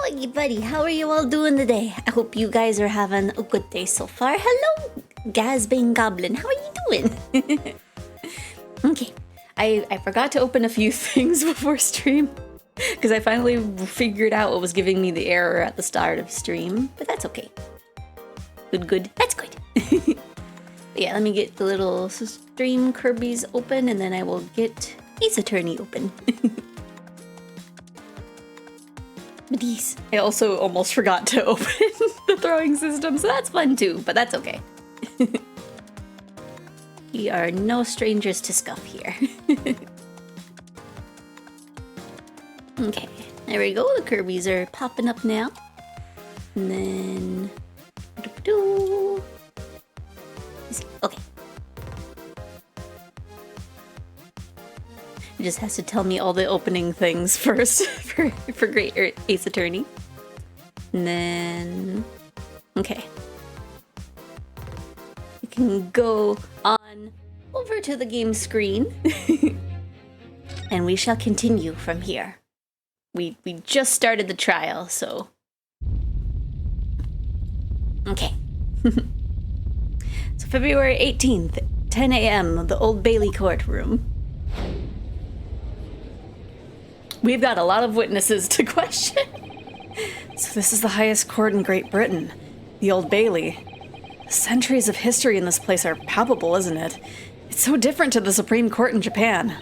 Howdy, buddy. How are you all doing today? I hope you guys are having a good day so far. Hello, Gazbane Goblin. How are you doing? Okay. I forgot to open a few things before stream because I finally figured out what was giving me the error at the start of stream, but that's okay. Good. That's good. Yeah, let me get the little stream Kirby's open and then I will get Ace Attorney open. Badis. I also almost forgot to open the throwing system, so that's fun too, but that's okay. We are no strangers to scuff here. Okay, there we go. The Kirby's are popping up now. And then... Okay. It just has to tell me all the opening things first for Great Ace Attorney. And then... Okay. We can go on over to the game screen. And we shall continue from here. We just started the trial, so... Okay. So February 18th, 10 a.m., the Old Bailey courtroom. We've got a lot of witnesses to question. So this is the highest court in Great Britain, the Old Bailey. The centuries of history in this place are palpable, isn't it? It's so different to the Supreme Court in Japan.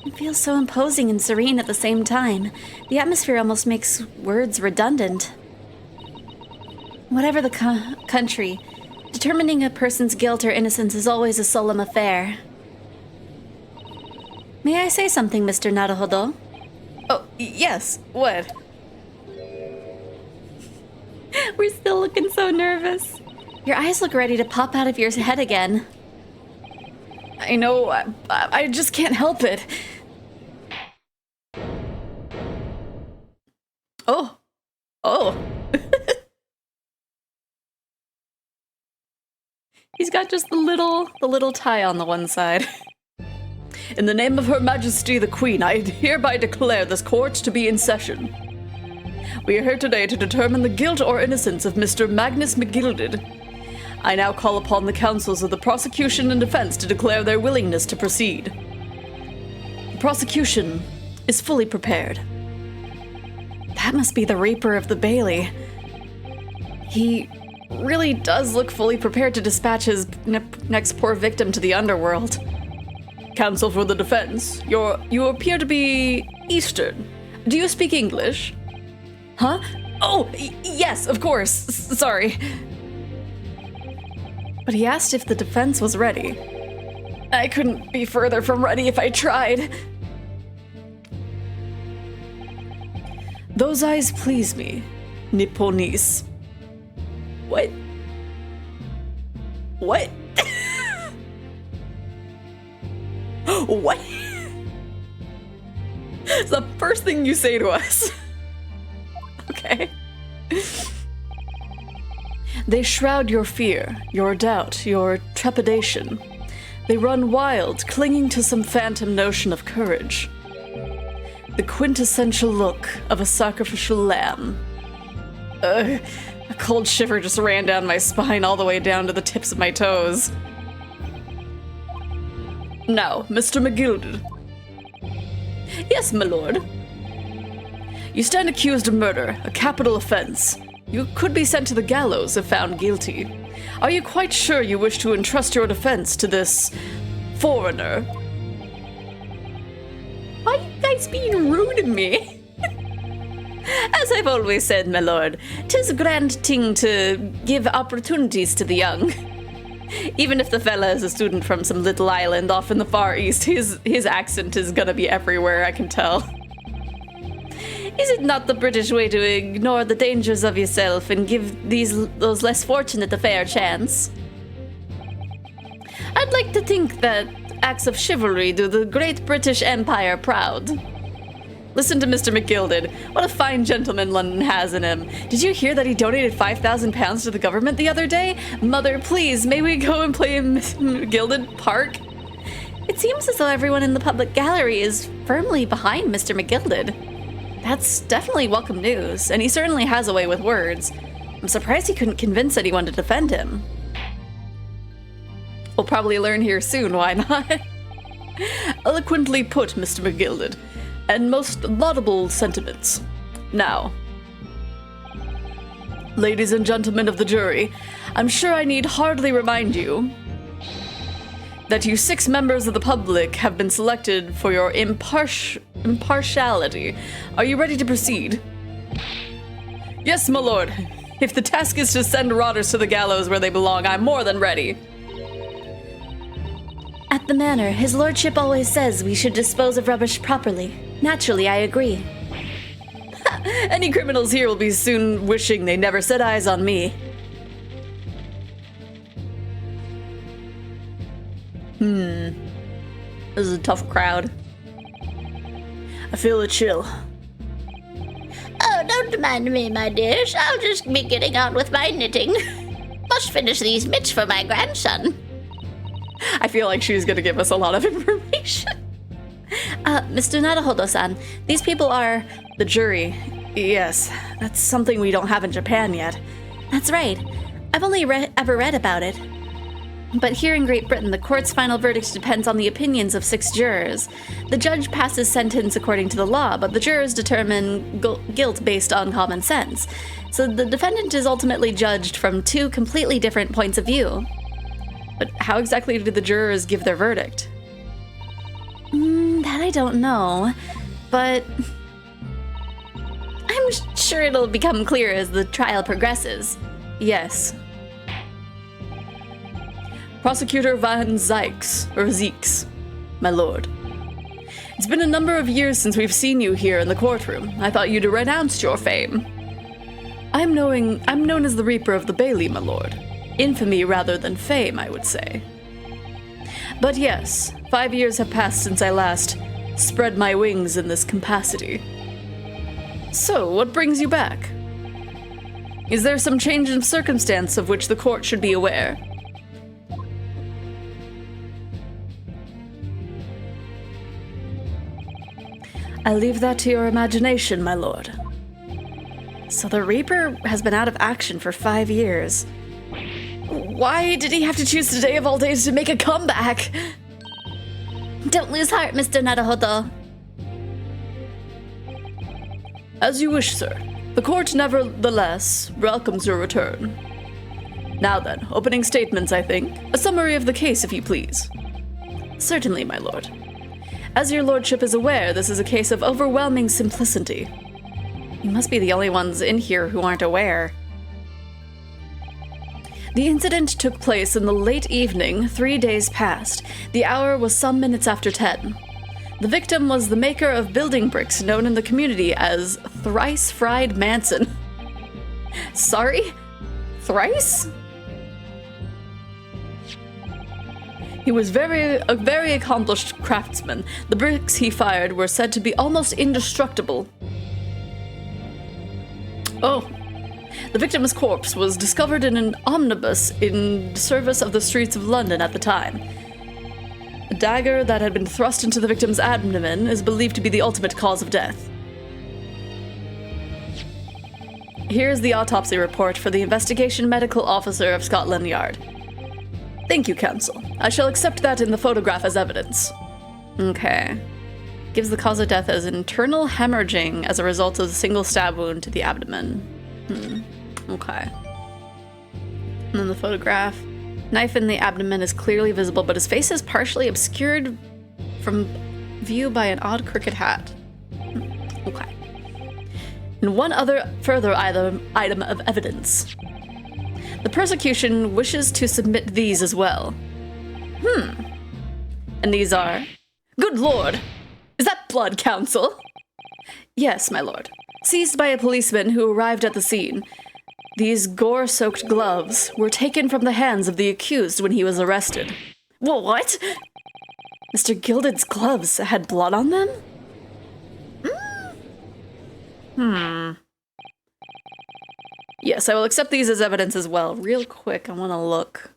It feels so imposing and serene at the same time. The atmosphere almost makes words redundant. Whatever the country, determining a person's guilt or innocence is always a solemn affair. May I say something, Mr. Naruhodo? Oh, yes. What? We're still looking so nervous. Your eyes look ready to pop out of your head again. I know, I just can't help it. Oh. He's got just the little tie on the one side. In the name of Her Majesty the Queen, I hereby declare this court to be in session. We are here today to determine the guilt or innocence of Mr. Magnus McGilded. I now call upon the counsels of the prosecution and defense to declare their willingness to proceed. The prosecution is fully prepared. That must be the Reaper of the Bailey. He really does look fully prepared to dispatch his next poor victim to the underworld. Counsel for the defense, you appear to be Eastern. Do you speak English? Huh? Oh, yes, of course. Sorry. But he asked if the defense was ready. I couldn't be further from ready if I tried. Those eyes please me, Nipponese. What? What? What? It's the first thing you say to us. Okay. They shroud your fear, your doubt, your trepidation. They run wild, clinging to some phantom notion of courage. The quintessential look of a sacrificial lamb. A cold shiver just ran down my spine all the way down to the tips of my toes. Now, Mr. McGilded. Yes, my lord. You stand accused of murder, a capital offense. You could be sent to the gallows if found guilty. Are you quite sure you wish to entrust your defense to this foreigner? Why are you guys being rude to me? As I've always said, my lord, 'tis a grand thing to give opportunities to the young. Even if the fella is a student from some little island off in the Far East, his accent is gonna be everywhere, I can tell. Is it not the British way to ignore the dangers of yourself and give those less fortunate a fair chance? I'd like to think that acts of chivalry do the great British Empire proud. Listen to Mr. McGilded. What a fine gentleman London has in him. Did you hear that he donated £5,000 to the government the other day? Mother, please, may we go and play in McGilded Park? It seems as though everyone in the public gallery is firmly behind Mr. McGilded. That's definitely welcome news, and he certainly has a way with words. I'm surprised he couldn't convince anyone to defend him. We'll probably learn here soon, why not? Eloquently put, Mr. McGilded, and most laudable sentiments. Now, ladies and gentlemen of the jury, I'm sure I need hardly remind you that you 6 members of the public have been selected for your impartiality. Are you ready to proceed? Yes, my lord. If the task is to send rotters to the gallows where they belong, I'm more than ready. At the manor, his lordship always says we should dispose of rubbish properly. Naturally, I agree. Any criminals here will be soon wishing they never set eyes on me. This is a tough crowd. I feel a chill. Oh, don't mind me, my dears. I'll just be getting on with my knitting. Must finish these mitts for my grandson. I feel like she's gonna give us a lot of information. Mr. Naruhodo-san, these people are... The jury. Yes, that's something we don't have in Japan yet. That's right. I've only ever read about it. But here in Great Britain, the court's final verdict depends on the opinions of 6 jurors. The judge passes sentence according to the law, but the jurors determine guilt based on common sense. So the defendant is ultimately judged from 2 completely different points of view. But how exactly did the jurors give their verdict? That I don't know, but I'm sure it'll become clear as the trial progresses. Yes. Prosecutor Van Zeeks, my lord. It's been a number of years since we've seen you here in the courtroom. I thought you'd renounced your fame. I'm known as the Reaper of the Bailey, my lord. Infamy rather than fame, I would say. But yes, 5 years have passed since I last spread my wings in this capacity. So, what brings you back? Is there some change in circumstance of which the court should be aware? I leave that to your imagination, my lord. So the Reaper has been out of action for 5 years. Why did he have to choose today of all days to make a comeback? Don't lose heart, Mr. Naruhodo. As you wish, sir. The court nevertheless welcomes your return. Now then, opening statements, I think. A summary of the case, if you please. Certainly, my lord. As your lordship is aware, this is a case of overwhelming simplicity. You must be the only ones in here who aren't aware. The incident took place in the late evening, 3 days past. The hour was some minutes after 10. The victim was the maker of building bricks known in the community as Thrice Fried Manson. Sorry? Thrice? He was a very accomplished craftsman. The bricks he fired were said to be almost indestructible. Oh. The victim's corpse was discovered in an omnibus in service of the streets of London at the time. A dagger that had been thrust into the victim's abdomen is believed to be the ultimate cause of death. Here's the autopsy report for the Investigation Medical Officer of Scotland Yard. Thank you, counsel. I shall accept that in the photograph as evidence. Okay. Gives the cause of death as internal hemorrhaging as a result of a single stab wound to the abdomen. Okay. And then the photograph. Knife in the abdomen is clearly visible, but his face is partially obscured from view by an odd crooked hat. Okay. And one other further item of evidence. The prosecution wishes to submit these as well. And these are... Good lord! Is that blood, counsel? Yes, my lord. Seized by a policeman who arrived at the scene. These gore-soaked gloves were taken from the hands of the accused when he was arrested. What? Mr. Gilded's gloves had blood on them? Yes, I will accept these as evidence as well. Real quick, I want to look.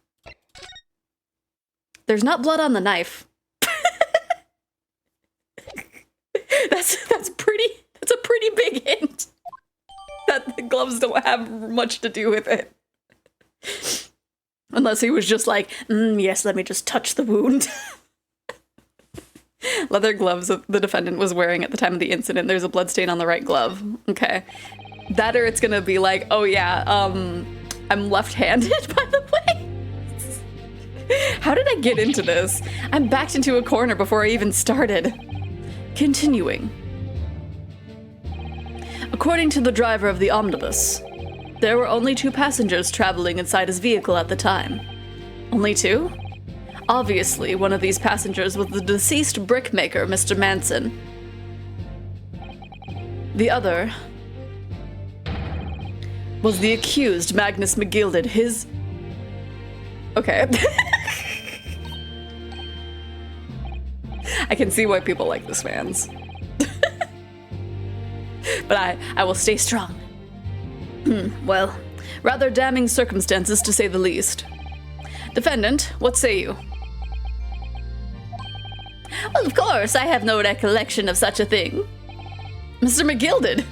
There's not blood on the knife. That's a pretty gloves don't have much to do with it. Unless he was just like, yes, let me just touch the wound. Leather gloves the defendant was wearing at the time of the incident. There's a bloodstain on the right glove. Okay. That or it's gonna be like, oh yeah, I'm left-handed, by the way. How did I get into this? I'm backed into a corner before I even started. Continuing. According to the driver of the omnibus, there were only 2 passengers traveling inside his vehicle at the time. Only 2? Obviously, one of these passengers was the deceased brickmaker, Mr. Manson. The other was the accused, Magnus McGilded. His... Okay. I can see why people like this fans. But I will stay strong. Well, rather damning circumstances to say the least. Defendant, what say you? Well, of course, I have no recollection of such a thing. Mr. McGilded?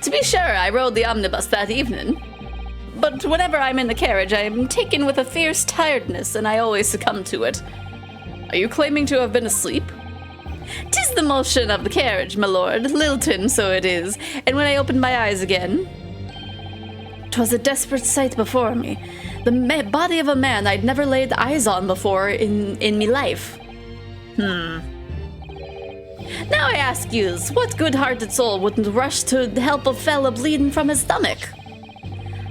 To be sure, I rode the omnibus that evening. But whenever I'm in the carriage, I am taken with a fierce tiredness, and I always succumb to it. Are you claiming to have been asleep? 'Tis the motion of the carriage, my lord, Lilton, so it is, and when I opened my eyes again, 'twas a desperate sight before me. The body of a man I'd never laid eyes on before in me life. Now I ask yous, what good-hearted soul wouldn't rush to help a fella bleeding from his stomach?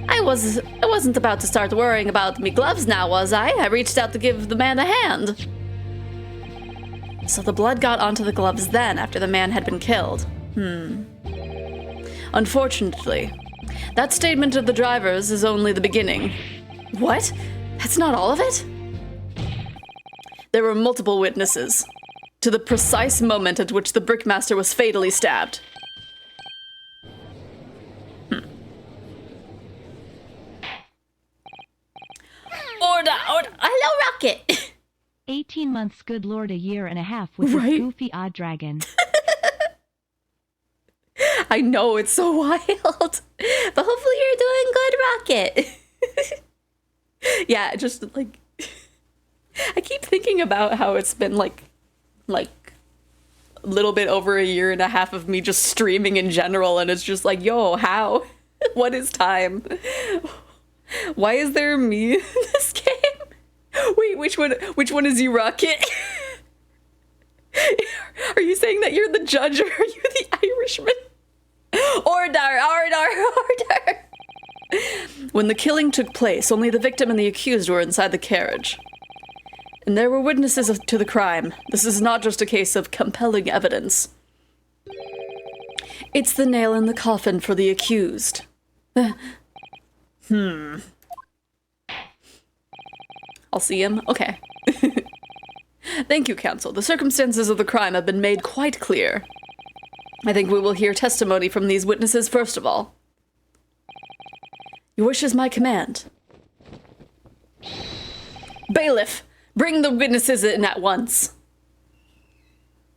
I wasn't about to start worrying about me gloves now, was I? I reached out to give the man a hand. So the blood got onto the gloves then, after the man had been killed. Unfortunately, that statement of the driver's is only the beginning. What? That's not all of it? There were multiple witnesses to the precise moment at which the brickmaster was fatally stabbed. Order! Hello, Rocket! 18 months, good lord, a year and a half with Right? this goofy odd dragon. I know, it's so wild. But hopefully you're doing good, Rocket. Yeah, just like... I keep thinking about how it's been like a little bit over a year and a half of me just streaming in general, and it's just like, yo, how? What is time? Why is there me in this game? Wait, which one is you, Rocket? Are you saying that you're the judge, or are you the Irishman? Order! When the killing took place, only the victim and the accused were inside the carriage. And there were witnesses to the crime. This is not just a case of compelling evidence. It's the nail in the coffin for the accused. I'll see him? Okay. Thank you, counsel. The circumstances of the crime have been made quite clear. I think we will hear testimony from these witnesses first of all. Your wish is my command. Bailiff, bring the witnesses in at once.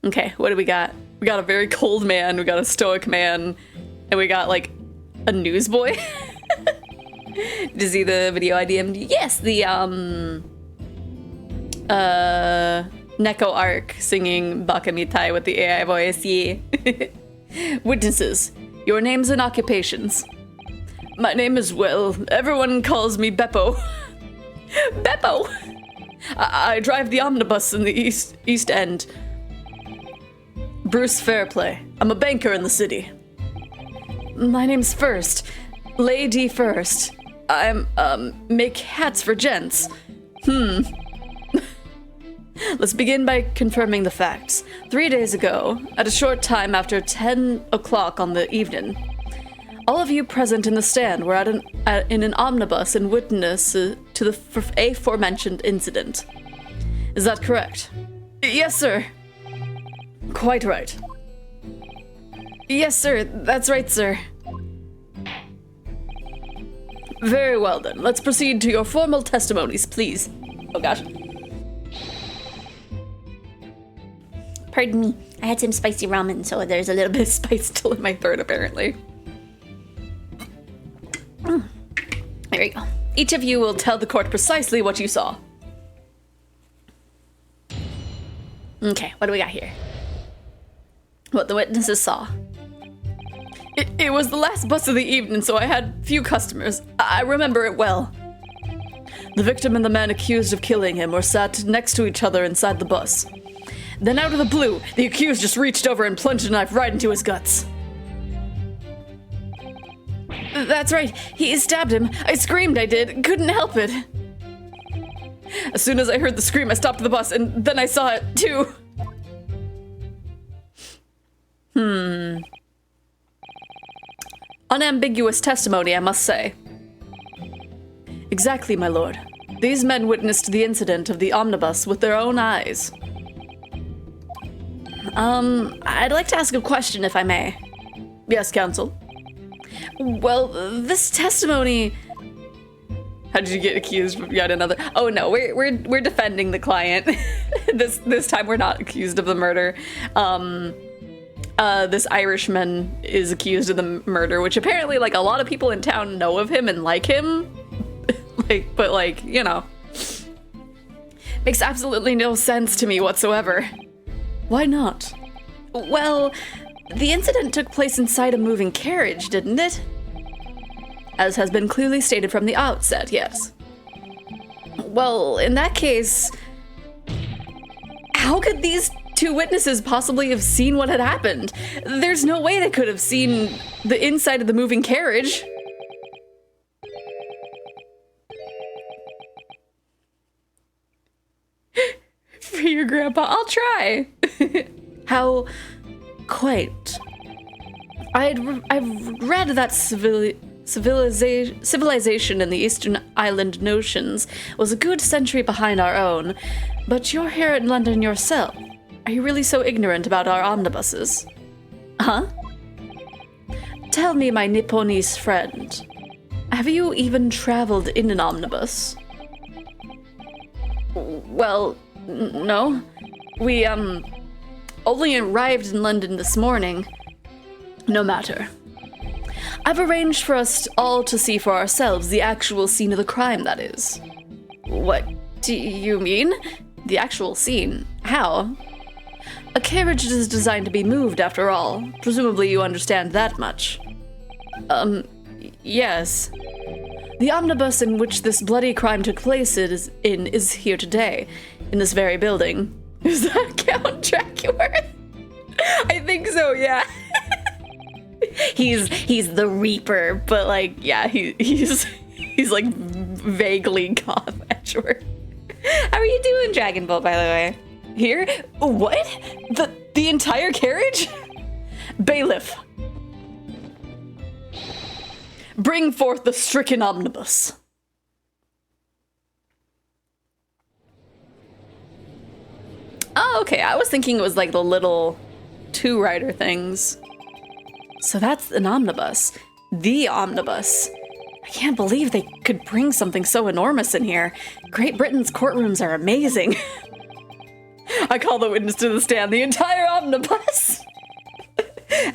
Okay, what do we got? We got a very cold man, we got a stoic man, and we got, like, a newsboy. Did you see the video I DM'd? Yes, the, Neko Arc singing Baka Mitai with the AI voice, yeah. Witnesses, your names and occupations. My name is Will. Everyone calls me Beppo. Beppo! I drive the omnibus in the East End. Bruce Fairplay. I'm a banker in the city. My name's First. Lady First. I'm, make hats for gents. Let's begin by confirming the facts. 3 days ago, at a short time after 10 o'clock on the evening, all of you present in the stand were in an omnibus and witness to the aforementioned incident. Is that correct? Yes, sir. Quite right. Yes, sir. That's right, sir. Very well, then. Let's proceed to your formal testimonies, please. Oh, gosh. Pardon me. I had some spicy ramen, so there's a little bit of spice still in my throat, apparently. Here you go. Each of you will tell the court precisely what you saw. Okay, what do we got here? What the witnesses saw. It was the last bus of the evening, so I had few customers. I remember it well. The victim and the man accused of killing him were sat next to each other inside the bus. Then out of the blue, the accused just reached over and plunged a knife right into his guts. That's right, he stabbed him. I screamed, I did. Couldn't help it. As soon as I heard the scream, I stopped the bus, and then I saw it, too. Unambiguous testimony, I must say. Exactly, my lord. These men witnessed the incident of the omnibus with their own eyes. I'd like to ask a question, if I may. Yes, counsel. Well, this testimony... How did you get accused of yet another? Oh no, we're defending the client. This time we're not accused of the murder. This Irishman is accused of the murder, which apparently like a lot of people in town know of him and like him. But like, you know, makes absolutely no sense to me whatsoever. Why not? Well, the incident took place inside a moving carriage, didn't it? As has been clearly stated from the outset, yes. Well, in that case, how could these two witnesses possibly have seen what had happened? There's no way they could have seen the inside of the moving carriage. For your grandpa, I'll try. How quaint. I've read that civilization in the Eastern Island notions was a good century behind our own, but you're here in London yourself. Are you really so ignorant about our omnibuses? Huh? Tell me, my Nipponese friend, have you even traveled in an omnibus? Well, no. We, only arrived in London this morning. No matter. I've arranged for us all to see for ourselves the actual scene of the crime, that is. What do you mean? The actual scene? How? A carriage is designed to be moved, after all. Presumably you understand that much. Yes. The omnibus in which this bloody crime took place is here today, in this very building. Is that Count Dracula? I think so, yeah. He's the Reaper, but like, yeah, he's like vaguely goth edgelord. How are you doing, Dragon Bolt, by the way? Here? What? The entire carriage? Bailiff. Bring forth the stricken omnibus. Oh, okay. I was thinking it was like the little two-rider things. So that's an omnibus. The omnibus. I can't believe they could bring something so enormous in here. Great Britain's courtrooms are amazing. I call the witness to the stand. The entire omnibus.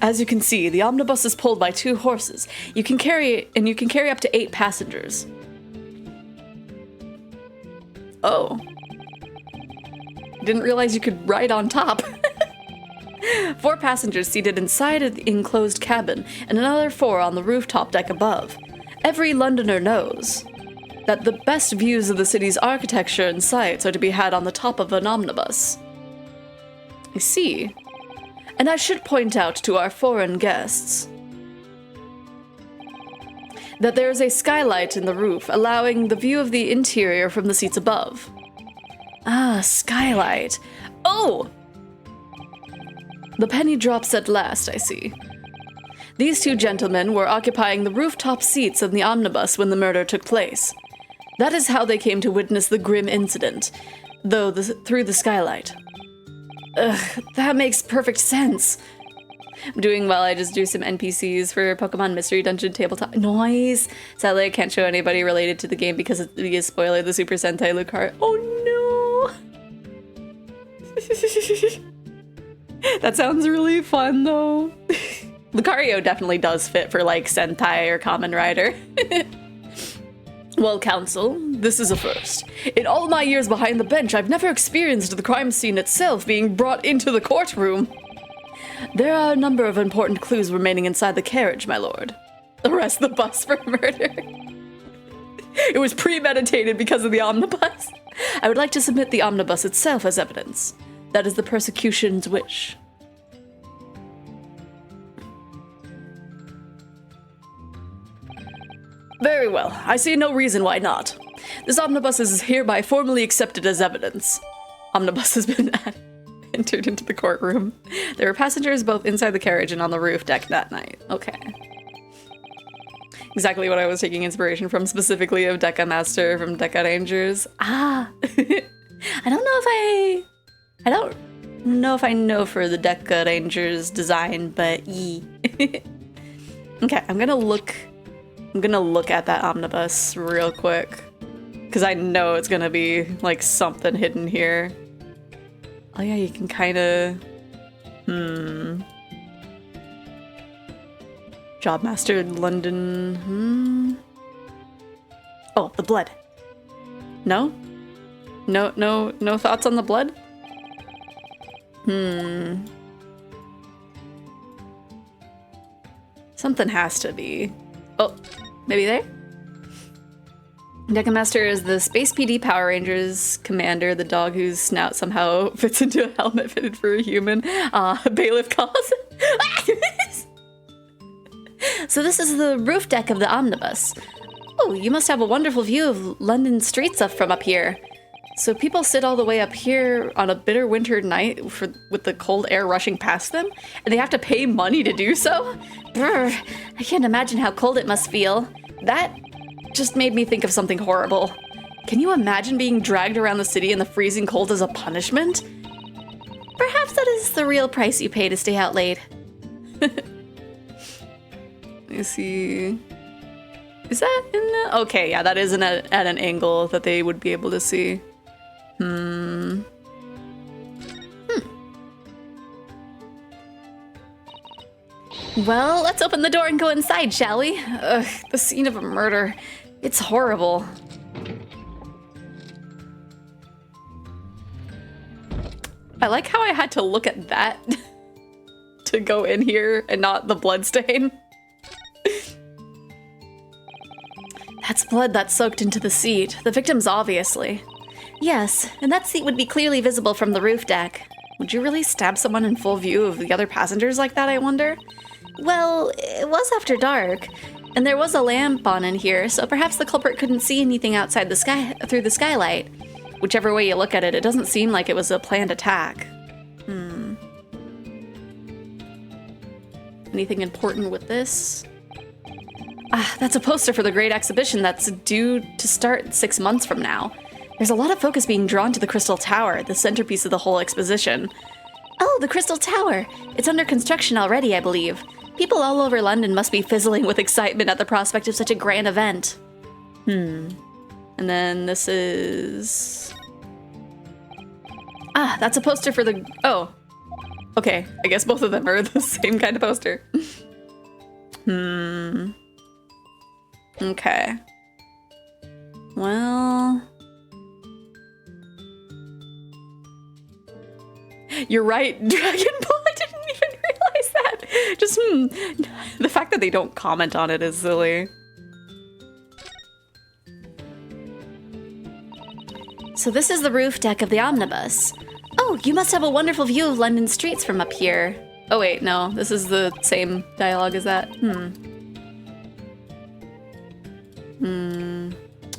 As you can see, the omnibus is pulled by 2 horses. You can carry up to 8 passengers. Oh. Didn't realize you could ride on top. 4 passengers seated inside the enclosed cabin, and another 4 on the rooftop deck above. Every Londoner knows that the best views of the city's architecture and sights are to be had on the top of an omnibus. I see. And I should point out to our foreign guests that there is a skylight in the roof, allowing the view of the interior from the seats above. Ah, skylight. Oh! The penny drops at last, I see. These 2 gentlemen were occupying the rooftop seats in the omnibus when the murder took place. That is how they came to witness the grim incident, though through the skylight. Ugh, that makes perfect sense. I'm doing well. I just do some NPCs for Pokemon Mystery Dungeon tabletop. Noise! Sadly, I can't show anybody related to the game because of the spoiler, the Super Sentai Lucario. Oh no! That sounds really fun though. Lucario definitely does fit for like Sentai or Kamen Rider. Well, counsel, this is a first. In all my years behind the bench, I've never experienced the crime scene itself being brought into the courtroom. There are a number of important clues remaining inside the carriage, my lord. Arrest the bus for murder. It was premeditated because of the omnibus. I would like to submit the omnibus itself as evidence. That is the prosecution's wish. Very well. I see no reason why not. This omnibus is hereby formally accepted as evidence. Omnibus has been entered into the courtroom. There were passengers both inside the carriage and on the roof deck that night. Okay. Exactly what I was taking inspiration from, specifically of Deca Master from Deca Rangers. Ah! I don't know if I know for the Deca Rangers design, but yee. Okay, I'm gonna look at that omnibus real quick, because I know it's gonna be like something hidden here. Oh yeah, you can kind of Jobmaster London. Oh, the blood. No thoughts on the blood. Something has to be. Oh, maybe there? Deca Master is the Space PD Power Rangers commander, the dog whose snout somehow fits into a helmet fitted for a human. Bailiff calls. So this is the roof deck of the omnibus. Oh, you must have a wonderful view of London streets from up here. So people sit all the way up here on a bitter winter night with the cold air rushing past them, and they have to pay money to do so? Brr, I can't imagine how cold it must feel. That just made me think of something horrible. Can you imagine being dragged around the city in the freezing cold as a punishment? Perhaps that is the real price you pay to stay out late. Let me see. Is that in the... Okay, yeah, that isn't at an angle that they would be able to see. Well, let's open the door and go inside, shall we? Ugh, the scene of a murder. It's horrible. I like how I had to look at that to go in here and not the blood stain. That's blood that soaked into the seat. The victim's obviously. Yes, and that seat would be clearly visible from the roof deck. Would you really stab someone in full view of the other passengers like that, I wonder? Well, it was after dark, and there was a lamp on in here, so perhaps the culprit couldn't see anything outside the sky through the skylight. Whichever way you look at it, it doesn't seem like it was a planned attack. Anything important with this? Ah, that's a poster for the great exhibition that's due to start 6 months from now. There's a lot of focus being drawn to the Crystal Tower, the centerpiece of the whole exposition. Oh, the Crystal Tower! It's under construction already, I believe. People all over London must be fizzling with excitement at the prospect of such a grand event. And then this is... Ah, that's a poster for the... Oh. Okay, I guess both of them are the same kind of poster. Okay. Well... You're right, Dragon Ball, I didn't even realize that. Just, the fact that they don't comment on it is silly. So this is the roof deck of the omnibus. Oh, you must have a wonderful view of London streets from up here. Oh wait, no, this is the same dialogue as that.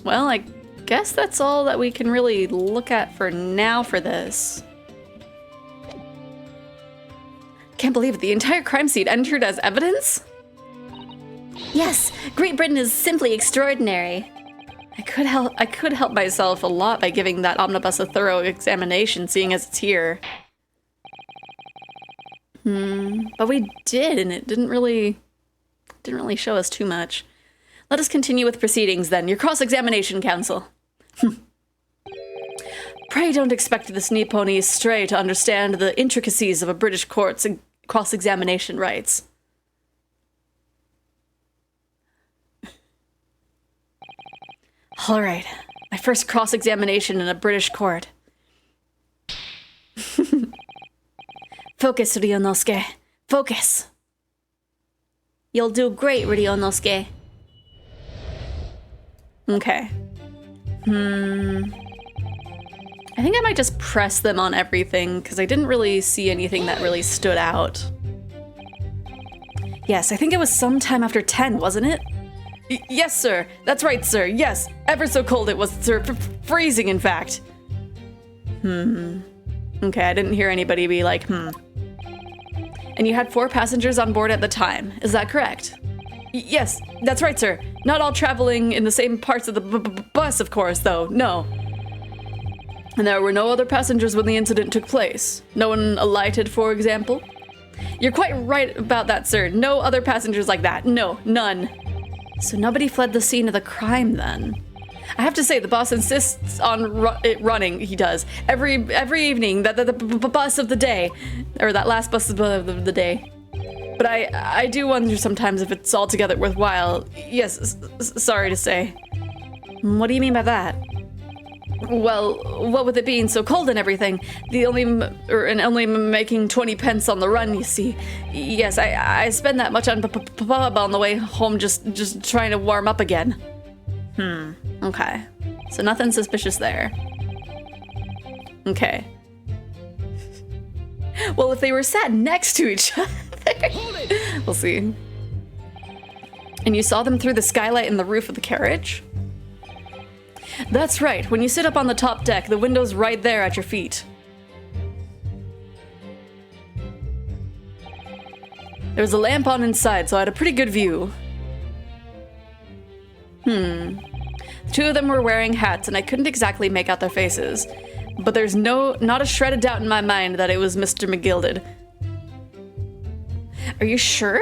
Well, I guess that's all that we can really look at for now for this. Can't believe it, the entire crime scene entered as evidence? Yes, Great Britain is simply extraordinary. I could help myself a lot by giving that omnibus a thorough examination, seeing as it's here. But we did, and it didn't really show us too much. Let us continue with proceedings then. Your cross-examination, counsel. Pray don't expect this Nipponi stray to understand the intricacies of a British court's cross-examination rights. All right. My first cross-examination in a British court. Focus, Ryonosuke. Focus. You'll do great, Ryonosuke. Okay. I think I might just press them on everything, because I didn't really see anything that really stood out. Yes, I think it was sometime after 10, wasn't it? Yes, sir. That's right, sir. Yes. Ever so cold it was, sir. Freezing, in fact. Okay, I didn't hear anybody be like, And you had 4 passengers on board at the time. Is that correct? Yes, that's right, sir. Not all traveling in the same parts of the bus, of course, though. No. And there were no other passengers when the incident took place. No one alighted, for example? You're quite right about that, sir. No other passengers like that. No, none. So nobody fled the scene of the crime, then? I have to say, the boss insists on it running. He does. Every evening, the bus of the day. Or that last bus of the day. But I do wonder sometimes if it's altogether worthwhile. Yes, sorry to say. What do you mean by that? Well, what with it being so cold and everything, only making 20 pence on the run, you see. Yes, I spend that much on pub on the way home just trying to warm up again. Okay. So nothing suspicious there. Okay. Well, if they were sat next to each other, we'll see. And you saw them through the skylight in the roof of the carriage? That's right. When you sit up on the top deck, the window's right there at your feet. There was a lamp on inside, so I had a pretty good view. The 2 of them were wearing hats, and I couldn't exactly make out their faces. But there's not a shred of doubt in my mind that it was Mr. McGilded. Are you sure?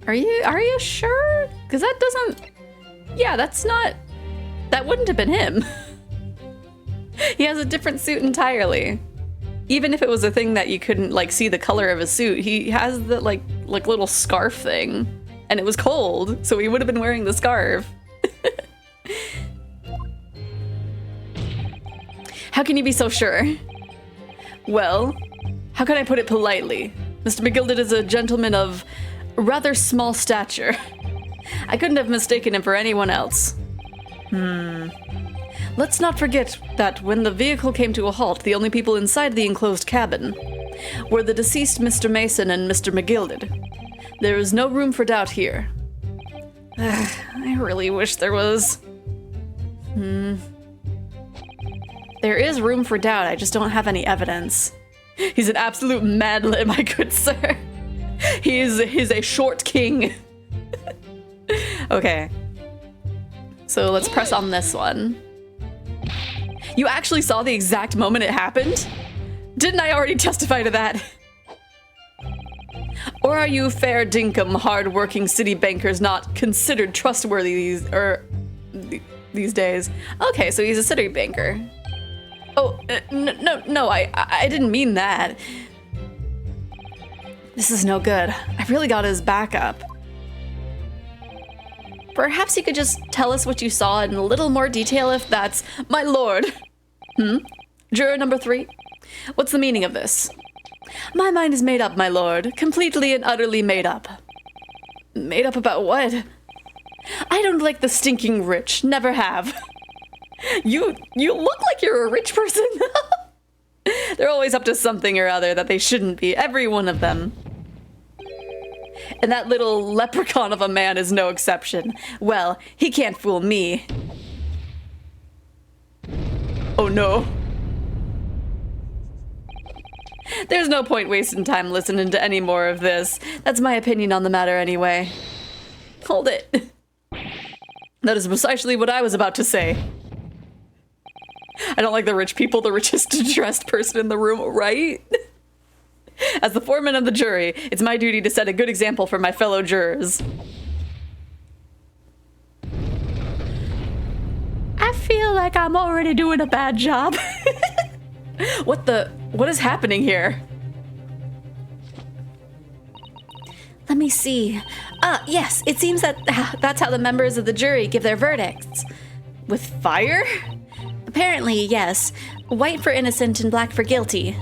Are you sure? Because that doesn't... Yeah, that wouldn't have been him. He has a different suit entirely. Even if it was a thing that you couldn't, like, see the color of his suit, he has the, like little scarf thing. And it was cold, so he would have been wearing the scarf. How can you be so sure? Well, how can I put it politely? Mr. McGilded is a gentleman of rather small stature. I couldn't have mistaken him for anyone else. Let's not forget that when the vehicle came to a halt, the only people inside the enclosed cabin were the deceased Mr. Mason and Mr. McGilded. There is no room for doubt here. I really wish there was. There is room for doubt, I just don't have any evidence. He's an absolute mad lib, my good sir. He's a short king. Okay. So let's press on this one. You actually saw the exact moment it happened? Didn't I already testify to that? Or are you fair dinkum, hard-working city bankers not considered trustworthy these days? Okay, so he's a city banker. Oh, no, I didn't mean that. This is no good. I really got his back up. Perhaps you could just tell us what you saw in a little more detail if that's... My lord! Juror number 3? What's the meaning of this? My mind is made up, my lord. Completely and utterly made up. Made up about what? I don't like the stinking rich. Never have. You look like you're a rich person. They're always up to something or other that they shouldn't be. Every one of them. And that little leprechaun of a man is no exception. Well, he can't fool me. Oh no. There's no point wasting time listening to any more of this. That's my opinion on the matter anyway. Hold it. That is precisely what I was about to say. I don't like the rich people, the richest dressed person in the room, right? As the foreman of the jury, it's my duty to set a good example for my fellow jurors. I feel like I'm already doing a bad job. What is happening here? Let me see. Yes, it seems that that's how the members of the jury give their verdicts. With fire? Apparently, yes. White for innocent and black for guilty.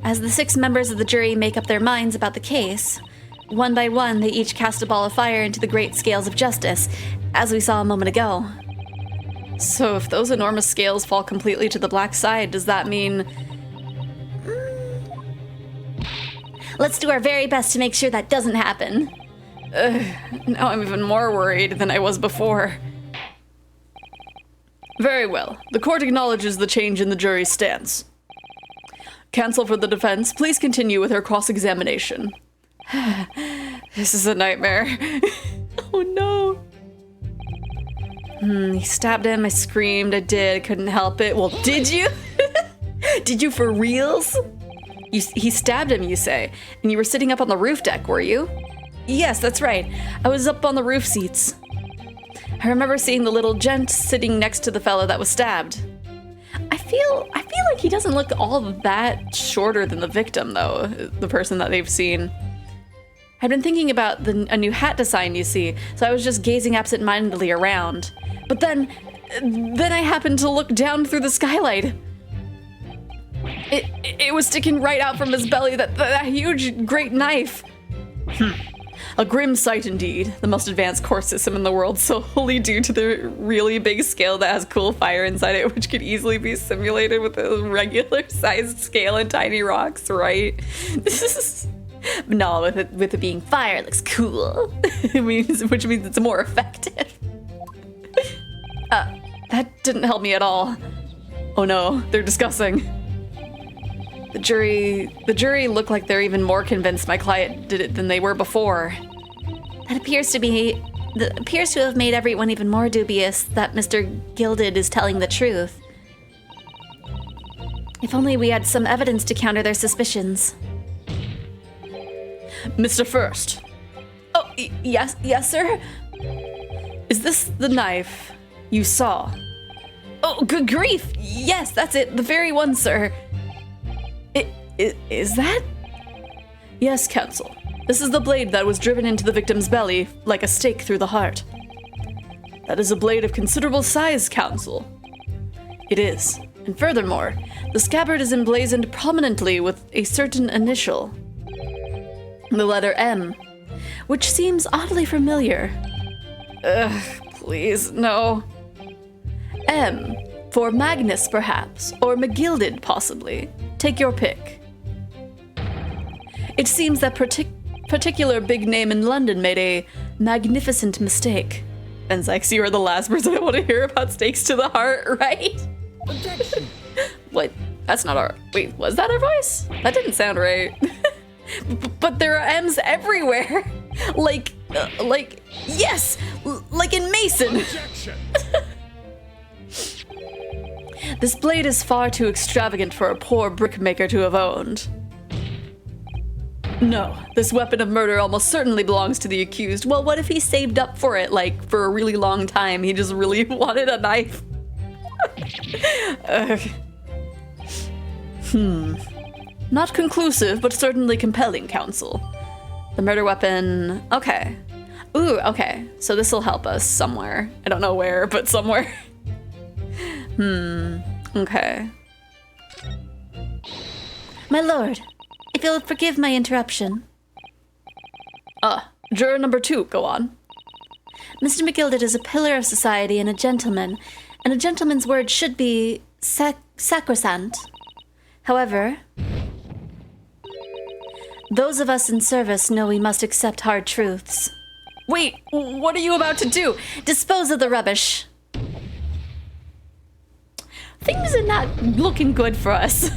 As the 6 members of the jury make up their minds about the case, one by one they each cast a ball of fire into the great scales of justice, as we saw a moment ago. So if those enormous scales fall completely to the black side, does that mean... Let's do our very best to make sure that doesn't happen. Now I'm even more worried than I was before. Very well. The court acknowledges the change in the jury's stance. Counsel for the defense, please continue with her cross-examination. This is a nightmare. Oh no. He stabbed him, I screamed, I did, couldn't help it. Well, did you? Did you for reals? He stabbed him, you say, and you were sitting up on the roof deck, were you? Yes, that's right. I was up on the roof seats. I remember seeing the little gent sitting next to the fellow that was stabbed. I feel like he doesn't look all that shorter than the victim, though, the person that they've seen. I'd been thinking about a new hat design, you see, so I was just gazing absent-mindedly around. But then I happened to look down through the skylight. It was sticking right out from his belly, that huge, great knife. A grim sight indeed. The most advanced court system in the world, solely due to the really big scale that has cool fire inside it, which could easily be simulated with a regular-sized scale and tiny rocks, right? No, with it being fire, it looks cool. Which means it's more effective. That didn't help me at all. Oh no, they're discussing. The jury look like they're even more convinced my client did it than they were before. That appears to have made everyone even more dubious that Mr. Gilded is telling the truth. If only we had some evidence to counter their suspicions. Mr. First. Oh, yes, sir? Is this the knife you saw? Oh, good grief! Yes, that's it, the very one, sir. Is that? Yes, counsel. This is the blade that was driven into the victim's belly like a stake through the heart. That is a blade of considerable size, counsel. It is. And furthermore, the scabbard is emblazoned prominently with a certain initial. The letter M, which seems oddly familiar. Ugh, please, no. M, for Magnus perhaps, or McGilded possibly. Take your pick. It seems that particular big name in London made a magnificent mistake. Benzax, you are the last person I want to hear about stakes to the heart, right? Objection. What? That's not our... Wait, was that our voice? That didn't sound right. But there are M's everywhere. Like, yes! Like in Mason! Objection. This blade is far too extravagant for a poor brickmaker to have owned. No, this weapon of murder almost certainly belongs to the accused. Well, what if he saved up for it, like, for a really long time? He just really wanted a knife. Not conclusive, but certainly compelling, counsel. The murder weapon... Okay. Ooh, okay. So this'll help us somewhere. I don't know where, but somewhere. Okay. My lord, if you'll forgive my interruption. Juror number 2, go on. Mr. McGilded is a pillar of society and a gentleman's word should be sacrosanct. However, those of us in service know we must accept hard truths. Wait, what are you about to do? Dispose of the rubbish. Things are not looking good for us.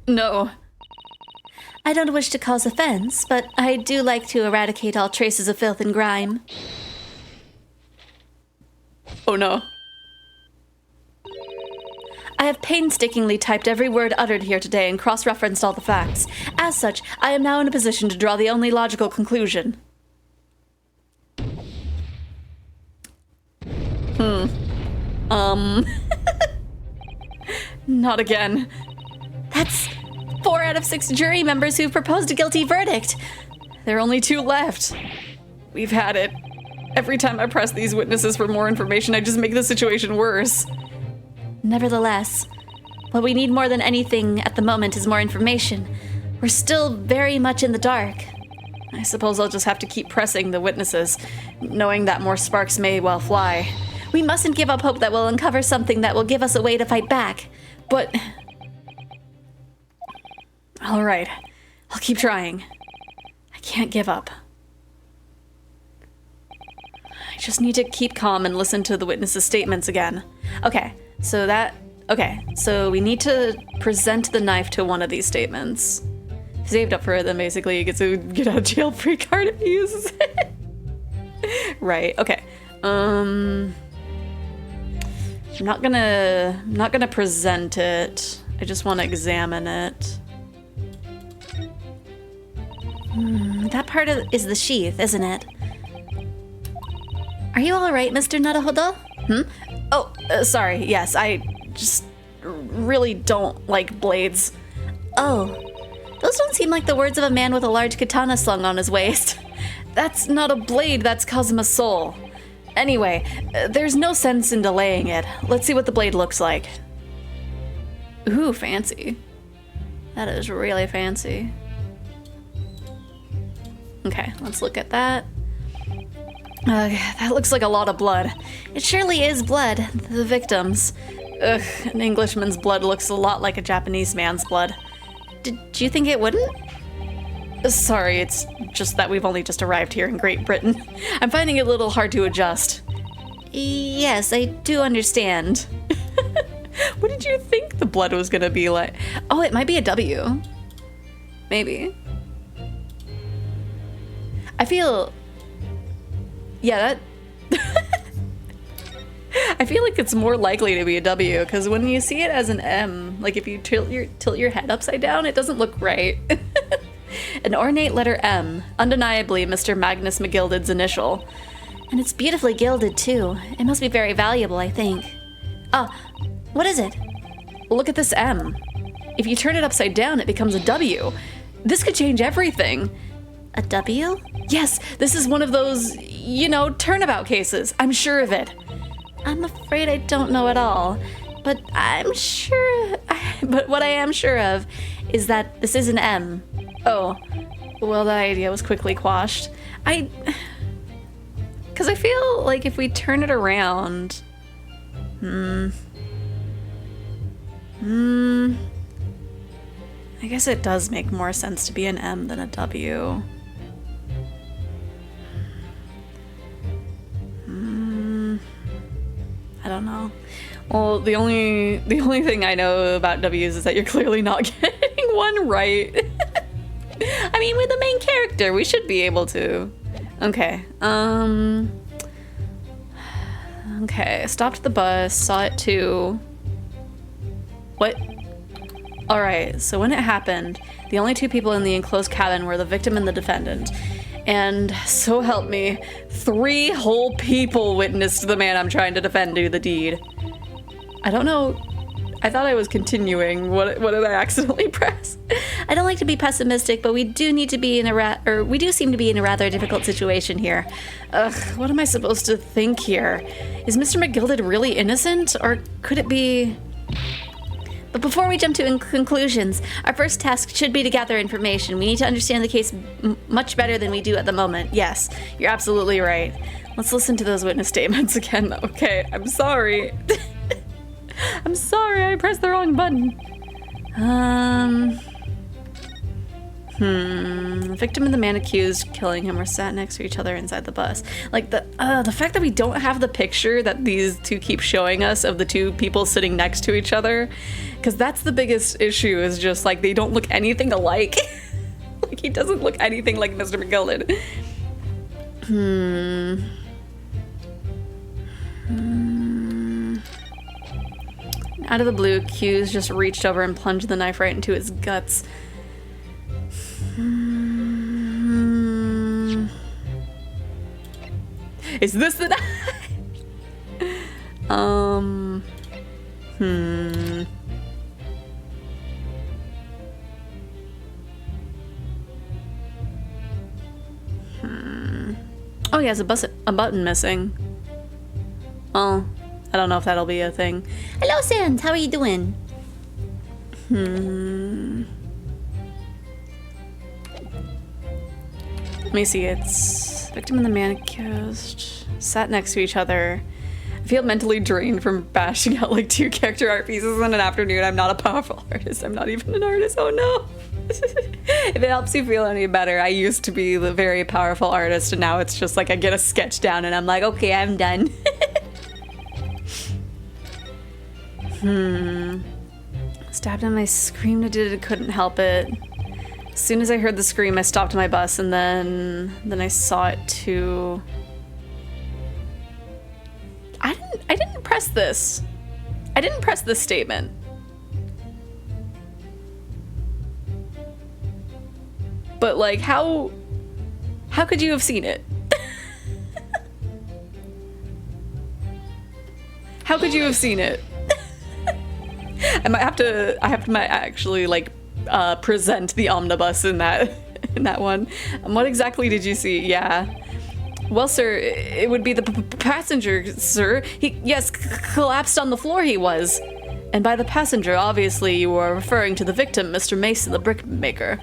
No. I don't wish to cause offense, but I do like to eradicate all traces of filth and grime. Oh no. I have painstakingly typed every word uttered here today and cross-referenced all the facts. As such, I am now in a position to draw the only logical conclusion. Not again. That's 4 out of 6 jury members who've proposed a guilty verdict. There are only 2 left. We've had it. Every time I press these witnesses for more information, I just make the situation worse. Nevertheless, what we need more than anything at the moment is more information. We're still very much in the dark. I suppose I'll just have to keep pressing the witnesses, knowing that more sparks may well fly. We mustn't give up hope that we'll uncover something that will give us a way to fight back. But... all right, I'll keep trying. I can't give up. I just need to keep calm and listen to the witnesses' statements again. Okay, so we need to present the knife to one of these statements. If saved up for it, then basically you get to get out of jail free card if he uses it. Right, okay. I'm not gonna present it. I just want to examine it. That part is the sheath, isn't it? Are you all right, Mr. Naruhodo? Oh, sorry. Yes, I just really don't like blades. Oh, those don't seem like the words of a man with a large katana slung on his waist. That's not a blade, that's Kazuma's soul. Anyway, there's no sense in delaying it. Let's see what the blade looks like. Ooh, fancy. That is really fancy. Okay, let's look at that. That looks like a lot of blood. It surely is blood. The victims. Ugh, an Englishman's blood looks a lot like a Japanese man's blood. Did you think it wouldn't? Sorry, it's just that we've only just arrived here in Great Britain. I'm finding it a little hard to adjust. Yes, I do understand. What did you think the blood was gonna be like? Oh, it might be a W. Maybe. I feel... yeah, that... I feel like it's more likely to be a W, because when you see it as an M, like if you tilt your head upside down, it doesn't look right. An ornate letter M, undeniably Mr. Magnus McGilded's initial. And it's beautifully gilded, too. It must be very valuable, I think. Oh, what is it? Look at this M. If you turn it upside down, it becomes a W. This could change everything. A W? Yes, this is one of those, you know, turnabout cases. I'm sure of it. I'm afraid I don't know at all. But but what I am sure of is that this is an M. Oh, well, that idea was quickly quashed. Because I feel like if we turn it around... I guess it does make more sense to be an M than a W. I don't know. Well, the only thing I know about W's is that you're clearly not getting one right. I mean, we're the main character. We should be able to. Okay. Okay. Stopped the bus. Saw it too. What? All right. So when it happened, the only 2 people in the enclosed cabin were the victim and the defendant. And so help me, 3 whole people witnessed the man I'm trying to defend do the deed. I don't know. I thought I was continuing. What did I accidentally press? I don't like to be pessimistic, but we do need to be in we do seem to be in a rather difficult situation here. Ugh, what am I supposed to think here? Is Mr. McGilded really innocent, or could it be... But before we jump to conclusions, our first task should be to gather information. We need to understand the case much better than we do at the moment. Yes, you're absolutely right. Let's listen to those witness statements again. Okay, I'm sorry. I'm sorry, I pressed the wrong button. The victim and the man accused killing him were sat next to each other inside the bus. Like the fact that we don't have the picture that these 2 keep showing us of the 2 people sitting next to each other, because that's the biggest issue, is just like they don't look anything alike. Like he doesn't look anything like Mr. McGilded. Out of the blue, accused just reached over and plunged the knife right into his guts. Is this the knife? he has a button missing. Oh, I don't know if that'll be a thing. Hello, Sans. How are you doing? Let me see. It's victim and the manicurist sat next to each other. I feel mentally drained from bashing out like 2 character art pieces in an afternoon. I'm not a powerful artist. I'm not even an artist. Oh no. If it helps you feel any better, I used to be the very powerful artist, and now it's just like I get a sketch down and I'm like, okay, I'm done. Stabbed him, I screamed, I did it, couldn't help it. As soon as I heard the scream, I stopped my bus, and then I saw it too. I didn't press this. I didn't press this statement. But like, how could you have seen it? How could you have seen it? I have to actually like present the omnibus in that one. What exactly did you see? Yeah. Well, sir, it would be the passenger, sir. He collapsed on the floor. He was, and by the passenger, obviously, you were referring to the victim, Mr. Mason, the brickmaker.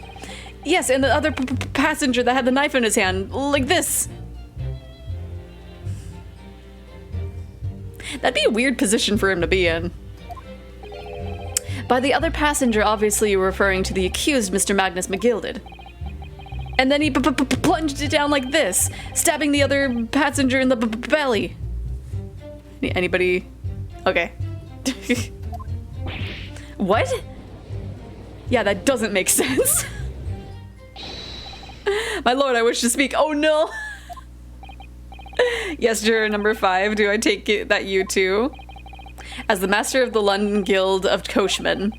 Yes, and the other passenger that had the knife in his hand, like this. That'd be a weird position for him to be in. By the other passenger, obviously you were referring to the accused, Mr. Magnus McGilded. And then he plunged it down like this, stabbing the other passenger in the belly. Anybody? Okay. What? Yeah, that doesn't make sense. My lord, I wish to speak. Oh no! Yes, juror number 5, do I take it that you too? As the master of the London Guild of Coachmen,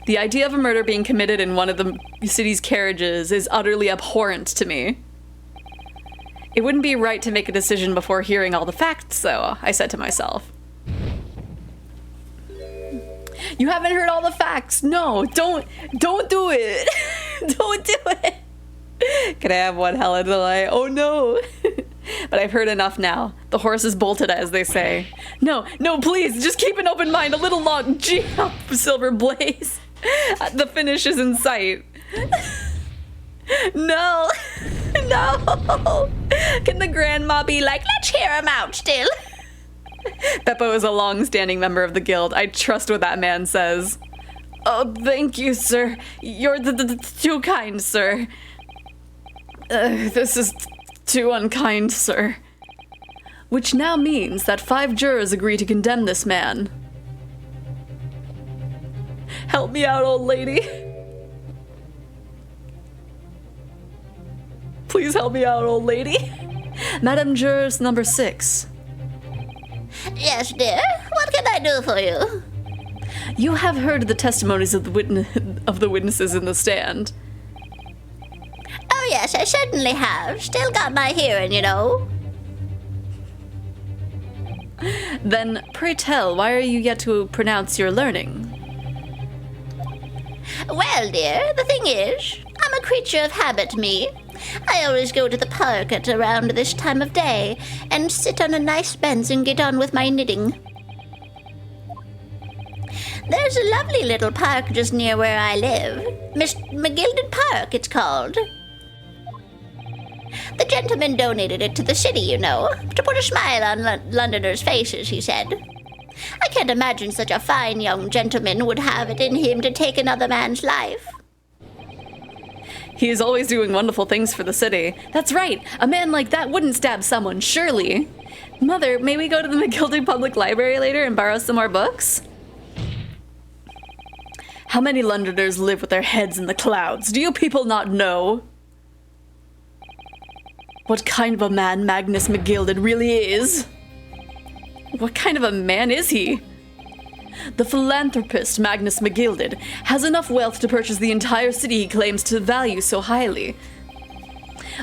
the idea of a murder being committed in one of the city's carriages is utterly abhorrent to me. It wouldn't be right to make a decision before hearing all the facts, though, I said to myself. You haven't heard all the facts. No, don't do it. Don't do it. Can I have one hella delay? Oh no. But I've heard enough now. The horse is bolted, as they say. No, please, just keep an open mind a little long. Gee, Silver Blaze. The finish is in sight. No. Can the grandma be like, let's hear him out still? Beppo is a long-standing member of the guild. I trust what that man says. Oh, thank you, sir. You're too kind, sir. This is too unkind, sir. Which now means that 5 jurors agree to condemn this man. Help me out, old lady. Please help me out, old lady. Madam Jurors number 6. Yes, dear. What can I do for you? You have heard the testimonies of the witnesses in the stand. Oh, yes, I certainly have. Still got my hearing, you know. Then, pray tell, why are you yet to pronounce your learning? Well, dear, the thing is, I'm a creature of habit, me. I always go to the park at around this time of day and sit on a nice bench and get on with my knitting. There's a lovely little park just near where I live. Miss McGilded Park, it's called. The gentleman donated it to the city, you know, to put a smile on Londoners' faces, he said. I can't imagine such a fine young gentleman would have it in him to take another man's life. He is always doing wonderful things for the city. That's right, a man like that wouldn't stab someone, surely. Mother, may we go to the McGilded Public Library later and borrow some more books? How many Londoners live with their heads in the clouds? Do you people not know? What kind of a man Magnus McGilded really is? What kind of a man is he? The philanthropist Magnus McGilded has enough wealth to purchase the entire city he claims to value so highly.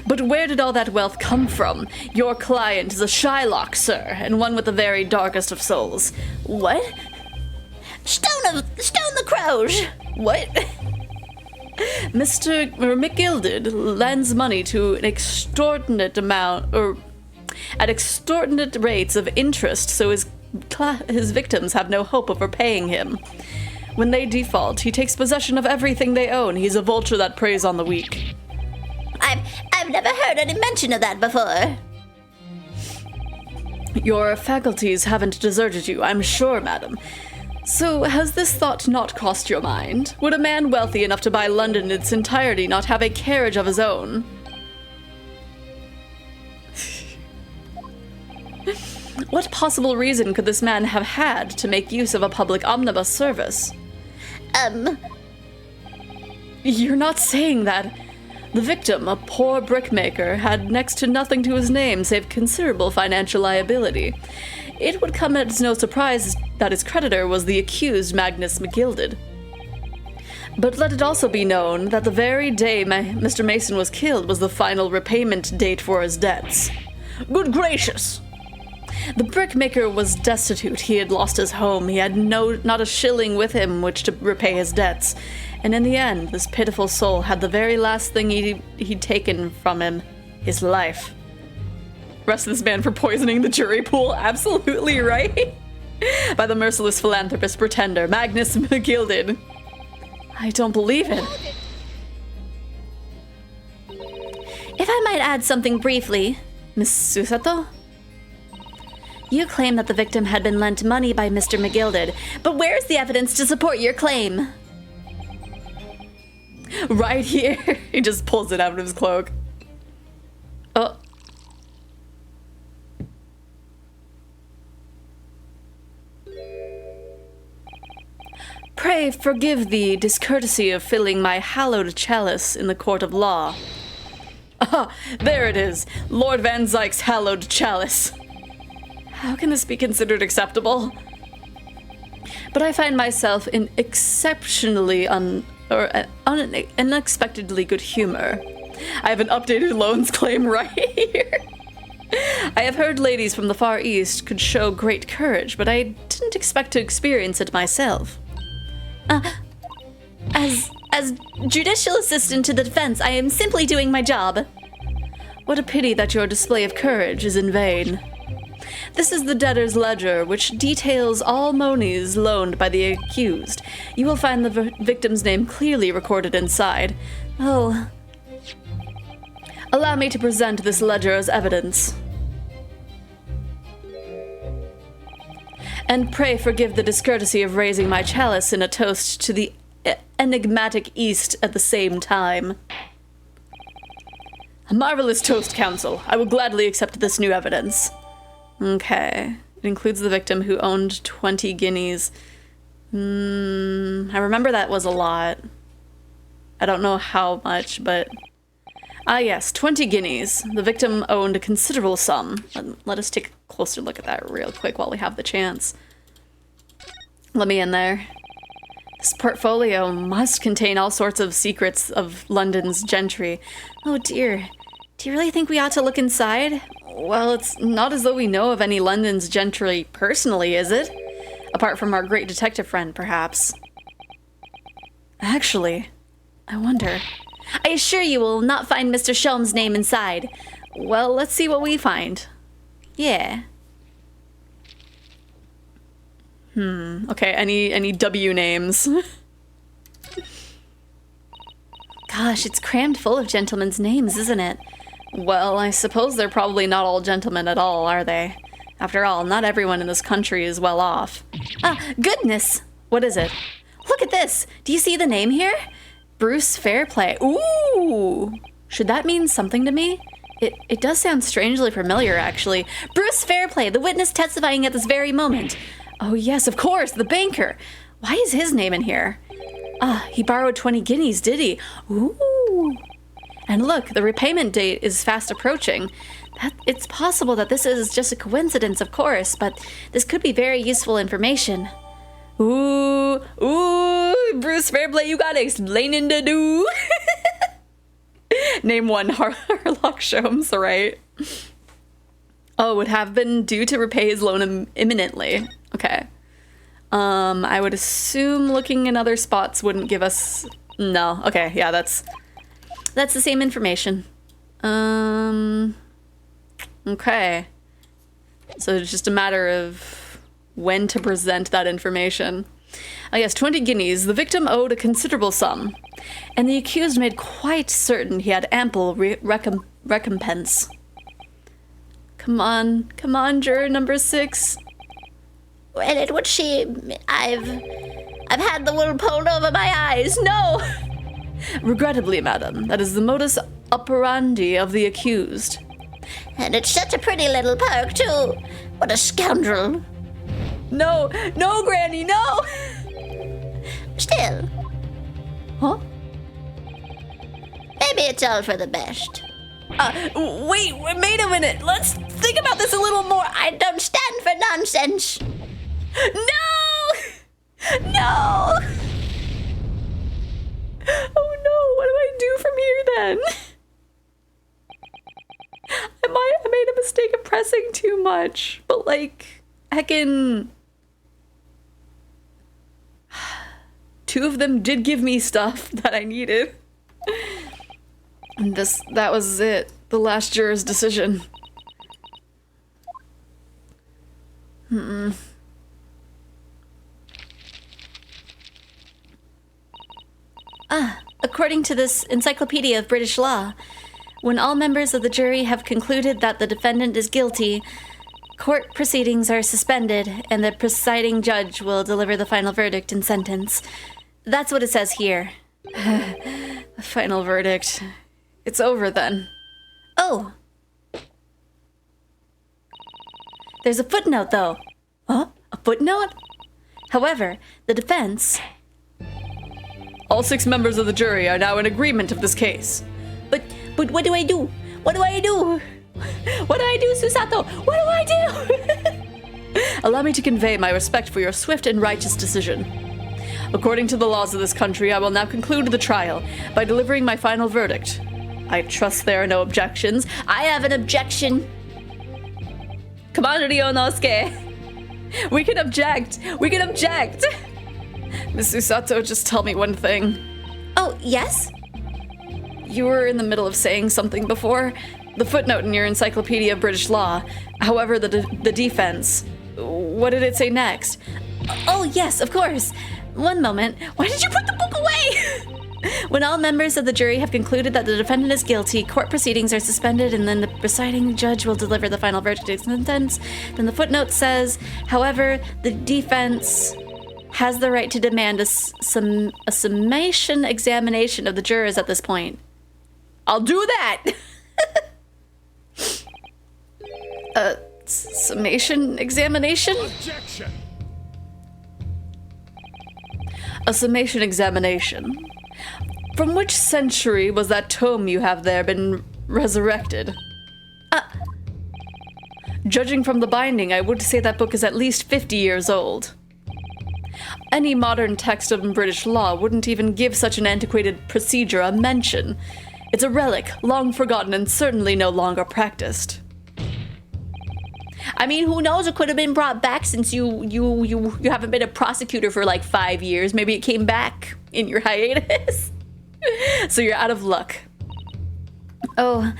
But where did all that wealth come from? Your client is a Shylock, sir, and one with the very darkest of souls. What? Stone the crows! What? Mr. McGilded lends money to an extortionate amount, or at extortionate rates of interest, so his victims have no hope of repaying him. When they default, he takes possession of everything they own. He's a vulture that preys on the weak. I've never heard any mention of that before. Your faculties haven't deserted you, I'm sure, madam. So, has this thought not crossed your mind? Would a man wealthy enough to buy London in its entirety not have a carriage of his own? What possible reason could this man have had to make use of a public omnibus service? You're not saying that. The victim, a poor brickmaker, had next to nothing to his name save considerable financial liability. It would come as no surprise that his creditor was the accused Magnus McGilded. But let it also be known that the very day Mr. Mason was killed was the final repayment date for his debts. Good gracious! The brickmaker was destitute. He had lost his home. He had not a shilling with him which to repay his debts. And in the end, this pitiful soul had the very last thing he'd taken from him, his life. Arrest this man for poisoning the jury pool? Absolutely right. By the merciless philanthropist pretender, Magnus McGilded. I don't believe it. If I might add something briefly, Miss Susato? You claim that the victim had been lent money by Mr. McGilded, but where's the evidence to support your claim? Right here. He just pulls it out of his cloak. Oh. Pray forgive the discourtesy of filling my hallowed chalice in the court of law. Ah, there it is. Lord Van Zyke's hallowed chalice. How can this be considered acceptable? But I find myself in exceptionally unexpectedly good humor. I have an updated loans claim right here. I have heard ladies from the Far East could show great courage, but I didn't expect to experience it myself. As judicial assistant to the defense, I am simply doing my job. What a pity that your display of courage is in vain. This is the debtor's ledger, which details all monies loaned by the accused. You will find the victim's name clearly recorded inside. Oh. Allow me to present this ledger as evidence. And pray forgive the discourtesy of raising my chalice in a toast to the enigmatic East at the same time. A marvelous toast, counsel. I will gladly accept this new evidence. Okay. It includes the victim who owned 20 guineas. I remember that was a lot. I don't know how much, but... Ah yes, 20 guineas. The victim owned a considerable sum. Let us take a closer look at that real quick while we have the chance. Let me in there. This portfolio must contain all sorts of secrets of London's gentry. Oh dear. Do you really think we ought to look inside? Well, it's not as though we know of any London's gentry personally, is it? Apart from our great detective friend, perhaps. Actually, I wonder. I assure you will not find Mr. Shelm's name inside. Well, let's see what we find. Yeah. Okay, any W names? Gosh, it's crammed full of gentlemen's names, isn't it? Well, I suppose they're probably not all gentlemen at all, are they? After all, not everyone in this country is well off. Ah, goodness! What is it? Look at this! Do you see the name here? Bruce Fairplay. Ooh! Should that mean something to me? It does sound strangely familiar, actually. Bruce Fairplay, the witness testifying at this very moment. Oh yes, of course, the banker. Why is his name in here? Ah, he borrowed 20 guineas, did he? Ooh! And look, the repayment date is fast approaching. It's possible that this is just a coincidence, of course, but this could be very useful information. Ooh, Bruce Fairplay, you got explaining to do. Name one, Harlock Sholmes, right? Oh, would have been due to repay his loan imminently. Okay. I would assume looking in other spots wouldn't give us... No, okay, yeah, that's the same information. Okay. So it's just a matter of when to present that information. Oh yes, 20 guineas. The victim owed a considerable sum, and the accused made quite certain he had ample recompense. Come on, juror number 6. Well, it would seem I've had the wool pulled over my eyes. No! Regrettably, madam, that is the modus operandi of the accused. And it's such a pretty little perk, too. What a scoundrel. No, Granny, no! Still, Huh? maybe it's all for the best. Wait a minute. Let's think about this a little more. I don't stand for nonsense. No! No! Oh no, what do I do from here then? I made a mistake of pressing too much, but like, heckin'... 2 of them did give me stuff that I needed. And that was it. The last juror's decision. According to this Encyclopedia of British Law, when all members of the jury have concluded that the defendant is guilty, court proceedings are suspended and the presiding judge will deliver the final verdict and sentence. That's what it says here. The final verdict. It's over then. Oh. There's a footnote, though. Huh? A footnote? However, the defense... All 6 members of the jury are now in agreement of this case. But what do I do? What do I do? What do I do, Susato? What do I do? Allow me to convey my respect for your swift and righteous decision. According to the laws of this country, I will now conclude the trial by delivering my final verdict. I trust there are no objections. I have an objection. Come on, Ryonosuke. We can object. We can object. Miss Susato, just tell me one thing. Oh, yes? You were in the middle of saying something before. The footnote in your Encyclopedia of British Law. However, the defense. What did it say next? Oh, yes, of course. One moment. Why did you put the book away? When all members of the jury have concluded that the defendant is guilty, court proceedings are suspended and then the presiding judge will deliver the final verdict and sentence. Then the footnote says, however, the defense has the right to demand a summation examination of the jurors at this point. I'll do that! Summation examination? Objection! A summation examination. From which century was that tome you have there been resurrected? Judging from the binding, I would say that book is at least 50 years old. Any modern text of British law wouldn't even give such an antiquated procedure a mention. It's a relic, long forgotten and certainly no longer practiced. I mean, who knows? It could have been brought back since you haven't been a prosecutor for like 5 years. Maybe it came back in your hiatus. So you're out of luck. Oh.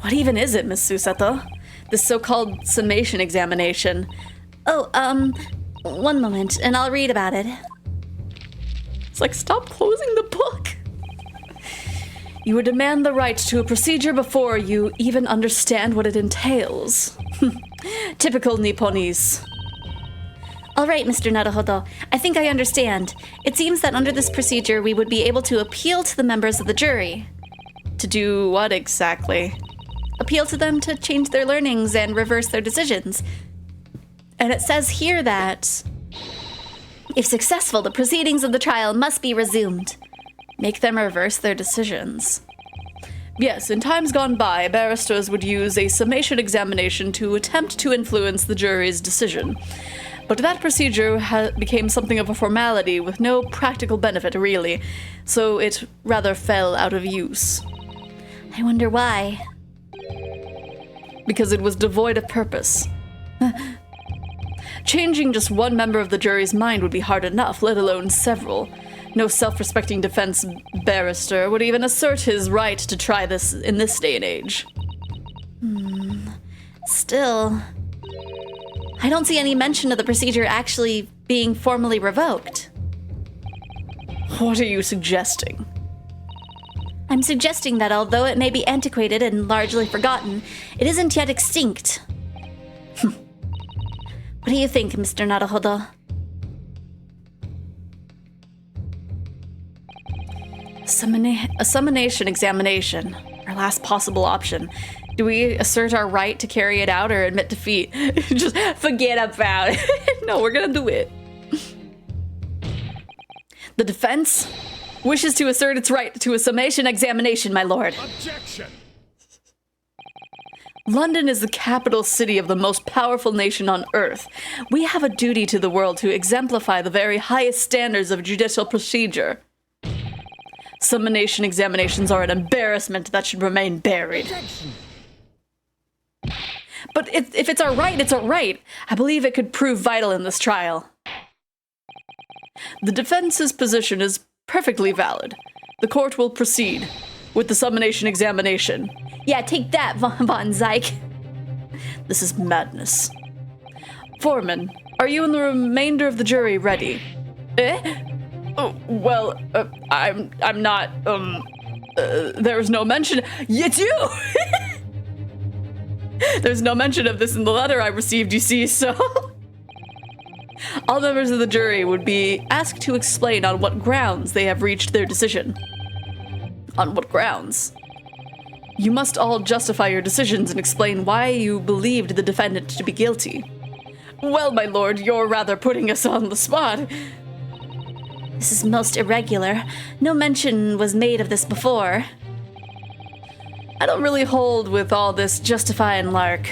What even is it, Miss Susato? This so-called summation examination. Oh, one moment, and I'll read about it. It's like, stop closing the book. You would demand the right to a procedure before you even understand what it entails. Typical Nipponese. All right, Mr. Naruhodo, I think I understand. It seems that under this procedure, we would be able to appeal to the members of the jury. To do what exactly? Appeal to them to change their learnings and reverse their decisions. And it says here that, if successful, the proceedings of the trial must be resumed. Make them reverse their decisions. Yes, in times gone by, barristers would use a summation examination to attempt to influence the jury's decision. But that procedure became something of a formality with no practical benefit, really, so it rather fell out of use. I wonder why. Because it was devoid of purpose. Changing just one member of the jury's mind would be hard enough, let alone several. No self-respecting defense barrister would even assert his right to try this in this day and age. Still, I don't see any mention of the procedure actually being formally revoked. What are you suggesting? I'm suggesting that although it may be antiquated and largely forgotten, it isn't yet extinct. What do you think, Mr. Naruhodo? A summonation examination. Our last possible option. Do we assert our right to carry it out or admit defeat? Just forget about it. No, we're gonna do it. The defense wishes to assert its right to a summation examination, my lord. Objection! London is the capital city of the most powerful nation on earth. We have a duty to the world to exemplify the very highest standards of judicial procedure. Summonation examinations are an embarrassment that should remain buried. Objection! But if it's our right, it's our right. I believe it could prove vital in this trial. The defense's position is perfectly valid. The court will proceed with the summonation examination. Yeah, take that, Von Zyke. This is madness. Foreman, are you and the remainder of the jury ready? Eh? Oh, well, I'm not, there's no mention. It's you! There's no mention of this in the letter I received, you see, so... All members of the jury would be asked to explain on what grounds they have reached their decision. On what grounds? You must all justify your decisions and explain why you believed the defendant to be guilty. Well, my lord, you're rather putting us on the spot. This is most irregular. No mention was made of this before. I don't really hold with all this justify and lark.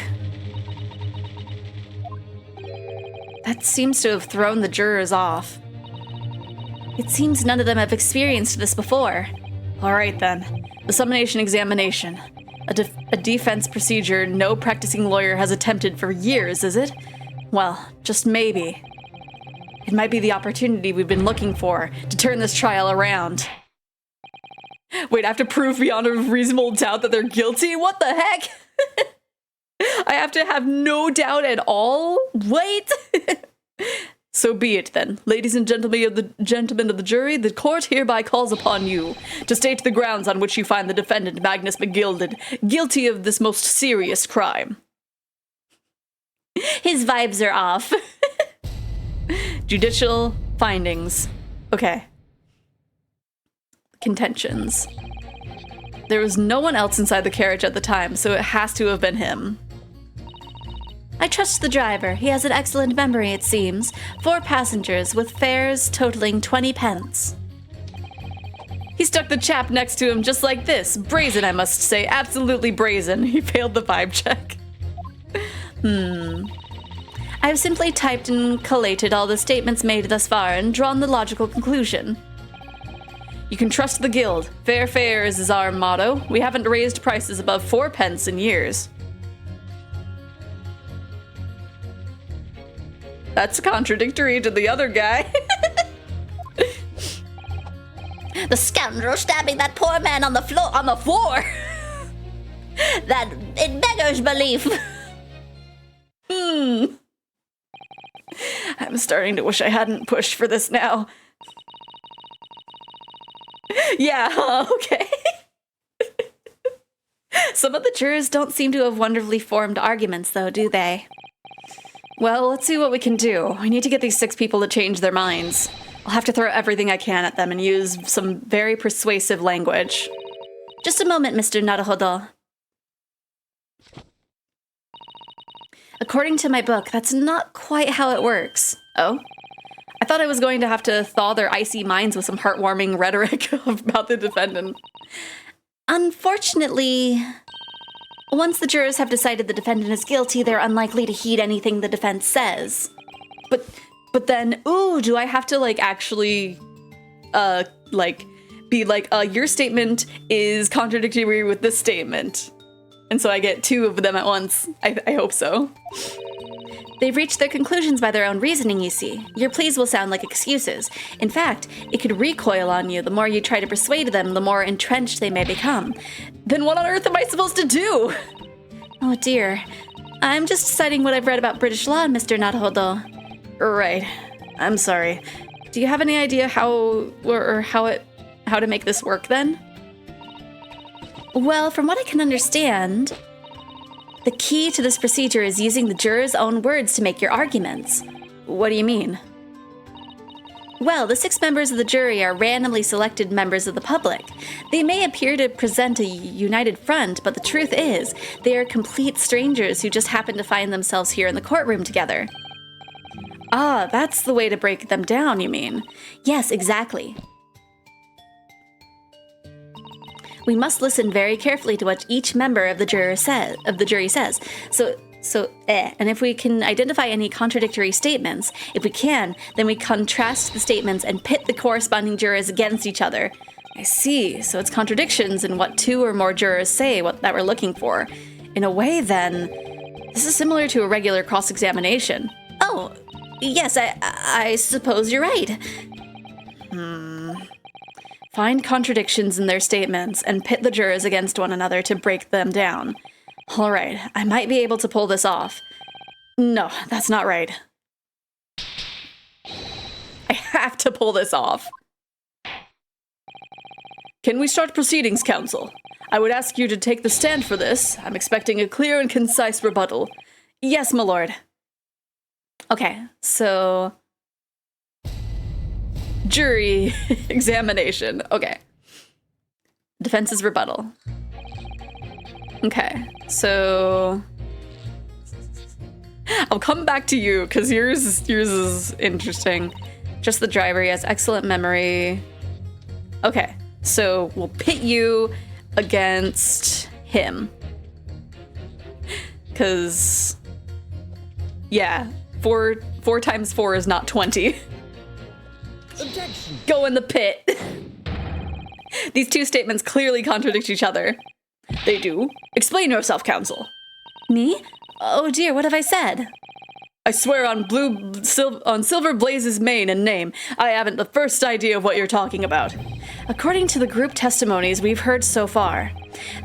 That seems to have thrown the jurors off. It seems none of them have experienced this before. All right then, the summonation examination. A defense procedure no practicing lawyer has attempted for years, is it? Well, just maybe. It might be the opportunity we've been looking for to turn this trial around. Wait, I have to prove beyond a reasonable doubt that they're guilty? What the heck? I have to have no doubt at all? Wait! So be it then. Ladies and gentlemen of the jury, the court hereby calls upon you to state the grounds on which you find the defendant, Magnus McGilded, guilty of this most serious crime. His vibes are off. Judicial findings. Okay. Contentions. There was no one else inside the carriage at the time, so it has to have been him. I trust the driver. He has an excellent memory, it seems. 4 passengers with fares totaling 20 pence. He stuck the chap next to him just like this. Brazen, I must say. Absolutely brazen. He failed the vibe check. I've simply typed and collated all the statements made thus far and drawn the logical conclusion. You can trust the guild. Fair fares is our motto. We haven't raised prices above 4 pence in years. That's contradictory to the other guy. The scoundrel stabbing that poor man on the floor. That it beggars belief. I'm starting to wish I hadn't pushed for this now. Yeah, okay. Some of the jurors don't seem to have wonderfully formed arguments, though, do they? Well, let's see what we can do. We need to get these 6 people to change their minds. I'll have to throw everything I can at them and use some very persuasive language. Just a moment, Mr. Naruhodo. According to my book, that's not quite how it works. Oh? I thought I was going to have to thaw their icy minds with some heartwarming rhetoric about the defendant. Unfortunately, once the jurors have decided the defendant is guilty, they're unlikely to heed anything the defense says. But then, ooh, do I have to, like, actually, be like, your statement is contradictory with this statement? And so I get 2 of them at once. I hope so. They've reached their conclusions by their own reasoning, you see. Your pleas will sound like excuses. In fact, it could recoil on you. The more you try to persuade them, the more entrenched they may become. Then what on earth am I supposed to do? Oh dear. I'm just citing what I've read about British law, Mr. Naruhodo. Right. I'm sorry. Do you have any idea how to make this work then? Well, from what I can understand, the key to this procedure is using the jurors' own words to make your arguments. What do you mean? Well, the 6 members of the jury are randomly selected members of the public. They may appear to present a united front, but the truth is, they are complete strangers who just happen to find themselves here in the courtroom together. Ah, that's the way to break them down, you mean? Yes, exactly. We must listen very carefully to what each member of the jury says. And if we can identify any contradictory statements, if we can, then we contrast the statements and pit the corresponding jurors against each other. I see. So it's contradictions in what 2 or more jurors say that we're looking for. In a way, then, this is similar to a regular cross-examination. Oh, yes, I suppose you're right. Find contradictions in their statements and pit the jurors against one another to break them down. All right, I might be able to pull this off. No, that's not right. I have to pull this off. Can we start proceedings, counsel? I would ask you to take the stand for this. I'm expecting a clear and concise rebuttal. Yes, my lord. Okay, so... Jury examination. Okay. Defense's rebuttal. Okay, so... I'll come back to you, because yours is interesting. Just the driver, he has excellent memory. Okay, so we'll pit you against him. Because... Yeah, 4 times 4 is not 20. Objection. Go in the pit. These 2 statements clearly contradict each other. They do. Explain yourself, counsel. Me? Oh dear, what have I said? I swear on Silver Blaze's mane and name, I haven't the first idea of what you're talking about. According to the group testimonies we've heard so far,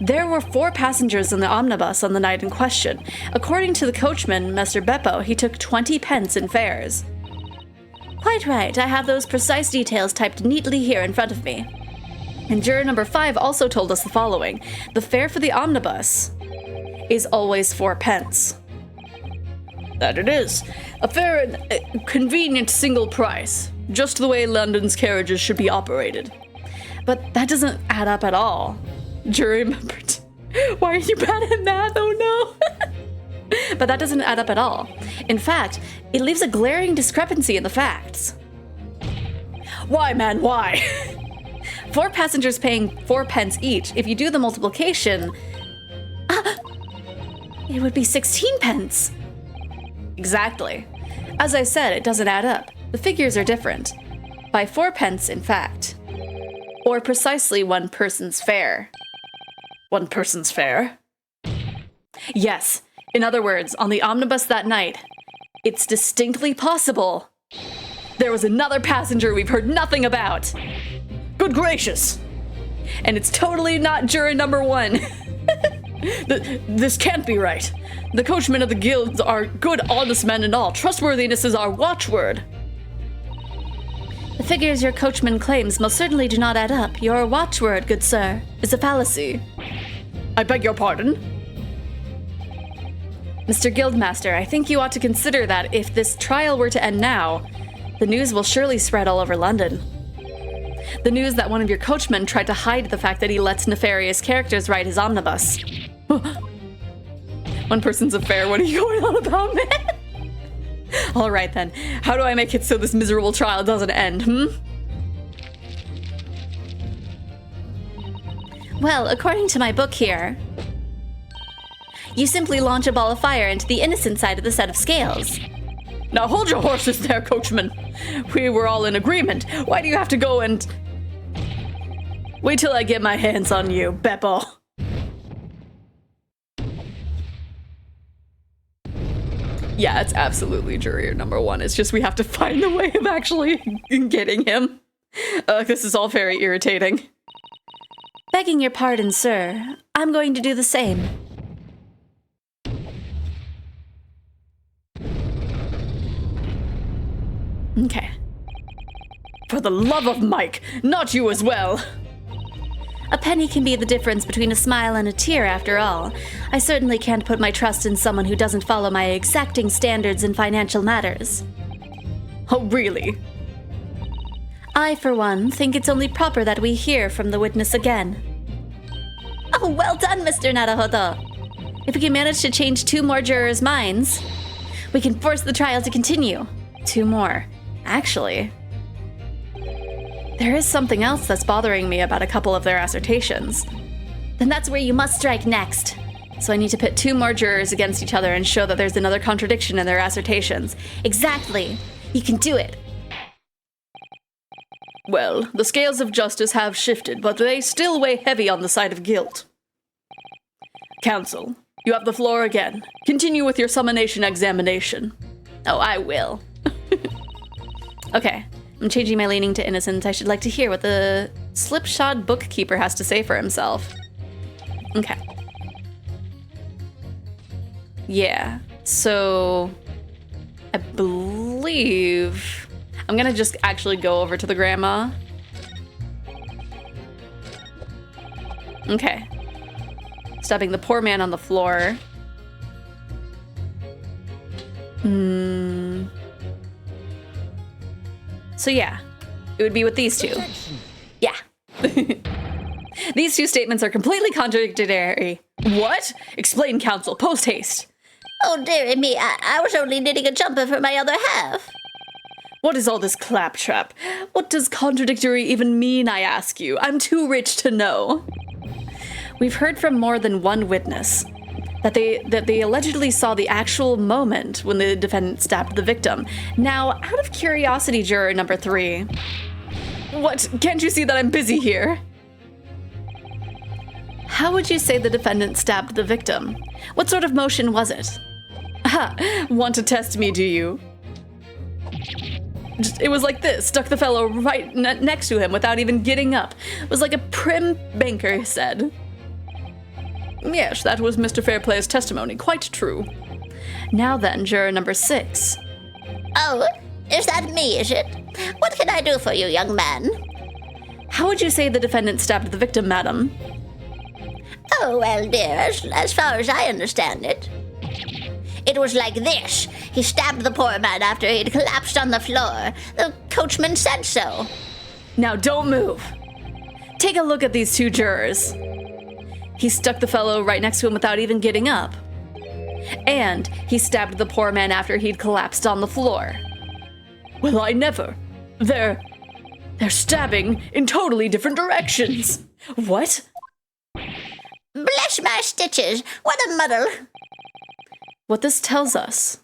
there were 4 passengers in the omnibus on the night in question. According to the coachman, Mr. Beppo, he took 20 pence in fares. Quite right, I have those precise details typed neatly here in front of me. And juror number 5 also told us the following. The fare for the omnibus is always 4 pence. That it is. A fair and convenient single price. Just the way London's carriages should be operated. But that doesn't add up at all. Jury member... Why are you bad at math? Oh no! But that doesn't add up at all. In fact, it leaves a glaring discrepancy in the facts. Why, man, why? 4 passengers paying 4 pence each. If you do the multiplication... It would be 16 pence. Exactly. As I said, it doesn't add up. The figures are different. By 4 pence, in fact. Or precisely 1 person's fare. 1 person's fare? Yes. In other words, on the omnibus that night, it's distinctly possible there was another passenger we've heard nothing about. Good gracious! And it's totally not juror number 1. This can't be right. The coachmen of the guilds are good, honest men and all. Trustworthiness is our watchword. The figures your coachman claims most certainly do not add up. Your watchword, good sir, is a fallacy. I beg your pardon? Mr. Guildmaster, I think you ought to consider that if this trial were to end now, the news will surely spread all over London. The news that one of your coachmen tried to hide the fact that he lets nefarious characters ride his omnibus. 1 person's a fare, what are you going on about, man? Alright then, how do I make it so this miserable trial doesn't end, Well, according to my book here, you simply launch a ball of fire into the innocent side of the set of scales. Now hold your horses there, coachman. We were all in agreement. Why do you have to go and... Wait till I get my hands on you, Beppo. Yeah, it's absolutely juror number 1. It's just we have to find a way of actually getting him. This is all very irritating. Begging your pardon, sir. I'm going to do the same. Okay. For the love of Mike, not you as well. A penny can be the difference between a smile and a tear, after all. I certainly can't put my trust in someone who doesn't follow my exacting standards in financial matters. Oh, really? I, for one, think it's only proper that we hear from the witness again. Oh, well done, Mr. Naruhodo. If we can manage to change 2 more jurors' minds, we can force the trial to continue. 2 more. Actually, there is something else that's bothering me about a couple of their assertions. Then that's where you must strike next. So I need to pit 2 more jurors against each other and show that there's another contradiction in their assertions. Exactly. You can do it. Well, the scales of justice have shifted, but they still weigh heavy on the side of guilt. Counsel, you have the floor again. Continue with your summonation examination. Oh, I will. Okay, I'm changing my leaning to innocent. I should like to hear what the slipshod bookkeeper has to say for himself. Okay. Yeah, so I believe I'm gonna just actually go over to the grandma. Okay. Stabbing the poor man on the floor. So yeah, it would be with these 2. Yeah. These 2 statements are completely contradictory. What? Explain, counsel, post haste. Oh, dearie me, I was only knitting a jumper for my other half. What is all this claptrap? What does contradictory even mean, I ask you? I'm too rich to know. We've heard from more than one witness that they allegedly saw the actual moment when the defendant stabbed the victim. Now, out of curiosity, juror number 3. What? Can't you see that I'm busy here? How would you say the defendant stabbed the victim? What sort of motion was it? Ha! Want to test me, do you? It was like this, stuck the fellow right next to him without even getting up. It was like a prim banker said. Yes, that was Mr. Fairplay's testimony, quite true. Now then, juror number 6. Oh, is that me, is it? What can I do for you, young man? How would you say the defendant stabbed the victim, madam? Oh, well, dear, as far as I understand it, it was like this. He stabbed the poor man after he'd collapsed on the floor. The coachman said so. Now don't move. Take a look at these 2 jurors. He stuck the fellow right next to him without even getting up. And he stabbed the poor man after he'd collapsed on the floor. Well, I never. They're stabbing in totally different directions. What? Bless my stitches, what a muddle. What this tells us.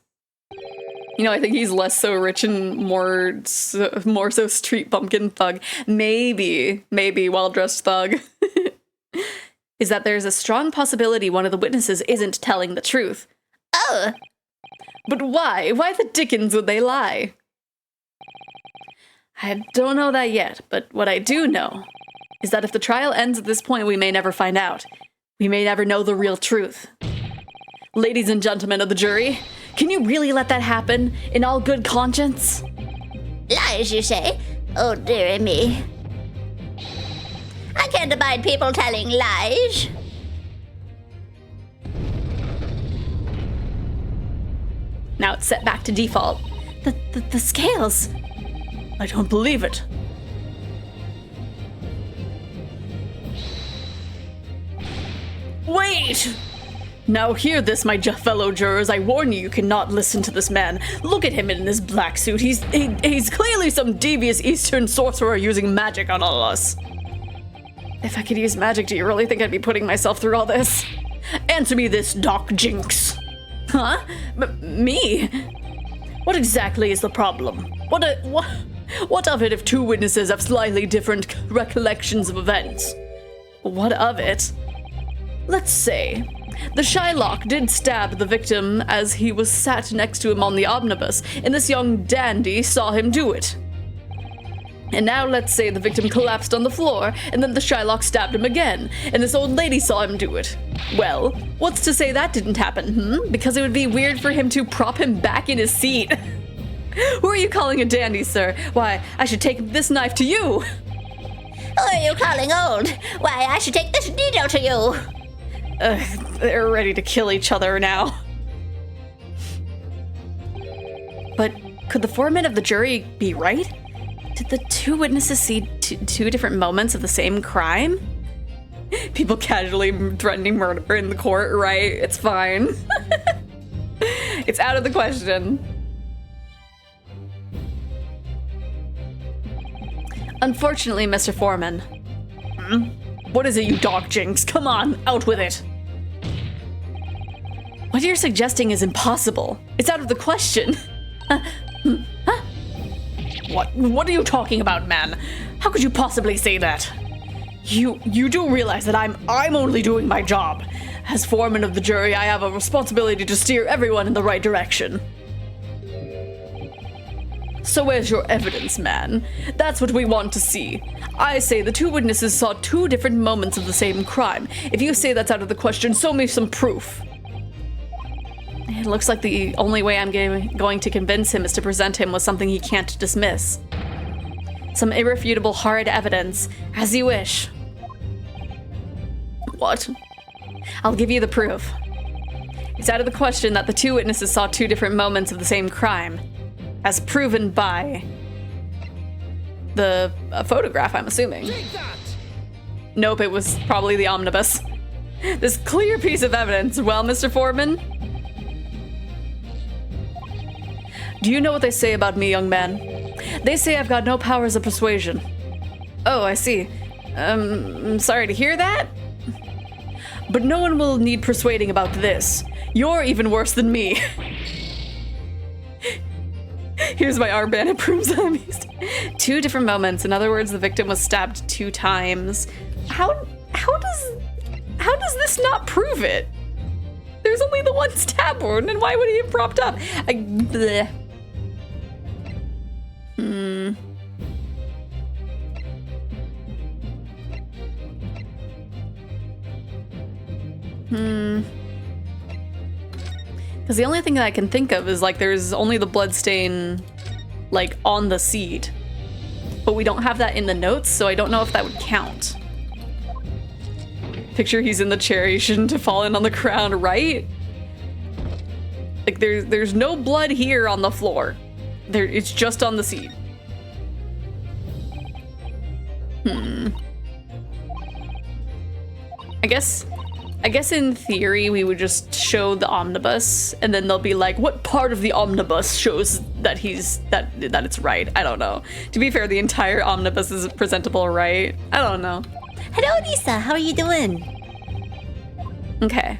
You know, I think he's less so rich and more so street bumpkin thug. Maybe well-dressed thug. Is that there's a strong possibility one of the witnesses isn't telling the truth. Oh. But why? Why the dickens would they lie? I don't know that yet, but what I do know is that if the trial ends at this point, we may never find out. We may never know the real truth. Ladies and gentlemen of the jury, can you really let that happen in all good conscience? Lies, you say? Oh, dearie me. I can't abide people telling lies. Now it's set back to default. The scales. I don't believe it. Wait! Now hear this, my fellow jurors. I warn you, you cannot listen to this man. Look at him in his black suit. He's clearly some devious Eastern sorcerer using magic on all of us. If I could use magic, do you really think I'd be putting myself through all this? Answer me this, Doc Jinx. Huh? Me? What exactly is the problem? What of it if 2 witnesses have slightly different recollections of events? What of it? Let's say The Shylock did stab the victim as he was sat next to him on the omnibus, and this young dandy saw him do it. And now let's say the victim collapsed on the floor, and then the Shylock stabbed him again, and this old lady saw him do it. Well, what's to say that didn't happen, Because it would be weird for him to prop him back in his seat. Who are you calling a dandy, sir? Why, I should take this knife to you. Who are you calling old? Why, I should take this needle to you. They're ready to kill each other now. But could the foreman of the jury be right? Did the two witnesses see two different moments of the same crime? People casually threatening murder in the court, right? It's fine. It's out of the question. Unfortunately, Mr. Foreman. What is it, you dog jinx? Come on, out with it. What you're suggesting is impossible. It's out of the question. What are you talking about, man? How could you possibly say that? You do realize that I'm only doing my job. As foreman of the jury, I have a responsibility to steer everyone in the right direction. So where's your evidence, man? That's what we want to see. I say the two witnesses saw two different moments of the same crime. If you say that's out of the question, show me some proof. It looks like the only way I'm going to convince him is to present him with something he can't dismiss. Some irrefutable hard evidence, as you wish. What? I'll give you the proof. It's out of the question that the two witnesses saw two different moments of the same crime. As proven by the photograph, I'm assuming. Nope, it was probably the omnibus. This clear piece of evidence. Well, Mr. Foreman? Do you know what they say about me, young man? They say I've got no powers of persuasion. Oh, I see. I'm sorry to hear that. But no one will need persuading about this. You're even worse than me. Here's my armband. It proves I'm used. Two different moments. In other words, the victim was stabbed 2 times. How does this not prove it? There's only the one stab wound, and why would he have propped up? Bleh. Because the only thing that I can think of is, like, there's only the blood stain, like, on the seat. But we don't have that in the notes, so I don't know if that would count. Picture he's in the chair, he shouldn't have fallen on the ground, right? Like, there's no blood here on the floor. It's just on the seat. I guess in theory we would just show the omnibus, and then they'll be like, what part of the omnibus shows that that it's right? I don't know. To be fair, the entire omnibus is presentable, right? I don't know. Hello, Lisa. How are you doing? Okay.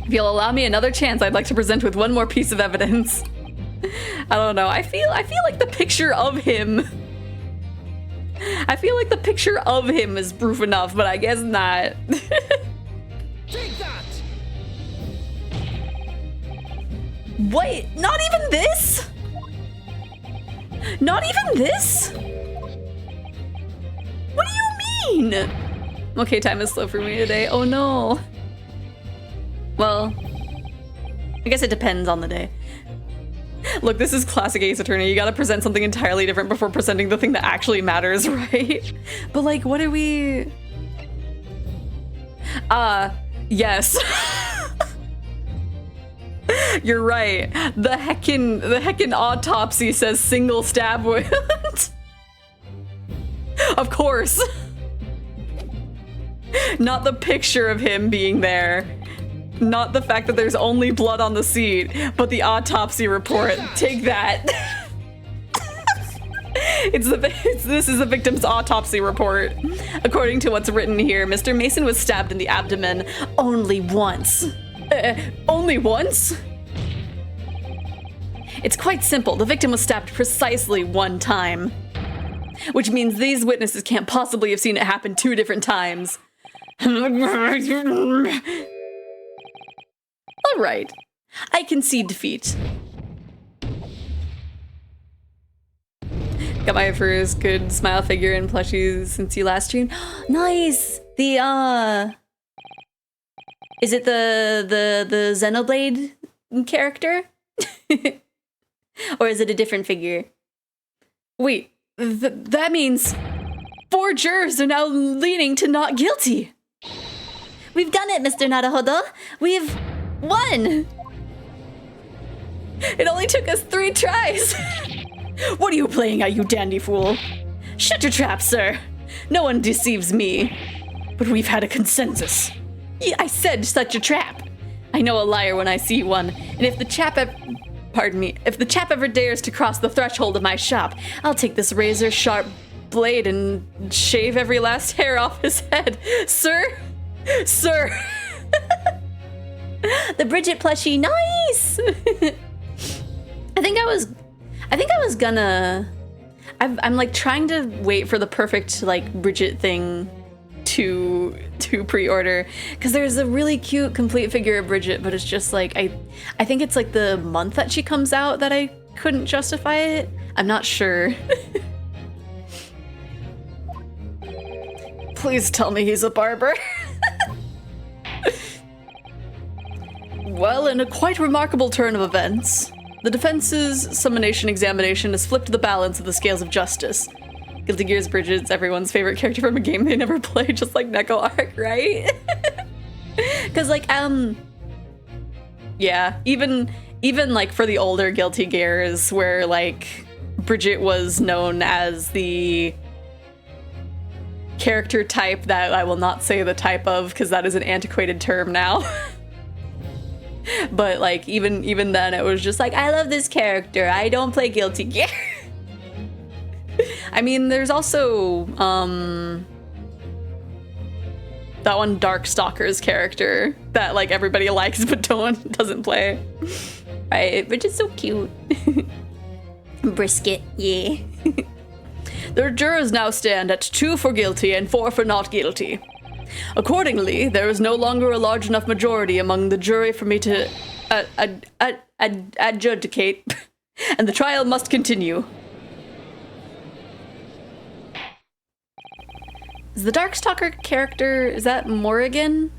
If you'll allow me another chance, I'd like to present with one more piece of evidence. I don't know. I feel like the picture of him. I feel like the picture of him is proof enough, but I guess not. Take that! Wait, not even this? Not even this? What do you mean? Okay, time is slow for me today. Oh no. Well, I guess it depends on the day. Look, this is classic Ace Attorney. You gotta present something entirely different before presenting the thing that actually matters, right? But like, what are we... Yes. You're right. The heckin' autopsy says single stab wound. Of course. Not the picture of him being there. Not the fact that there's only blood on the seat, but the autopsy report. Take that. This is the victim's autopsy report. According to what's written here, Mr. Mason was stabbed in the abdomen only once. Only once? It's quite simple. The victim was stabbed precisely 1 time. Which means these witnesses can't possibly have seen it happen 2 different times. Alright. I concede defeat. Got my first good smile figure and plushies since you last streamed. Nice! The, is it the Xenoblade character? Or is it a different figure? Wait, that means 4 jurors are now leaning to not guilty. We've done it, Mr. Naruhodo. We've won. It only took us 3 tries. What are you playing at, you dandy fool? Shut your trap, sir. No one deceives me. But we've had a consensus. Yeah, I said shut your trap. I know a liar when I see one, and if the chap ever dares to cross the threshold of my shop, I'll take this razor-sharp blade and shave every last hair off his head. Sir? Sir! The Bridget plushie, nice! I think I was gonna... I'm like trying to wait for the perfect like Bridget thing to pre-order, because there's a really cute complete figure of Bridget, but it's just like I think it's like the month that she comes out that I couldn't justify it. I'm not sure. Please tell me he's a barber. Well, in a quite remarkable turn of events, the defense's summonation examination has flipped the balance of the scales of justice. Guilty Gear's Bridget's everyone's favorite character from a game they never played, just like Neko Arc, right? Because like, yeah, even like for the older Guilty Gears, where like Bridget was known as the character type that I will not say the type of, because that is an antiquated term now. But like even then it was just like, I love this character, I don't play Guilty Gear. I mean, there's also that one Darkstalker's character that like everybody likes but doesn't play. Right, which is so cute. Brisket, yeah. The jurors now stand at 2 for guilty and 4 for not guilty. Accordingly, there is no longer a large enough majority among the jury for me to adjudicate, and the trial must continue. Is the Darkstalker character, is that Morrigan?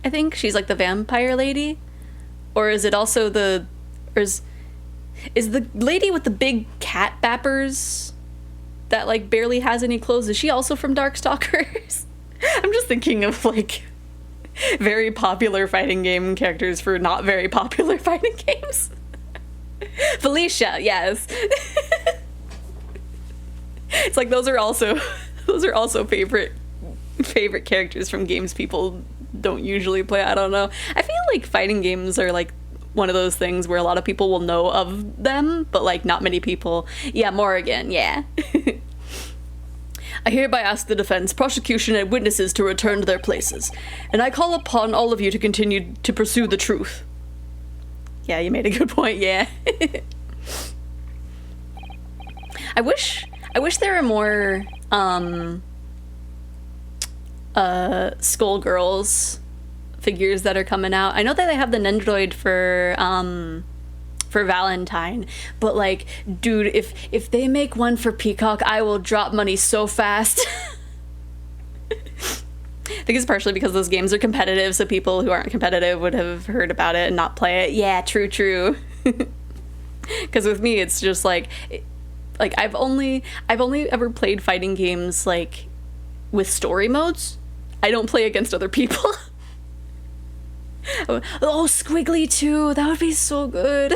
I think she's like the vampire lady? Or is it also is the lady with the big cat bappers that like barely has any clothes, is she also from Darkstalkers? I'm just thinking of like very popular fighting game characters for not very popular fighting games. Felicia, yes. It's like those are also favorite characters from games people don't usually play. I don't know. I feel like fighting games are like one of those things where a lot of people will know of them, but like not many people. Yeah, Morrigan, yeah. I hereby ask the defense, prosecution, and witnesses to return to their places, and I call upon all of you to continue to pursue the truth. Yeah, you made a good point, yeah. I wish there were more, Skullgirls figures that are coming out. I know that they have the Nendroid for Valentine, but like, dude, if they make one for Peacock, I will drop money so fast. I think it's partially because those games are competitive, so people who aren't competitive would have heard about it and not play it. Yeah, true. Because with me, it's just like I've only ever played fighting games like with story modes. I don't play against other people. Oh, Squiggly too. That would be so good.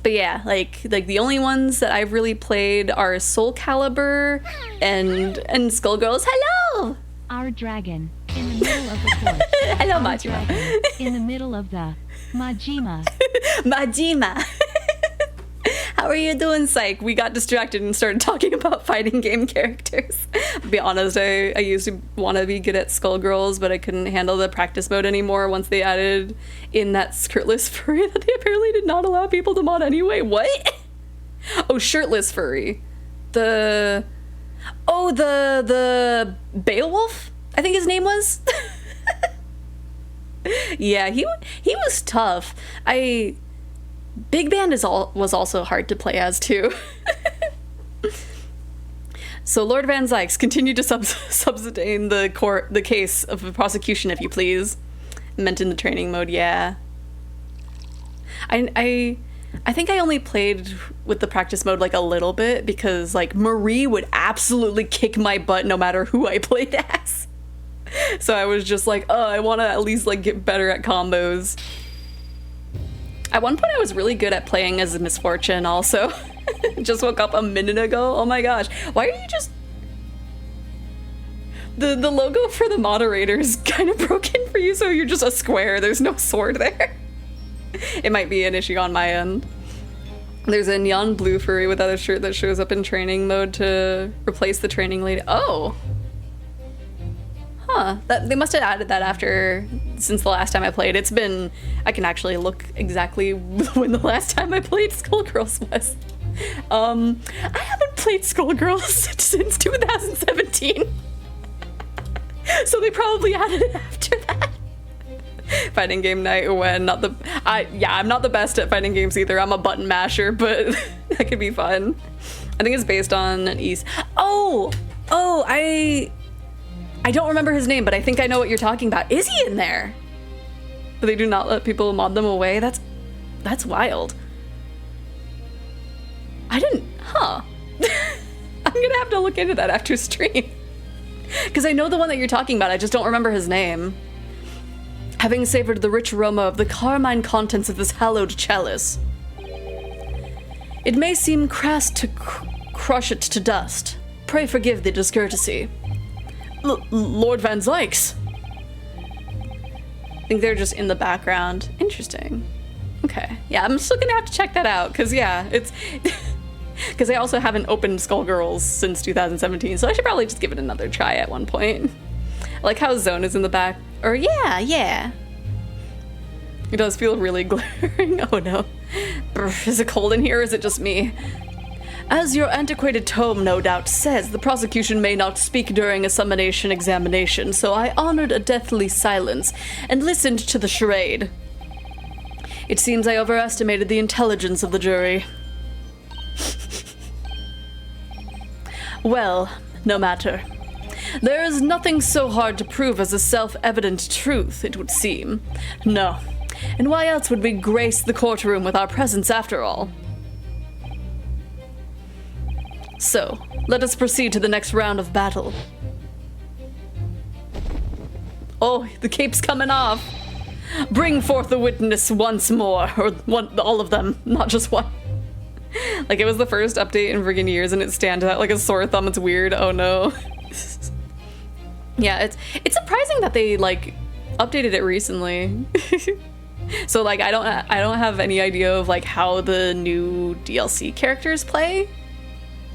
But yeah, like the only ones that I've really played are Soul Calibur and Skullgirls. Hello! Our dragon, in the middle of the court. Hello, Our Majima. dragon, in the middle of the Majima. Majima. How are you doing, Psych? We got distracted and started talking about fighting game characters. To be honest, I used to want to be good at Skullgirls, but I couldn't handle the practice mode anymore once they added in that shirtless furry that they apparently did not allow people to mod anyway. What? Oh, shirtless furry. Oh, the Beowulf, I think his name was. Yeah, he was tough. Big Band was also hard to play as too. So Lord Van Zykes, continue to subsidane the case of the prosecution, if you please. Meant in the training mode, yeah. I think I only played with the practice mode like a little bit because like Marie would absolutely kick my butt no matter who I played as. So I was just like, oh, I want to at least like get better at combos. At one point I was really good at playing as Misfortune also. Just woke up a minute ago. Oh my gosh. Why are you just... The logo for the moderator is kind of broken for you, so you're just a square. There's no sword there. It might be an issue on my end. There's a neon blue furry without a shirt that shows up in training mode to replace the training lady. Oh. Huh. They must have added that since the last time I played. It's been... I can actually look exactly when the last time I played Skullgirls was. I haven't played Skullgirls since 2017. So they probably added it after that. Fighting game night when I'm not the best at fighting games either. I'm a button masher, but that could be fun. I think it's based on an East. Oh, I don't remember his name, but I think I know what you're talking about. Is he in there? But they do not let people mod them away. That's wild. I didn't, huh? I'm gonna have to look into that after stream. Because I know the one that you're talking about, I just don't remember his name. Having savored the rich aroma of the carmine contents of this hallowed chalice, it may seem crass to crush it to dust. Pray forgive the discourtesy. Lord Van Zykes. I think they're just in the background. Interesting. Okay. Yeah, I'm still gonna have to check that out, because yeah, it's... Because I also haven't opened Skullgirls since 2017, so I should probably just give it another try at one point. I like how Zone is in the back. Or yeah. It does feel really glaring. Oh no. Brr, is it cold in here or is it just me? As your antiquated tome no doubt says, the prosecution may not speak during a summonation examination, so I honored a deathly silence and listened to the charade. It seems I overestimated the intelligence of the jury. Well, no matter. There is nothing so hard to prove as a self-evident truth, it would seem. No. And why else would we grace the courtroom with our presence after all? So, let us proceed to the next round of battle. Oh, the cape's coming off. Bring forth the witness once more, or all of them, not just one. Like, it was the first update in friggin' years and it stands out like a sore thumb. It's weird. Oh no. Yeah, it's surprising that they like updated it recently. So like I don't have any idea of like how the new DLC characters play.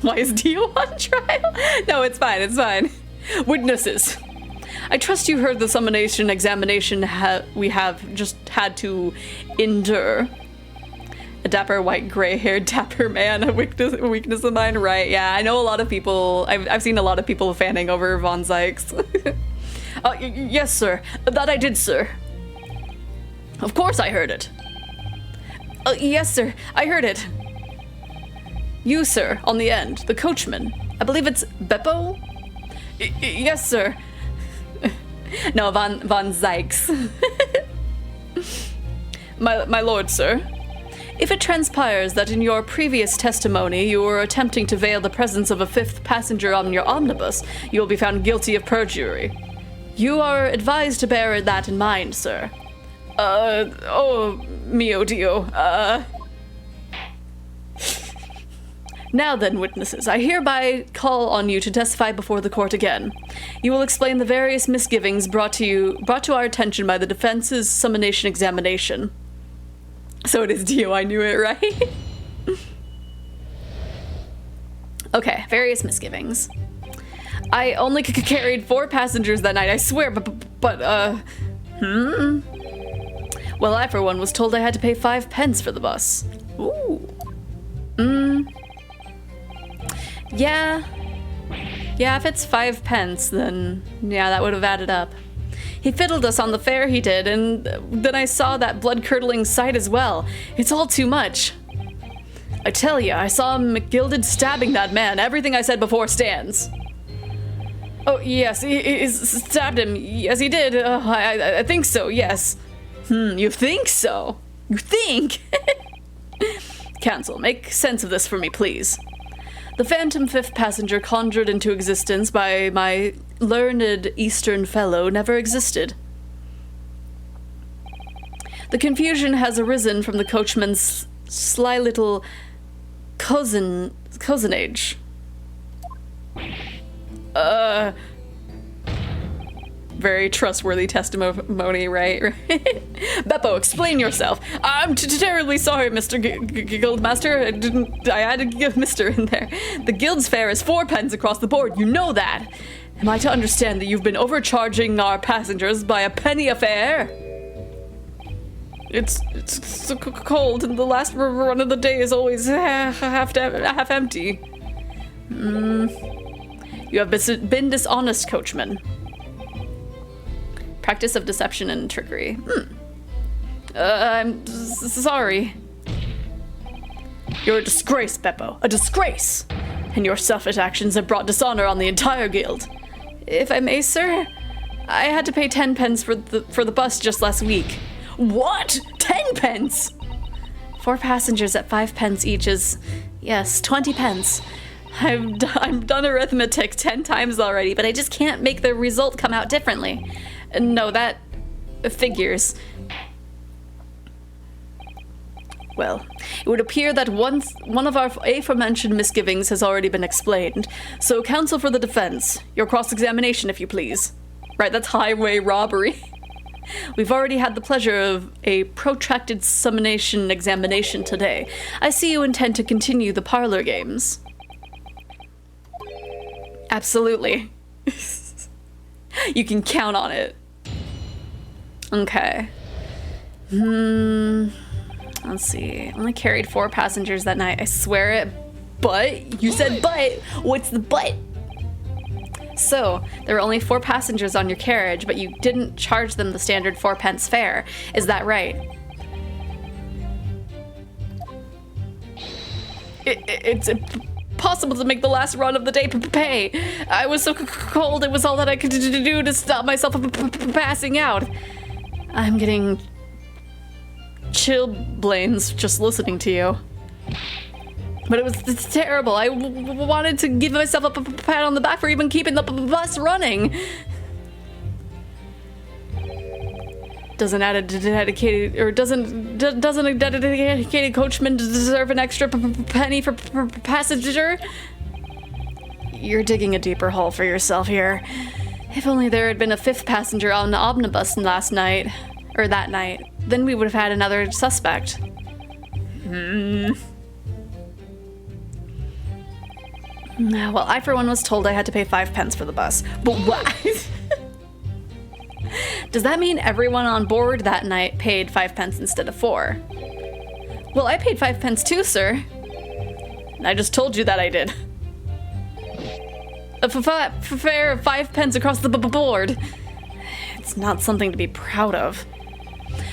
Why is Dio on trial? No, it's fine. Witnesses. I trust you heard the summonation examination we have just had to endure. A dapper, white, gray-haired dapper man, a weakness of mine, right? Yeah, I know a lot of people, I've seen a lot of people fanning over Von Zykes. Yes, sir. That I did, sir. Of course I heard it. Yes, sir. I heard it. You, sir, on the end, the coachman. I believe it's Beppo? Yes, sir. No, Von Zykes. My lord, sir. If it transpires that in your previous testimony you were attempting to veil the presence of a fifth passenger on your omnibus, you will be found guilty of perjury. You are advised to bear that in mind, sir. Oh, mio Dio, Now then, witnesses, I hereby call on you to testify before the court again. You will explain the various misgivings brought to our attention by the defense's summonation examination. So it is Dio, I knew it, right? Okay, various misgivings. I only carried 4 passengers that night, I swear, but Well, I for one was told I had to pay 5 pence for the bus. Ooh. Yeah. Yeah, if it's 5 pence, then yeah, that would have added up. He fiddled us on the fare, he did, and then I saw that blood-curdling sight as well. It's all too much. I tell you, I saw McGilded stabbing that man. Everything I said before stands. Oh, yes, he stabbed him. Yes, he did. I think so, yes. You think so? You think? Counsel, make sense of this for me, please. The phantom fifth passenger conjured into existence by my learned Eastern fellow never existed. The confusion has arisen from the coachman's sly little cousinage. Very trustworthy testimony, right? Beppo, explain yourself. I'm terribly sorry, Mr. Guildmaster. I had to give Mr. in there. The guild's fare is 4 pence across the board. You know that. Am I to understand that you've been overcharging our passengers by a penny a fare? It's so cold, and the last run of the day is always half empty. You have been dishonest, coachman. Practice of deception and trickery. I'm sorry. You're a disgrace, Beppo. A disgrace! And your selfish actions have brought dishonor on the entire guild. If I may, sir, I had to pay 10 pence for the bus just last week. What? 10 pence? 4 passengers at 5 pence each is, yes, 20 pence. I've done arithmetic 10 times already, but I just can't make the result come out differently. No, that figures. Well, it would appear that one of our aforementioned misgivings has already been explained. So, counsel for the defense, your cross-examination, if you please. Right, that's highway robbery. We've already had the pleasure of a protracted summation examination today. I see you intend to continue the parlor games. Absolutely. You can count on it. Okay. Let's see. I only carried 4 passengers that night. I swear it. But? You said but. What's the but? So, there were only 4 passengers on your carriage, but you didn't charge them the standard 4 pence fare. Is that right? It's impossible to make the last run of the day pay. I was so cold, it was all that I could do to stop myself passing out. I'm getting chilblains just listening to you. But it's terrible. I wanted to give myself a pat on the back for even keeping the bus running. Doesn't a dedicated coachman deserve an extra penny for passenger? You're digging a deeper hole for yourself here. If only there had been a 5th passenger on the omnibus that night, then we would have had another suspect. Well, I for one was told I had to pay 5 pence for the bus. But what? Does that mean everyone on board that night paid 5 pence instead of 4? Well, I paid 5 pence too, sir. I just told you that I did. A fare of 5 pence across the board. It's not something to be proud of.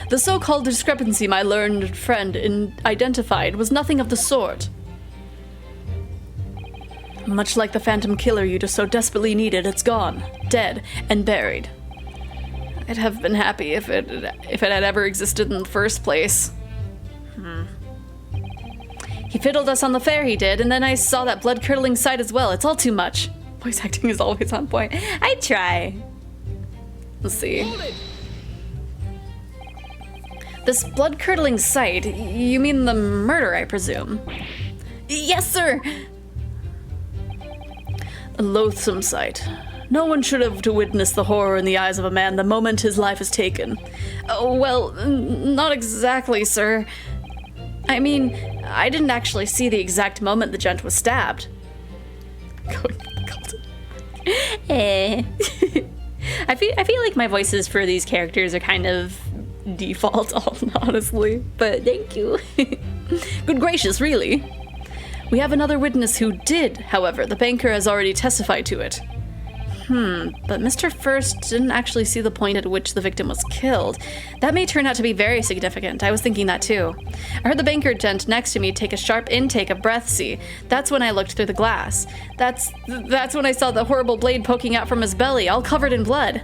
The so-called discrepancy my learned friend identified was nothing of the sort. Much like the phantom killer you just so desperately needed, it's gone, dead, and buried. I'd have been happy if it had ever existed in the first place. He fiddled us on the fare, he did, and then I saw that blood-curdling sight as well. It's all too much. Voice acting is always on point. I try. Let's see. This blood-curdling sight, you mean the murder, I presume? Yes, sir! A loathsome sight. No one should have to witness the horror in the eyes of a man the moment his life is taken. Oh, well, not exactly, sir. I mean, I didn't actually see the exact moment the gent was stabbed. I feel like my voices for these characters are kind of default, honestly, but thank you. Good gracious, really. We have another witness who did, however. The banker has already testified to it. But Mr. First didn't actually see the point at which the victim was killed. That may turn out to be very significant. I was thinking that too. I heard the banker gent next to me take a sharp intake of breath, see. That's when I looked through the glass. That's when I saw the horrible blade poking out from his belly, all covered in blood.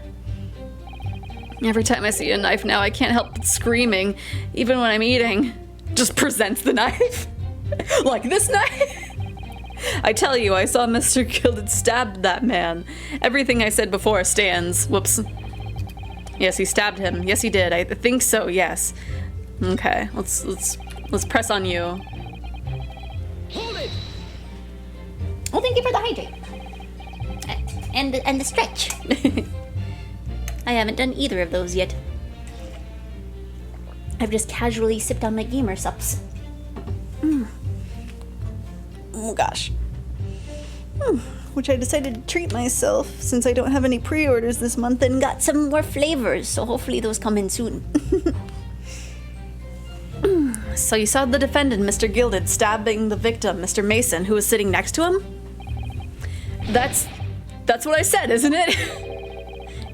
Every time I see a knife now, I can't help but screaming, even when I'm eating. Just presents the knife. Like this knife? I tell you, I saw Mr. Gilded stab that man. Everything I said before stands. Whoops. Yes, he stabbed him. Yes, he did. I think so, yes. Okay, let's press on you. Hold it! Well, thank you for the hydrate. And the stretch. I haven't done either of those yet. I've just casually sipped on my gamer sups. Oh gosh. Which I decided to treat myself since I don't have any pre-orders this month and got Got some more flavors, so hopefully those come in soon. So you saw the defendant, Mr. Gilded, stabbing the victim, Mr. Mason, who was sitting next to him? That's what I said, isn't it?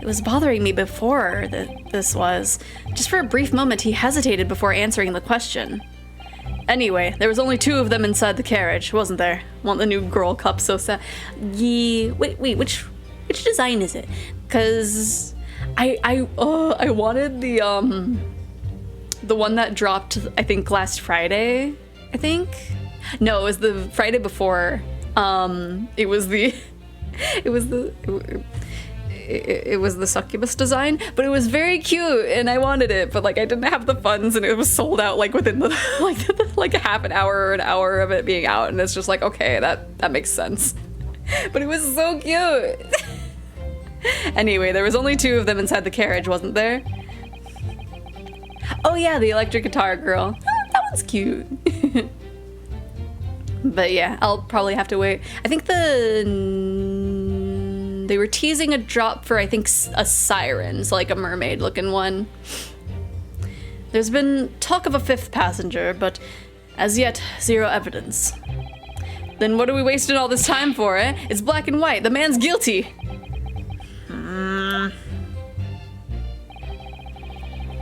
It was bothering me before this was. Just for a brief moment, he hesitated before answering the question. Anyway, there was only 2 of them inside the carriage, wasn't there? Want the new girl cup so sad. Yeah, wait, which design is it? Cause I wanted the one that dropped, I think, last Friday, I think? No, it was the Friday before. It was the succubus design, but it was very cute and I wanted it, but like I didn't have the funds and it was sold out like within the like a half an hour or an hour of it being out, and it's just like, okay, that makes sense. But it was so cute. Anyway, there was only 2 of them inside the carriage, wasn't there? Oh yeah, the electric guitar girl. Oh, that one's cute. But yeah, I'll probably have to wait. I think they were teasing a drop for, I think, a siren, so like a mermaid looking one. There's been talk of a 5th passenger, but as yet, 0 evidence. Then what are we wasting all this time for, eh? It's black and white. The man's guilty.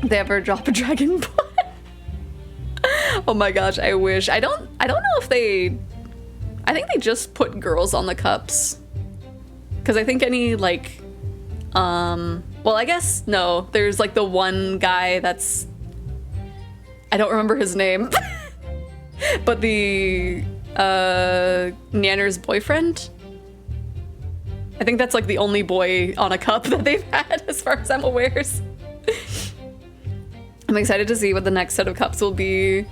They ever drop a dragon blood? Oh my gosh, I wish. I don't know if I think they just put girls on the cups. Because I think any, like, well, I guess, no. There's, like, the one guy that's, I don't remember his name. But the, Nanner's boyfriend? I think that's, like, the only boy on a cup that they've had, as far as I'm aware. I'm excited to see what the next set of cups will be.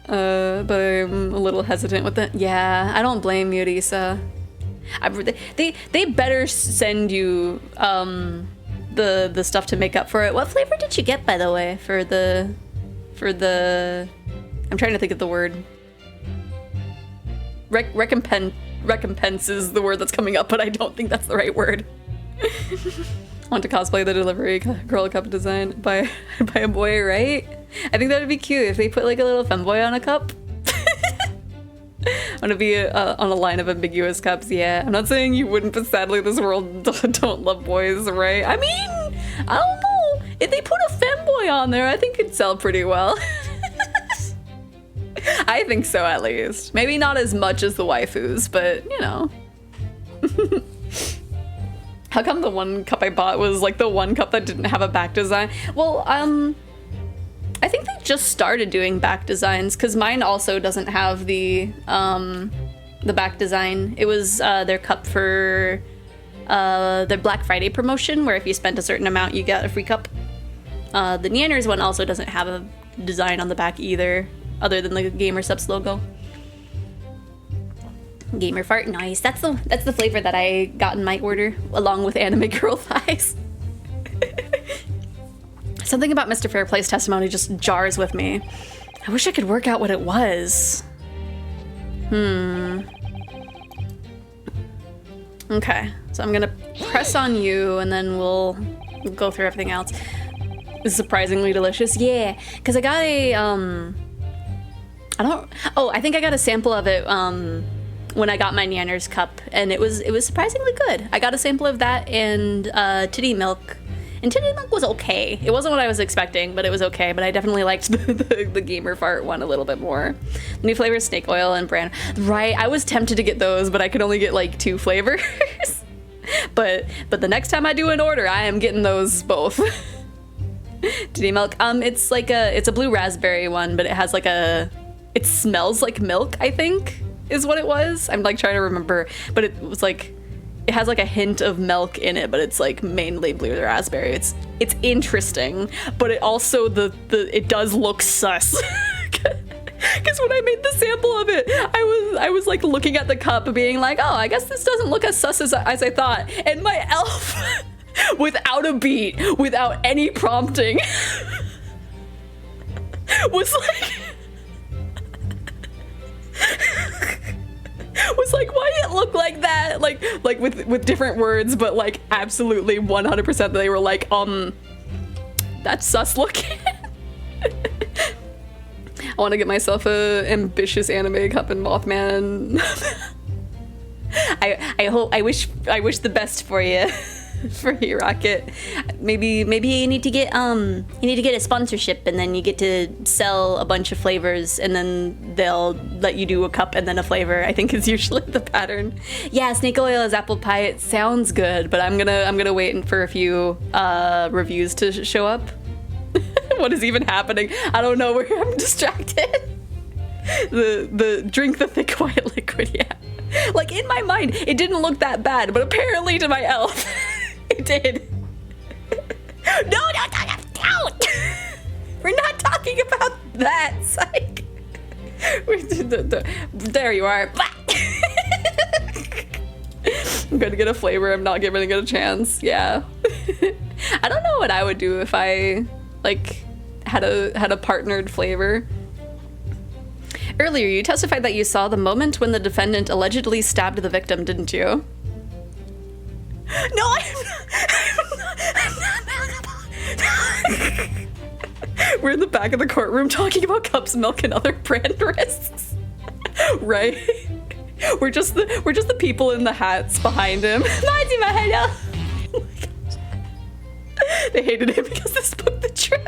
But I'm a little hesitant with it. Yeah, I don't blame you, Risa. They better send you the stuff to make up for it. What flavor did you get, by the way, for the I'm trying to think of the word. Recompense is the word that's coming up, but I don't think that's the right word. Want to cosplay the delivery girl cup design by a boy, right? I think that would be cute if they put like a little femboy on a cup. I want to be on a line of ambiguous cups. Yeah, I'm not saying you wouldn't, but sadly this world don't love boys, right? I mean, I don't know. If they put a femboy on there, I think it'd sell pretty well. I think so, at least. Maybe not as much as the waifus, but you know. How come the one cup I bought was like the one cup that didn't have a back design? Well, I think they just started doing back designs because mine also doesn't have the back design. It was their cup for the Black Friday promotion, where if you spent a certain amount, you got a free cup. The Nanner's one also doesn't have a design on the back either, other than the Gamer Subs logo. Gamer fart, nice. That's the flavor that I got in my order, along with anime girl thighs. Something about Mr. Fairplay's testimony just jars with me. I wish I could work out what it was. Okay, so I'm gonna press on you and then we'll go through everything else. It's surprisingly delicious. Yeah, because I got I think I got a sample of it when I got my Nanner's cup, and it was surprisingly good. I got a sample of that and titty milk. And titty milk was okay. It wasn't what I was expecting, but it was okay. But I definitely liked the gamer fart one a little bit more. The new flavors, snake oil and bran. Right, I was tempted to get those, but I could only get like 2 flavors. but the next time I do an order, I am getting those both. Titty milk. It's like it's a blue raspberry one, but it has like it smells like milk, I think, is what it was. I'm like trying to remember, but it was like, it has like a hint of milk in it, but it's like mainly blue raspberry. It's interesting, but it also it does look sus. Because when I made the sample of it, I was like looking at the cup, being like, oh, I guess this doesn't look as sus as I thought. And my elf, without a beat, without any prompting, was like, why did it look like that? Like with different words, but like absolutely 100% they were like, that's sus looking. I want to get myself a ambitious anime cup in Mothman. I wish the best for you. For you, Rocket. Maybe you need to get a sponsorship, and then you get to sell a bunch of flavors, and then they'll let you do a cup and then a flavor. I think is usually the pattern. Yeah, snake oil is apple pie. It sounds good, but I'm gonna wait for a few reviews to show up. What is even happening? I don't know. I'm distracted. The drink the thick white liquid. Yeah, like in my mind, it didn't look that bad, but apparently to my elf. It did. No, don't. We're not talking about that, psych. There you are. I'm gonna get a flavor. I'm not giving it a chance. Yeah. I don't know what I would do if I like had a partnered flavor. Earlier, you testified that you saw the moment when the defendant allegedly stabbed the victim, didn't you? No, I'm not. We're in the back of the courtroom talking about cups, milk, and other brand risks. Right? We're just the people in the hats behind him. Oh my gosh. They hated him because they spoke the truth.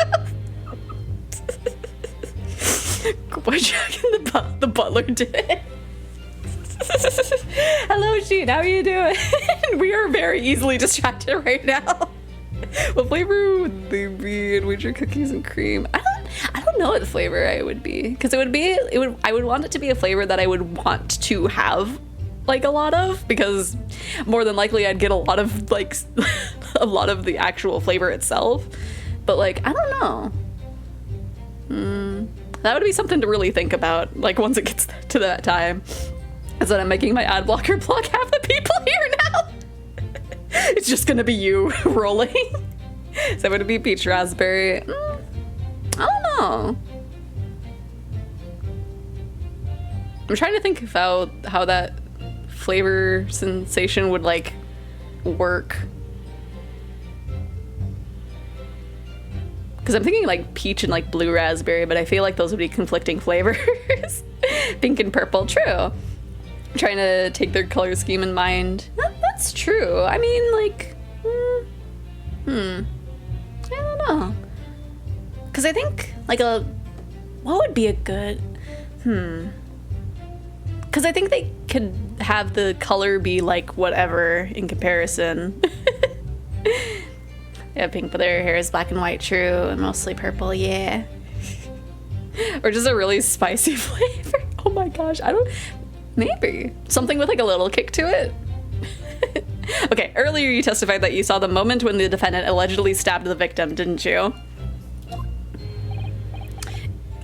Why Dragon the butler did it? Hello, Sheen. How are you doing? We are very easily distracted right now. What flavor would they be? And would your cookies and cream? I don't know what flavor I would be, because I would want it to be a flavor that I would want to have like a lot of, because more than likely I'd get a lot of like a lot of the actual flavor itself. But like, I don't know. That would be something to really think about, like once it gets to that time. Is that I'm making my ad blocker block half the people here now. It's just gonna be you rolling. So would it be peach raspberry? I don't know. I'm trying to think about how that flavor sensation would like work. Because I'm thinking like peach and like blue raspberry, but I feel like those would be conflicting flavors. Pink and purple, true. I'm trying to take their color scheme in mind. That's true. I mean, like, I don't know. Because I think like what would be a good, because I think they could have the color be like whatever in comparison. Yeah, pink, but their hair is black and white, true, and mostly purple, yeah. Or just a really spicy flavor. Oh my gosh, maybe. Something with like a little kick to it. Okay, earlier you testified that you saw the moment when the defendant allegedly stabbed the victim, didn't you?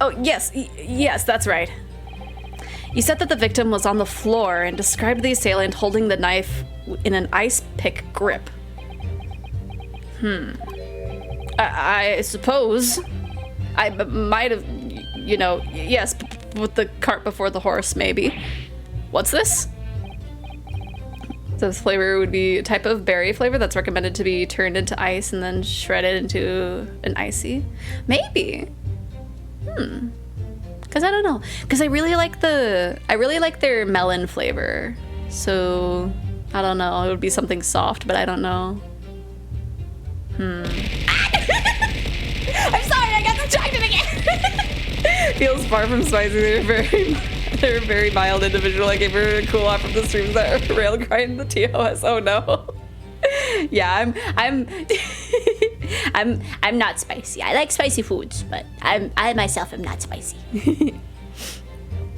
Oh, yes, that's right. You said that the victim was on the floor and described the assailant holding the knife in an ice pick grip. I suppose I might have, yes, with the cart before the horse, maybe. What's this? This flavor would be a type of berry flavor that's recommended to be turned into ice and then shredded into an icy. Maybe. Because I don't know. Because I really like their melon flavor. So I don't know. It would be something soft, but I don't know. I'm sorry, I got distracted again. Feels far from spicy. They're a very mild individual. I gave her a cool off from the streams that rail grind the TOS. Oh no. Yeah, I'm not spicy. I like spicy foods, but I myself am not spicy.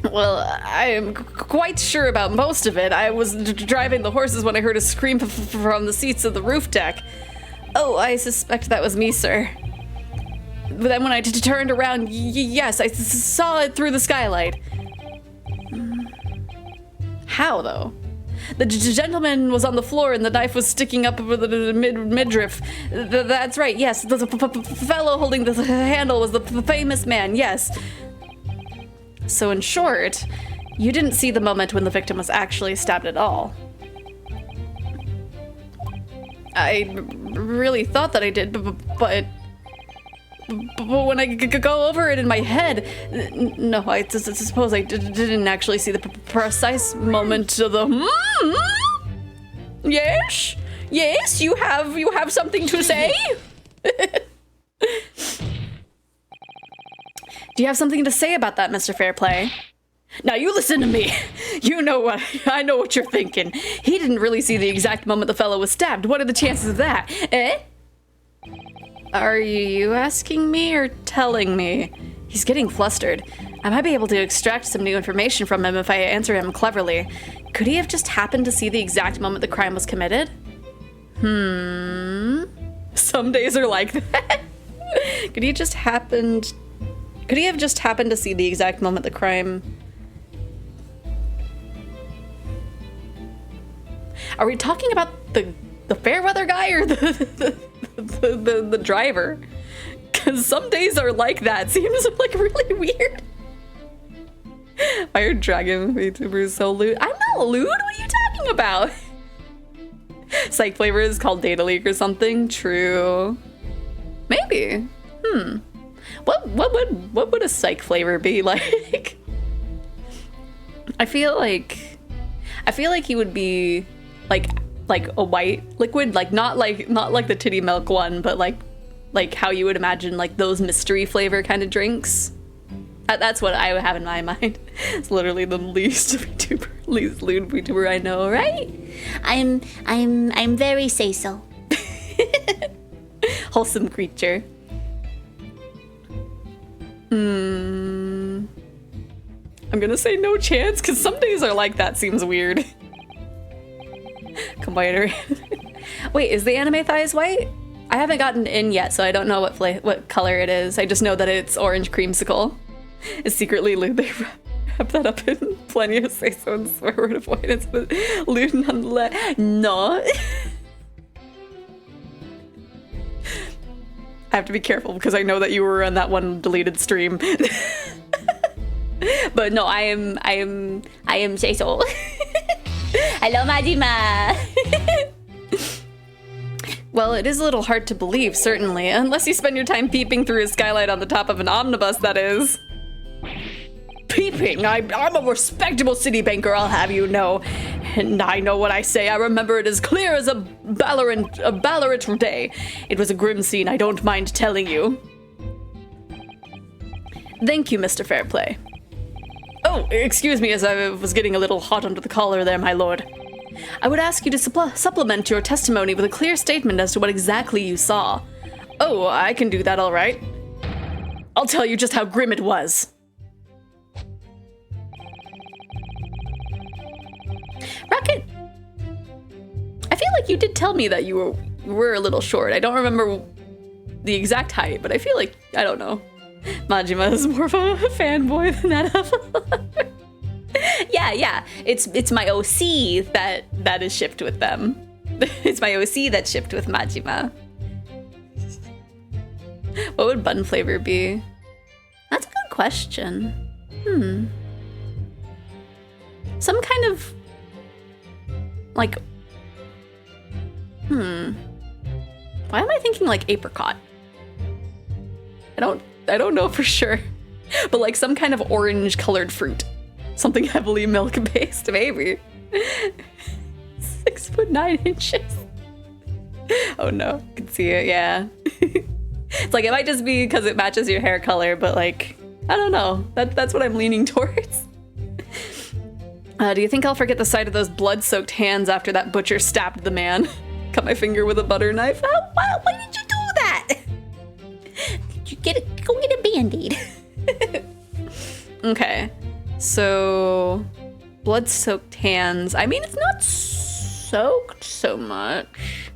well, I am quite sure about most of it. I was driving the horses when I heard a scream from the seats of the roof deck. Oh, I suspect that was me, sir. But then when I turned around, yes, I saw it through the skylight. How, though? The gentleman was on the floor and the knife was sticking up with the midriff. That's right, yes. The fellow holding the handle was the famous man, yes. So in short, you didn't see the moment when the victim was actually stabbed at all. I really thought that I did, but when I go over it in my head, no, I suppose I didn't actually see the precise moment of the. Yes, yes, you have something to say. Do you have something to say about that, Mr. Fairplay? Now you listen to me. I know what you're thinking. He didn't really see the exact moment the fellow was stabbed. What are the chances of that? Eh? Are you asking me or telling me? He's getting flustered. I might be able to extract some new information from him if I answer him cleverly. Could he have just happened to see the exact moment the crime was committed? Some days are like that. Could he have just happened to see the exact moment the crime... Are we talking about the Fairweather guy or the driver? Because some days are like that. Seems like really weird. Why are dragon VTubers so lewd? I'm not lewd. What are you talking about? Psych flavor is called data leak or something. True. Maybe. What would a psych flavor be like? I feel like he would be like a white liquid, like not like the titty milk one, but like how you would imagine like those mystery flavor kind of drinks. That's what I have in my mind. It's literally the least lewd VTuber I know, right? I'm very say-so. Wholesome creature. I'm gonna say no chance, because some days are like that. Seems weird. Combiner. Wait, is the anime thighs white? I haven't gotten in yet, so I don't know what color it is. I just know that it's orange creamsicle. It's secretly lewd. They wrap that up in plenty of say-so and swear word avoidance, but lewd nonetheless. No. I have to be careful because I know that you were on that one deleted stream. But no, I am say-so. Hello, Majima. Well, it is a little hard to believe, certainly, unless you spend your time peeping through a skylight on the top of an omnibus, that is. Peeping? I'm a respectable city banker, I'll have you know. And I know what I say. I remember it as clear as a Ballarat day. It was a grim scene, I don't mind telling you. Thank you, Mr. Fairplay. Oh, excuse me as I was getting a little hot under the collar there, my lord. I would ask you to supplement your testimony with a clear statement as to what exactly you saw. Oh, I can do that all right. I'll tell you just how grim it was. Rocket, I feel like you did tell me that you were a little short. I don't remember the exact height, but I feel like, I don't know. Majima is more of a fanboy than that of Yeah. It's my OC that is shipped with them. It's my OC that's shipped with Majima. What would bun flavor be? That's a good question. Some kind of like why am I thinking like apricot? I don't know for sure. But like some kind of orange colored fruit. Something heavily milk based, maybe. 6'9". Oh no, I can see it, yeah. It's like, it might just be because it matches your hair color, but like, I don't know. That's what I'm leaning towards. Do you think I'll forget the sight of those blood-soaked hands after that butcher stabbed the man? Cut my finger with a butter knife. Why did you do that? Did you go get a Band-Aid? Okay, so blood-soaked hands. I mean, it's not soaked so much,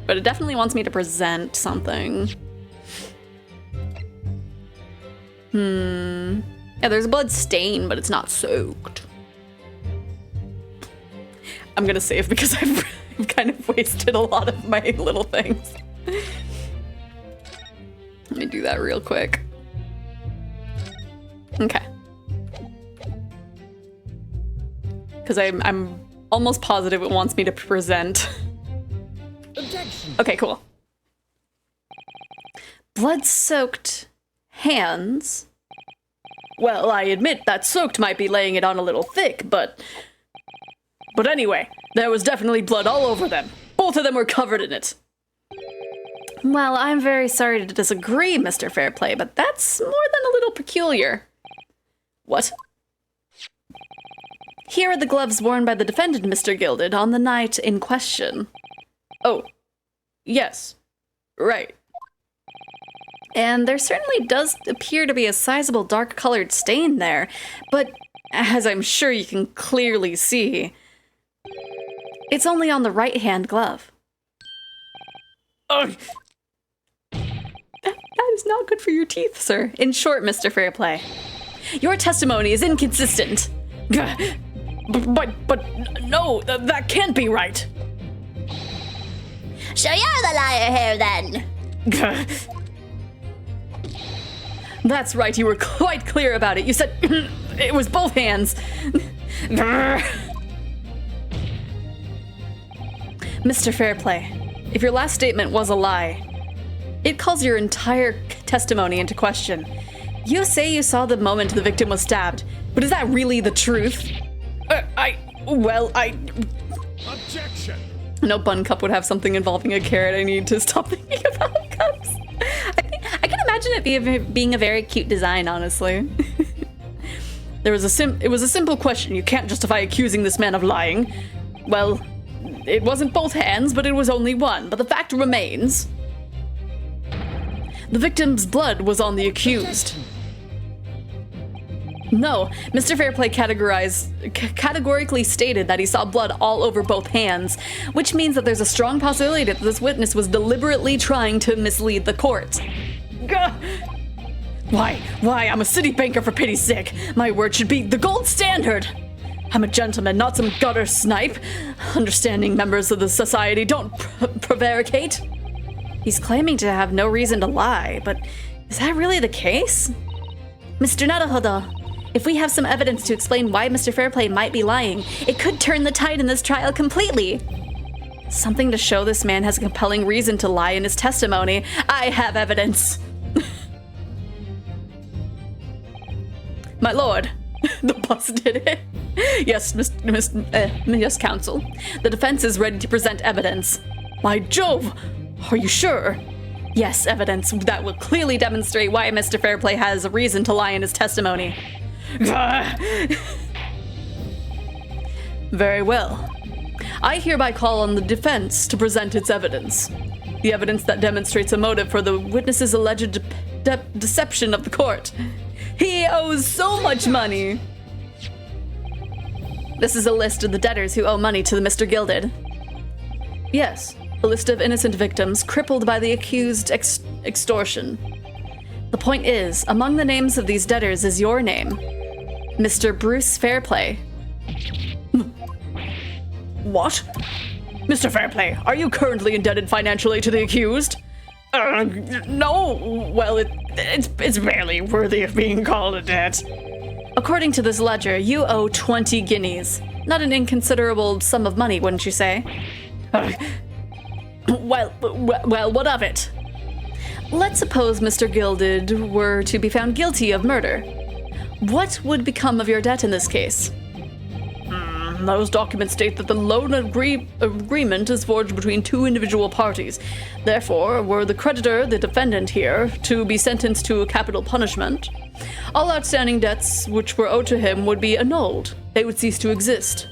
but it definitely wants me to present something. Yeah, there's a blood stain, but it's not soaked. I'm gonna save because I've kind of wasted a lot of my little things. Let me do that real quick. Okay. Because I'm almost positive it wants me to present. Objection. Okay, cool. Blood-soaked hands. Well, I admit that soaked might be laying it on a little thick, but anyway, there was definitely blood all over them. Both of them were covered in it. Well, I'm very sorry to disagree, Mr. Fairplay, but that's more than a little peculiar. What? Here are the gloves worn by the defendant, Mr. Gilded, on the night in question. Oh, yes, right. And there certainly does appear to be a sizable dark-colored stain there, but as I'm sure you can clearly see, it's only on the right-hand glove. Ugh. That is not good for your teeth, sir. In short, Mr. Fairplay, your testimony is inconsistent. But no, that can't be right. So you're the liar here, then. That's right, you were quite clear about it. You said it was both hands. Mr. Fairplay, if your last statement was a lie, it calls your entire testimony into question. You say you saw the moment the victim was stabbed, but is that really the truth? Objection. No bun cup would have something involving a carrot. I need to stop thinking about cups. I can imagine it being a very cute design, honestly. It was a simple question. You can't justify accusing this man of lying. Well, it wasn't both hands, but it was only one. But the fact remains, the victim's blood was on the accused. No, Mr. Fairplay categorically stated that he saw blood all over both hands, which means that there's a strong possibility that this witness was deliberately trying to mislead the court. Gah! Why, I'm a city banker, for pity's sake. My word should be the gold standard. I'm a gentleman, not some gutter snipe. Understanding members of the society don't prevaricate. He's claiming to have no reason to lie, but is that really the case? Mr. Naruhodo, if we have some evidence to explain why Mr. Fairplay might be lying, it could turn the tide in this trial completely. Something to show this man has a compelling reason to lie in his testimony. I have evidence. My lord, the boss did it. Yes, yes, counsel. The defense is ready to present evidence. By Jove, are you sure? Yes, evidence that will clearly demonstrate why Mr. Fairplay has a reason to lie in his testimony. Very well. I hereby call on the defense to present its evidence. The evidence that demonstrates a motive for the witness's alleged deception of the court. He owes so much money. This is a list of the debtors who owe money to the Mr. Gilded. Yes, a list of innocent victims crippled by the accused extortion. The point is, among the names of these debtors is your name, Mr. Bruce Fairplay. What? Mr. Fairplay, are you currently indebted financially to the accused? No. Well, it's barely worthy of being called a debt. According to this ledger, you owe 20 guineas. Not an inconsiderable sum of money, wouldn't you say? Well, what of it? let's suppose Mr. Gilded were to be found guilty of murder. What would become of your debt in this case? Those documents state that the loan agreement is forged between two individual parties. Therefore, were the creditor, the defendant here, to be sentenced to a capital punishment, all outstanding debts which were owed to him would be annulled. They would cease to exist.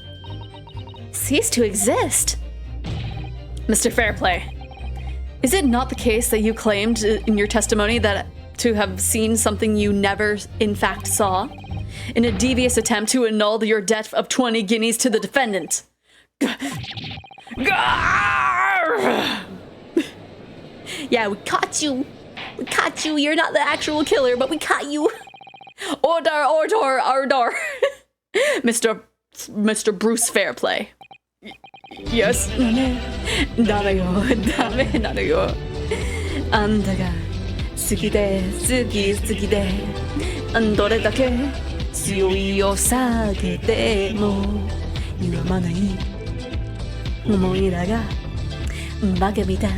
Cease to exist? Mr. Fairplay, is it not the case that you claimed in your testimony that to have seen something you never in fact saw, in a devious attempt to annul your debt of 20 guineas to the defendant? Yeah, we caught you. We caught you. You're not the actual killer, but we caught you. Order. Mr. Bruce Fairplay. Yes. ダメよ。あんたが好きでどれだけ強いを避けても歪まない思いだがバカみたい。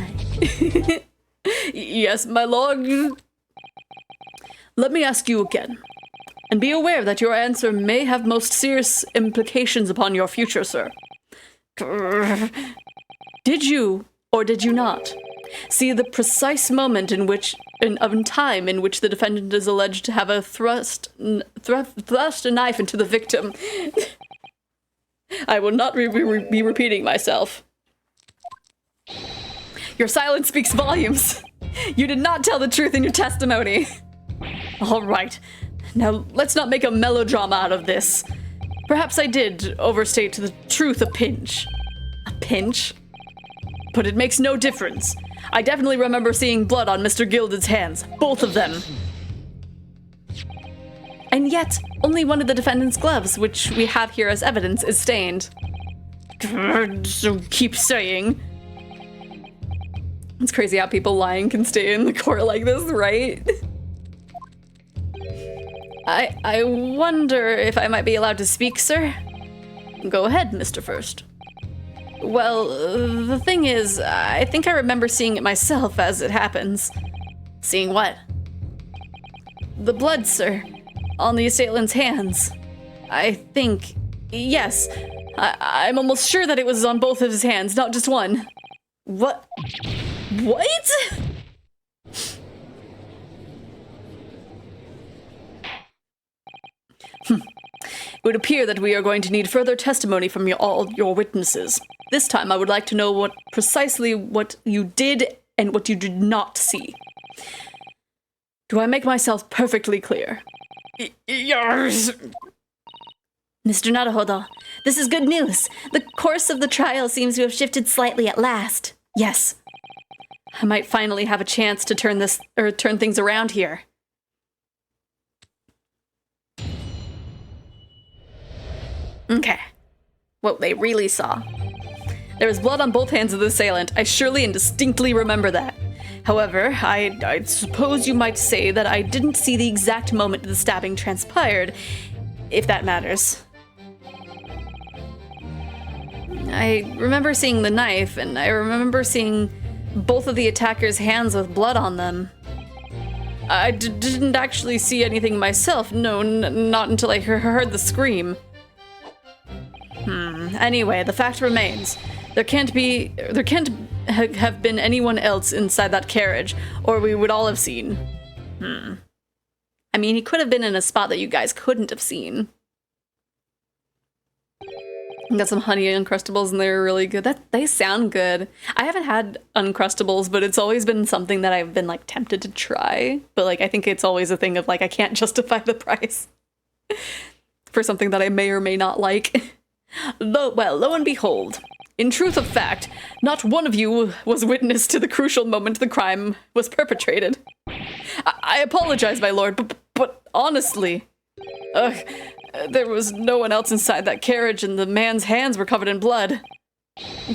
Yes, my lord. Let me ask you again, and be aware that your answer may have most serious implications upon your future, sir. Did you, or did you not, see the precise moment in time in which the defendant is alleged to have thrust a knife into the victim? I will not be repeating myself. Your silence speaks volumes. You did not tell the truth in your testimony. All right. Now, let's not make a melodrama out of this. Perhaps I did overstate the truth a pinch. A pinch? But it makes no difference. I definitely remember seeing blood on Mr. Gilded's hands. Both of them. And yet, only one of the defendant's gloves, which we have here as evidence, is stained. So keep saying. It's crazy how people lying can stay in the court like this, right? I wonder if I might be allowed to speak, sir? Go ahead, Mr. First. Well, the thing is, I think I remember seeing it myself as it happens. Seeing what? The blood, sir, on the assailant's hands. I think, yes, I'm almost sure that it was on both of his hands, not just one. What? What? It would appear that we are going to need further testimony from all your witnesses. This time I would like to know precisely what you did and what you did not see. Do I make myself perfectly clear? Yes. Mr. Naruhodo, this is good news. The course of the trial seems to have shifted slightly at last. Yes. I might finally have a chance to turn things around here. Okay. What they really saw. There was blood on both hands of the assailant. I surely and distinctly remember that. However, I suppose you might say that I didn't see the exact moment the stabbing transpired, if that matters. I remember seeing the knife, and I remember seeing both of the attackers' hands with blood on them. I didn't actually see anything myself. No, not until I heard the scream. Anyway, the fact remains. There can't have been anyone else inside that carriage, or we would all have seen. I mean, he could have been in a spot that you guys couldn't have seen. Got some honey Uncrustables and they're really good. They sound good. I haven't had Uncrustables, but it's always been something that I've been like tempted to try. But like, I think it's always a thing of like, I can't justify the price for something that I may or may not like. Lo and behold, in truth of fact, not one of you was witness to the crucial moment the crime was perpetrated. I apologize, my lord, but honestly, there was no one else inside that carriage and the man's hands were covered in blood.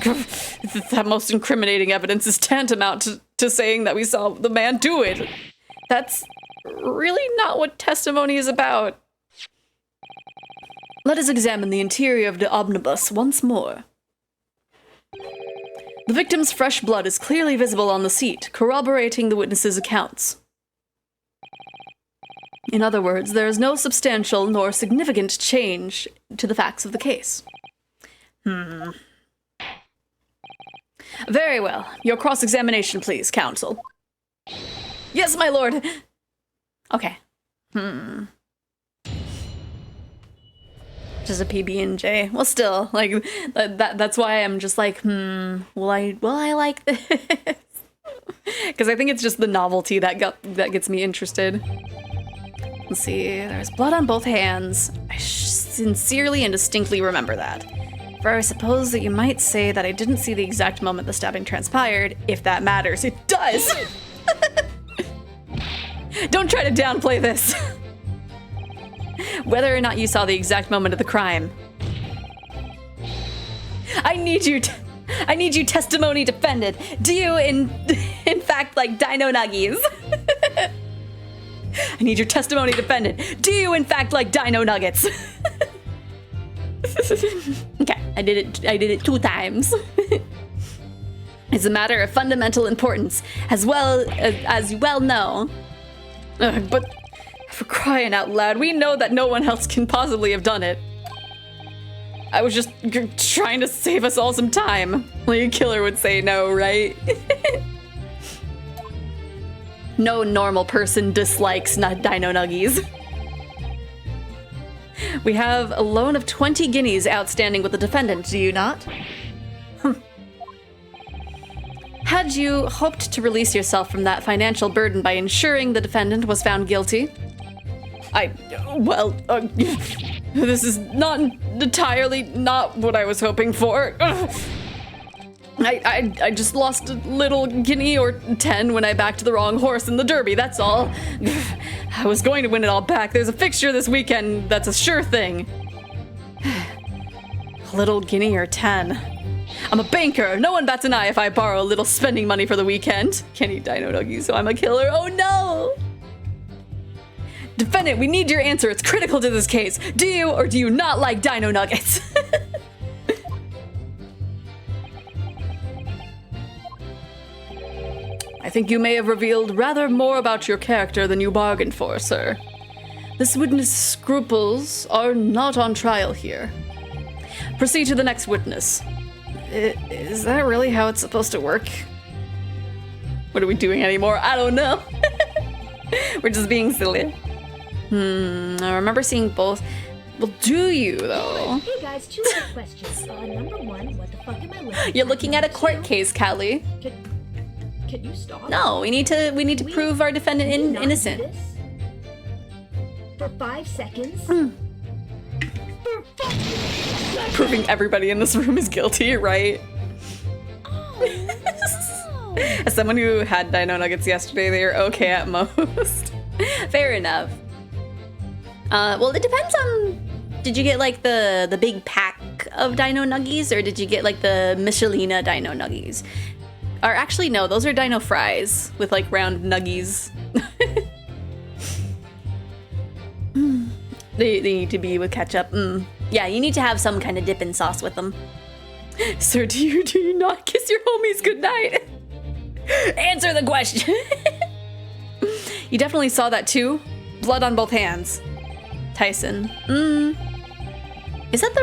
That most incriminating evidence is tantamount to saying that we saw the man do it. That's really not what testimony is about. Let us examine the interior of the omnibus once more. The victim's fresh blood is clearly visible on the seat, corroborating the witness's accounts. In other words, there is no substantial nor significant change to the facts of the case. Very well. Your cross-examination, please, counsel. Yes, my lord. Okay. Just a PB&J. Well, still, like, that's why I'm just like, will I like this? Because I think it's just the novelty that gets me interested. Let's see, there's blood on both hands. I sincerely and distinctly remember that. For I suppose that you might say that I didn't see the exact moment the stabbing transpired, if that matters. It does! Don't try to downplay this. Whether or not you saw the exact moment of the crime. I need you testimony defended. Do you in fact like dino nuggies? I need your testimony defended. Do you in fact like dino nuggets? Okay, I did it 2 times. It's a matter of fundamental importance, as you well know. But for crying out loud, we know that no one else can possibly have done it. I was just trying to save us all some time. Like a killer would say no, right? No normal person dislikes dino nuggies. We have a loan of 20 guineas outstanding with the defendant, do you not? Had you hoped to release yourself from that financial burden by ensuring the defendant was found guilty? This is not entirely not what I was hoping for. I just lost a little guinea or 10 when I backed the wrong horse in the derby, that's all. I was going to win it all back. There's a fixture this weekend that's a sure thing. A little guinea or 10. I'm a banker. No one bats an eye if I borrow a little spending money for the weekend. Can't eat dino nuggies, so I'm a killer. Oh no! Defendant, we need your answer. It's critical to this case. Do you or do you not like dino nuggets? I think you may have revealed rather more about your character than you bargained for, sir. This witness' scruples are not on trial here. Proceed to the next witness. Is that really how it's supposed to work? What are we doing anymore? I don't know. We're just being silly. I remember seeing both. Well, do you, though? Hey guys, 2 quick questions. Number 1, what the fuck am I looking You're looking at a court case, Callie. Can you stop? No, we need to prove our defendant innocent. For 5 seconds? Proving everybody in this room is guilty, right? Oh, no. As someone who had dino nuggets yesterday, they are okay at most. Fair enough. Well, it depends on... Did you get, like, the big pack of dino nuggies, or did you get, like, the Michelina dino nuggies? Or actually, no, those are dino fries with, like, round nuggies. They need to be with ketchup. Yeah, you need to have some kind of dipping sauce with them. Sir, do you not kiss your homies goodnight? Answer the question. You definitely saw that too. Blood on both hands. Tyson. Is that the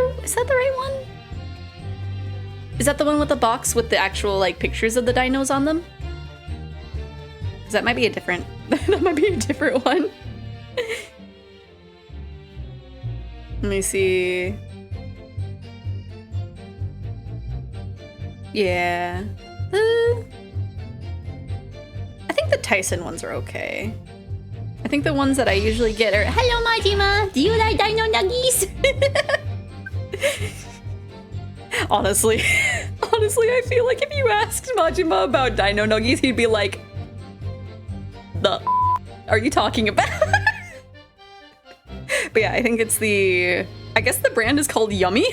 right one? Is that the one with the box with the actual like pictures of the dinos on them? Because that might be a different one. Let me see. Yeah. I think the Tyson ones are okay. I think the ones that I usually get are, hello Majima, do you like dino nuggies? Honestly, I feel like if you asked Majima about dino nuggies, he'd be like, the are you talking about? But yeah, I think it's I guess the brand is called Yummy.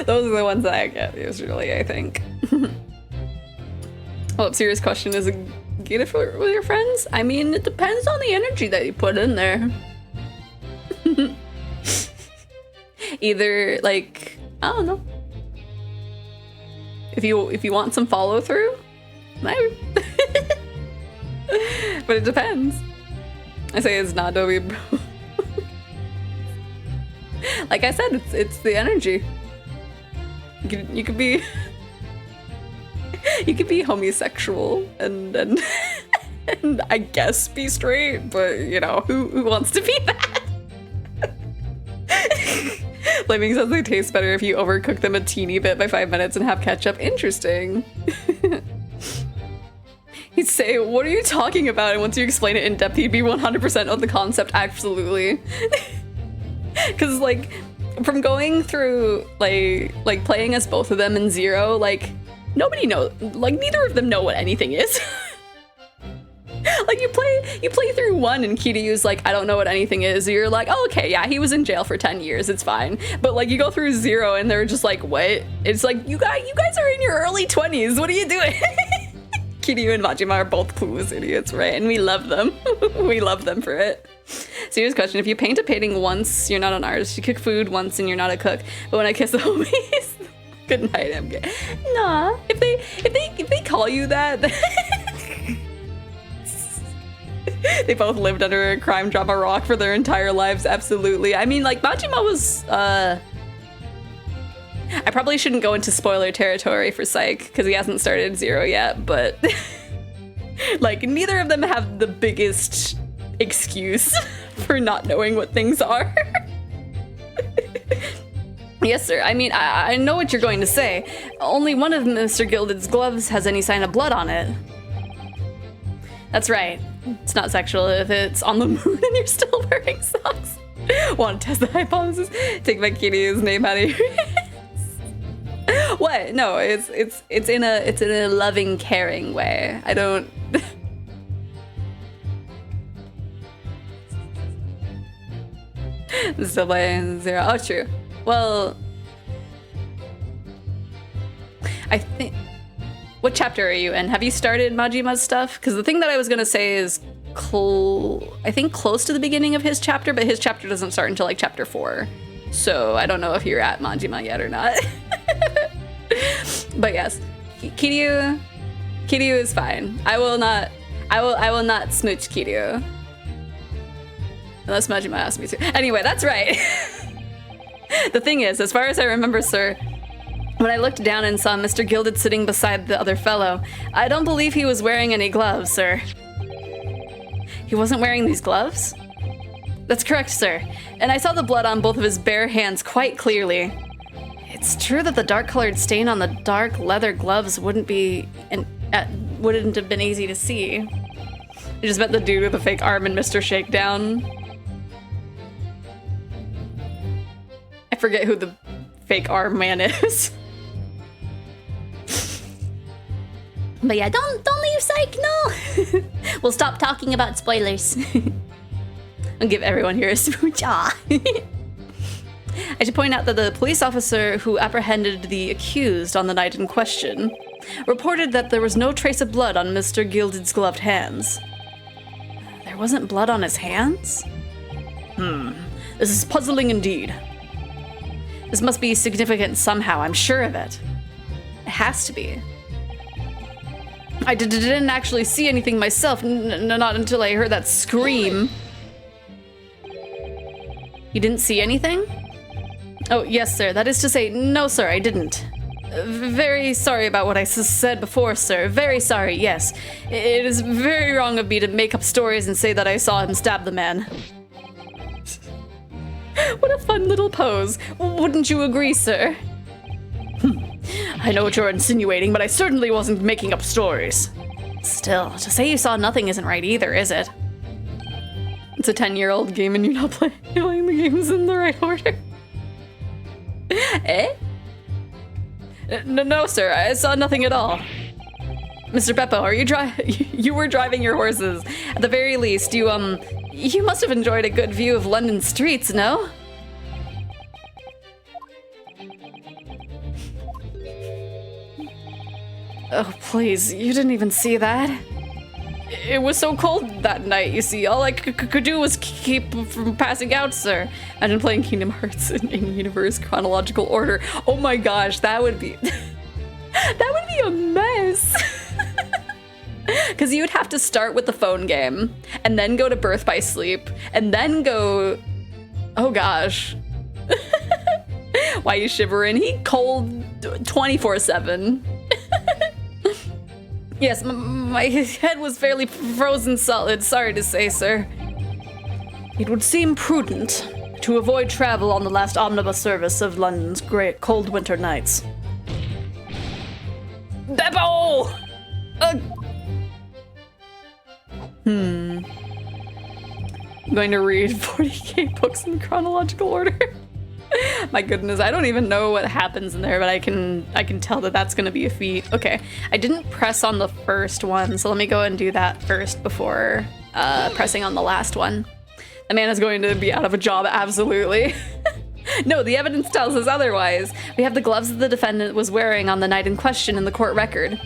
Those are the ones that I get usually, I think. Well, serious question, is it get it with your friends? I mean, it depends on the energy that you put in there. Either, like, I don't know. If you want some follow through, but it depends. I say it's not Dobby. Like I said, it's the energy. You could be you could be homosexual and and I guess be straight, but you know, who wants to be that? Flaming says they taste better if you overcook them a teeny bit by 5 minutes and have ketchup. Interesting. He'd say, what are you talking about? And once you explain it in depth, he'd be 100% on the concept. Absolutely. Because, like, from going through, like playing as both of them in Zero, like, nobody knows, like, neither of them know what anything is. Like, you play through 1 and Kiryu's like, I don't know what anything is. You're like, oh, okay, yeah, he was in jail for 10 years, it's fine. But, like, you go through 0 and they're just like, what? It's like, you guys are in your early 20s, what are you doing? Kiryu and Majima are both clueless idiots, right? And we love them. We love them for it. Serious question, if you paint a painting once, you're not an artist. You cook food once and you're not a cook. But when I kiss the homies, good night, I'm gay. Nah, if they call you that, they both lived under a crime drama rock for their entire lives, absolutely. I mean, like, Majima was, I probably shouldn't go into spoiler territory for Psych, because he hasn't started 0 yet, but, like, neither of them have the biggest excuse for not knowing what things are. Yes, sir. I mean, I know what you're going to say. Only one of Mr. Gilded's gloves has any sign of blood on it. That's right. It's not sexual if it's on the moon and you're still wearing socks. Want to test the hypothesis? Take my Kiryu's name out of your hands. What? No, it's in a loving, caring way. I don't. Still playing 0. Oh, true. Well, I think. What chapter are you in? Have you started Majima's stuff? Because the thing that I was gonna say is, I think close to the beginning of his chapter, but his chapter doesn't start until like chapter 4. So I don't know if you're at Majima yet or not. But yes, Kiryu is fine. I will not smooch Kiryu. Unless Majima asks me to. Anyway, that's right. The thing is, as far as I remember, sir, when I looked down and saw Mr. Gilded sitting beside the other fellow, I don't believe he was wearing any gloves, sir. He wasn't wearing these gloves? That's correct, sir. And I saw the blood on both of his bare hands quite clearly. It's true that the dark-colored stain on the dark leather gloves wouldn't have been easy to see. I just met the dude with the fake arm in Mr. Shakedown. I forget who the fake arm man is. But yeah, don't leave, Psych, no! We'll stop talking about spoilers. I'll give everyone here a smooch. Aw. I should point out that the police officer who apprehended the accused on the night in question reported that there was no trace of blood on Mr. Gilded's gloved hands. There wasn't blood on his hands? This is puzzling indeed. This must be significant somehow, I'm sure of it. It has to be. I didn't actually see anything myself, not until I heard that scream. You didn't see anything? Oh, yes, sir. That is to say, no, sir, I didn't. Very sorry about what I said before, sir. Very sorry, yes. It is very wrong of me to make up stories and say that I saw him stab the man. What a fun little pose. Wouldn't you agree, sir? I know what you're insinuating, but I certainly wasn't making up stories. Still, to say you saw nothing isn't right either, is it? It's a 10-year-old game and you're not playing the games in the right order. Eh? No, sir, I saw nothing at all. Mr. Beppo, are you were driving your horses. At the very least, you must have enjoyed a good view of London streets, no? Oh, please, you didn't even see that? It was so cold that night, you see. All I could do was keep from passing out, sir. Imagine playing Kingdom Hearts in universe chronological order. Oh my gosh, that would be... That would be a mess. Because you would have to start with the phone game, and then go to Birth by Sleep, and then go... Oh gosh. Why you shivering? He cold 24/7. Yes, my head was fairly frozen solid, sorry to say, sir. It would seem prudent to avoid travel on the last omnibus service of London's great cold winter nights. Beppo! I'm going to read 40k books in chronological order. My goodness, I don't even know what happens in there, but I can tell that that's going to be a feat. Okay, I didn't press on the first one, so let me go and do that first before pressing on the last one. The man is going to be out of a job, absolutely. No, the evidence tells us otherwise. We have the gloves that the defendant was wearing on the night in question in the court record.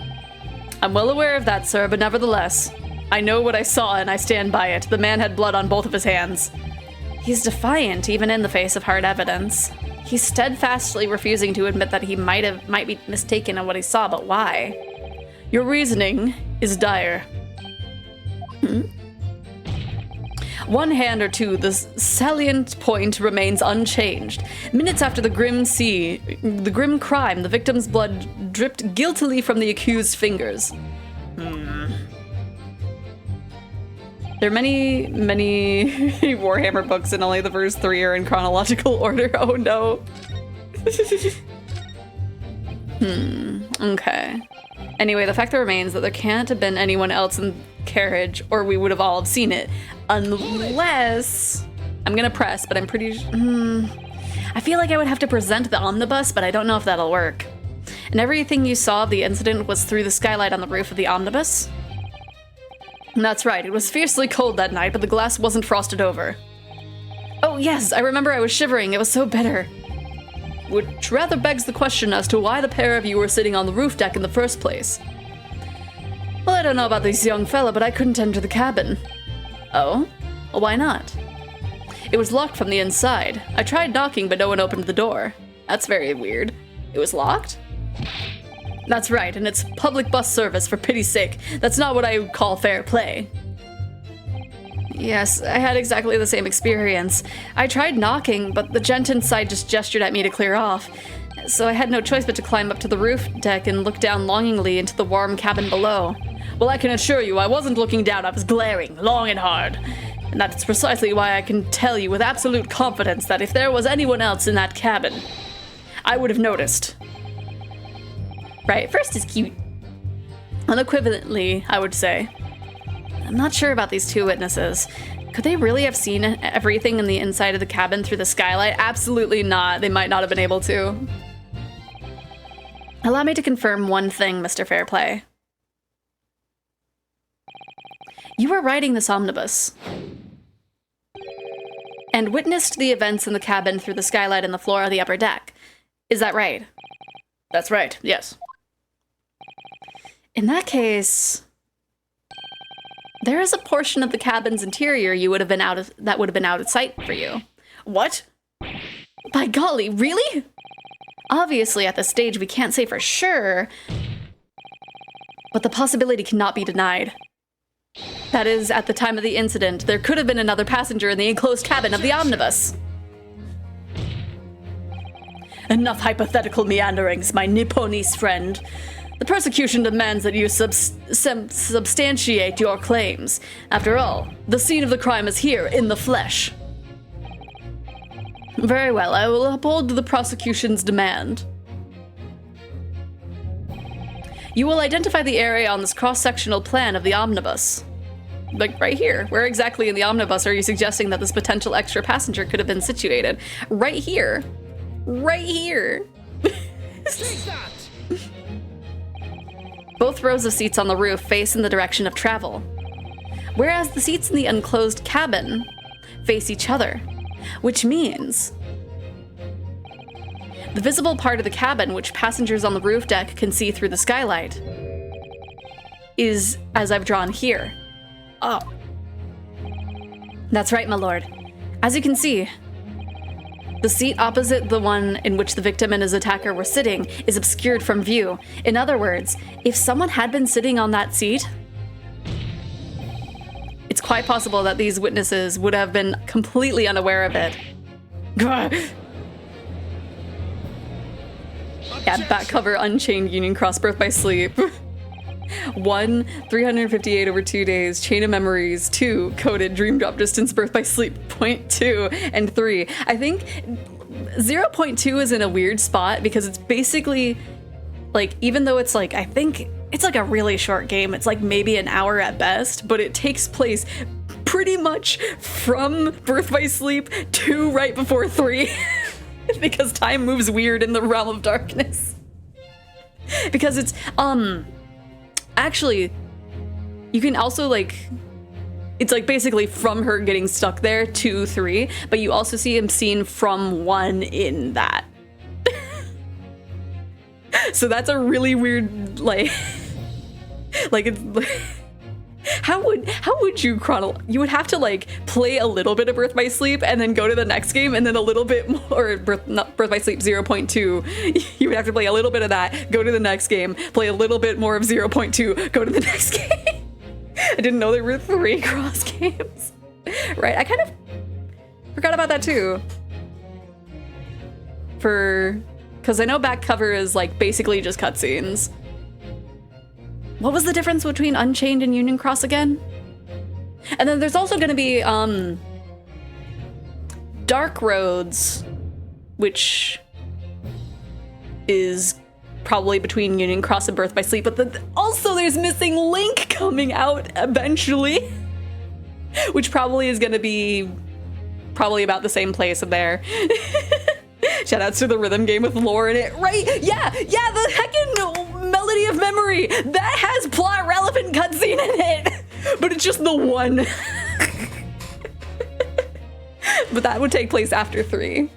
I'm well aware of that, sir, but nevertheless, I know what I saw and I stand by it. The man had blood on both of his hands. He's defiant, even in the face of hard evidence. He's steadfastly refusing to admit that he might be mistaken on what he saw, but why? Your reasoning is dire. One hand or two, the salient point remains unchanged. Minutes after the grim crime, the victim's blood dripped guiltily from the accused's fingers. There are many Warhammer books and only the first 3 are in chronological order. Oh no. Okay. Anyway, the fact remains that there can't have been anyone else in the carriage or we would have all seen it. Unless... I'm gonna press, but I'm pretty... I feel like I would have to present the omnibus, but I don't know if that'll work. And everything you saw of the incident was through the skylight on the roof of the omnibus? That's right, it was fiercely cold that night, but the glass wasn't frosted over. Oh yes, I remember I was shivering, it was so bitter. Which rather begs the question as to why the pair of you were sitting on the roof deck in the first place. Well, I don't know about this young fella, but I couldn't enter the cabin. Oh? Well, why not? It was locked from the inside. I tried knocking, but no one opened the door. That's very weird. It was locked? That's right, and it's public bus service, for pity's sake. That's not what I would call fair play. Yes, I had exactly the same experience. I tried knocking, but the gent inside just gestured at me to clear off. So I had no choice but to climb up to the roof deck and look down longingly into the warm cabin below. Well, I can assure you, I wasn't looking down, I was glaring, long and hard. And that's precisely why I can tell you with absolute confidence that if there was anyone else in that cabin, I would have noticed. Right, first is cute. Unequivocally, I would say. I'm not sure about these two witnesses. Could they really have seen everything in the inside of the cabin through the skylight? Absolutely not. They might not have been able to. Allow me to confirm one thing, Mr. Fairplay. You were riding this omnibus and witnessed the events in the cabin through the skylight and the floor of the upper deck. Is that right? That's right, yes. In that case, there is a portion of the cabin's interior that would have been out of sight for you. What? By golly, really? Obviously, at this stage, we can't say for sure, but the possibility cannot be denied. That is, at the time of the incident, there could have been another passenger in the enclosed cabin of the omnibus. Enough hypothetical meanderings, my Nipponese friend. The prosecution demands that you substantiate your claims. After all, the scene of the crime is here, in the flesh. Very well, I will uphold the prosecution's demand. You will identify the area on this cross-sectional plan of the omnibus. Like right here. Where exactly in the omnibus are you suggesting that this potential extra passenger could have been situated? Right here. Right here. Take that! Both rows of seats on the roof face in the direction of travel, whereas the seats in the enclosed cabin face each other, which means the visible part of the cabin, which passengers on the roof deck can see through the skylight, is as I've drawn here. Oh. That's right, my lord. As you can see, The seat opposite the one in which the victim and his attacker were sitting is obscured from view. In other words, if someone had been sitting on that seat, it's quite possible that these witnesses would have been completely unaware of it. Yeah, back cover Unchained Union Cross Birth by Sleep. 1, 358 over 2 days, Chain of Memories. 2, coded Dream Drop Distance Birth by Sleep. 0.2 and 3. I think 0.2 is in a weird spot because it's basically like, even though it's like, I think it's like a really short game, it's like maybe an hour at best, but it takes place pretty much from Birth by Sleep to right before 3 because time moves weird in the realm of darkness. Because it's, actually, you can also like, it's like basically from her getting stuck there to 3, but you also see him seen from 1 in that. So that's a really weird, like, it's like, how would you you would have to like play a little bit of Birth by Sleep and then go to the next game and then a little bit more, or Birth by Sleep 0.2. You would have to play a little bit of that, go to the next game, play a little bit more of 0.2, go to the next game. I didn't know there were 3 cross games. Right, I kind of forgot about that too. Because I know back cover is like basically just cutscenes. What was the difference between Unchained and Union Cross again? And then there's also going to be Dark Roads, which is probably between Union Cross and Birth by Sleep, but also there's Missing Link coming out eventually, which probably is going to be probably about the same place there. Shoutouts to the rhythm game with lore in it, right? Yeah, the heckin' Melody of Memory that has plot relevant cutscene in it, but it's just the one. But that would take place after 3.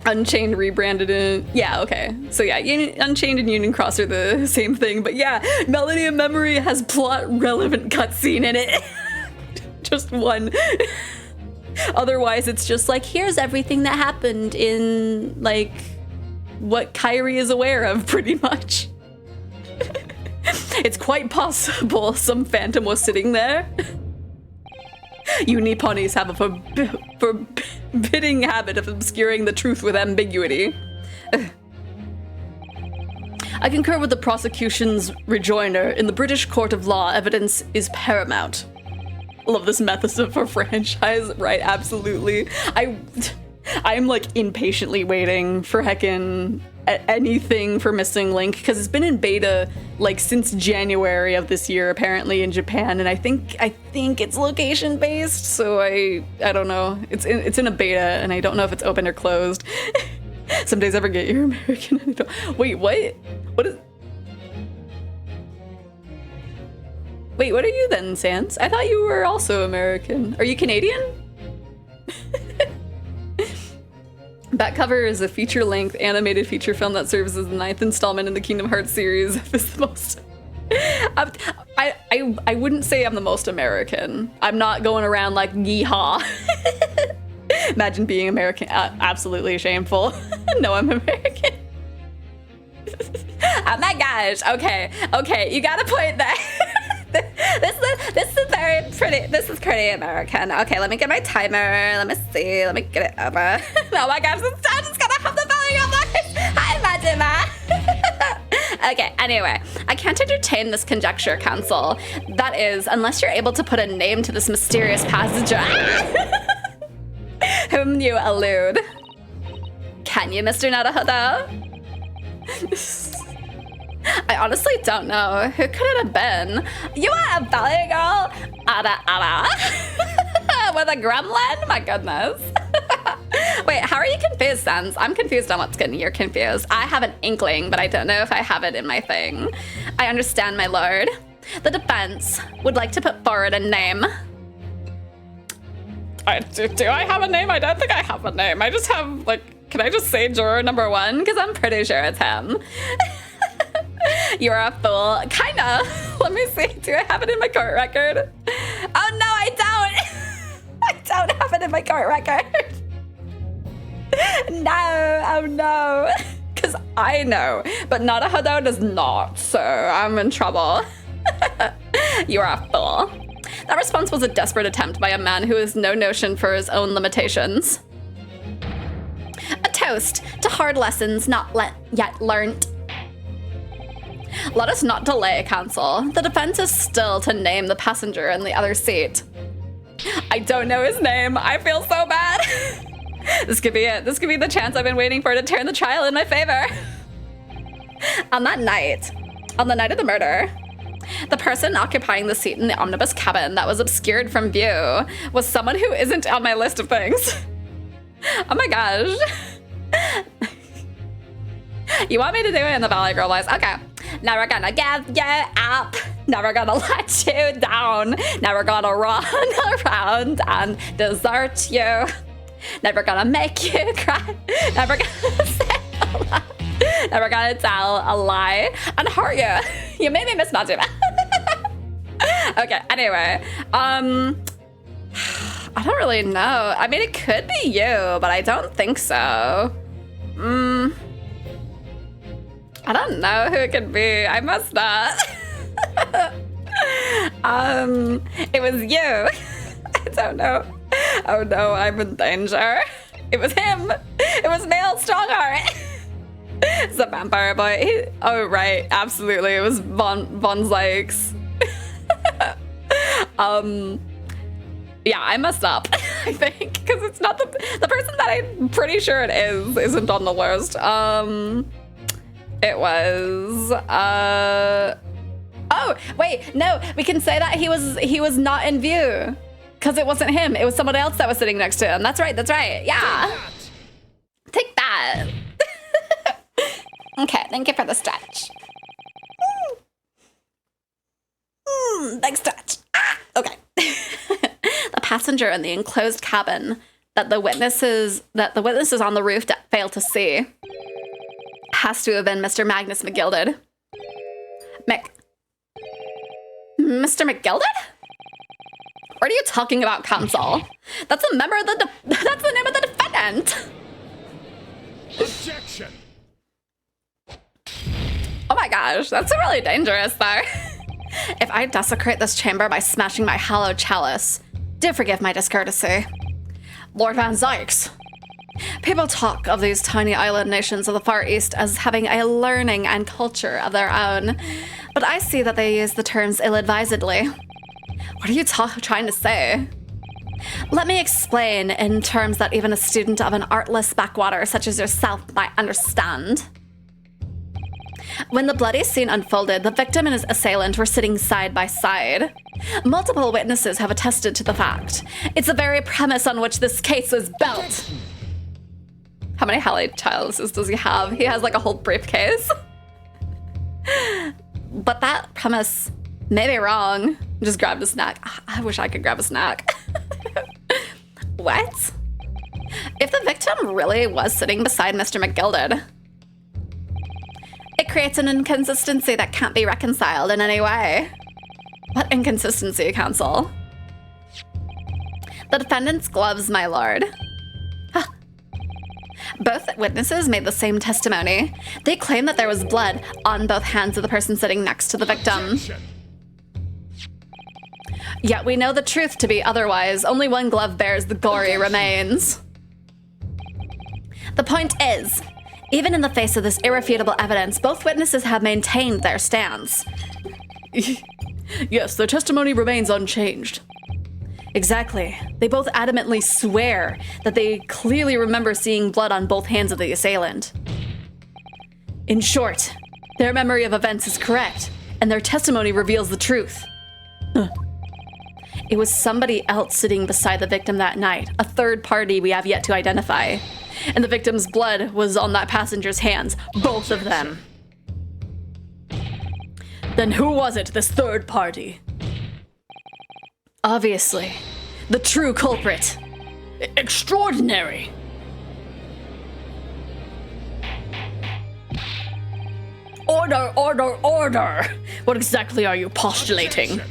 Unchained rebranded in, yeah, okay. So yeah, Unchained and Union Cross are the same thing, but yeah, Melody of Memory has plot relevant cutscene in it. Just one. Otherwise, it's just like, here's everything that happened in, like, what Kyrie is aware of, pretty much. It's quite possible some phantom was sitting there. You Nipponis have a forbidding habit of obscuring the truth with ambiguity. I concur with the prosecution's rejoinder. In the British court of law, evidence is paramount. Love this method for franchise, right? Absolutely. I'm like impatiently waiting for heckin' anything for Missing Link because it's been in beta like since January of this year apparently in Japan, and I think it's location based, so I don't know. It's in a beta and I don't know if it's open or closed. Some days I forget you're American. And I don't, wait, what? What is? Wait, what are you then, Sans? I thought you were also American. Are you Canadian? Back cover is a feature-length animated feature film that serves as the 9th installment in the Kingdom Hearts series. It's the most... I wouldn't say I'm the most American. I'm not going around like yeehaw. Imagine being American. Absolutely shameful. No, I'm American. Oh my gosh. Okay. You got a point there. This is pretty American. Okay, let me get my timer. Let me see. Let me get it over. Oh my gosh, I'm just gonna have the belly of voice. Hi, Majima. Okay, anyway, I can't entertain this conjecture, Council. That is, unless you're able to put a name to this mysterious passenger whom you allude. Can you, Mr. Naruhodo? I honestly don't know. Who could it have been? You are a ballet girl? Ada. With a gremlin? My goodness. Wait, how are you confused, Sans? I'm confused on what's getting you confused. I have an inkling, but I don't know if I have it in my thing. I understand, my lord. The defense would like to put forward a name. Do I have a name? I don't think I have a name. I just have, like, can I just say juror number 1? Because I'm pretty sure it's him. You're a fool. Kinda. Let me see. Do I have it in my court record? Oh no, I don't. I don't have happened in my court record. No, oh no. Because I know, but Naruhodo does not, so I'm in trouble. You are a fool. That response was a desperate attempt by a man who has no notion for his own limitations. A toast to hard lessons not yet learnt. Let us not delay, counsel. The defense is still to name the passenger in the other seat. I don't know his name. I feel so bad. This could be it. This could be the chance I've been waiting for to turn the trial in my favor. On the night of the murder, the person occupying the seat in the omnibus cabin that was obscured from view was someone who isn't on my list of things. Oh my gosh. You want me to do it in the Valley Girl voice? Okay. Never gonna give you up. Never gonna let you down. Never gonna run around and desert you. Never gonna make you cry. Never gonna say a lie. Never gonna tell a lie and hurt you. You made me miss Majima. Okay, anyway. I don't really know. I mean, it could be you, but I don't think so. I don't know who it could be. I must not. It was you. I don't know. Oh no, I'm in danger. It was him. It was Neil Strongheart. It's a vampire boy. Oh right, absolutely. It was Von Zykes. Yeah, I messed up. I think because it's not the person that I'm pretty sure it isn't on the list. It was. Oh wait, no. We can say that he was not in view. Because it wasn't him. It was someone else that was sitting next to him. That's right. That's right. Yeah. Take that. Okay. Thank you for the stretch. Big stretch. Okay. The passenger in the enclosed cabin that the witnesses on the roof failed to see has to have been Mr. Magnus McGilded. Mr. McGilded? What are you talking about, counsel? That's a member of that's the name of the defendant. Objection. Oh my gosh, that's really dangerous though. If I desecrate this chamber by smashing my hallowed chalice, do forgive my discourtesy. Lord Van Zykes. People talk of these tiny island nations of the Far East as having a learning and culture of their own, but I see that they use the terms ill-advisedly. What are you trying to say? Let me explain in terms that even a student of an artless backwater such as yourself might understand. When the bloody scene unfolded, the victim and his assailant were sitting side by side. Multiple witnesses have attested to the fact. It's the very premise on which this case was built. How many hallowed chalices does he have? He has like a whole briefcase. But that premise may be wrong. Just grabbed a snack. I wish I could grab a snack. What? If the victim really was sitting beside Mr. McGilded, it creates an inconsistency that can't be reconciled in any way. What inconsistency, counsel? The defendant's gloves, my lord. Huh. Both witnesses made the same testimony. They claim that there was blood on both hands of the person sitting next to the victim. Objection. Yet we know the truth to be otherwise. Only one glove bears the gory remains. The point is, even in the face of this irrefutable evidence, both witnesses have maintained their stance. Yes, their testimony remains unchanged. Exactly. They both adamantly swear that they clearly remember seeing blood on both hands of the assailant. In short, their memory of events is correct, and their testimony reveals the truth. It was somebody else sitting beside the victim that night, a third party we have yet to identify. And the victim's blood was on that passenger's hands, both of them. Then who was it, this third party? Obviously, the true culprit. Extraordinary. Order, order, order! What exactly are you postulating? Objection.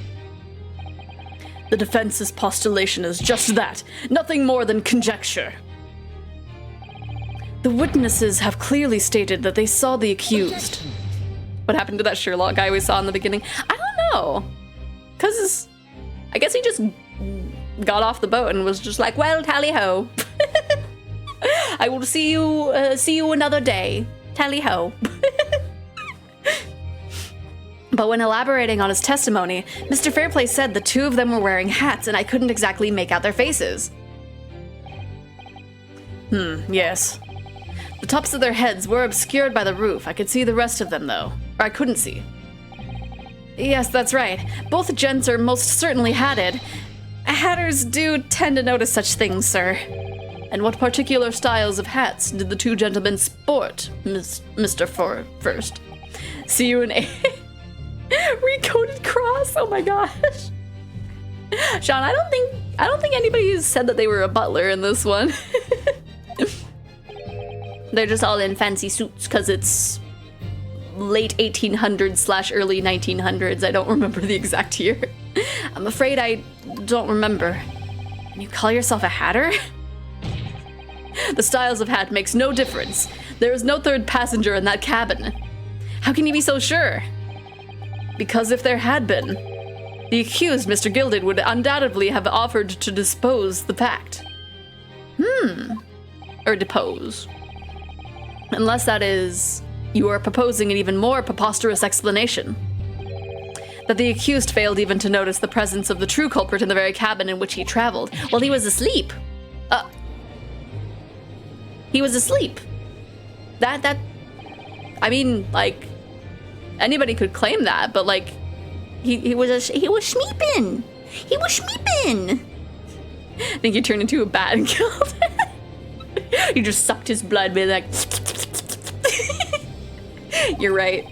The defense's postulation is just that, nothing more than conjecture. The witnesses have clearly stated that they saw the accused. What happened to that Sherlock guy we saw in the beginning? I don't know. Because I guess he just got off the boat and was just like, well, tally-ho. I will see you another day. Tally-ho. But when elaborating on his testimony, Mr. Fairplay said the two of them were wearing hats and I couldn't exactly make out their faces. Yes. The tops of their heads were obscured by the roof. I could see the rest of them, though. Or I couldn't see. Yes, that's right. Both gents are most certainly hatted. Hatters do tend to notice such things, sir. And what particular styles of hats did the two gentlemen sport, Mr. First? See you in a recoded cross? Oh my gosh. Sean, I don't think anybody has said that they were a butler in this one. They're just all in fancy suits because it's late 1800s / early 1900s. I don't remember the exact year. I'm afraid I don't remember. And you call yourself a hatter? The styles of hat makes no difference. There is no third passenger in that cabin. How can you be so sure? Because if there had been, the accused, Mr. Gilded, would undoubtedly have offered to dispose the fact. Or depose. Unless that is, you are proposing an even more preposterous explanation. That the accused failed even to notice the presence of the true culprit in the very cabin in which he traveled while he was asleep. He was asleep. I mean, like, anybody could claim that, but like, he was sleeping. He was sleeping. I think he turned into a bat and killed him. You just sucked his blood, be like. You're right.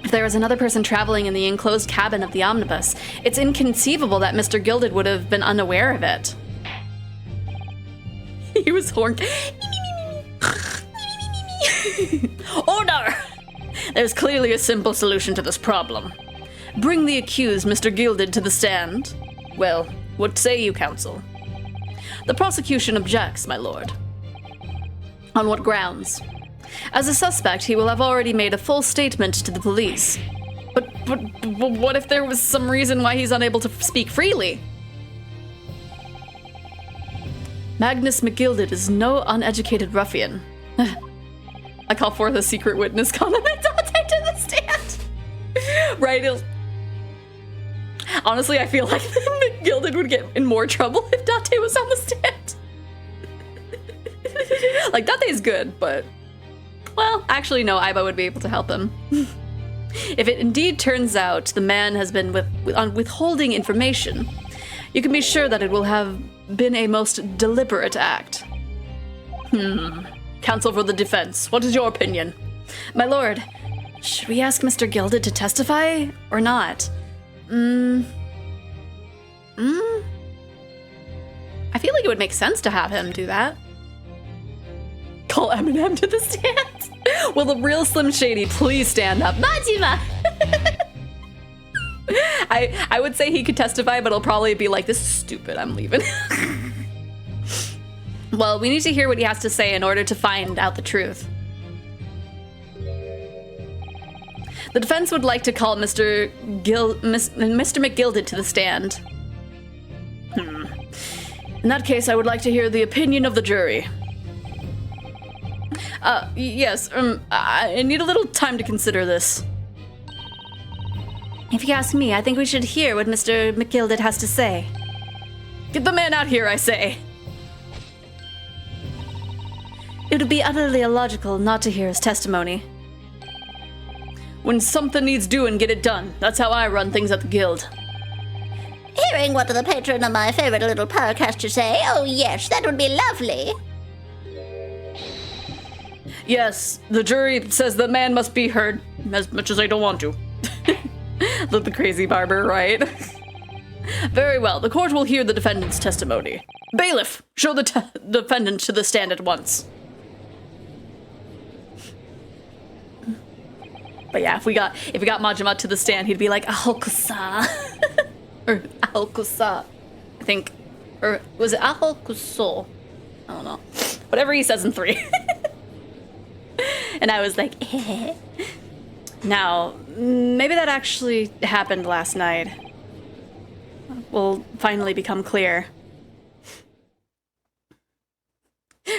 If there was another person traveling in the enclosed cabin of the omnibus, it's inconceivable that Mr. Gilded would have been unaware of it. He was horned. Order! There's clearly a simple solution to this problem. Bring the accused, Mr. Gilded, to the stand. Well, what say you, counsel? The prosecution objects, my lord. On what grounds? As a suspect, he will have already made a full statement to the police. But what if there was some reason why he's unable to speak freely? Magnus McGilded is no uneducated ruffian. I call forth a secret witness calling Dante to the stand. Right? Honestly, I feel like McGilded would get in more trouble if Dante was on the stand. Like, Dante's good, but... Well, actually, no, Aiba would be able to help him. If it indeed turns out the man has been withholding information, you can be sure that it will have been a most deliberate act. Counsel for the defense, what is your opinion? My lord, should we ask Mr. Gilded to testify or not? I feel like it would make sense to have him do that. Call Eminem to the stand. Will the real Slim Shady please stand up? Majima! I would say he could testify, but he'll probably be like, this is stupid, I'm leaving. Well, we need to hear what he has to say in order to find out the truth. The defense would like to call Mr. McGilded to the stand. In that case, I would like to hear the opinion of the jury. Yes, I need a little time to consider this. If you ask me, I think we should hear what Mr. McGilded has to say. Get the man out here, I say! It would be utterly illogical not to hear his testimony. When something needs doing, get it done. That's how I run things at the guild. Hearing what the patron of my favorite little podcaster say, oh yes, that would be lovely. Yes, the jury says the man must be heard, as much as I don't want to. Look, the crazy barber, right? Very well, the court will hear the defendant's testimony. Bailiff, show the defendant to the stand at once. But yeah, if we got Majima to the stand, he'd be like, Ahokusa. Or Ahokusa. think. Or was it Aho Kuso? I don't know. Whatever he says in 3. And I was like, eh. Now, maybe that actually happened last night. Will finally become clear.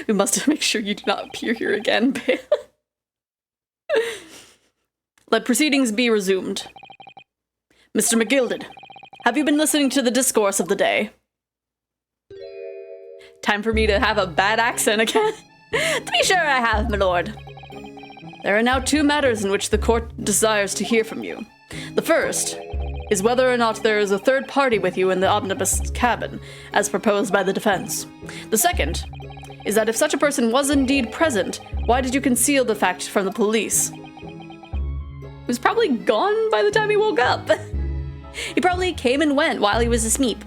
We must make sure you do not appear here again, Bale. Let proceedings be resumed. Mr. McGilded, have you been listening to the discourse of the day? Time for me to have a bad accent again? To be sure I have, my lord. There are now 2 matters in which the court desires to hear from you. The first is whether or not there is a third party with you in the omnibus cabin, as proposed by the defense. The second is that if such a person was indeed present, why did you conceal the fact from the police? He was probably gone by the time he woke up. He probably came and went while he was asleep.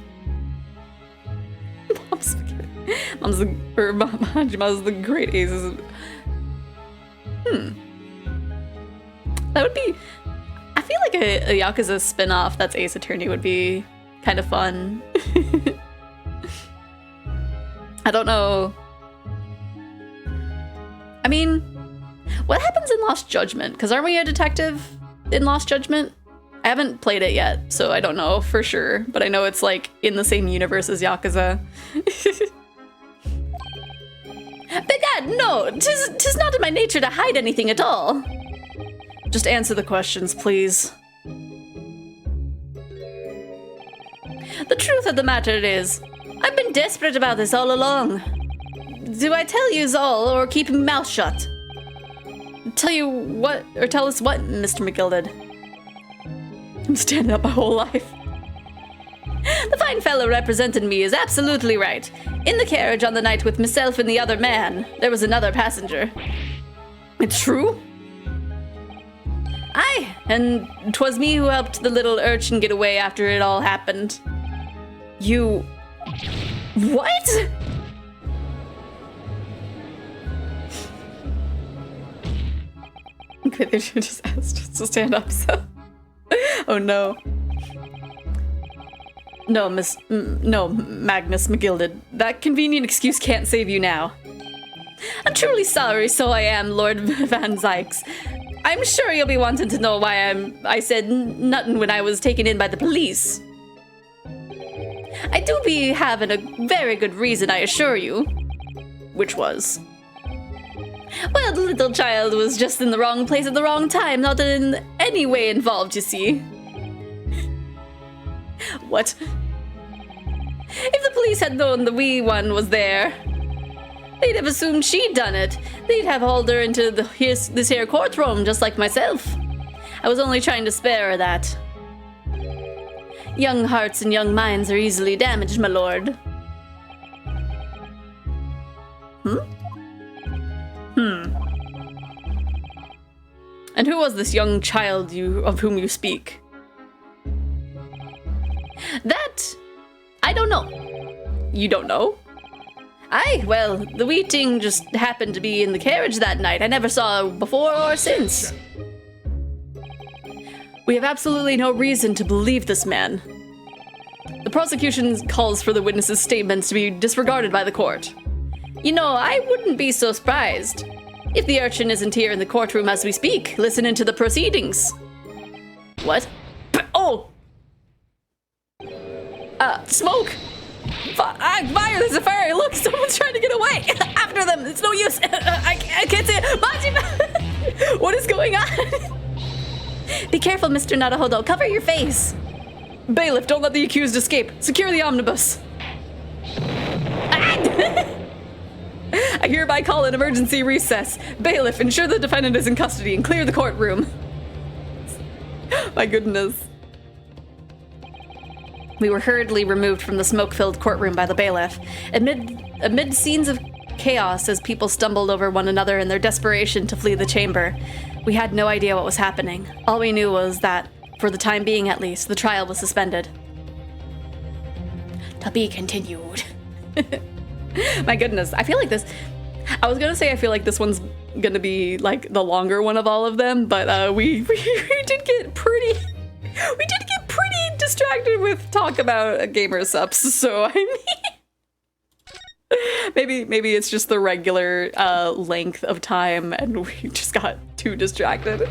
Majima's the great aces. That would be... I feel like a Yakuza spin-off that's Ace Attorney would be kind of fun. I don't know. I mean, what happens in Lost Judgment? Because aren't we a detective in Lost Judgment? I haven't played it yet, so I don't know for sure. But I know it's like in the same universe as Yakuza. Begad, no, 'tis not in my nature to hide anything at all. Just answer the questions, please. The truth of the matter is, I've been desperate about this all along. Do I tell yous all, or keep my mouth shut? Tell you what, or tell us what, Mr. McGilded? I'm standing up my whole life. The fine fellow representing me is absolutely right. In the carriage on the night with myself and the other man, there was another passenger. It's true? Aye, and 'twas me who helped the little urchin get away after it all happened. You... What? Okay, they should just ask us to stand up, so... Oh no. No, Magnus McGilded. That convenient excuse can't save you now. I'm truly sorry, so I am, Lord Van Zykes. I'm sure you'll be wanting to know why I said nothing when I was taken in by the police. I do be having a very good reason, I assure you. Which was? Well, the little child was just in the wrong place at the wrong time, not in any way involved, you see. What? If the police had known the wee one was there, they'd have assumed she'd done it. They'd have hauled her into this here courtroom, just like myself. I was only trying to spare her that. Young hearts and young minds are easily damaged, my lord. And who was this young child of whom you speak? That... I don't know. You don't know? Aye, well, the wee ting just happened to be in the carriage that night. I never saw her before or since. We have absolutely no reason to believe this man. The prosecution calls for the witness's statements to be disregarded by the court. You know, I wouldn't be so surprised if the urchin isn't here in the courtroom as we speak, listening to the proceedings. What? Oh! Smoke! Fire, there's a fire! Look, someone's trying to get away! After them! It's no use! I can't see it! Majima! What is going on? Be careful, Mr. Naruhodo. Cover your face! Bailiff, don't let the accused escape. Secure the omnibus. I hereby call an emergency recess. Bailiff, ensure the defendant is in custody and clear the courtroom. My goodness. We were hurriedly removed from the smoke-filled courtroom by the bailiff, amid scenes of chaos as people stumbled over one another in their desperation to flee the chamber. We had no idea what was happening. All we knew was that, for the time being at least, the trial was suspended. To be continued. My goodness, I feel like this... I was gonna say I feel like this one's gonna be, like, the longer one of all of them, but we did get pretty... We did get pretty distracted with talk about gamer subs, so I mean, maybe it's just the regular length of time, and we just got too distracted.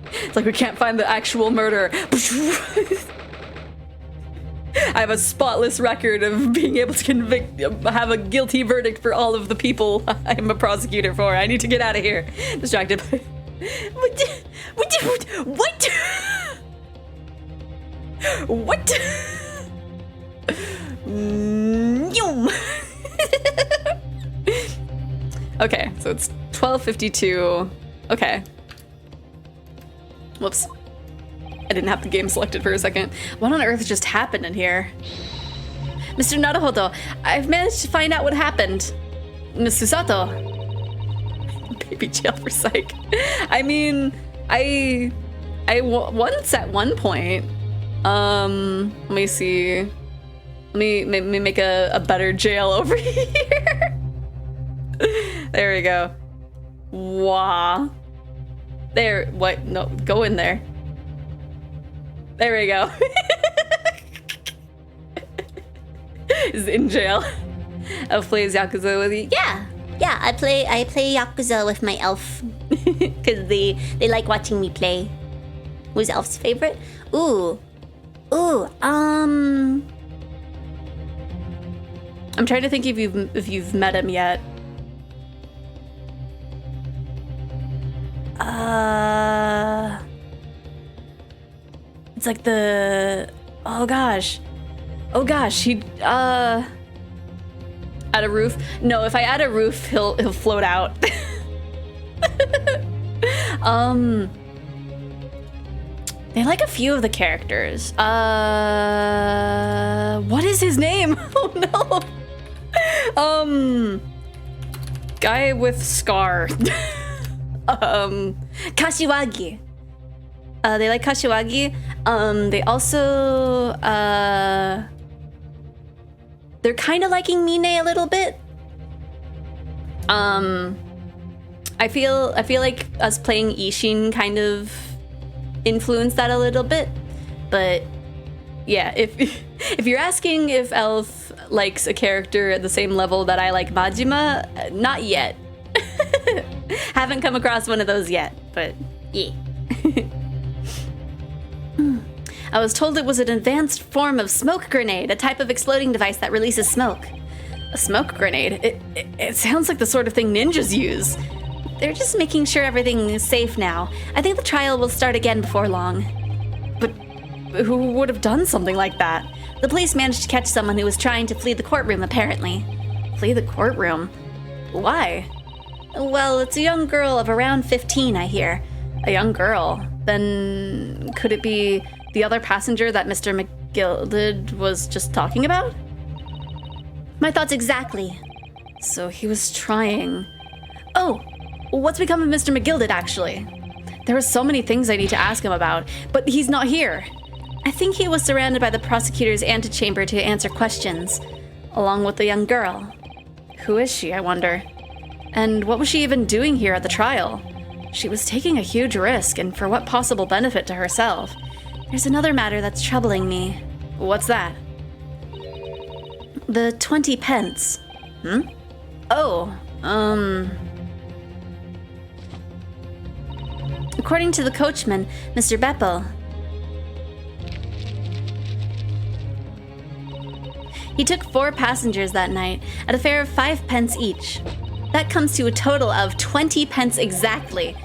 It's like we can't find the actual murderer. I have a spotless record of being able to have a guilty verdict for all of the people I'm a prosecutor for. I need to get out of here. Distracted by... What? What? Okay, so it's 12:52. Okay. Whoops. I didn't have the game selected for a second. What on earth just happened in here? Mr. Naruhodo, I've managed to find out what happened. Miss Susato. Baby jail for psych. I mean, I once at one point, let me see. Let me make a better jail over here. There we go. Wah. There, what? No, go in there. There we go. Is in jail. Elf plays Yakuza with you. Yeah, I play Yakuza with my elf because they like watching me play. Who's elf's favorite? Ooh. I'm trying to think if you've met him yet. It's like the... Oh gosh, he add a roof? No, if I add a roof, he'll float out. They like a few of the characters. What is his name? Oh no. Guy with scar. Kashiwagi. They like Kashiwagi. They also they're kind of liking Mine a little bit. I feel like us playing Ishin kind of influenced that a little bit, but yeah, if you're asking if Elf likes a character at the same level that I like Majima, not yet. Haven't come across one of those yet, but yeah. I was told it was an advanced form of smoke grenade, a type of exploding device that releases smoke. A smoke grenade? It sounds like the sort of thing ninjas use. They're just making sure everything is safe now. I think the trial will start again before long. But who would have done something like that? The police managed to catch someone who was trying to flee the courtroom, apparently. Flee the courtroom? Why? Well, it's a young girl of around 15, I hear. A young girl? Then could it be the other passenger that Mr. McGilded was just talking about? My thoughts exactly. So he was trying... Oh! What's become of Mr. McGilded, actually? There are so many things I need to ask him about, but he's not here. I think he was surrounded by the prosecutor's antechamber to answer questions, along with the young girl. Who is she, I wonder? And what was she even doing here at the trial? She was taking a huge risk, and for what possible benefit to herself? There's another matter that's troubling me. What's that? The 20 pence. Oh, according to the coachman, Mr. Beppo, he took 4 passengers that night at a fare of 5 pence each. That comes to a total of 20 pence exactly.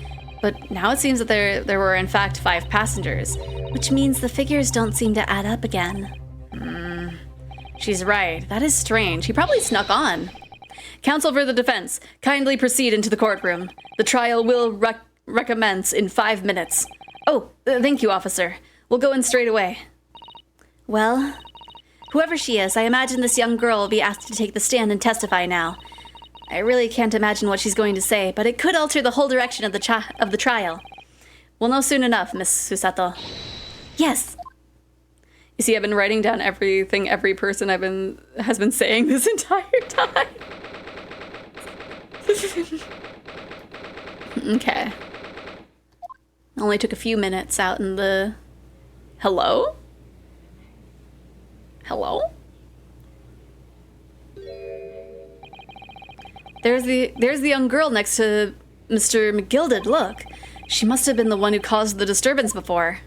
But now it seems that there were in fact 5 passengers, which means the figures don't seem to add up again. She's right. That is strange. He probably snuck on. Counsel for the defense, kindly proceed into the courtroom. The trial will recommence in 5 minutes. Oh, thank you, officer. We'll go in straight away. Well, whoever she is, I imagine this young girl will be asked to take the stand and testify now. I really can't imagine what she's going to say, but it could alter the whole direction of the trial. We'll know soon enough, Miss Susato. Yes. You see, I've been writing down everything every person has been saying this entire time. Okay. Only took a few minutes out in the... Hello? Hello? There's the young girl next to Mr. McGilded. Look, she must have been the one who caused the disturbance before.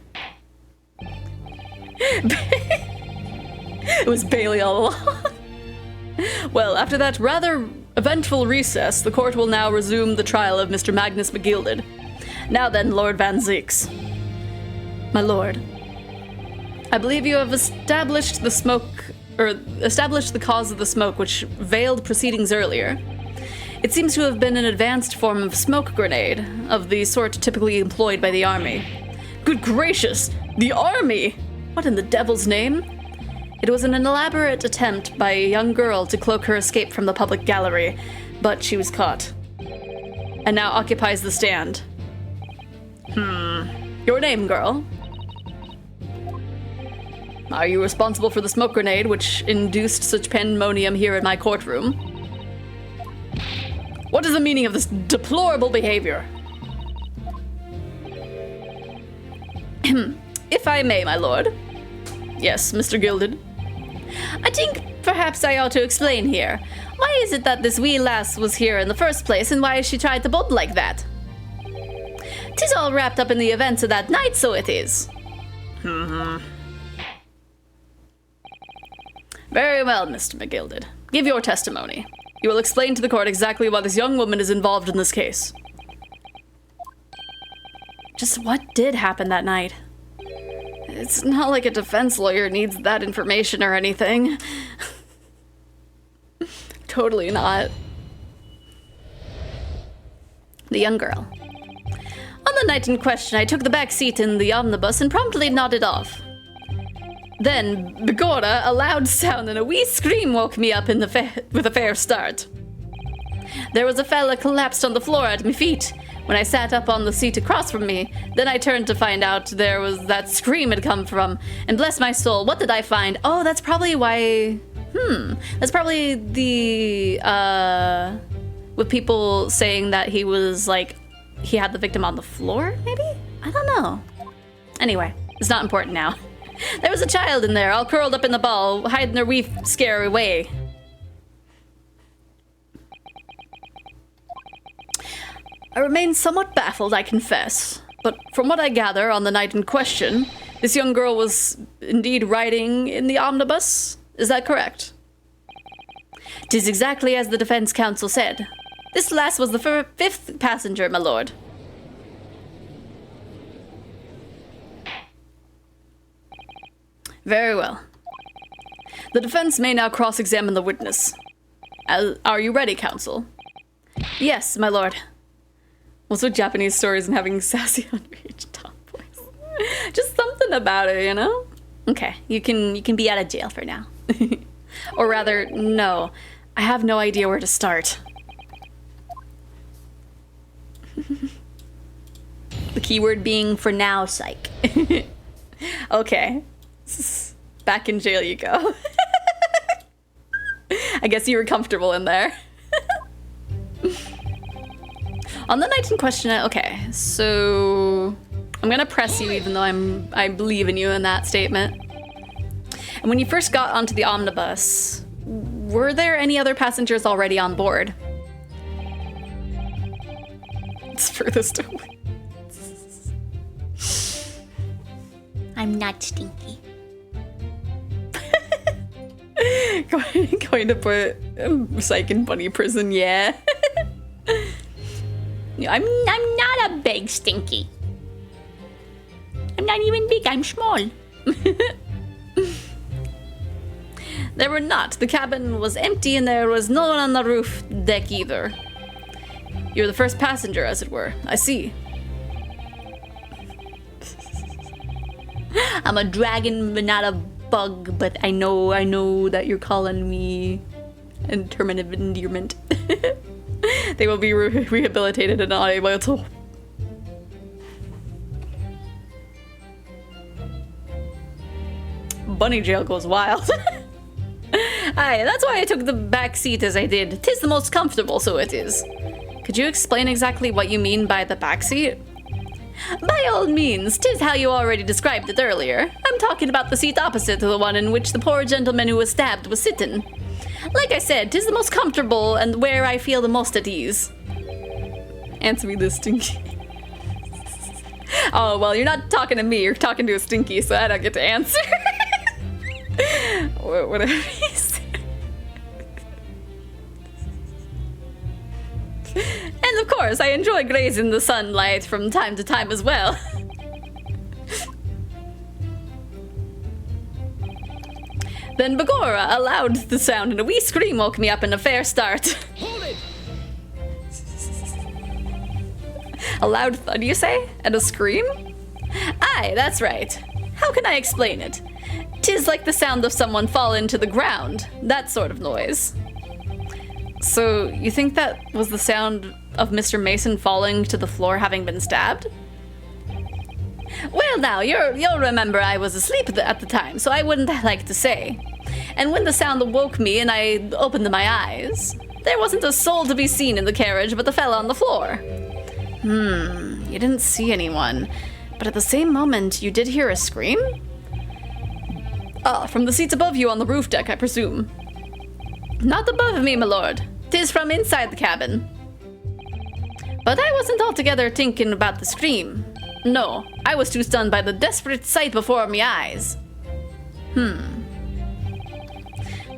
It was Bailey all along. Well, after that rather eventful recess, the court will now resume the trial of Mr. Magnus McGilded. Now then, Lord Van Zeeks. My lord, I believe you have established the cause of the smoke which veiled proceedings earlier. It seems to have been an advanced form of smoke grenade, of the sort typically employed by the army. Good gracious, the army! What in the devil's name? It was an elaborate attempt by a young girl to cloak her escape from the public gallery, but she was caught. And now occupies the stand. Your name, girl? Are you responsible for the smoke grenade which induced such pandemonium here in my courtroom? What is the meaning of this deplorable behavior? If I may, my lord. Yes, Mr. Gilded. I think perhaps I ought to explain here. Why is it that this wee lass was here in the first place, and why she tried to bolt like that? 'Tis all wrapped up in the events of that night, so it is. Very well, Mr. McGilded. Give your testimony. You will explain to the court exactly why this young woman is involved in this case. Just what did happen that night? It's not like a defense lawyer needs that information or anything. Totally not. The young girl. On the night in question, I took the back seat in the omnibus and promptly nodded off. Then, begorra, a loud sound and a wee scream woke me up with a fair start. There was a fella collapsed on the floor at my feet. When I sat up on the seat across from me, then I turned to find out there was that scream had come from. And bless my soul, what did I find? Oh, that's probably why... That's probably the... with people saying that he was, like... He had the victim on the floor, maybe? I don't know. Anyway, it's not important now. There was a child in there, all curled up in the ball, hiding her wee scary way. I remain somewhat baffled, I confess. But from what I gather on the night in question, this young girl was indeed riding in the omnibus. Is that correct? 'Tis exactly as the defense counsel said. This lass was the fifth passenger, my lord. Very well. The defense may now cross-examine the witness. Are you ready, counsel? Yes, my lord. What's with Japanese stories and having sassy underage tomboys? Just something about it, you know? Okay, you can be out of jail for now. Or rather, no. I have no idea where to start. The keyword being for now, psych. Okay. Back in jail you go. I guess you were comfortable in there. On the night in question, okay, so I'm gonna press you even though I believe in you in that statement. And when you first got onto the omnibus, were there any other passengers already on board? It's furthest away. I'm not stinky. Going to put Psych in bunny prison, yeah. I'm not a big stinky. I'm not even big, I'm small. There were not. The cabin was empty and there was no one on the roof deck either. You're the first passenger, as it were. I see. I'm a dragon, but not a bug, but I know that you're calling me in term of endearment. They will be rehabilitated and not able to. Bunny jail goes wild. Aye, that's why I took the back seat as I did. 'Tis the most comfortable, so it is. Could you explain exactly what you mean by the back seat? By all means, 'tis how you already described it earlier. I'm talking about the seat opposite to the one in which the poor gentleman who was stabbed was sitting. Like I said, 'tis the most comfortable and where I feel the most at ease. Answer me this, Stinky. Oh, well, you're not talking to me, you're talking to a Stinky, so I don't get to answer. Whatever he said. And of course, I enjoy grazing the sunlight from time to time as well. Then Bagora allowed the sound, and a wee scream woke me up in a fair start. Hold it! A loud thud, you say? And a scream? Aye, that's right. How can I explain it? 'Tis like the sound of someone falling to the ground. That sort of noise. So, you think that was the sound of Mr. Mason falling to the floor having been stabbed? Well now, you'll remember I was asleep at the time, so I wouldn't like to say. And when the sound awoke me and I opened my eyes, there wasn't a soul to be seen in the carriage but the fella on the floor. You didn't see anyone, but at the same moment you did hear a scream? Ah, from the seats above you on the roof deck, I presume. Not above me, my lord. 'Tis from inside the cabin. But I wasn't altogether thinking about the scream. No, I was too stunned by the desperate sight before my eyes. There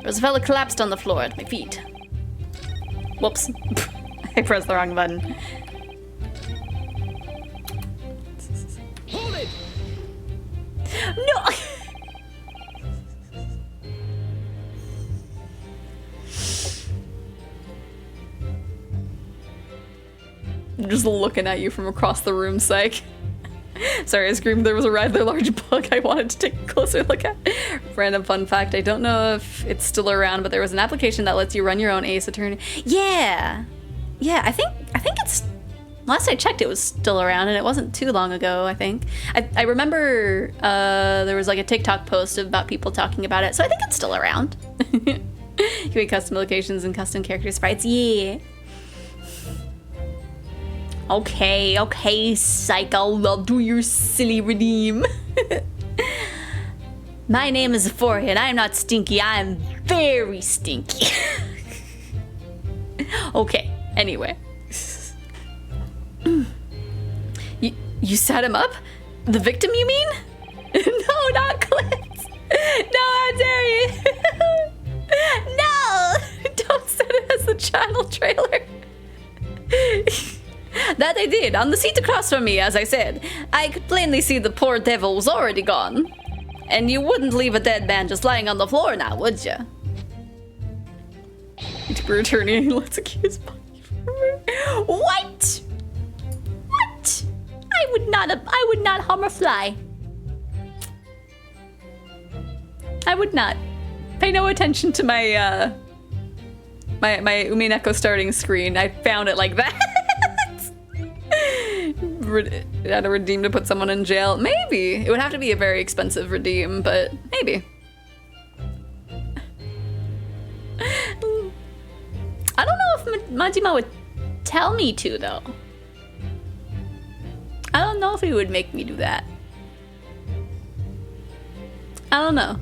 was a fella collapsed on the floor at my feet. Whoops. I pressed the wrong button. Hold it! No! I'm just looking at you from across the room, psych. Sorry, I screamed there was a rather large bug I wanted to take a closer look at. Random fun fact, I don't know if it's still around, but there was an application that lets you run your own Ace Attorney. Yeah, I think it's, last I checked it was still around, and it wasn't too long ago, I think. I remember there was like a TikTok post about people talking about it, so I think it's still around. You make custom locations and custom character sprites, yeah. Okay, Psycho, I'll do your silly redeem. My name is Xephoria, and I'm not stinky, I'm very stinky. Okay, anyway. You set him up? The victim, you mean? No, not Clint. No, how dare you? No! Don't set it as the channel trailer. That I did, on the seat across from me, as I said. I could plainly see the poor devil was already gone. And you wouldn't leave a dead man just lying on the floor now, would you? YouTuber attorney, let's accuse body. What? What? I would not harm a fly. I would not. Pay no attention to my, my Umineko starting screen. I found it like that. Had a redeem to put someone in jail? Maybe. It would have to be a very expensive redeem, but maybe. I don't know if Majima would tell me to, though. I don't know if he would make me do that. I don't know.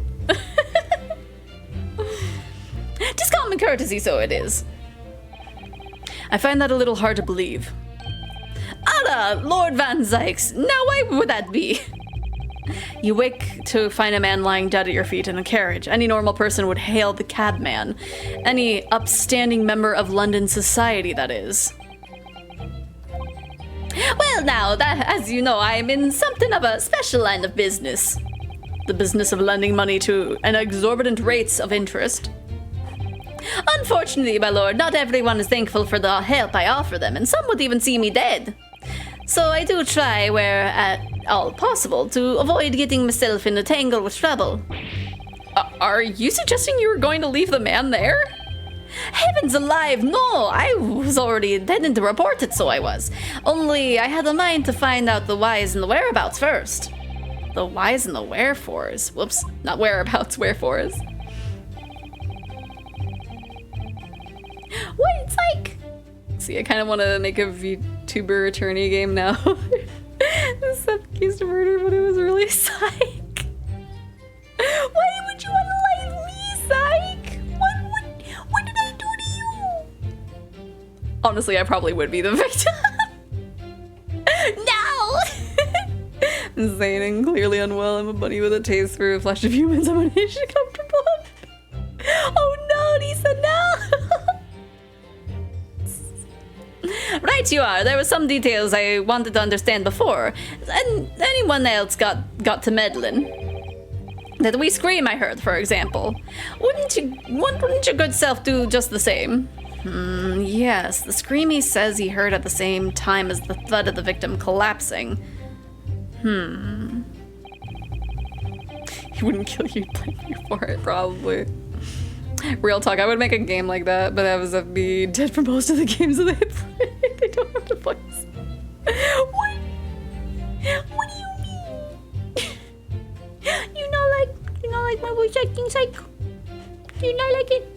Just common courtesy, so it is. I find that a little hard to believe. Ada, Lord Van Zykes, now why would that be? You wake to find a man lying dead at your feet in a carriage. Any normal person would hail the cabman. Any upstanding member of London society, that is. Well now, that, as you know, I am in something of a special line of business. The business of lending money to an exorbitant rates of interest. Unfortunately, my lord, not everyone is thankful for the help I offer them, and some would even see me dead. So I do try, where at all possible, to avoid getting myself in a tangle with trouble. Are you suggesting you were going to leave the man there? Heavens alive, no! I was already intending to report it, so I was. Only I had a mind to find out the whys and the whereabouts first. The whys and the wherefores. Whoops, not whereabouts, wherefores. What? It's like... See, I kind of want to make a VTuber attorney game now. accused of murder, but it was really Psych. Why would you unalive me, Psych? What did I do to you? Honestly, I probably would be the victim. No! Insane and clearly unwell. I'm a bunny with a taste for flesh of humans. I'm unusually comfortable. Oh no, Lisa, no! Right you are. There were some details I wanted to understand before. And anyone else got to meddling. That wee scream I heard, for example. Wouldn't your good self do just the same? Yes, the scream he says he heard at the same time as the thud of the victim collapsing. He wouldn't kill you, he'd blame you for it, probably. Real talk, I would make a game like that, but I was be dead for most of the games that they play. They don't have the voice. What? What do you mean? You not like my voice acting, Psych? Do you not like it?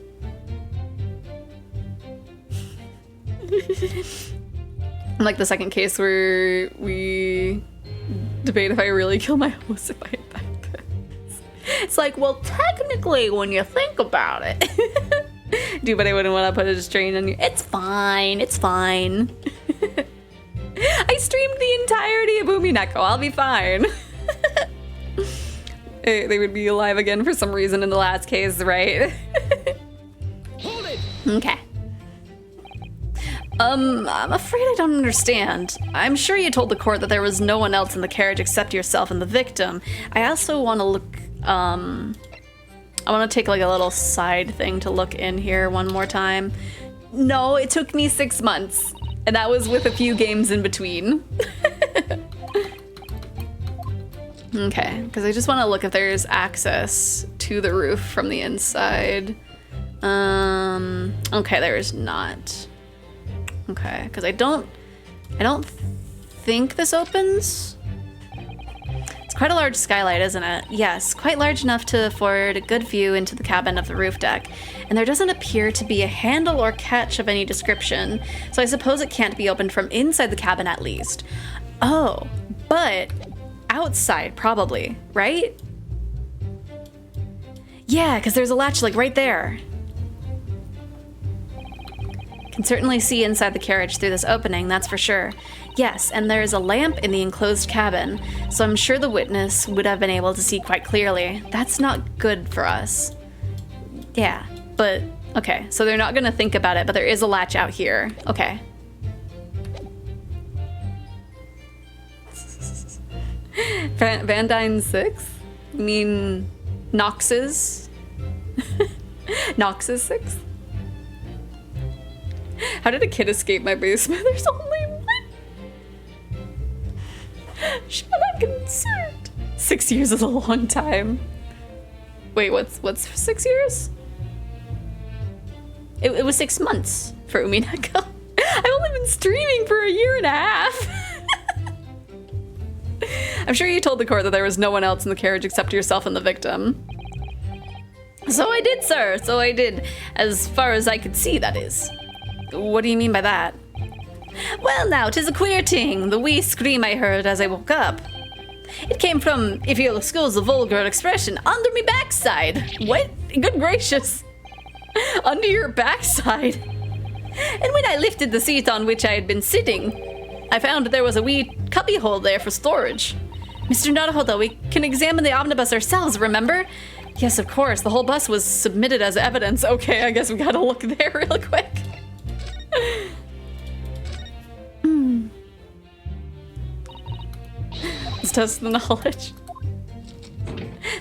Like the second case where we debate if I really kill my host if I infect this. It's like, well, technically, when you think about it. Dude, but I wouldn't want to put a strain on you. It's fine. It's fine. I streamed the entirety of Umineko. I'll be fine. They would be alive again for some reason in the last case, right? Hold it! Okay. I'm afraid I don't understand. I'm sure you told the court that there was no one else in the carriage except yourself and the victim. I also want to look, I want to take like a little side thing to look in here one more time. No, it took me 6 months, and that was with a few games in between. Okay, because I just want to look if there's access to the roof from the inside. Okay, there is not. Okay, because I don't think this opens. It's quite a large skylight, isn't it? Yes, quite large enough to afford a good view into the cabin of the roof deck. And there doesn't appear to be a handle or catch of any description, so I suppose it can't be opened from inside the cabin at least. Oh, but outside probably, right? Yeah, because there's a latch like right there. Can certainly see inside the carriage through this opening, that's for sure. Yes, and there is a lamp in the enclosed cabin, so I'm sure the witness would have been able to see quite clearly. That's not good for us. Yeah, but okay, so they're not gonna think about it, but there is a latch out here. Okay. Van Dyne 6? You mean Nox's? Nox's 6? How did a kid escape my basement? There's only one. Shut up, concerned. 6 years is a long time. Wait, what's 6 years? It was 6 months for Umineko. I've only been streaming for a year and a half. I'm sure you told the court that there was no one else in the carriage except yourself and the victim. So I did, sir. So I did. As far as I could see, that is. What do you mean by that? Well, now, 'tis a queer ting, the wee scream I heard as I woke up. It came from, if you'll excuse the vulgar expression, under me backside. What? Good gracious. Under your backside? And when I lifted the seat on which I had been sitting, I found there was a wee cubbyhole there for storage. Mr. Naruhodo, we can examine the omnibus ourselves, remember? Yes, of course, the whole bus was submitted as evidence. Okay, I guess we gotta look there real quick. Let's test the knowledge.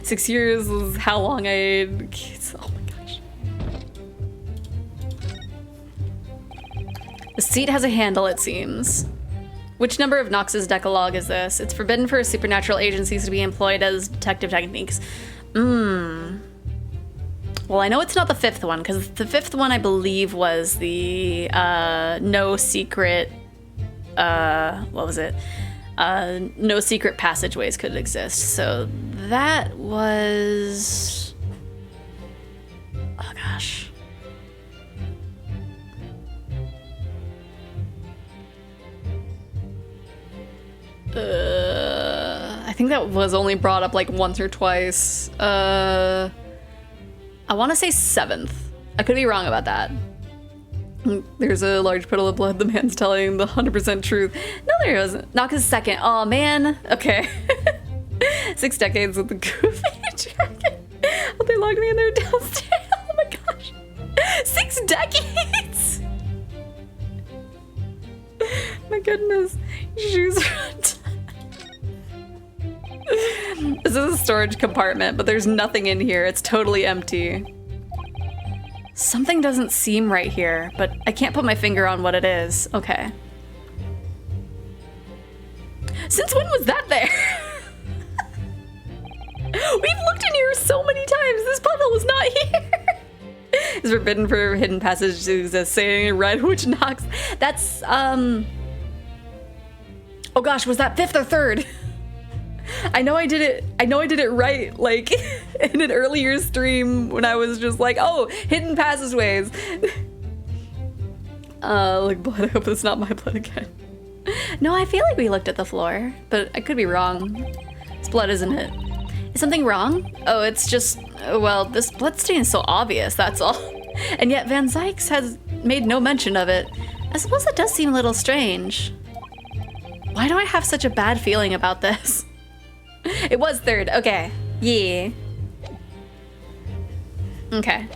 6 years is how long I... Oh my gosh. The seat has a handle, it seems. Which number of Nox's Decalogue is this? It's forbidden for supernatural agencies to be employed as detective techniques. Well, I know it's not the 5th one, because the 5th one, I believe, was the no secret... what was it? No secret passageways could exist. So that was... Oh, gosh. think that was only brought up like once or twice. I want to say 7th. I could be wrong about that. There's a large puddle of blood. The man's telling the 100% truth. No, there isn't. Nox's second. Oh man. Okay. 6 decades with the goofy dragon. Oh, they locked me in there downstairs. Oh my gosh. 6 decades. My goodness. Shoes are This is a storage compartment, but there's nothing in here. It's totally empty. Something doesn't seem right here, but I can't put my finger on what it is. Okay. Since when was that there? We've looked in here so many times. This puzzle was not here. It's forbidden for hidden passage to exist. Saying red, which knocks. That's oh gosh, was that 5th or 3rd? I know I did it right, like in an earlier stream when I was just like, oh, hidden passageways. Like blood, I hope it's not my blood again. No, I feel like we looked at the floor, but I could be wrong. It's blood, isn't it? Is something wrong? Oh, it's just, well, this blood stain is so obvious, that's all. And yet Van Zykes has made no mention of it. I suppose that does seem a little strange. Why do I have such a bad feeling about this? It was 3rd, okay. Yeah. Okay.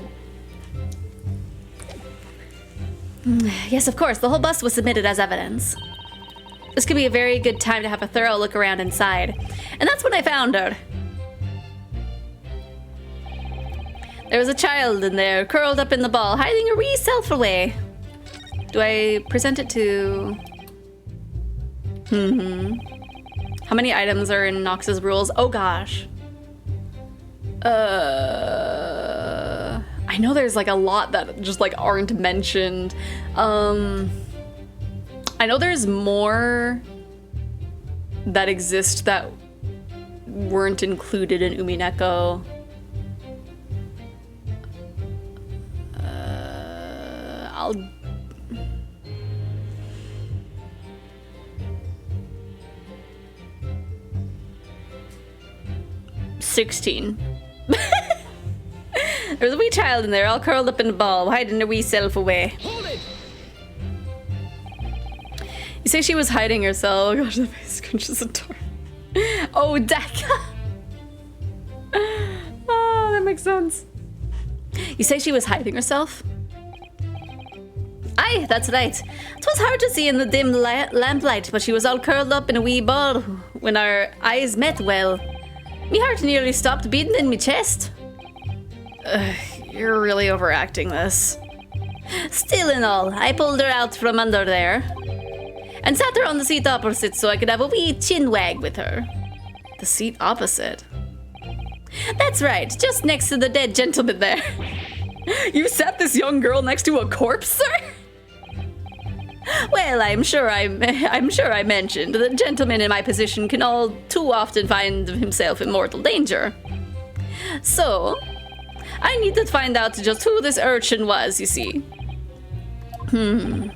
Yes, of course, the whole bust was submitted as evidence. This could be a very good time to have a thorough look around inside. And that's when I found her. There was a child in there, curled up in the ball, hiding her wee self away. Do I present it to... How many items are in Nox's rules? Oh gosh. I know there's like a lot that just like aren't mentioned. I know there's more that exist that weren't included in Umineko. I'll... $16. There was a wee child in there, all curled up in a ball, hiding her wee self away. Hold it! You say she was hiding herself. Oh gosh, the face crunches the door. Oh, Decca! Oh, that makes sense. You say she was hiding herself? Aye, that's right. 'Twas hard to see in the dim lamplight, but she was all curled up in a wee ball. When our eyes met, well, me heart nearly stopped beating in me chest. You're really overacting this. Still and all, I pulled her out from under there and sat her on the seat opposite so I could have a wee chin wag with her. The seat opposite? That's right, just next to the dead gentleman there. You sat this young girl next to a corpse, sir? Well, I'm sure I mentioned that gentlemen in my position can all too often find himself in mortal danger. So, I need to find out just who this urchin was, you see. And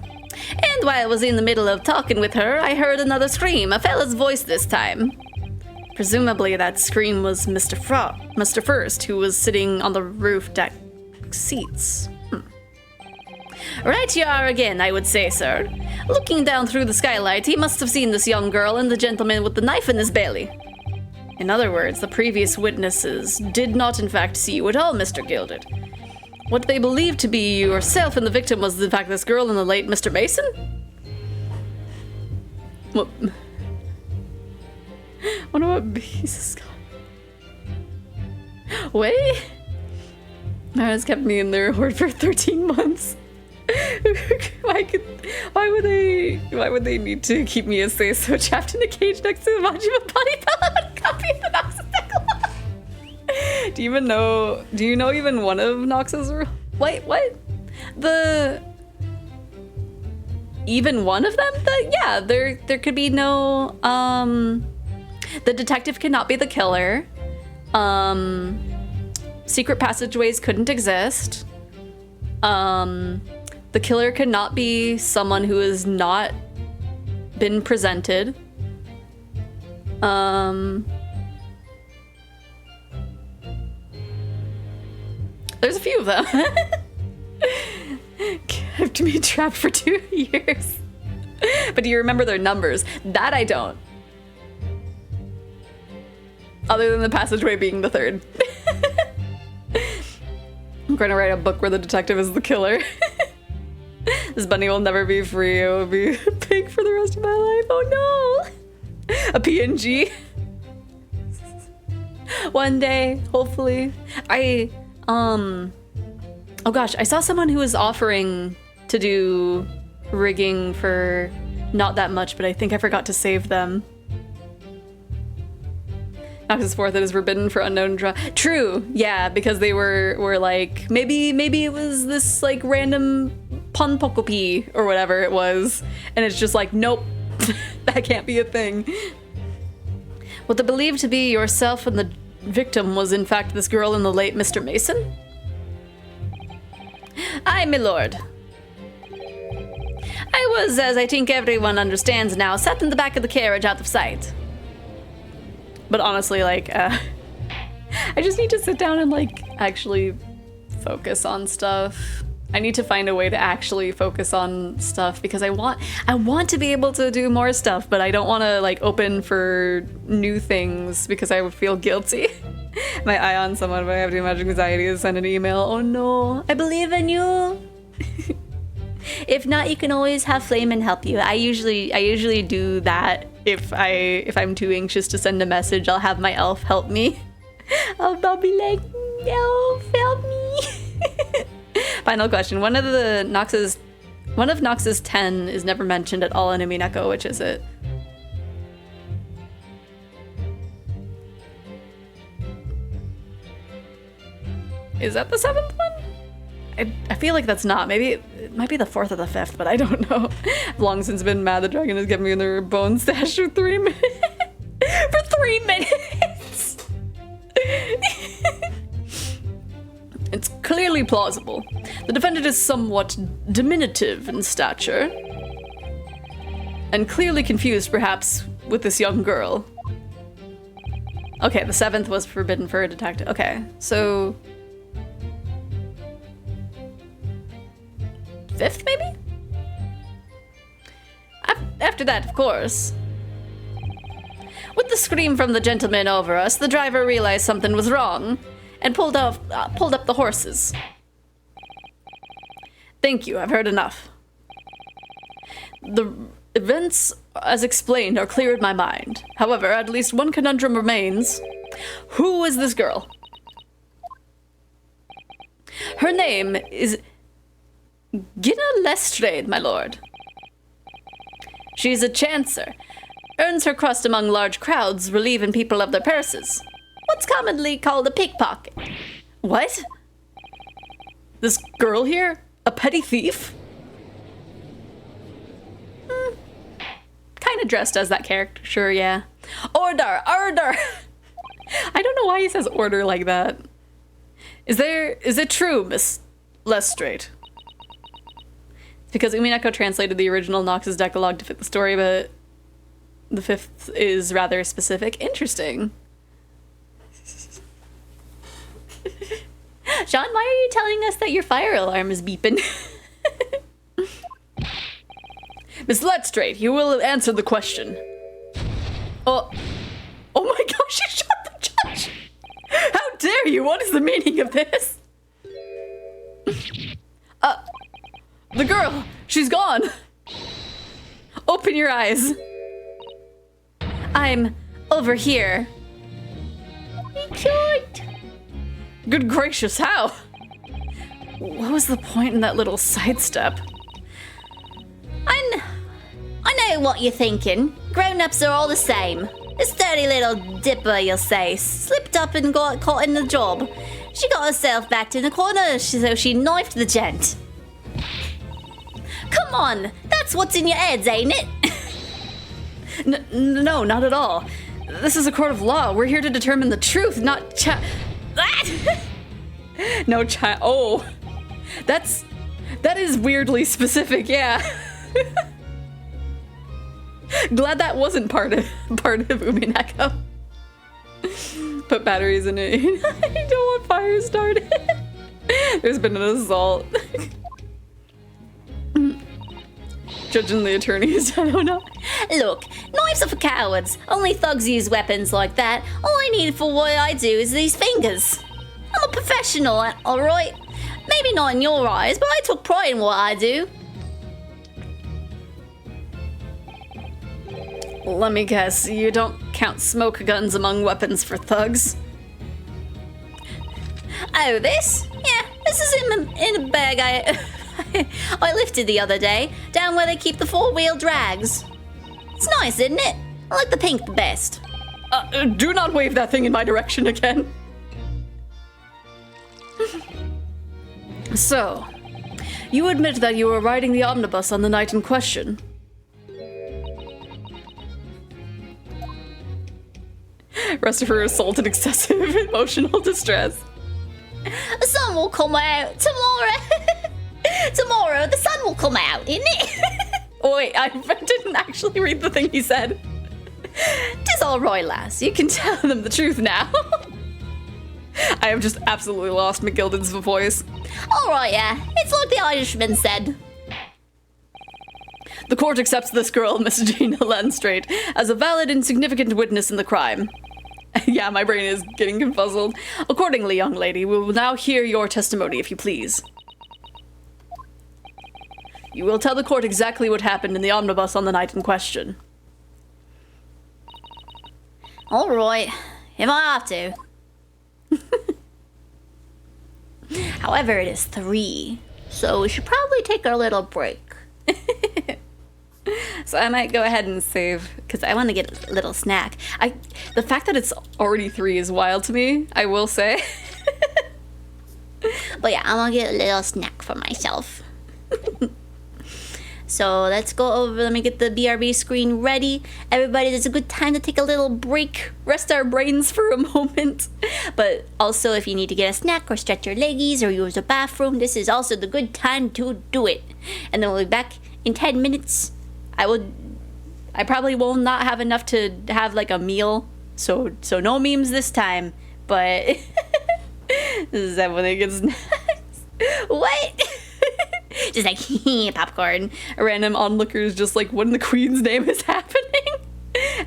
while I was in the middle of talking with her, I heard another scream, a fella's voice this time. Presumably that scream was Mr. First, who was sitting on the roof deck seats. Right you are again, I would say, sir. Looking down through the skylight, he must have seen this young girl and the gentleman with the knife in his belly. In other words, the previous witnesses did not in fact see you at all, Mr. Gilded. What they believed to be yourself and the victim was in fact this girl and the late Mr. Mason? What? Wonder what beast got. Wait. That kept me in their hoard for 13 months. Why would they need to keep me as say-so trapped in a cage next to the Majima body pillow and copy of the Nox's Decalogue? Do you know even one of Nox's rules? Wait, what? Even one of them? Yeah, there could be no, the detective cannot be the killer. Secret passageways couldn't exist. The killer cannot be someone who has not been presented. There's a few of them. Kept me trapped for 2 years. But do you remember their numbers? That I don't. Other than the passageway being the third. I'm going to write a book where the detective is the killer. This bunny will never be free. It will be a pig for the rest of my life. Oh no! A PNG. One day, hopefully. Oh gosh, I saw someone who was offering to do rigging for not that much, but I think I forgot to save them. Noxus 4th, it is forbidden for unknown draw. True, yeah, because they were like, maybe it was this like random Ponpokopi or whatever it was, and it's just like, nope, that can't be a thing. What they believed to be yourself and the victim was in fact this girl and the late Mr. Mason? Aye, my lord. I was, as I think everyone understands now, sat in the back of the carriage out of sight. But honestly, like, I just need to sit down and, like, actually focus on stuff. I need to find a way to actually focus on stuff because I want to be able to do more stuff, but I don't want to, like, open for new things because I would feel guilty. My eye on someone if I have too much anxiety to send an email. Oh no, I believe in you. If not, you can always have Flamin help you. I usually do that. If I'm too anxious to send a message, I'll have my elf help me. I'll be like, elf, help me. Final question. One of Nox's 10 is never mentioned at all in Umineko. Which is it? Is that the 7th one? I feel like that's not. Maybe it might be the 4th or the 5th, but I don't know. I've long since been mad the dragon has given me their bone stash for 3 minutes. For 3 minutes! It's clearly plausible. The defendant is somewhat diminutive in stature. And clearly confused, perhaps, with this young girl. Okay, the 7th was forbidden for a detective. Okay, so... 5th, maybe? After that, of course. With the scream from the gentleman over us, the driver realized something was wrong and pulled up the horses. Thank you, I've heard enough. The events, as explained, are clear in my mind. However, at least one conundrum remains. Who is this girl? Her name is Gina Lestrade, my lord. She's a chancer. Earns her crust among large crowds, relieving people of their purses. What's commonly called a pickpocket. What? This girl here? A petty thief? Kind of dressed as that character, sure, yeah. Order! Order! I don't know why he says order like that. Is it true, Miss Lestrade? Because Umineko translated the original Nox's Decalogue to fit the story, but the 5th is rather specific. Interesting. Sean, why are you telling us that your fire alarm is beeping? Miss Lestrade, you will answer the question. Oh my gosh, you shot the judge! How dare you? What is the meaning of this? The girl! She's gone! Open your eyes. I'm over here. Cute! Good gracious, how? What was the point in that little sidestep? I know what you're thinking. Grown-ups are all the same. This dirty little dipper, you'll say, slipped up and got caught in the job. She got herself backed in the corner, so she knifed the gent. Come on, that's what's in your heads, ain't it? No, not at all. This is a court of law. We're here to determine the truth, not No child. Oh, that is weirdly specific. Yeah. Glad that wasn't part of Umineko. Put batteries in it. I don't want fire started. There's been an assault. Judging the attorneys, I don't know. Look, knives are for cowards. Only thugs use weapons like that. All I need for what I do is these fingers. I'm a professional, alright? Maybe not in your eyes, but I took pride in what I do. Let me guess, you don't count smoke guns among weapons for thugs? Oh, this? Yeah, this is in a bag I lifted the other day, down where they keep the four-wheel drags. It's nice, isn't it? I like the pink the best. Do not wave that thing in my direction again. So, you admit that you were riding the omnibus on the night in question. Rest of her assault and excessive emotional distress. The sun will come out tomorrow. Tomorrow the sun will come out, isn't it? Oh wait, I didn't actually read the thing he said. Tis all right, lass. You can tell them the truth now. I have just absolutely lost McGilden's voice. All right, yeah. It's like the Irishman said. The court accepts this girl, Miss Gina Lenstraight, as a valid and significant witness in the crime. Yeah, my brain is getting confuzzled. Accordingly, young lady, we will now hear your testimony, if you please. You will tell the court exactly what happened in the omnibus on the night in question. All right, if I have to. However, it is 3, so we should probably take our little break. So I might go ahead and save, because I want to get a little snack. The fact that it's already 3 is wild to me, I will say. But yeah, I'm gonna get a little snack for myself. So let's go over, let me get the BRB screen ready. Everybody, there's a good time to take a little break, rest our brains for a moment. But also, if you need to get a snack or stretch your leggies or use a bathroom, this is also the good time to do it. And then we'll be back in 10 minutes. I probably will not have enough to have like a meal, so no memes this time, but this is that when it gets snacks. What? Just like popcorn. A random onlooker is just like, what in the queen's name is happening?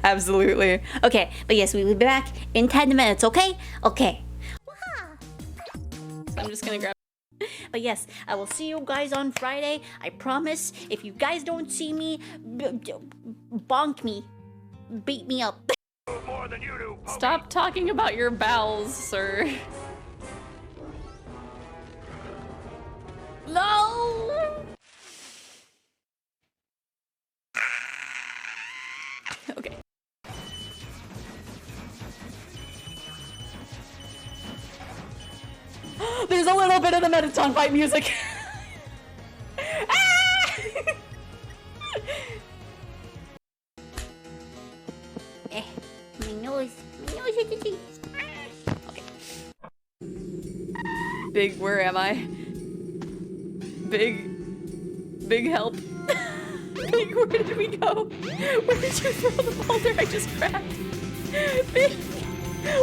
Absolutely. Okay, but yes, we will be back in 10 minutes, okay? Okay. So I'm just gonna grab. But yes, I will see you guys on Friday. I promise. If you guys don't see me, bonk me. Beat me up. Stop talking about your bowels, sir. No! Okay. There's a little bit of the Mettaton fight music. My nose itchy. Okay. Big, where am I? Big help. Big, where did we go? Where did you throw the boulder I just grabbed? Big,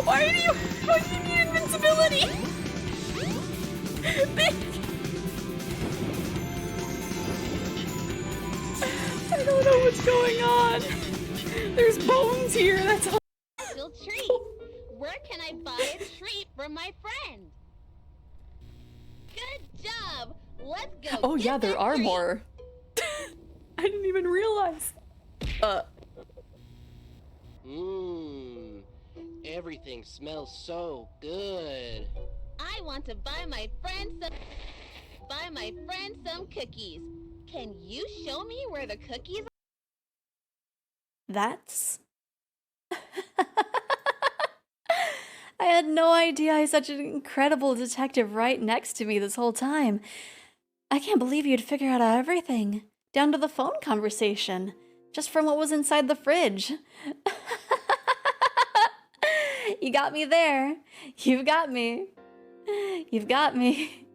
why do you need invincibility? Big. I don't know what's going on. There's bones here, that's all. Special treat. Where can I buy a treat for my friend? Good job. Let's go. Oh get yeah, there that are treat. more. I didn't even realize. Mmm. Everything smells so good. I want to buy my friend some cookies. Can you show me where the cookies are? That's... I had no idea I had such an incredible detective right next to me this whole time. I can't believe you'd figure out everything, down to the phone conversation, just from what was inside the fridge. You got me there. You've got me. You've got me.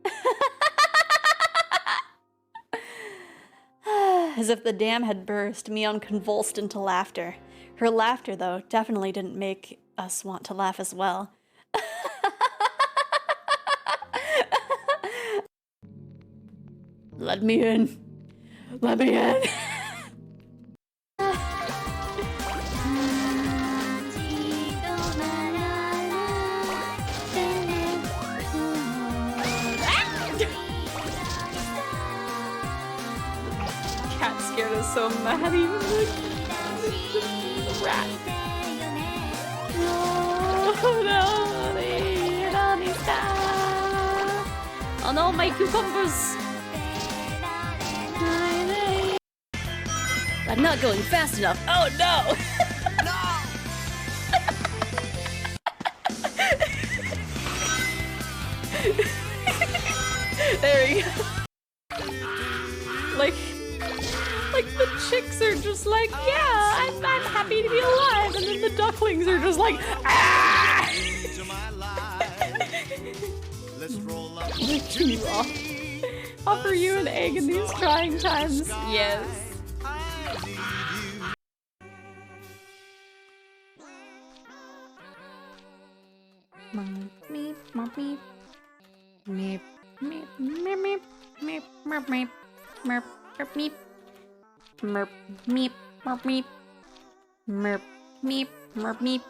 As if the dam had burst, Mion convulsed into laughter. Her laughter, though, definitely didn't make us want to laugh as well. Let me in. Let me in. Cat scared us so mad. Even the rat. Oh no, my cucumbers! I'm not going fast enough. Oh no! There we go. Like the chicks are just like, yeah, I'm happy to be alive, and then the ducklings are just like, ah! Can you offer you an egg in these trying times? Yes. Meep, meep, meep, meep, meep, meep, meep, meep, meep, meep, meep, merp, meep, merp, meep, merp, meep, merp, meep,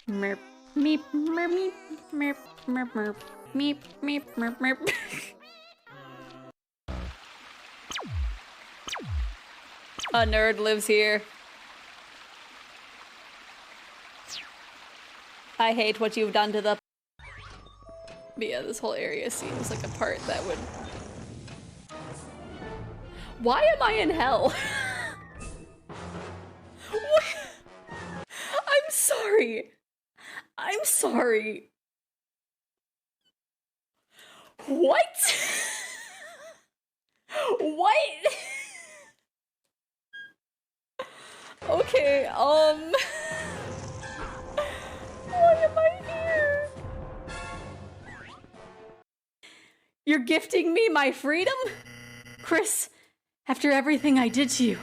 merp, meep, merp, meep, merp, merp, merp, meep, meep, merp, merp. A nerd lives here. I hate what you've done to the... But yeah, this whole area seems like a part that would... Why am I in hell? What? I'm sorry. I'm sorry. What? What? Okay, why am I here? You're gifting me my freedom? Chris, after everything I did to you,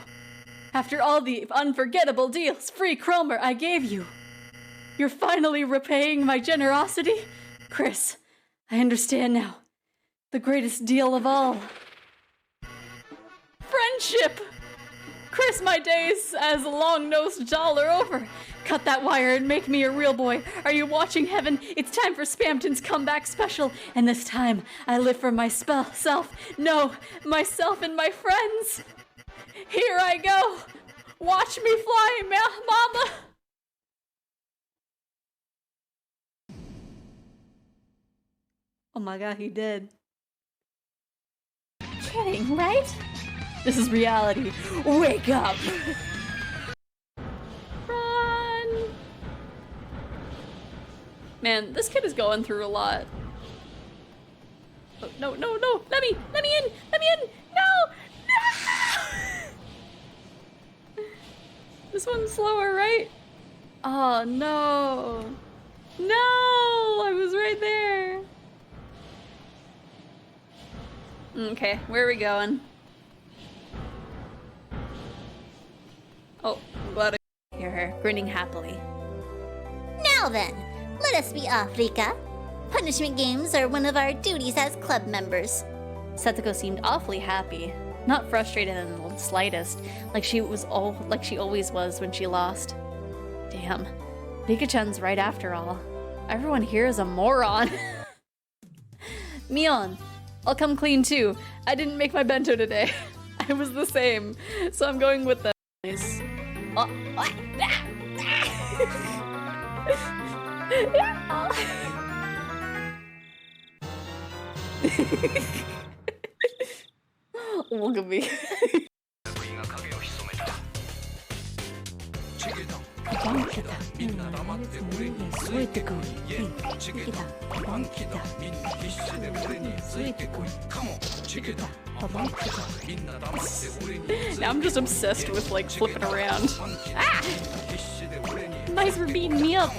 after all the unforgettable deals, free Cromer I gave you, you're finally repaying my generosity? Chris, I understand now. The greatest deal of all. Friendship! Chris, my days as a long-nosed doll are over. Cut that wire and make me a real boy. Are you watching, Heaven? It's time for Spamton's comeback special. And this time, I live for myself. No, myself and my friends. Here I go. Watch me fly, Mama. Oh my god, he did. Kidding, right? This is reality. Wake up! Run! Man, this kid is going through a lot. Oh, no, no, no! Let me in! Let me in! No! No! This one's slower, right? Oh, no! No! I was right there! Okay, where are we going? Oh, I'm glad I hear her, grinning happily. Now then, let us be off, Rika. Punishment games are one of our duties as club members. Setsuko seemed awfully happy, not frustrated in the slightest, like she always was when she lost. Damn, Rika-chan's right after all. Everyone here is a moron. Mion, I'll come clean too. I didn't make my bento today. I was the same, so I'm going with the nice. Oh, Look at me. Now I'm just obsessed with like flipping around. Ah! Nice for beating me up.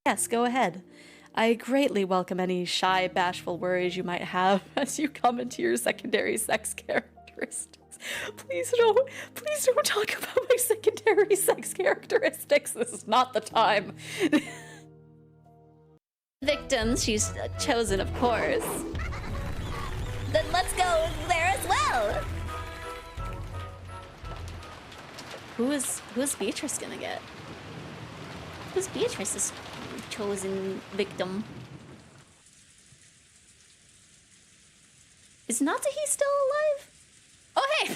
Yes, go ahead. I greatly welcome any shy, bashful worries you might have as you come into your secondary sex character. characteristics. Please don't talk about my secondary sex characteristics. This is not the time. Victims she's chosen, of course. Then let's go there as well. Who's Beatrice gonna get? Who's Beatrice's chosen victim? Is Natsuhi still alive? Oh, hey!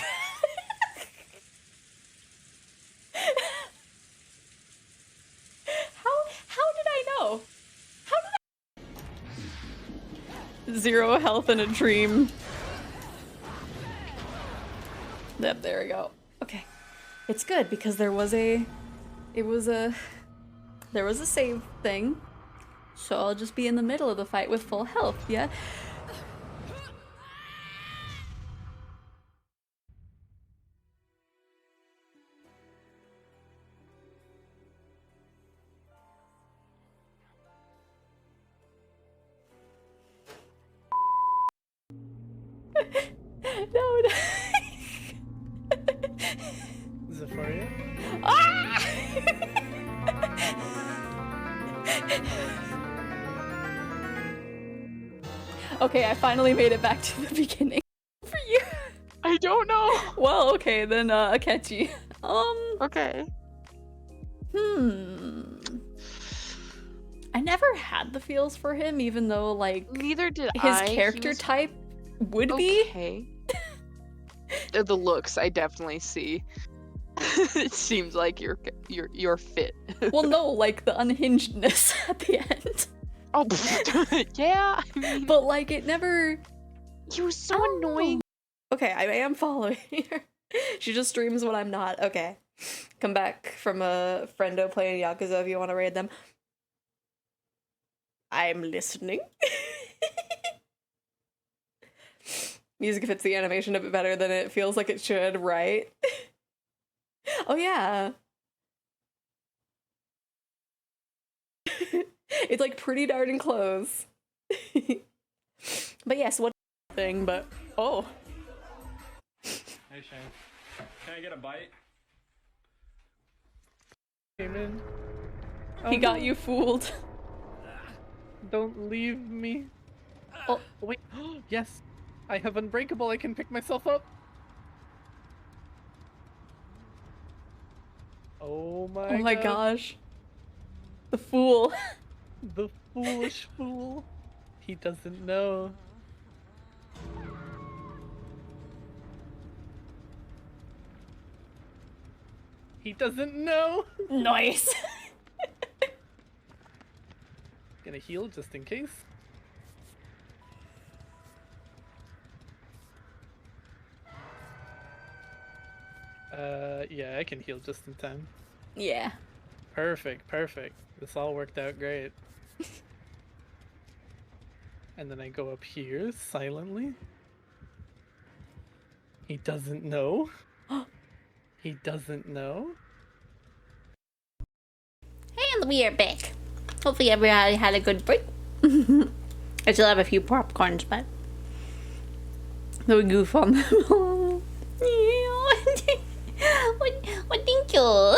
How did I know? How did I... 0 health in a dream. Yep, there we go. Okay. It's good because there was a save thing. So I'll just be in the middle of the fight with full health, yeah? No. Xephoria? Ah! Okay, I finally made it back to the beginning. For you. I don't know. Well, okay, then Akechi. Okay. I never had the feels for him, even though like Neither did his I. character type would be. Okay. The looks I definitely see. It seems like you're fit. Well, no, like the unhingedness at the end. Oh, yeah. I mean, But like it never. he was so annoying. Okay, I am following her. She just streams when I'm not. Okay. Come back from a friendo playing Yakuza if you want to raid them. I'm listening. Music fits the animation a bit better than it feels like it should, right? Oh yeah. It's like pretty darn close. But yes, what thing, but oh. Hey Shane. Can I get a bite? Came in. He got you fooled. Don't leave me. Oh. Wait. Yes. I have Unbreakable. I can pick myself up. Oh my, Oh my God. gosh. The fool. The foolish fool. He doesn't know. He doesn't know. Nice. Gonna heal just in case. Yeah, I can heal just in time. Yeah. Perfect, perfect. This all worked out great. And then I go up here silently. He doesn't know. He doesn't know. And we are back. Hopefully everybody had a good break. I still have a few popcorns, but No goof on them. what thank you.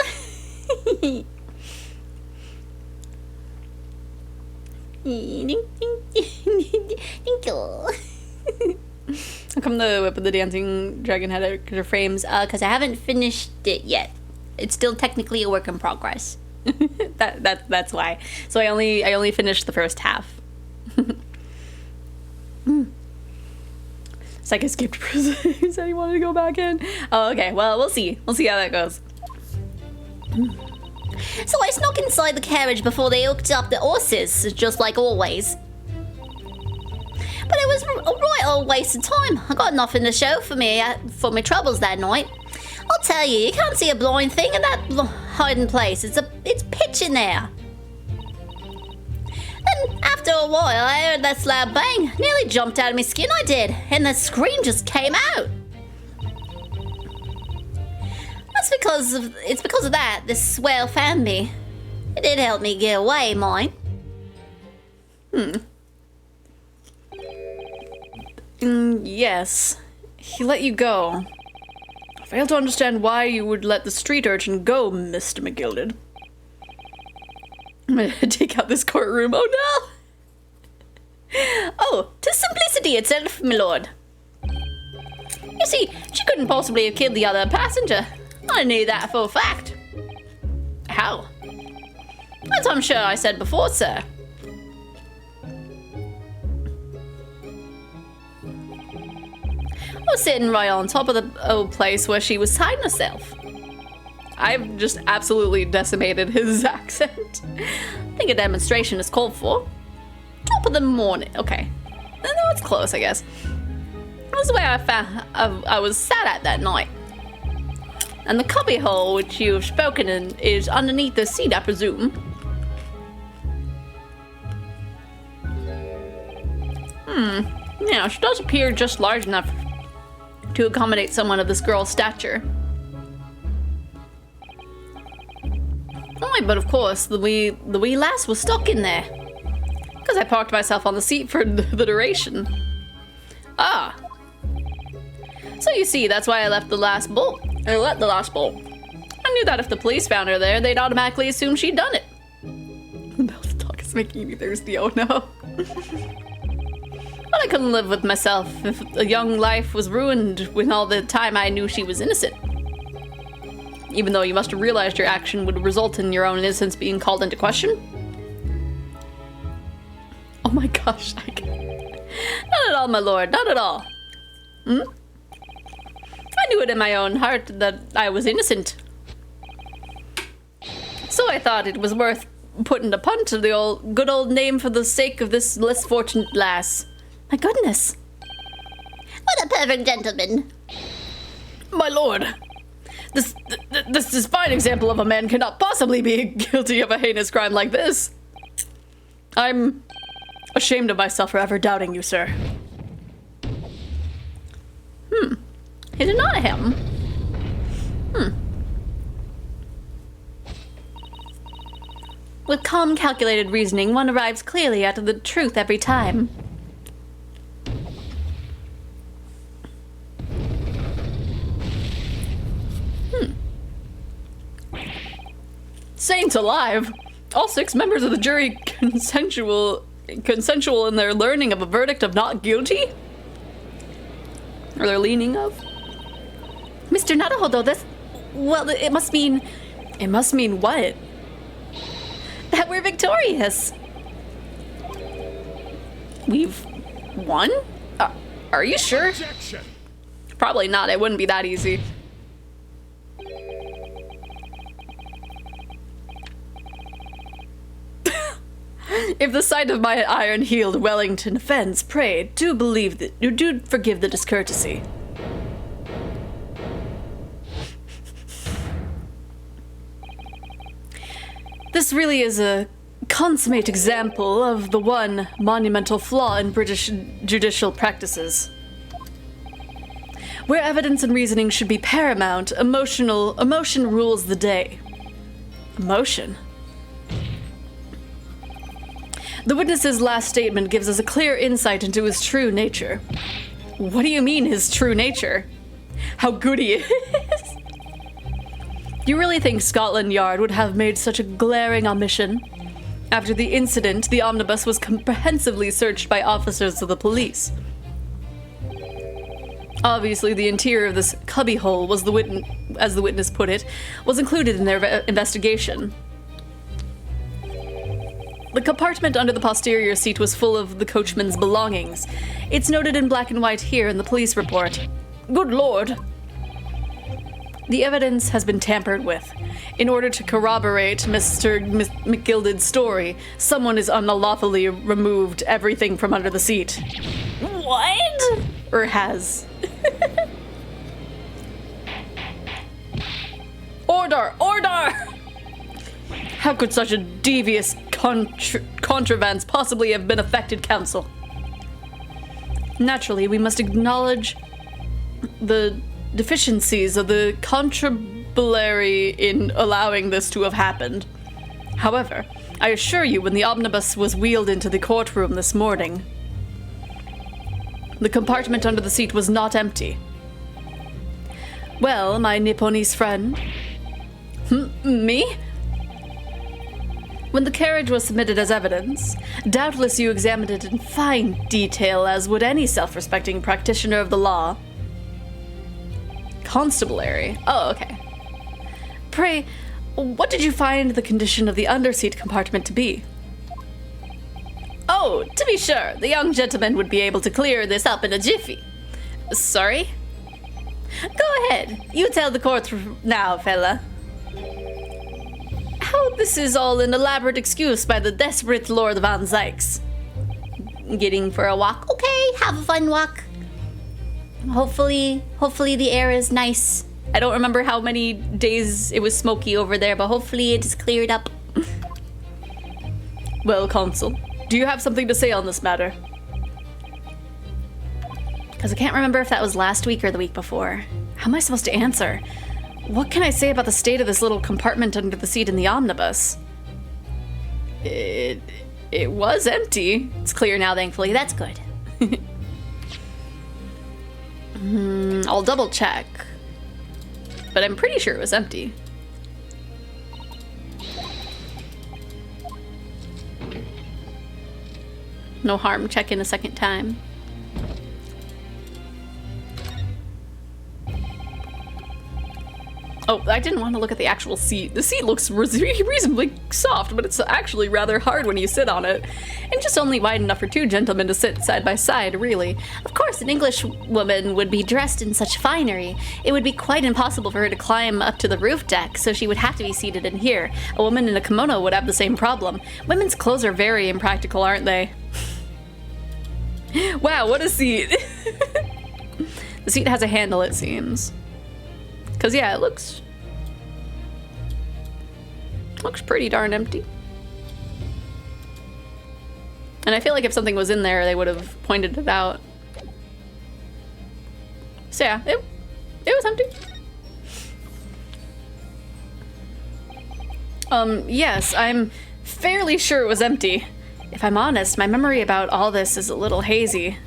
Thank you. How come the Whip of the Dancing Dragon had extra frames? Because I haven't finished it yet. It's still technically a work in progress. That's why. So I only finished the first half. It's like I skipped prison. He said he wanted to go back in. Oh, okay. Well, we'll see. We'll see how that goes. So I snuck inside the carriage before they hooked up the horses, just like always. But it was a right old waste of time. I got nothing to show for my troubles that night. I'll tell you, you can't see a blind thing in that hiding place. It's pitch in there. Then after a while, I heard that slab bang. Nearly jumped out of my skin, I did, and the scream just came out. It's because of that this swell found me. It did help me get away, mind. Yes. He let you go. I fail to understand why you would let the street urchin go, Mr. McGilded. I'm gonna take out this courtroom. Oh no! Oh, 'tis simplicity itself, my lord. You see, she couldn't possibly have killed the other passenger. I knew that for a fact. How? As I'm sure I said before, sir. I was sitting right on top of the old place where she was tying herself. I've just absolutely decimated his accent. I think a demonstration is called for. Top of the morning. Okay. No, it's close, I guess. That was where I was sat at that night. And the cubbyhole which you've spoken in is underneath the seat, I presume. Yeah, she does appear just large enough to accommodate someone of this girl's stature. Aye, but of course, the wee lass was stuck in there. Because I parked myself on the seat for the duration. Ah. So you see, that's why I left the last bolt. I let the last bolt. I knew that if the police found her there, they'd automatically assume she'd done it. The mouth talk is making me thirsty, oh no. But I couldn't live with myself if a young life was ruined when all the time I knew she was innocent. Even though you must have realized your action would result in your own innocence being called into question. Oh my gosh, Not at all, my lord, not at all. I knew it in my own heart that I was innocent. So I thought it was worth putting a punt to the good old name for the sake of this less fortunate lass. My goodness. What a perfect gentleman. My lord, this is a fine example of a man cannot possibly be guilty of a heinous crime like this. I'm ashamed of myself for ever doubting you, sir. Is it not him? With calm, calculated reasoning, one arrives clearly at the truth every time. Saints alive! All 6 members of the jury consensual in their learning of a verdict of not guilty? Or their leaning of? Mr. Naruhodo, this... Well, it must mean... It must mean what? That we're victorious. We've won? Are you sure? Objection. Probably not. It wouldn't be that easy. If the sight of my iron-heeled Wellington offends, pray do believe that you do forgive the discourtesy. This really is a consummate example of the one monumental flaw in British judicial practices. Where evidence and reasoning should be paramount, emotion rules the day. Emotion? The witness's last statement gives us a clear insight into his true nature. What do you mean, his true nature? How good he is? You really think Scotland Yard would have made such a glaring omission? After the incident, the omnibus was comprehensively searched by officers of the police. Obviously, the interior of this cubbyhole was as the witness put it, was included in their investigation. The compartment under the posterior seat was full of the coachman's belongings. It's noted in black and white here in the police report. Good lord! The evidence has been tampered with. In order to corroborate Mr. McGilded's story, someone has unlawfully removed everything from under the seat. What? Or has. Order! Order! How could such a devious contrivance possibly have been affected, counsel? Naturally, we must acknowledge the deficiencies of the constabulary in allowing this to have happened. However, I assure you, when the omnibus was wheeled into the courtroom this morning, the compartment under the seat was not empty. Well, my Nipponese friend. Me? When the carriage was submitted as evidence, doubtless you examined it in fine detail, as would any self-respecting practitioner of the law. Constabulary. Oh, okay. Pray, what did you find the condition of the underseat compartment to be? Oh, to be sure, the young gentleman would be able to clear this up in a jiffy. Sorry? Go ahead. You tell the court now, fella. How this is all an elaborate excuse by the desperate Lord Van Zykes. Getting for a walk. Okay, have a fun walk. Hopefully the air is nice. I don't remember how many days it was smoky over there, but hopefully it is cleared up. Well, Consul, do you have something to say on this matter? Because I can't remember if that was last week or the week before. How am I supposed to answer? What can I say about the state of this little compartment under the seat in the omnibus? It was empty. It's clear now, thankfully. That's good. I'll double check. But I'm pretty sure it was empty. No harm checking a second time. Oh, I didn't want to look at the actual seat. The seat looks reasonably soft, but it's actually rather hard when you sit on it. And just only wide enough for two gentlemen to sit side by side, really. Of course, an English woman would be dressed in such finery. It would be quite impossible for her to climb up to the roof deck, so she would have to be seated in here. A woman in a kimono would have the same problem. Women's clothes are very impractical, aren't they? Wow, what a seat. The seat has a handle, it seems. Because, yeah, it looks pretty darn empty. And I feel like if something was in there, they would have pointed it out. So, yeah, it was empty. Yes, I'm fairly sure it was empty. If I'm honest, my memory about all this is a little hazy.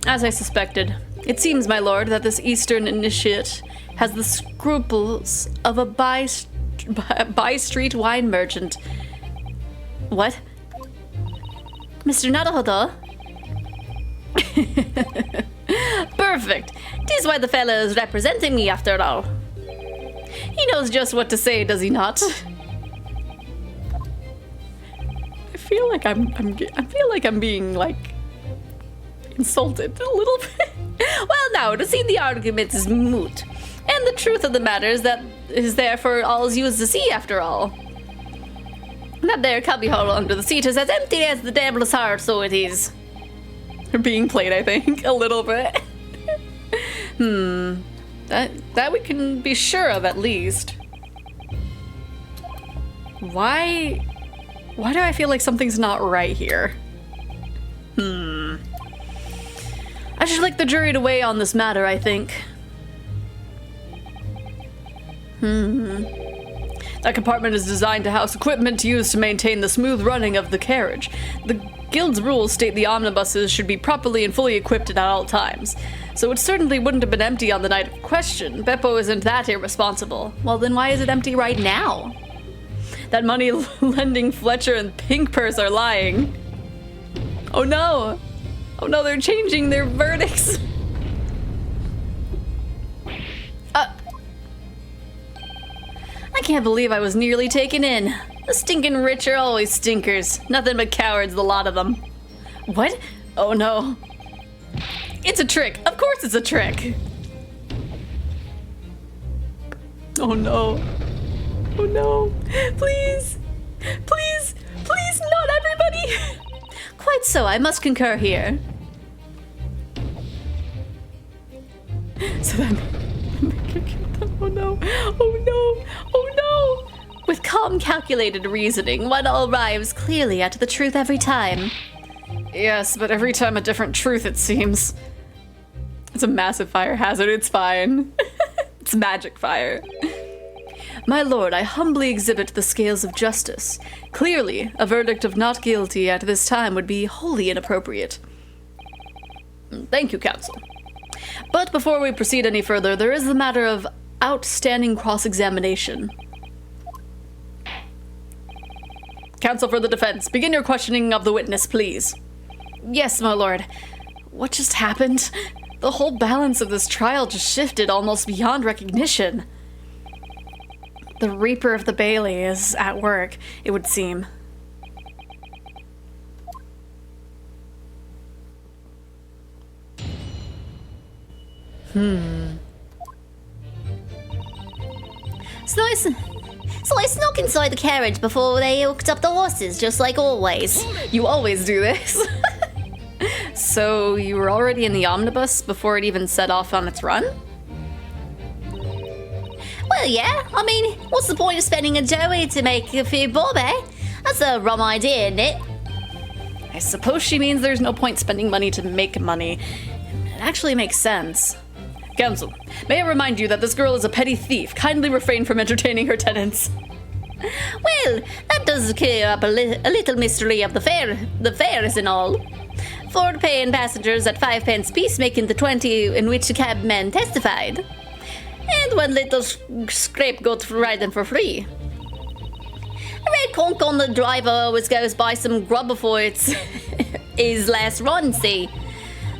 As I suspected. It seems, my lord, that this Eastern initiate has the scruples of a by-street wine merchant. What? Mr. Naruhodo? Perfect. 'Tis why the fella is representing me after all. He knows just what to say, does he not? I feel like I'm being like insulted a little bit. Well, now, to see the argument is moot. And the truth of the matter is that is there for all's you to see, after all. That there cubbyhole under the seat is as empty as the devil's heart, so it is. They're being played, I think, a little bit. That we can be sure of, at least. Why do I feel like something's not right here? I should like the jury to weigh on this matter, I think. That compartment is designed to house equipment used to maintain the smooth running of the carriage. The guild's rules state the omnibuses should be properly and fully equipped at all times. So it certainly wouldn't have been empty on the night of question. Beppo isn't that irresponsible. Well, then why is it empty right now? That money-lending Fletcher and Pink Purse are lying. Oh no! Oh no, they're changing their verdicts. I can't believe I was nearly taken in. The stinking rich are always stinkers. Nothing but cowards, the lot of them. What? Oh no. It's a trick. Of course it's a trick. Oh no. Oh no. Please. Please. Please, not everybody. Quite so, I must concur here. So then, oh no, oh no, oh no! With calm, calculated reasoning, one arrives clearly at the truth every time. Yes, but every time a different truth, it seems. It's a massive fire hazard, it's fine. It's magic fire. My lord, I humbly exhibit the scales of justice. Clearly, a verdict of not guilty at this time would be wholly inappropriate. Thank you, counsel. But before we proceed any further, there is the matter of outstanding cross-examination. Counsel for the defense, begin your questioning of the witness, please. Yes, my lord. What just happened? The whole balance of this trial just shifted almost beyond recognition. The Reaper of the Bailey is at work, it would seem. So I snuck inside the carriage before they hooked up the horses, just like always. You always do this. So you were already in the omnibus before it even set off on its run? Well, yeah. I mean, what's the point of spending a joey to make a few bob, eh? That's a rum idea, isn't it? I suppose she means there's no point spending money to make money. It actually makes sense. Counsel, may I remind you that this girl is a petty thief. Kindly refrain from entertaining her tenants. Well, that does clear up a little mystery of the fares and all. 4 paying passengers at 5 pence piece, making the 20 in which the cabman testified. And 1 little scapegoat riding for free. A red conch on the driver always goes by some grub before it's his last run, see?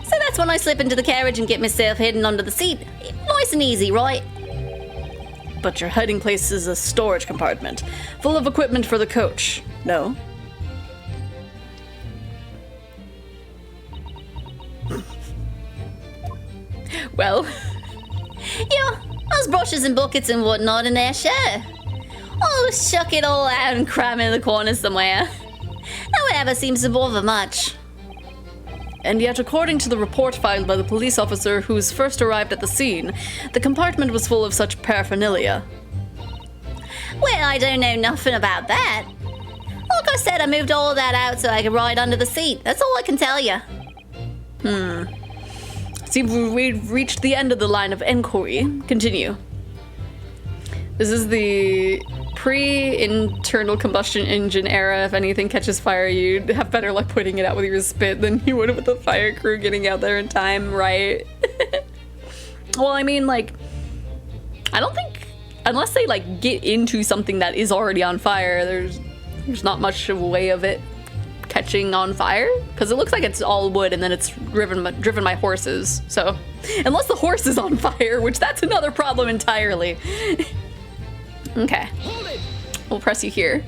So that's when I slip into the carriage and get myself hidden under the seat. Nice and easy, right? But your hiding place is a storage compartment, full of equipment for the coach, no? Well... Yeah, those brushes and buckets and whatnot in there, sure. Oh, shuck it all out and cram it in the corner somewhere. No one ever seems to bother much. And yet, according to the report filed by the police officer who's first arrived at the scene, the compartment was full of such paraphernalia. Well, I don't know nothing about that. Like I said, I moved all that out so I could ride under the seat. That's all I can tell you. Seems we've reached the end of the line of inquiry. Continue. This is the pre-internal combustion engine era. If anything catches fire, you'd have better luck putting it out with your spit than you would with the fire crew getting out there in time, right? Well, I mean, like, I don't think, unless they, like, get into something that is already on fire, there's not much of a way of it catching on fire, because it looks like it's all wood and then it's driven by horses. So, unless the horse is on fire, which that's another problem entirely. Okay, we'll press you here.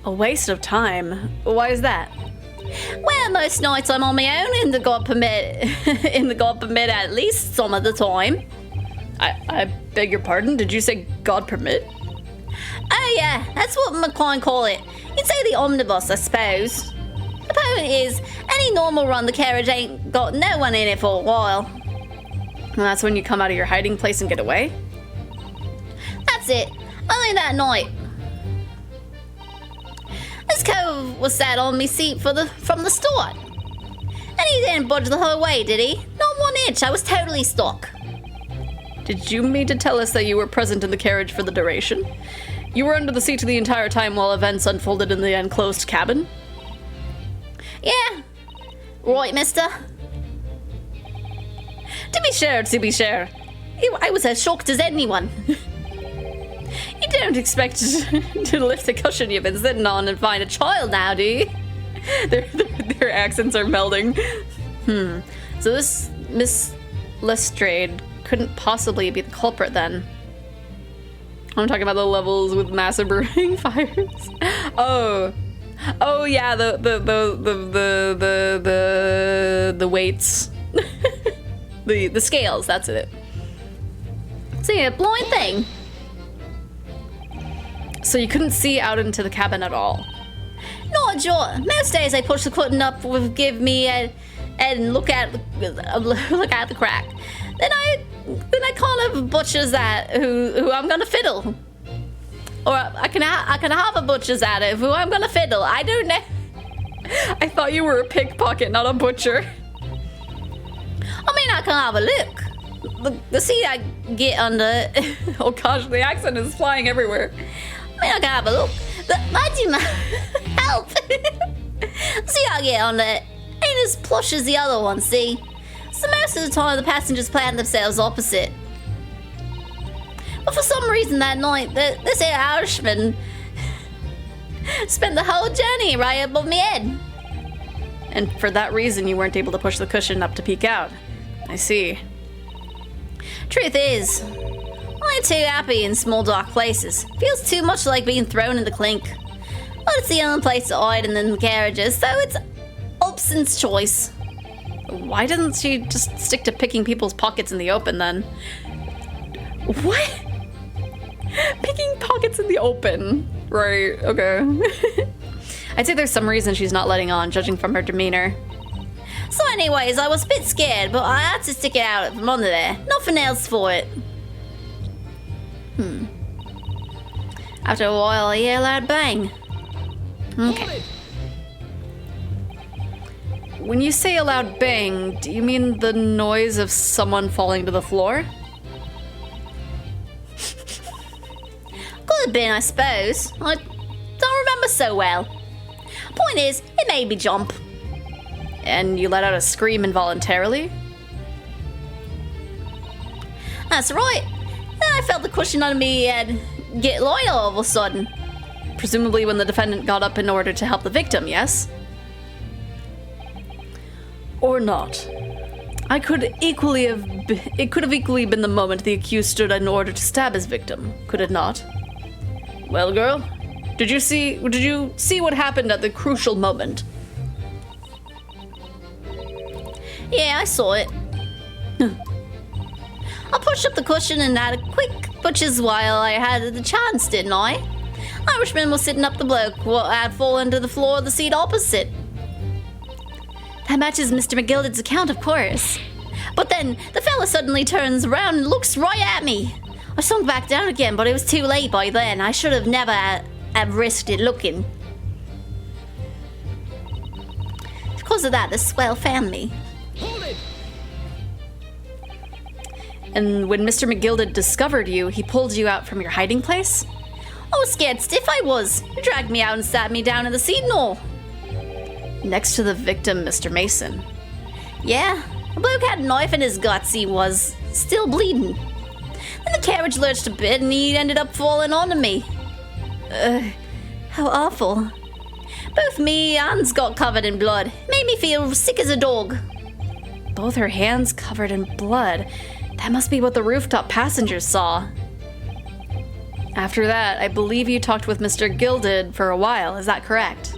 A waste of time. Why is that? Well, most nights I'm on my own in the God permit, at least some of the time. I beg your pardon. Did you say God permit? Oh yeah, that's what McQuine call it. You'd say the omnibus, I suppose. The point is, any normal run, the carriage ain't got no one in it for a while. And that's when you come out of your hiding place and get away? That's it. Only that night. This cove was sat on me seat from the start. And he didn't budge the whole way, did he? Not 1 inch. I was totally stuck. Did you mean to tell us that you were present in the carriage for the duration? You were under the seat the entire time while events unfolded in the enclosed cabin? Yeah. Right, mister? To be sure. I was as shocked as anyone. You don't expect to lift the cushion you've been sitting on and find a child now, do you? Their accents are melding. So this Miss Lestrade couldn't possibly be the culprit then. I'm talking about the levels with massive burning fires. Oh yeah, the weights, the scales. That's it. See, a blind thing. So you couldn't see out into the cabin at all. Not a jot. Most days I push the curtain up with give me and look at the crack. Then I kind of butchers at who I'm gonna fiddle, or I can have a butchers at it who I'm gonna fiddle. I don't know. I thought you were a pickpocket, not a butcher. I mean, I can have a look. The seat I get under. Oh gosh, the accent is flying everywhere. I mean, I can have a look. Imagine help. See, I get under it. Ain't as plush as the other one. See. So most of the time the passengers plan themselves opposite. But for some reason that night, this here Irishman spent the whole journey right above my head. And for that reason, you weren't able to push the cushion up to peek out. I see. Truth is, I'm too happy in small dark places. Feels too much like being thrown in the clink. But it's the only place to hide in the carriages, so it's Upson's choice. Why didn't she just stick to picking people's pockets in the open then? What? Picking pockets in the open. Right, okay. I'd say there's some reason she's not letting on, judging from her demeanor. So anyways, I was a bit scared, but I had to stick it out from under there. Nothing else for it. After a while, I hear a loud bang. Okay. When you say a loud bang, do you mean the noise of someone falling to the floor? Could have been, I suppose. I don't remember so well. Point is, it made me jump. And you let out a scream involuntarily? That's right. Then I felt the cushion under me head get lighter all of a sudden. Presumably when the defendant got up in order to help the victim, yes? Or not. It could have equally been the moment the accused stood in order to stab his victim, could it not? Well, girl, did you see what happened at the crucial moment? Yeah, I saw it. I pushed up the cushion and had a quick butcher's while I had the chance, didn't I? Irishman was sitting up the bloke who had fallen to the floor of the seat opposite. That matches Mr. McGilded's account, of course. But then the fella suddenly turns around and looks right at me. I sunk back down again, but it was too late by then. I should have never have risked it looking. Because of that, the swell found me. And when Mr. McGilded discovered you, he pulled you out from your hiding place? I was scared stiff, I was. He dragged me out and sat me down in the seat and all. Next to the victim, Mr. Mason. Yeah, the bloke had a knife in his guts, he was. Still bleeding. Then the carriage lurched a bit and he ended up falling onto me. How awful. Both me hands got covered in blood. Made me feel sick as a dog. Both her hands covered in blood. That must be what the rooftop passengers saw. After that, I believe you talked with Mr. Gilded for a while, is that correct?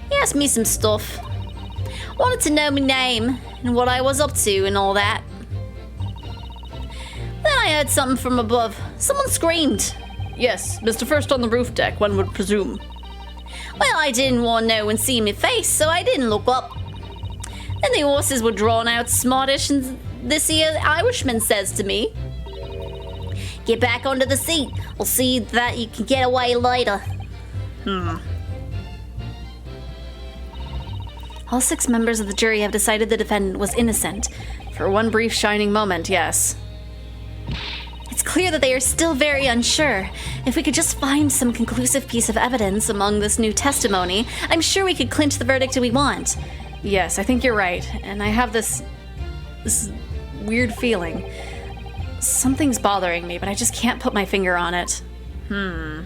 He asked me some stuff. Wanted to know my name and what I was up to and all that. Then I heard something from above. Someone screamed. Yes, Mr. First on the roof deck, one would presume. Well, I didn't want no one see me face, so I didn't look up. Then the horses were drawn out smartish and this here Irishman says to me, "Get back onto the seat. We'll see that you can get away later." All 6 members of the jury have decided the defendant was innocent. For one brief shining moment, yes. It's clear that they are still very unsure. If we could just find some conclusive piece of evidence among this new testimony, I'm sure we could clinch the verdict we want. Yes, I think you're right. And I have this weird feeling. Something's bothering me, but I just can't put my finger on it. I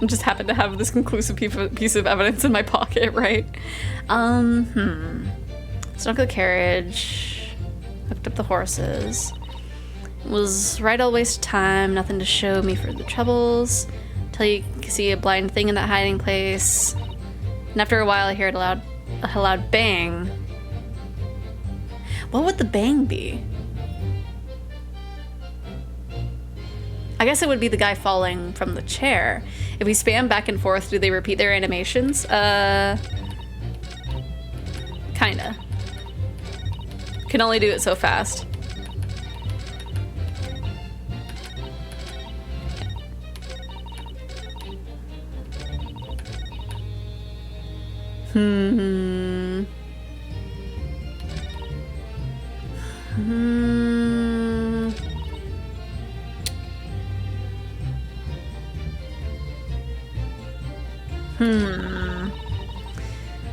just happen to have this conclusive piece of evidence in my pocket, right? Snuck the carriage, hooked up the horses. Was right all waste of time, nothing to show me further troubles. Till you can see a blind thing in that hiding place. And after a while I heard a loud bang. What would the bang be? I guess it would be the guy falling from the chair. If we spam back and forth, do they repeat their animations? Kinda. Can only do it so fast.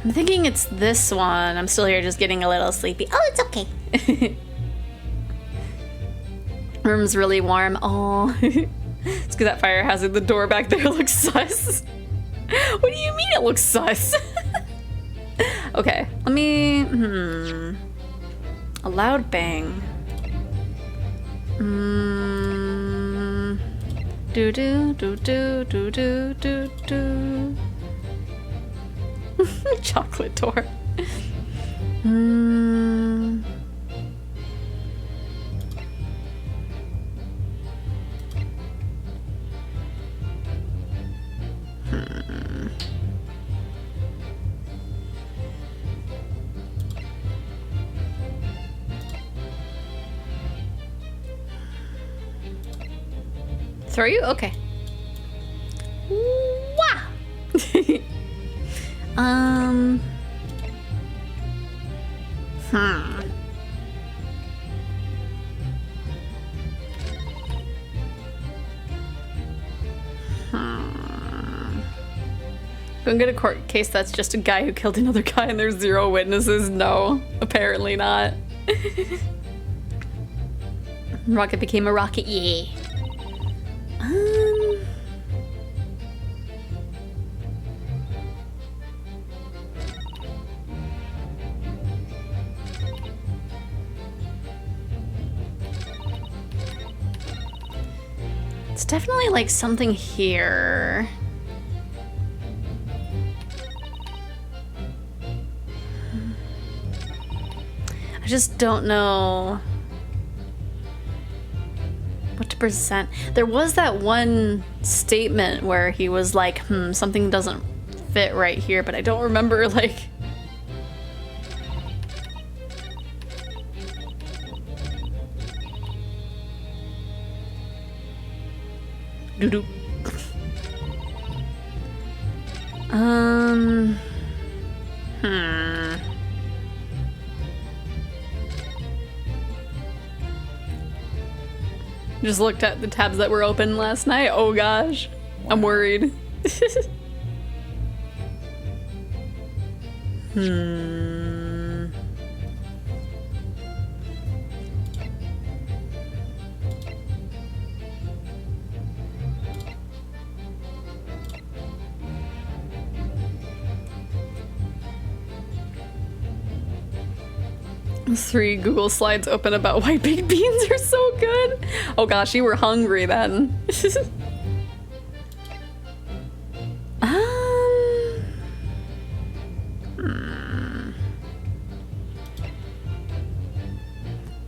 I'm thinking it's this one. I'm still here just getting a little sleepy. Oh, it's okay. Room's really warm. Oh, it's because that fire hazard. The door back there looks sus. What do you mean it looks sus? Okay, let me. A loud bang. Do do do do do do do do. Chocolate door. Throw you? Okay. Wah! Go and get a court case that's just a guy who killed another guy and there's 0 witnesses. No, apparently not. Rocket became a rocket, yeah. It's definitely like something here. I just don't know what to present. There was that one statement where he was like, something doesn't fit right here, but I don't remember like... Doo-doo. Just looked at the tabs that were open last night. Oh gosh, I'm worried. 3 Google slides open about why baked beans are so good. Oh gosh, you were hungry then.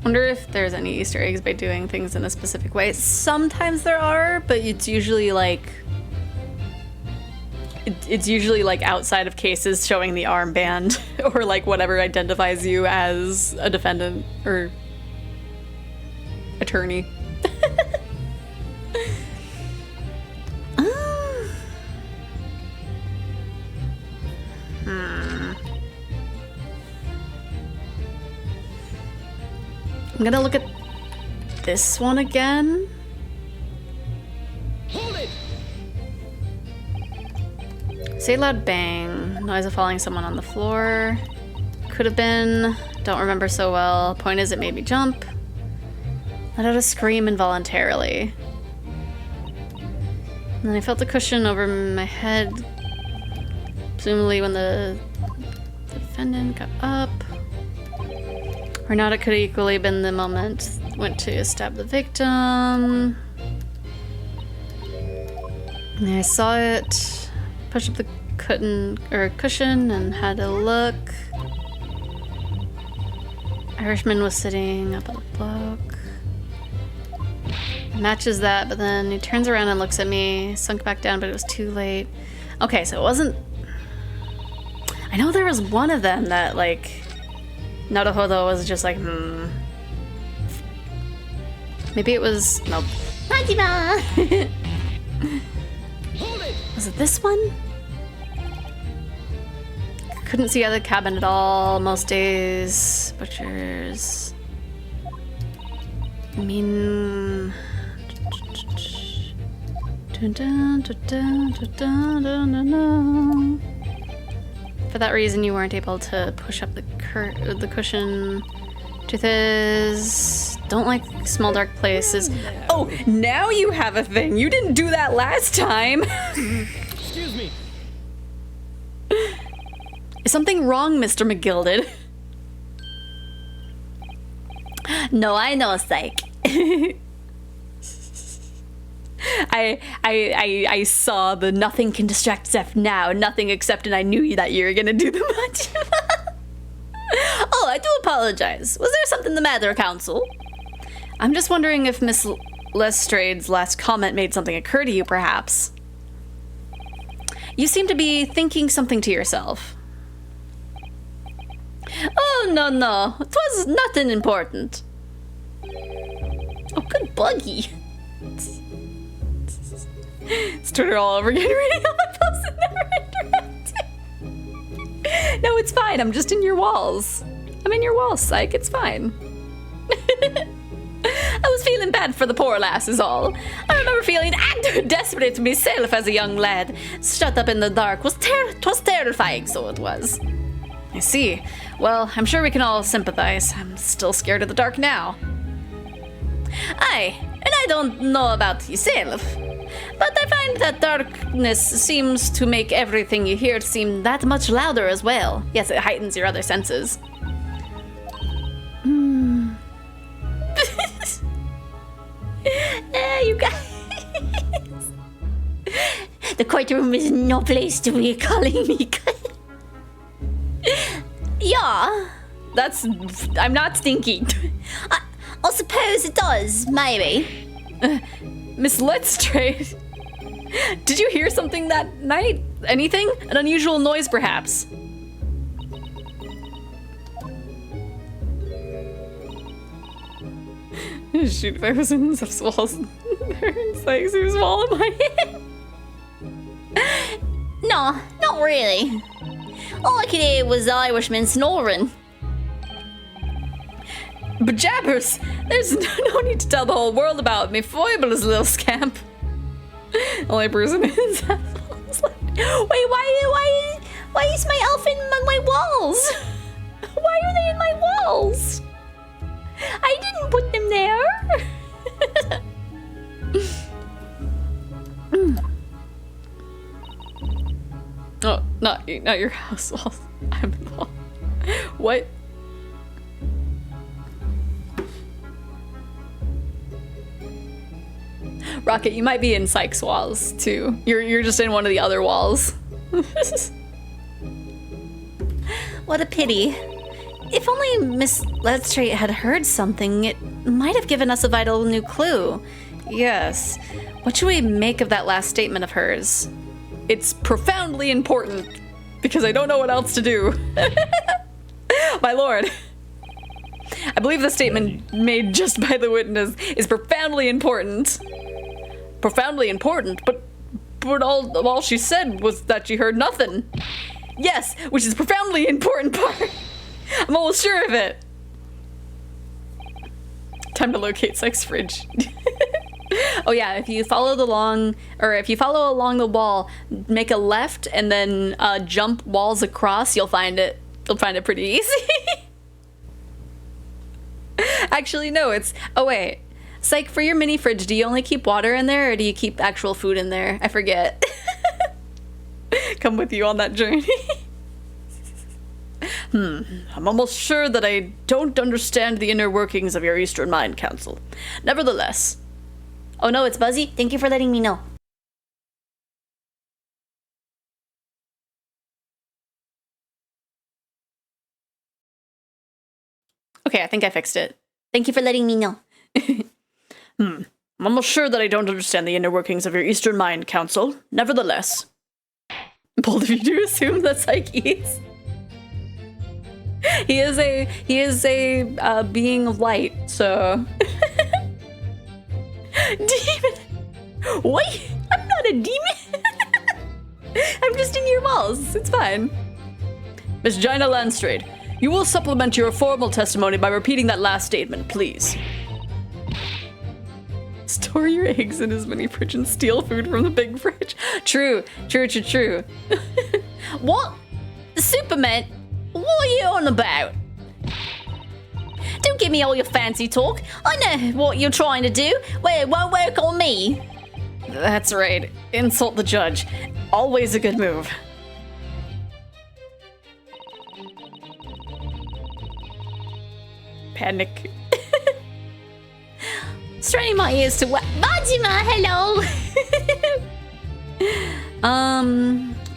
Wonder if there's any Easter eggs by doing things in a specific way. Sometimes there are, but it's usually like outside of cases showing the armband or like whatever identifies you as a defendant or attorney. I'm gonna look at this one again. Hold it! Say loud bang. Noise of falling someone on the floor. Could have been. Don't remember so well. Point is, it made me jump. Let out a scream involuntarily. And then I felt the cushion over my head. Presumably when the defendant got up. Or not, it could have equally been the moment went to stab the victim. And I saw it. Pushed up the cushion and had a look. Irishman was sitting up at the block. Matches that, but then he turns around and looks at me. Sunk back down, but it was too late. Okay, so it wasn't... I know there was one of them that, like... Naruhodo was just like, Maybe it was... Nope. Hajima! Was it this one? Couldn't see out of the cabin at all most days. Butchers. I mean... For that reason, you weren't able to push up the cushion. Truth is, don't like small dark places. Oh, now you have a thing. You didn't do that last time. Excuse me. Is something wrong, Mr. McGilded? No, I know, Psych. I saw the nothing can distract Zeph now, nothing except, and I knew that you were gonna do the much. Oh, I do apologize. Was there something the matter, Council? I'm just wondering if Miss Lestrade's last comment made something occur to you, perhaps. You seem to be thinking something to yourself. Oh, no. 'Twas nothing important. Oh, good buggy. It's Twitter all over again, reading all my posts and never interrupting. No, it's fine. I'm just in your walls. I'm in your walls, Psych. It's fine. I was feeling bad for the poor lass is all. I remember feeling desperate myself as a young lad. Shut up in the dark was 'twas terrifying, so it was. I see. Well, I'm sure we can all sympathize. I'm still scared of the dark now. Aye, and I don't know about yourself, but I find that darkness seems to make everything you hear seem that much louder as well. Yes, it heightens your other senses. You guys. The courtroom is no place to be calling me. Yeah. I'm not stinky. I suppose it does, maybe. Miss Lestrade, did you hear something that night? Anything? An unusual noise, perhaps? Shoot, if I was in Zeph's walls, it's like Zeph's wall in my head. No, not really. All I could hear was the Irishman snoring. But jabbers, there's no need to tell the whole world about me foibles, little scamp. Only person in Zeph's walls. Wait, why is my elf in my walls? Why are they in my walls? I didn't put them there. Oh, not your house walls. I'm in the wall. What? Rocket, you might be in Psych's walls too. You're just in one of the other walls. What a pity. If only Miss Lestrade had heard something, it might have given us a vital new clue. Yes. What should we make of that last statement of hers? It's profoundly important, because I don't know what else to do. My lord, I believe the statement made just by the witness is profoundly important. Profoundly important? But all she said was that she heard nothing. Yes, which is profoundly important part. I'm almost sure of it. Time to locate Psych's fridge. Oh yeah, if you follow along the wall, make a left and then jump walls across, you'll find it. You'll find it pretty easy. Actually, no, oh wait. Psych, for your mini fridge, do you only keep water in there or do you keep actual food in there? I forget. Come with you on that journey. I'm almost sure that I don't understand the inner workings of your Eastern Mind Council. Nevertheless. Oh no, it's Buzzy. Thank you for letting me know. Okay, I think I fixed it. Thank you for letting me know. I'm almost sure that I don't understand the inner workings of your Eastern Mind Council. Nevertheless. Bold of you to assume that Psyche eats. He is a being of light, so. Demon! What? I'm not a demon! I'm just in your walls. It's fine. Miss Gina Landstrade, you will supplement your formal testimony by repeating that last statement, please. Store your eggs in his mini fridge and steal food from the big fridge. True. What? Superman? What are you on about? Don't give me all your fancy talk. I know what you're trying to do, but it won't work on me. That's right. Insult the judge. Always a good move. Panic. Straining my ears to what? Majima, hello!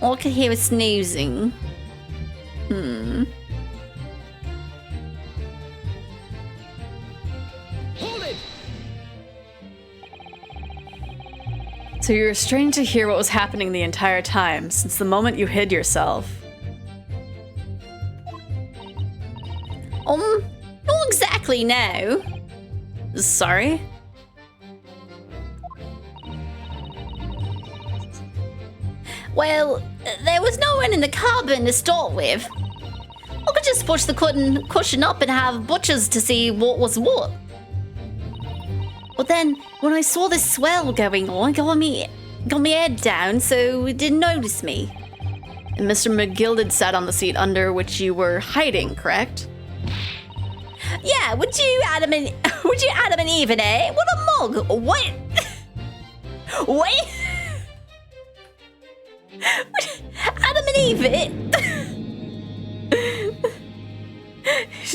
All I could hear was snoozing. Hold it! So you were strained to hear what was happening the entire time, since the moment you hid yourself. Not exactly, no. Sorry? Well, there was no one in the cabin to start with. I could just push the cushion up and have butchers to see what was what. But then, when I saw this swell going on, it got my head down, so it didn't notice me. And Mr. McGilded sat on the seat under which you were hiding, correct? Yeah, would you Adam and Eve in it? What a mug! What? What? Adam and Eve it?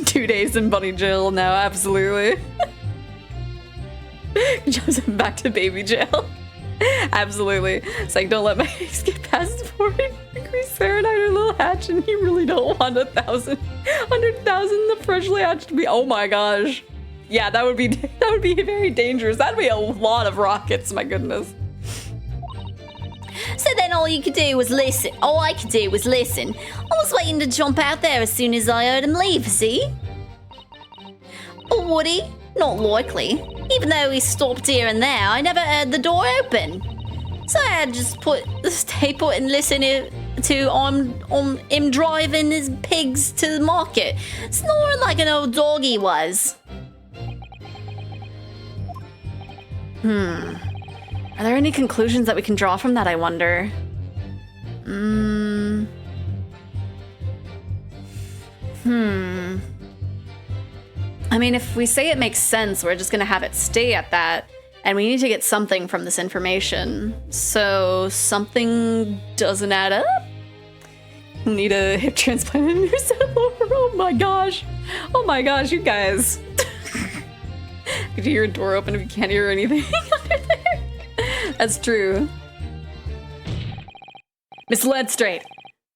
2 days in bunny jail now, absolutely. Jumps him back to baby jail. Absolutely. It's like, don't let my escape passport increase serenade or little hatch, and you really don't want 100,000 the freshly hatched to be. Oh my gosh. Yeah, that would be very dangerous. That'd be a lot of rockets, my goodness. So then all you could do was listen. All I could do was listen. I was waiting to jump out there as soon as I heard him leave, see? Or would he? Not likely. Even though he stopped here and there, I never heard the door open. So I had just stay put and listen to him driving his pigs to the market, snoring like an old dog he was. Are there any conclusions that we can draw from that, I wonder? I mean, if we say it makes sense, we're just gonna have it stay at that, and we need to get something from this information. So something doesn't add up? Need a hip transplant in your cell. Oh my gosh. Oh my gosh, you guys. Could you hear a door open if you can't hear anything under there? That's true. Miss Leadstraight,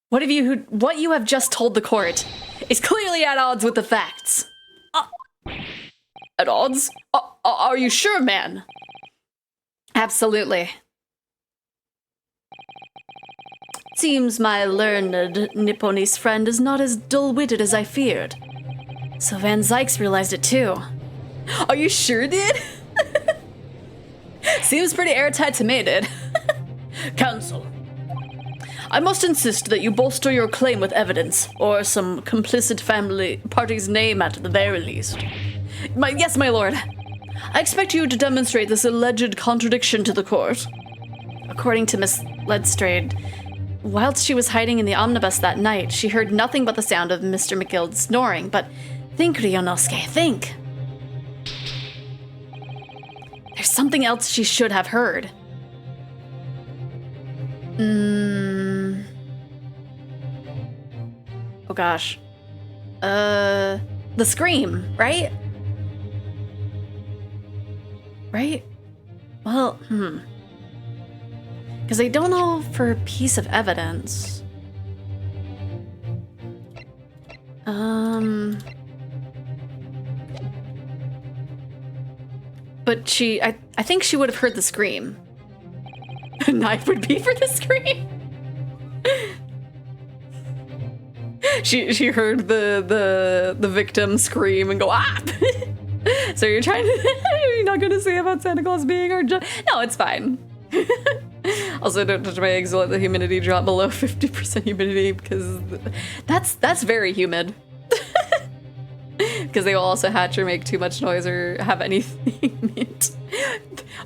what you have just told the court is clearly at odds with the facts. At odds? Are you sure, man? Absolutely. Seems my learned Nipponese friend is not as dull-witted as I feared. So Van Zykes realized it too. Are you sure, dude? Seems pretty airtight to me, dude. Counsel, I must insist that you bolster your claim with evidence, or some complicit family party's name at the very least. Yes, my lord. I expect you to demonstrate this alleged contradiction to the court. According to Miss Leadstrade, whilst she was hiding in the omnibus that night, she heard nothing but the sound of Mr. McGill snoring. But think, Ryunosuke, think. There's something else she should have heard. Oh gosh. The scream, right? Right? Well, because I don't know for a piece of evidence. But I think she would have heard the scream. A knife would be for the scream. She heard the victim scream and go, ah! So you're not gonna say about Santa Claus being our judge? No, it's fine. Also, don't touch my eggs, let the humidity drop below 50% humidity, because that's very humid. Because they will also hatch or make too much noise or have anything mint.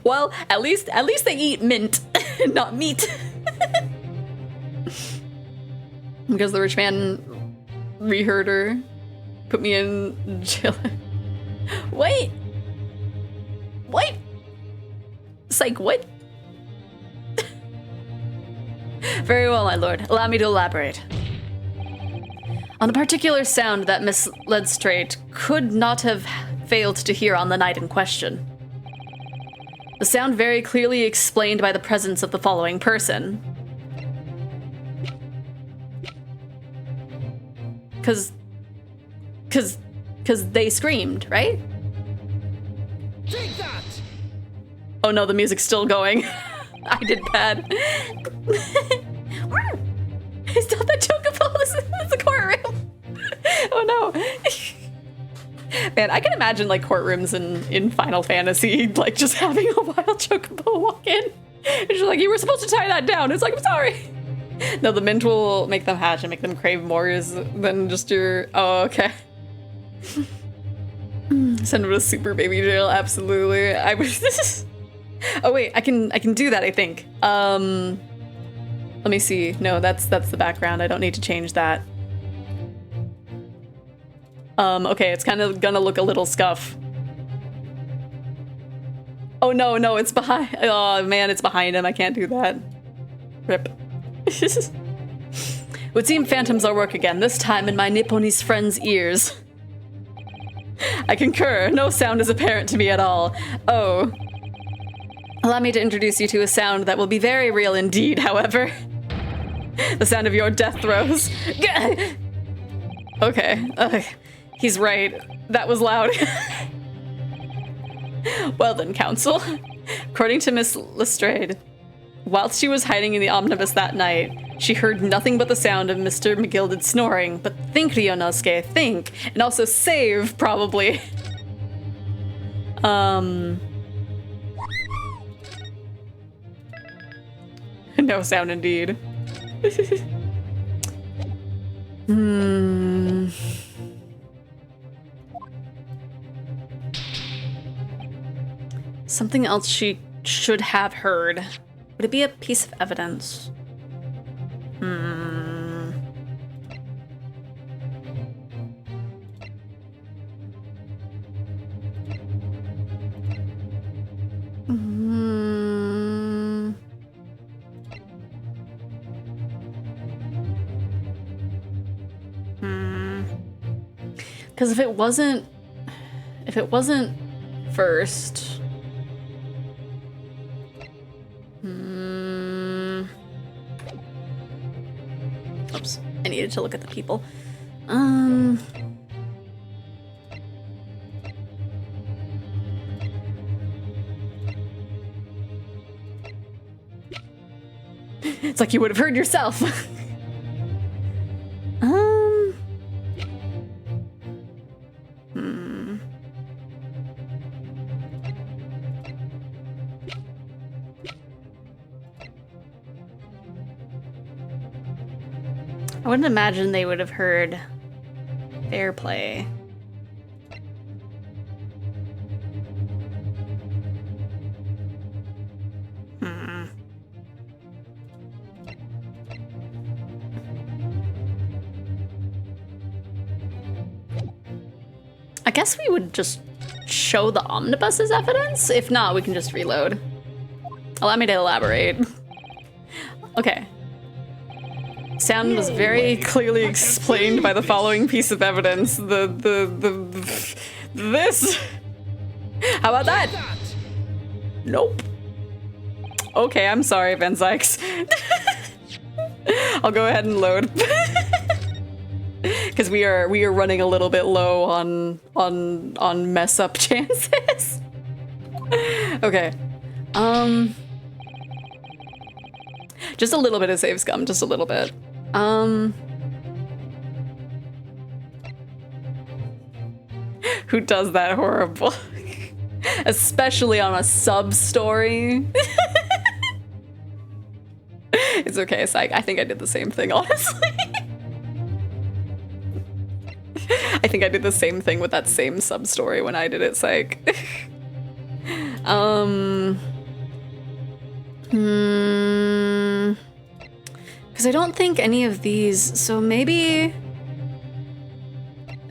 Well, at least they eat mint, not meat. Because the rich man reheard her, put me in jail. Wait! Wait! Psych, what? Very well, my lord. Allow me to elaborate. On the particular sound that Miss Lestrade could not have failed to hear on the night in question. The sound very clearly explained by the presence of the following person. Cause they screamed, right? Take that! Oh no, the music's still going. I did bad. Stop that chocobo, this is the courtroom. Oh no. Man, I can imagine like courtrooms in Final Fantasy, like just having a wild chocobo walk in. And she's like, you were supposed to tie that down. It's like, I'm sorry. No, the mint will make them hatch and make them crave more than just your, oh, okay. Send him to super baby jail, absolutely. I was oh wait, I can do that, I think. Let me see. No, that's the background. I don't need to change that. Okay, it's kind of gonna look a little scuff. Oh no, it's behind. Oh man, it's behind him. I can't do that. Rip. Would seem phantoms are work again, this time in my Nipponese friend's ears. I concur. No sound is apparent to me at all. Oh. Allow me to introduce you to a sound that will be very real indeed, however. The sound of your death throes. Okay. He's right. That was loud. Well then, counsel. According to Miss Lestrade, whilst she was hiding in the omnibus that night, she heard nothing but the sound of Mr. McGilded snoring. But think, Ryunosuke, think. And also save, probably. No sound indeed. Something else she should have heard. Would it be a piece of evidence? Because if it wasn't first, oops, I needed to look at the people. It's like you would have heard yourself. I wouldn't imagine they would have heard fair play. I guess we would just show the omnibus as evidence. If not, we can just reload. Allow me to elaborate. Okay. Sound was very clearly explained by the following piece of evidence. This. How about that? Nope. Okay, I'm sorry, Van Zykes. I'll go ahead and load. Because we are running a little bit low on mess up chances. Okay. Just a little bit of save scum, just a little bit. Who does that horrible? Especially on a sub-story. It's okay, Psych. I think I did the same thing, honestly. I think I did the same thing with that same sub-story when I did it, Psych. Because Because I don't think any of these, so maybe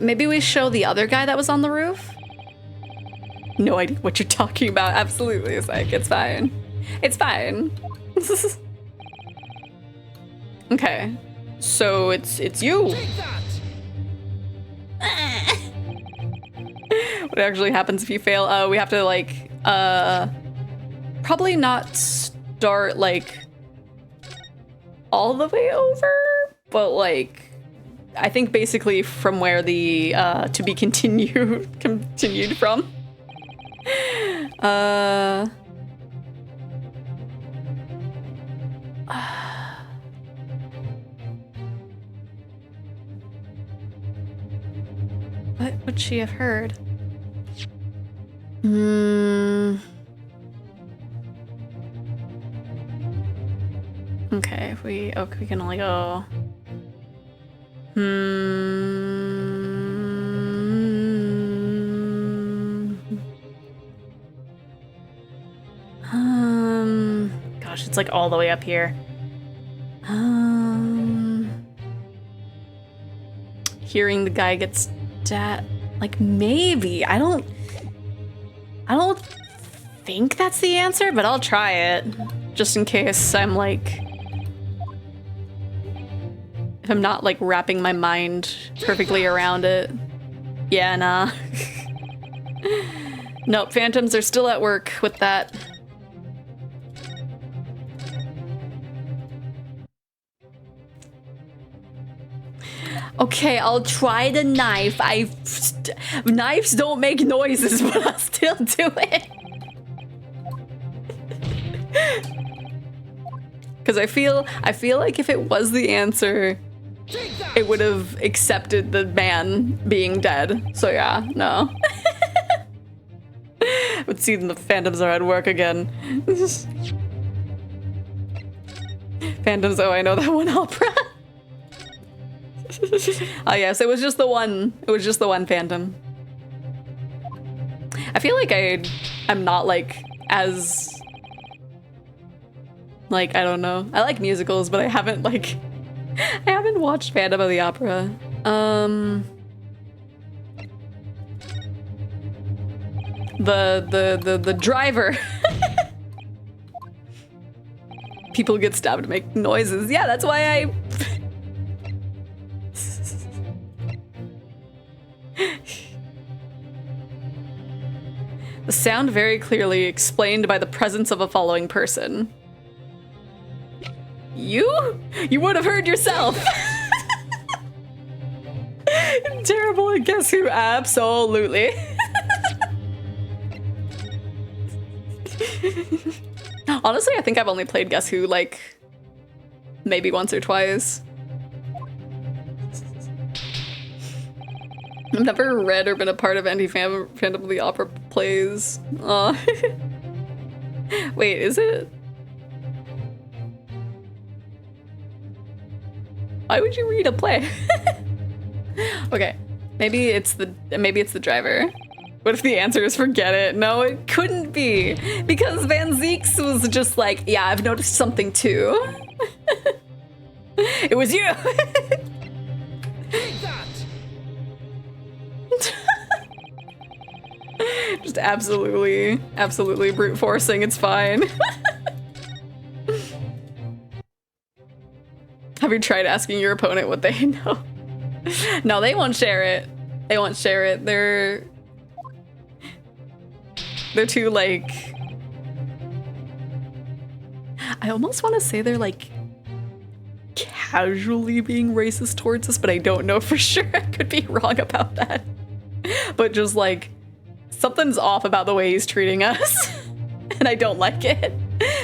we show the other guy that was on the roof? No idea what you're talking about. Absolutely, it's like, it's fine. It's fine. Okay, so it's you. What actually happens if you fail? We have to like, probably not start like all the way over, but like, I think basically from where the to be continued from. What would she have heard? Okay, if we can only go. Gosh, it's like all the way up here. Hearing the guy gets like maybe. I don't think that's the answer, but I'll try it just in case I'm like, if I'm not like wrapping my mind perfectly around it. Yeah, nah. Nope, phantoms are still at work with that. Okay, I'll try the knife. Knives don't make noises, but I'll still do it. Because I feel like if it was the answer, it would have accepted the man being dead. So yeah, no. Would see the phantoms are at work again. Phantoms, oh, I know that one opera. Oh yes, it was just the one. It was just the one phantom. I feel like I'm not like as like, I don't know. I like musicals, but I haven't watched Phantom of the Opera. The driver. People get stabbed to make noises. Yeah, that's why I The sound very clearly explained by the presence of a following person. You would have heard yourself. Terrible at Guess Who? Absolutely. Honestly, I think I've only played Guess Who like maybe once or twice. I've never read or been a part of any Phantom of the Opera plays. Wait, is it? Why would you read a play? Okay, maybe it's the driver. What if the answer is forget it? No, it couldn't be, because Van Zeeks was just like, yeah, I've noticed something too. It was you. Just absolutely brute forcing. It's fine. Have you tried asking your opponent what they know? No, they won't share it. They won't share it. They're too like, I almost want to say they're like casually being racist towards us, but I don't know for sure. I could be wrong about that. But just like, something's off about the way he's treating us, and I don't like it.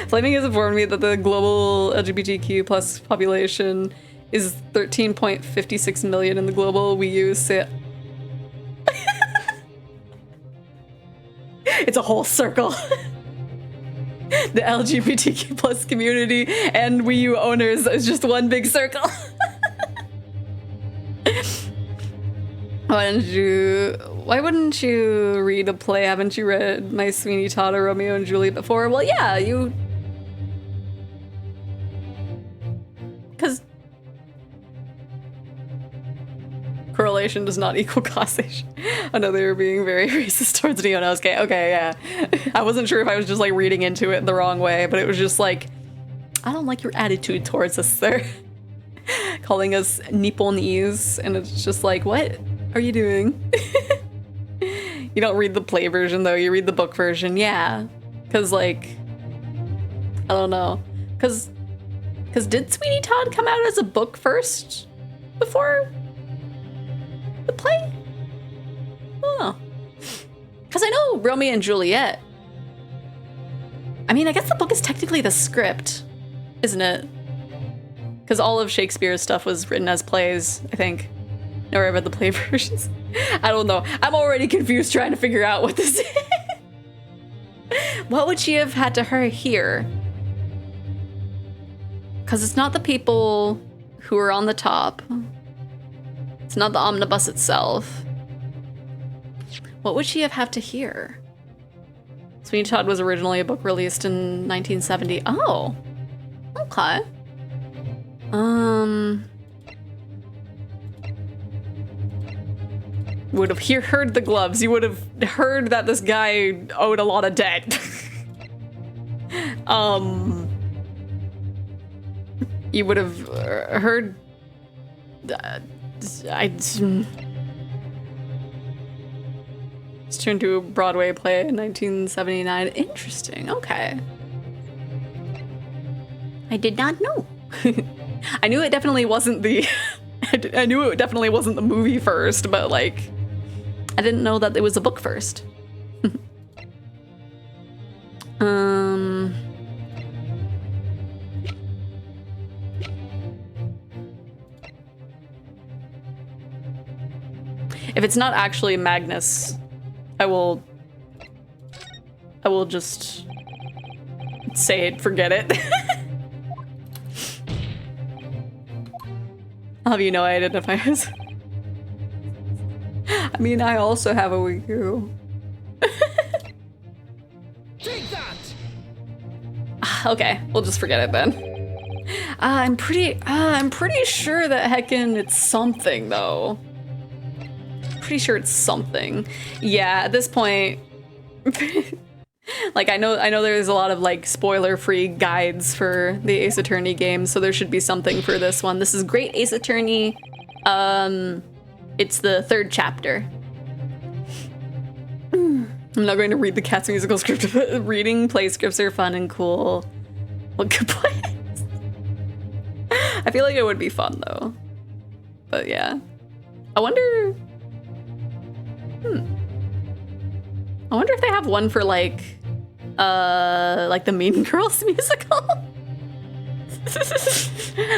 Flaming has informed me that the global LGBTQ plus population is 13.56 million in the global we use. It's a whole circle. The LGBTQ plus community and Wii U owners is just one big circle. Why wouldn't you read a play? Haven't you read My Sweeney Todd or Romeo and Juliet before? Well, yeah, because correlation does not equal causation. I know they were being very racist towards Neonosuke. Okay, yeah. I wasn't sure if I was just like reading into it the wrong way, but it was just like, I don't like your attitude towards us there. Calling us Nipponese, and it's just like, what are you doing? You don't read the play version though, you read the book version, yeah. Cause like, I don't know. Cause did Sweeney Todd come out as a book first before the play? I don't know. Cause I know Romeo and Juliet. I mean, I guess the book is technically the script, isn't it? Because all of Shakespeare's stuff was written as plays, I think. Never read the play versions. I don't know. I'm already confused trying to figure out what this is. What would she have had to her hear? Because it's not the people who are on the top. It's not the omnibus itself. What would she have had to hear? Sweeney Todd was originally a book released in 1970. Oh, okay. Would have heard the gloves. You would have heard that this guy owed a lot of debt. You would have heard. It's turned to a Broadway play in 1979. Interesting. Okay. I did not know. I knew it definitely wasn't the. I knew it definitely wasn't the movie first, but like, I didn't know that it was a book first. If it's not actually Magnus, I will just say it, forget it. I'll have you know I identify as. I mean, I also have a Wiku. Take that! Okay, we'll just forget it then. I'm pretty sure that heckin' it's something though. Pretty sure it's something. Yeah, at this point, like I know there's a lot of like spoiler-free guides for the Ace Attorney game, so there should be something for this one. This is Great Ace Attorney. It's the 3rd chapter. I'm not going to read the Cats musical script, but reading play scripts are fun and cool. What good plays? I feel like it would be fun though. But yeah. I wonder if they have one for like the Mean Girls musical.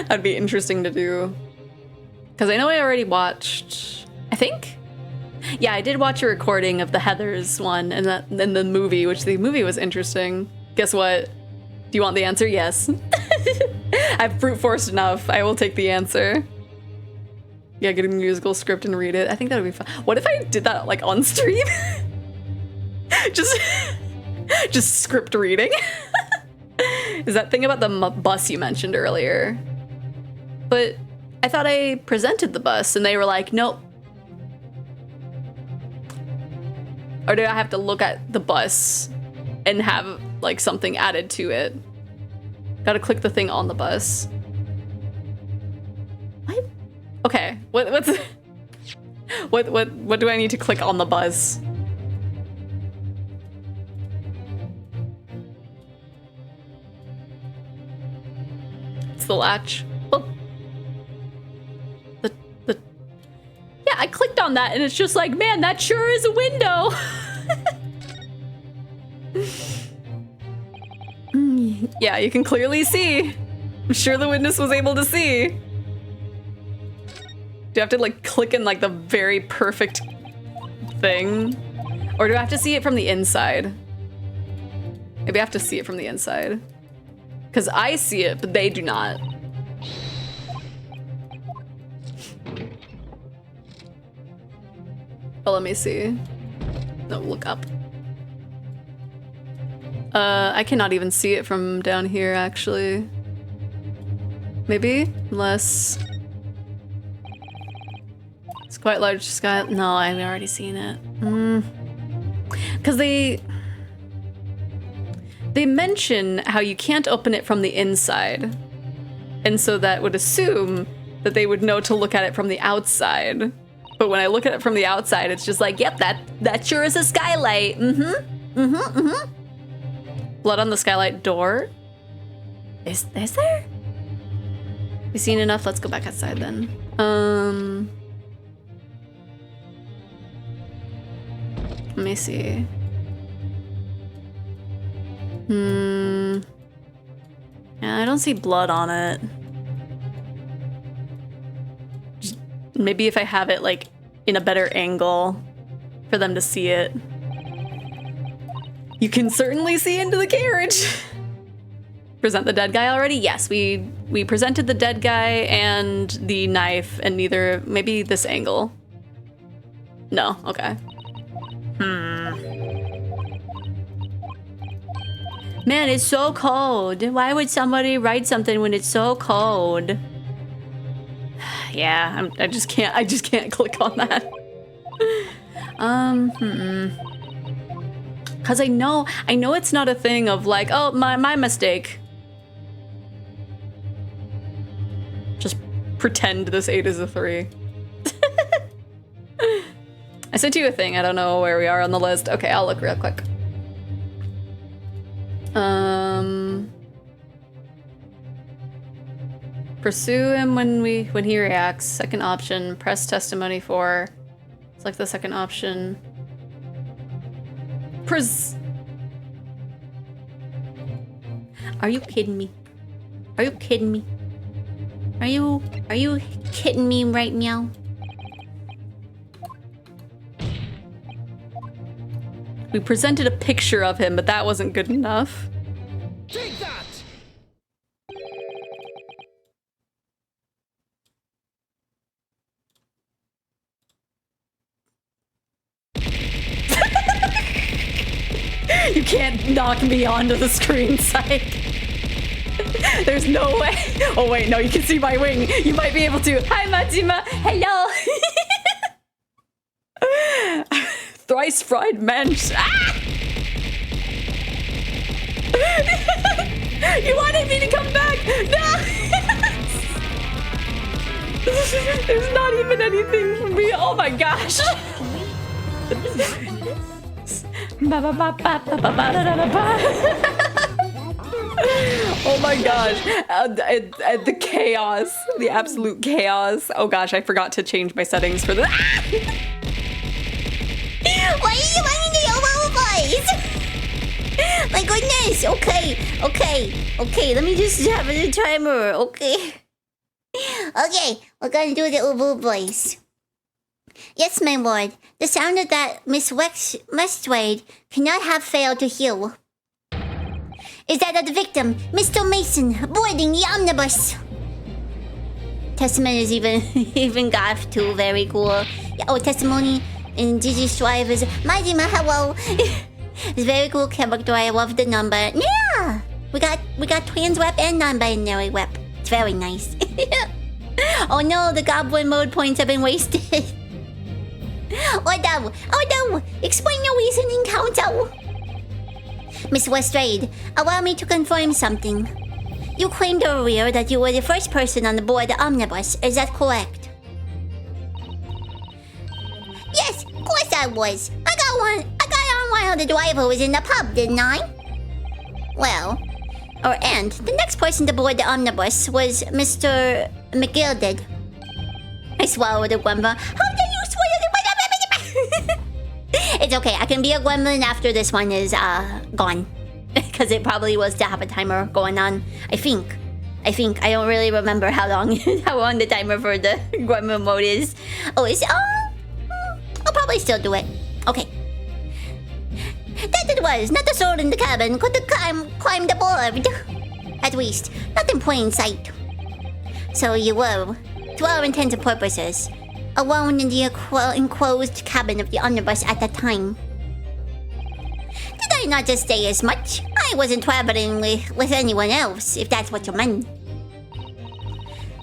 That'd be interesting to do. Because I know I already watched, I think? Yeah, I did watch a recording of the Heathers one and the movie, which the movie was interesting. Guess what? Do you want the answer? Yes. I've brute forced enough. I will take the answer. Yeah, get a musical script and read it. I think that would be fun. What if I did that like on stream? just script reading. Is that thing about the bus you mentioned earlier? But I thought I presented the bus and they were like, nope. Or do I have to look at the bus and have like something added to it? Gotta click the thing on the bus. What? Okay, what do I need to click on the bus? It's the latch. Well, yeah, I clicked on that and it's just like, man, that sure is a window. Yeah, you can clearly see. I'm sure the witness was able to see. Do I have to like click in like the very perfect thing? Or do I have to see it from the inside? Maybe I have to see it from the inside. Because I see it, but they do not. Oh, let me see. No, look up. I cannot even see it from down here, actually. Maybe? Unless... Quite large sky. No, I've already seen it. Because they mention how you can't open it from the inside. And so that would assume that they would know to look at it from the outside. But when I look at it from the outside, it's just like, yep, that sure is a skylight. Blood on the skylight door? Is there? You seen enough? Let's go back outside then. Let me see. Yeah, I don't see blood on it. Just maybe if I have it like in a better angle for them to see it. You can certainly see into the carriage. Present the dead guy already? Yes, we presented the dead guy and the knife, and neither, maybe this angle. No, okay. Man, it's so cold. Why would somebody write something when it's so cold? Yeah, I just can't click on that. Cause I know it's not a thing of like, oh, my mistake. Just pretend this 8 is a 3. I sent you a thing. I don't know where we are on the list. Okay, I'll look real quick. Pursue him when he reacts. Second option. Press testimony for. Select the second option. Are you kidding me? Are you kidding me? Are you kidding me right now? We presented a picture of him, but that wasn't good enough. Take that! You can't knock me onto the screen, Psych. There's no way. Oh wait, no, you can see my wing. You might be able to. Hi, Majima. Hello. Thrice fried mensch. Ah! You wanted me to come back. No. There's not even anything for me. Oh my gosh. Oh my gosh. The chaos. The absolute chaos. Oh gosh, I forgot to change my settings for the... Why are you running the yellow boys? My goodness. Okay. Let me just have a timer. Okay, we're gonna do the Ubu voice. Yes, my lord. The sound of that Miss Westwade cannot have failed to heal. Is that of the victim, Mr. Mason, boarding the omnibus? Testament is even got too. Very cool. Oh, testimony in DigiStrive is Majima. Hello. It's very cool character. I love the number. Yeah, we got trans web and non-binary web. It's very nice. Oh no, the goblin mode points have been wasted. Oh no! Explain your reasoning, Counsel. Miss Westrade, allow me to confirm something. You claimed earlier that you were the first person on the board the omnibus. Is that correct? Yes, of course I was. I got on while the driver was in the pub, didn't I? Well, and the next person to board the omnibus was Mr. McGill did. I swallowed a grumble. How dare you swallow the... It's okay, I can be a gremlin after this one is gone. Because it probably was to have a timer going on. I think. I don't really remember how long the timer for the gremlin mode is. Oh, I'll probably still do it. Okay. That it was, not the soul in the cabin could climb the board. At least, not in plain sight. So you were, to all intents and purposes, alone in the enclosed cabin of the omnibus at that time. Did I not just say as much? I wasn't traveling with anyone else, if that's what you meant.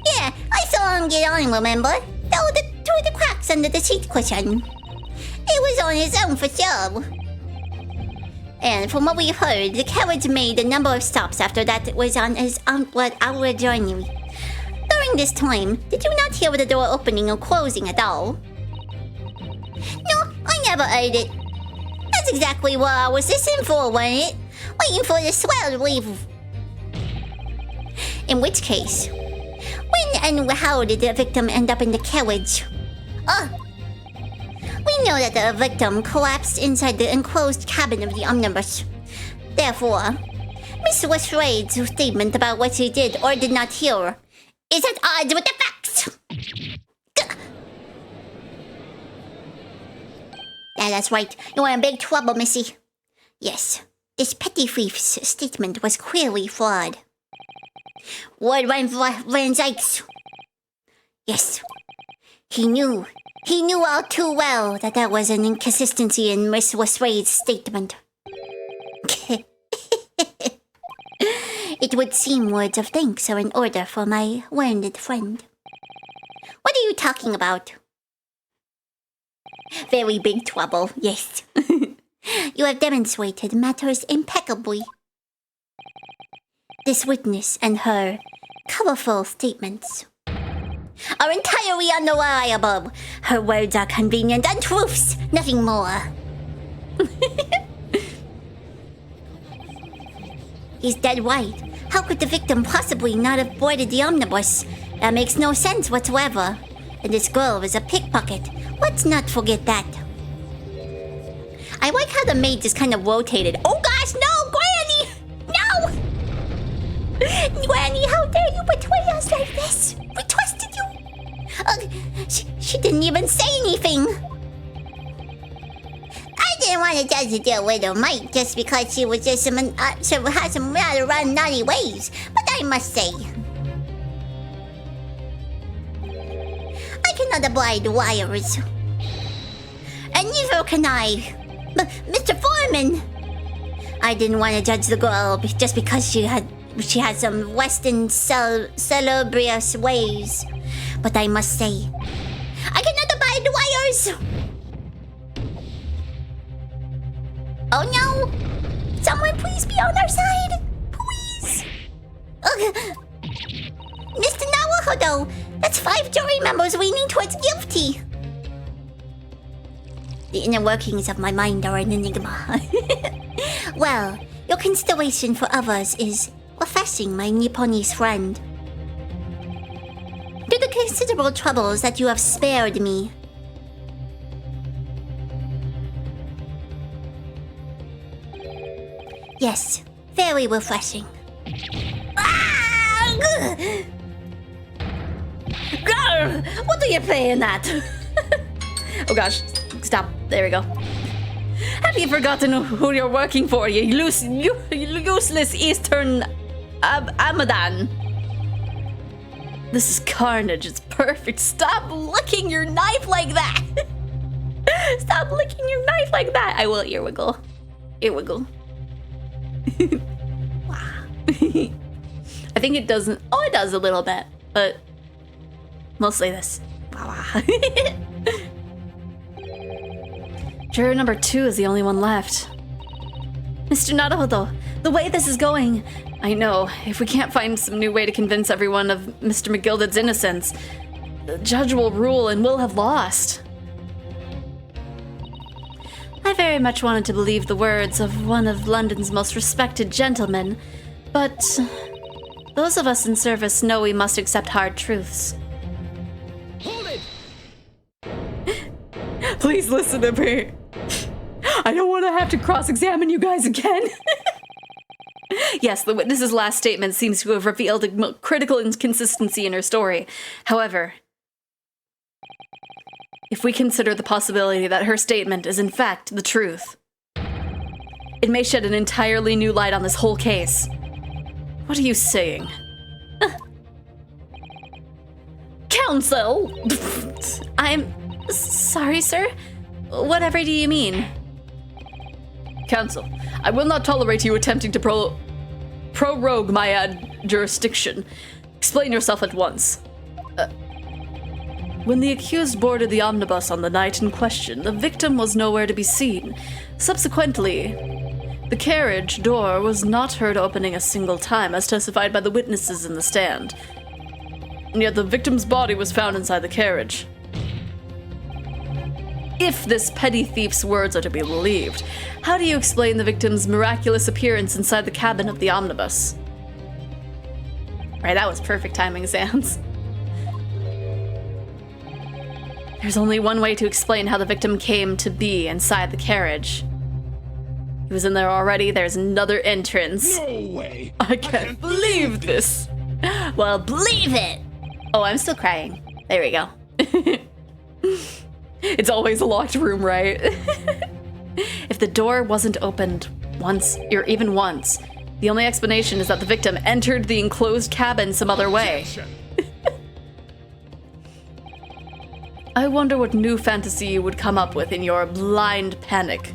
Yeah, I saw him get on, remember? Through the cracks box under the seat cushion. It was on his own for show. And from what we've heard, the carriage made a number of stops after that it was on his outward journey. During this time, did you not hear the door opening or closing at all? No, I never heard it. That's exactly what I was listening for, wasn't it? Waiting for the swell to leave. In which case, when and how did the victim end up in the carriage? We know that the victim collapsed inside the enclosed cabin of the omnibus. Therefore, Miss Westwade's statement about what she did or did not hear is at odds with the facts. Yeah, that's right. You're in big trouble, Missy. Yes, this petty thief's statement was clearly flawed. Word Van Zykes. Yes, he knew all too well that there was an inconsistency in Miss Westwade's statement. It would seem words of thanks are in order for my learned friend. What are you talking about? Very big trouble, yes. You have demonstrated matters impeccably. This witness and her colorful statements are entirely unreliable. Her words are convenient untruths, nothing more. He's dead right. How could the victim possibly not have boarded the omnibus? That makes no sense whatsoever. And this girl is a pickpocket. Let's not forget that. I like how the maid just kind of rotated. Oh gosh, no, Granny! No! Granny, how dare you betray us like this? We trusted you. She didn't even say anything. I didn't want to judge the dear widow Mike just because she was just had some rather naughty ways. But I must say, I cannot abide liars. And neither can I. Mr. Foreman! I didn't want to judge the girl just because she had some Western salubrious ways. But I must say, I cannot abide liars! Oh no! Someone please be on our side! Please! Mr. Nawahodo, that's 5 jury members leaning towards guilty. The inner workings of my mind are an enigma. Well, your consideration for others is refreshing, my Nipponese friend. Due to the considerable troubles that you have spared me, yes, very refreshing. What are you playing at? Oh gosh, stop. There we go. Have you forgotten who you're working for, you useless Eastern Amadan? This is carnage. It's perfect. Stop licking your knife like that. Stop licking your knife like that. I will ear wiggle. Ear wiggle. Wow. I think it doesn't. Oh, it does a little bit, but mostly this. Wow. Juror number 2 is the only one left. Mr. Naruhodo, the way this is going, I know, if we can't find some new way to convince everyone of Mr. McGilded's innocence, the judge will rule and we'll have lost. I very much wanted to believe the words of one of London's most respected gentlemen, but those of us in service know we must accept hard truths. Hold it! Please listen to me. I don't want to have to cross-examine you guys again. Yes, the witness's last statement seems to have revealed a critical inconsistency in her story. However, if we consider the possibility that her statement is in fact the truth, it may shed an entirely new light on this whole case. What are you saying? Counsel! I'm sorry, sir. Whatever do you mean? Counsel, I will not tolerate you attempting to prorogue my jurisdiction. Explain yourself at once. When the accused boarded the omnibus on the night in question, the victim was nowhere to be seen. Subsequently, the carriage door was not heard opening a single time, as testified by the witnesses in the stand. And yet the victim's body was found inside the carriage. If this petty thief's words are to be believed, how do you explain the victim's miraculous appearance inside the cabin of the omnibus? Right, that was perfect timing, Sans. There's only one way to explain how the victim came to be inside the carriage. He was in there already, there's another entrance. No way! I can't believe this! Well, believe it! Oh, I'm still crying. There we go. It's always a locked room, right? If the door wasn't opened once, or even once, the only explanation is that the victim entered the enclosed cabin some other way. I wonder what new fantasy you would come up with in your blind panic.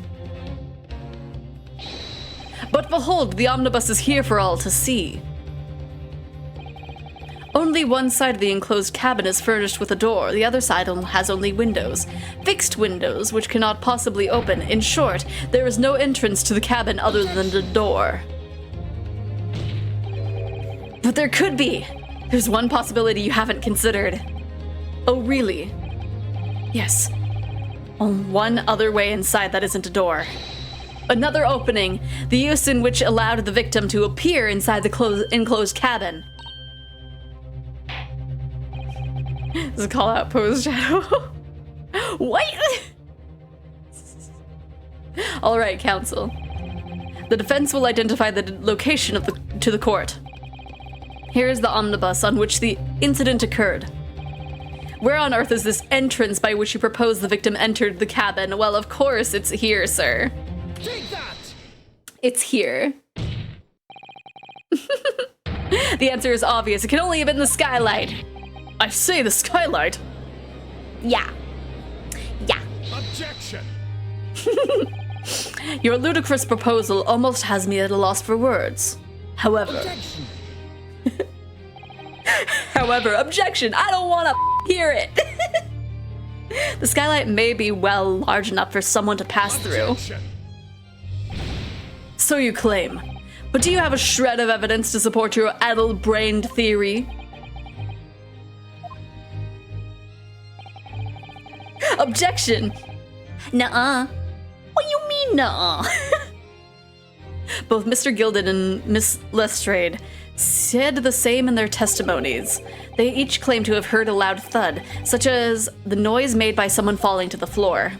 But behold, the omnibus is here for all to see. Only one side of the enclosed cabin is furnished with a door, the other side has only windows. Fixed windows, which cannot possibly open. In short, there is no entrance to the cabin other than the door. But there could be! There's one possibility you haven't considered. Oh, really? Yes. On one other way inside that isn't a door. Another opening, the use in which allowed the victim to appear inside the enclosed cabin. This is a call out pose shadow. Wait! Alright, counsel. The defense will identify the location of to the court. Here is the omnibus on which the incident occurred. Where on earth is this entrance by which you propose the victim entered the cabin? Well, of course it's here, sir. Take that! It's here. The answer is obvious. It can only have been the skylight. I say the skylight. Yeah. Yeah. Objection! Your ludicrous proposal almost has me at a loss for words. However... Objection! Objection! I don't want to hear it! The skylight may be well large enough for someone to pass through. Objection! So you claim. But do you have a shred of evidence to support your addle-brained theory? Objection! Nuh-uh. What you mean, nuh-uh? Both Mr. Gilden and Miss Lestrade said the same in their testimonies. They each claim to have heard a loud thud, such as the noise made by someone falling to the floor.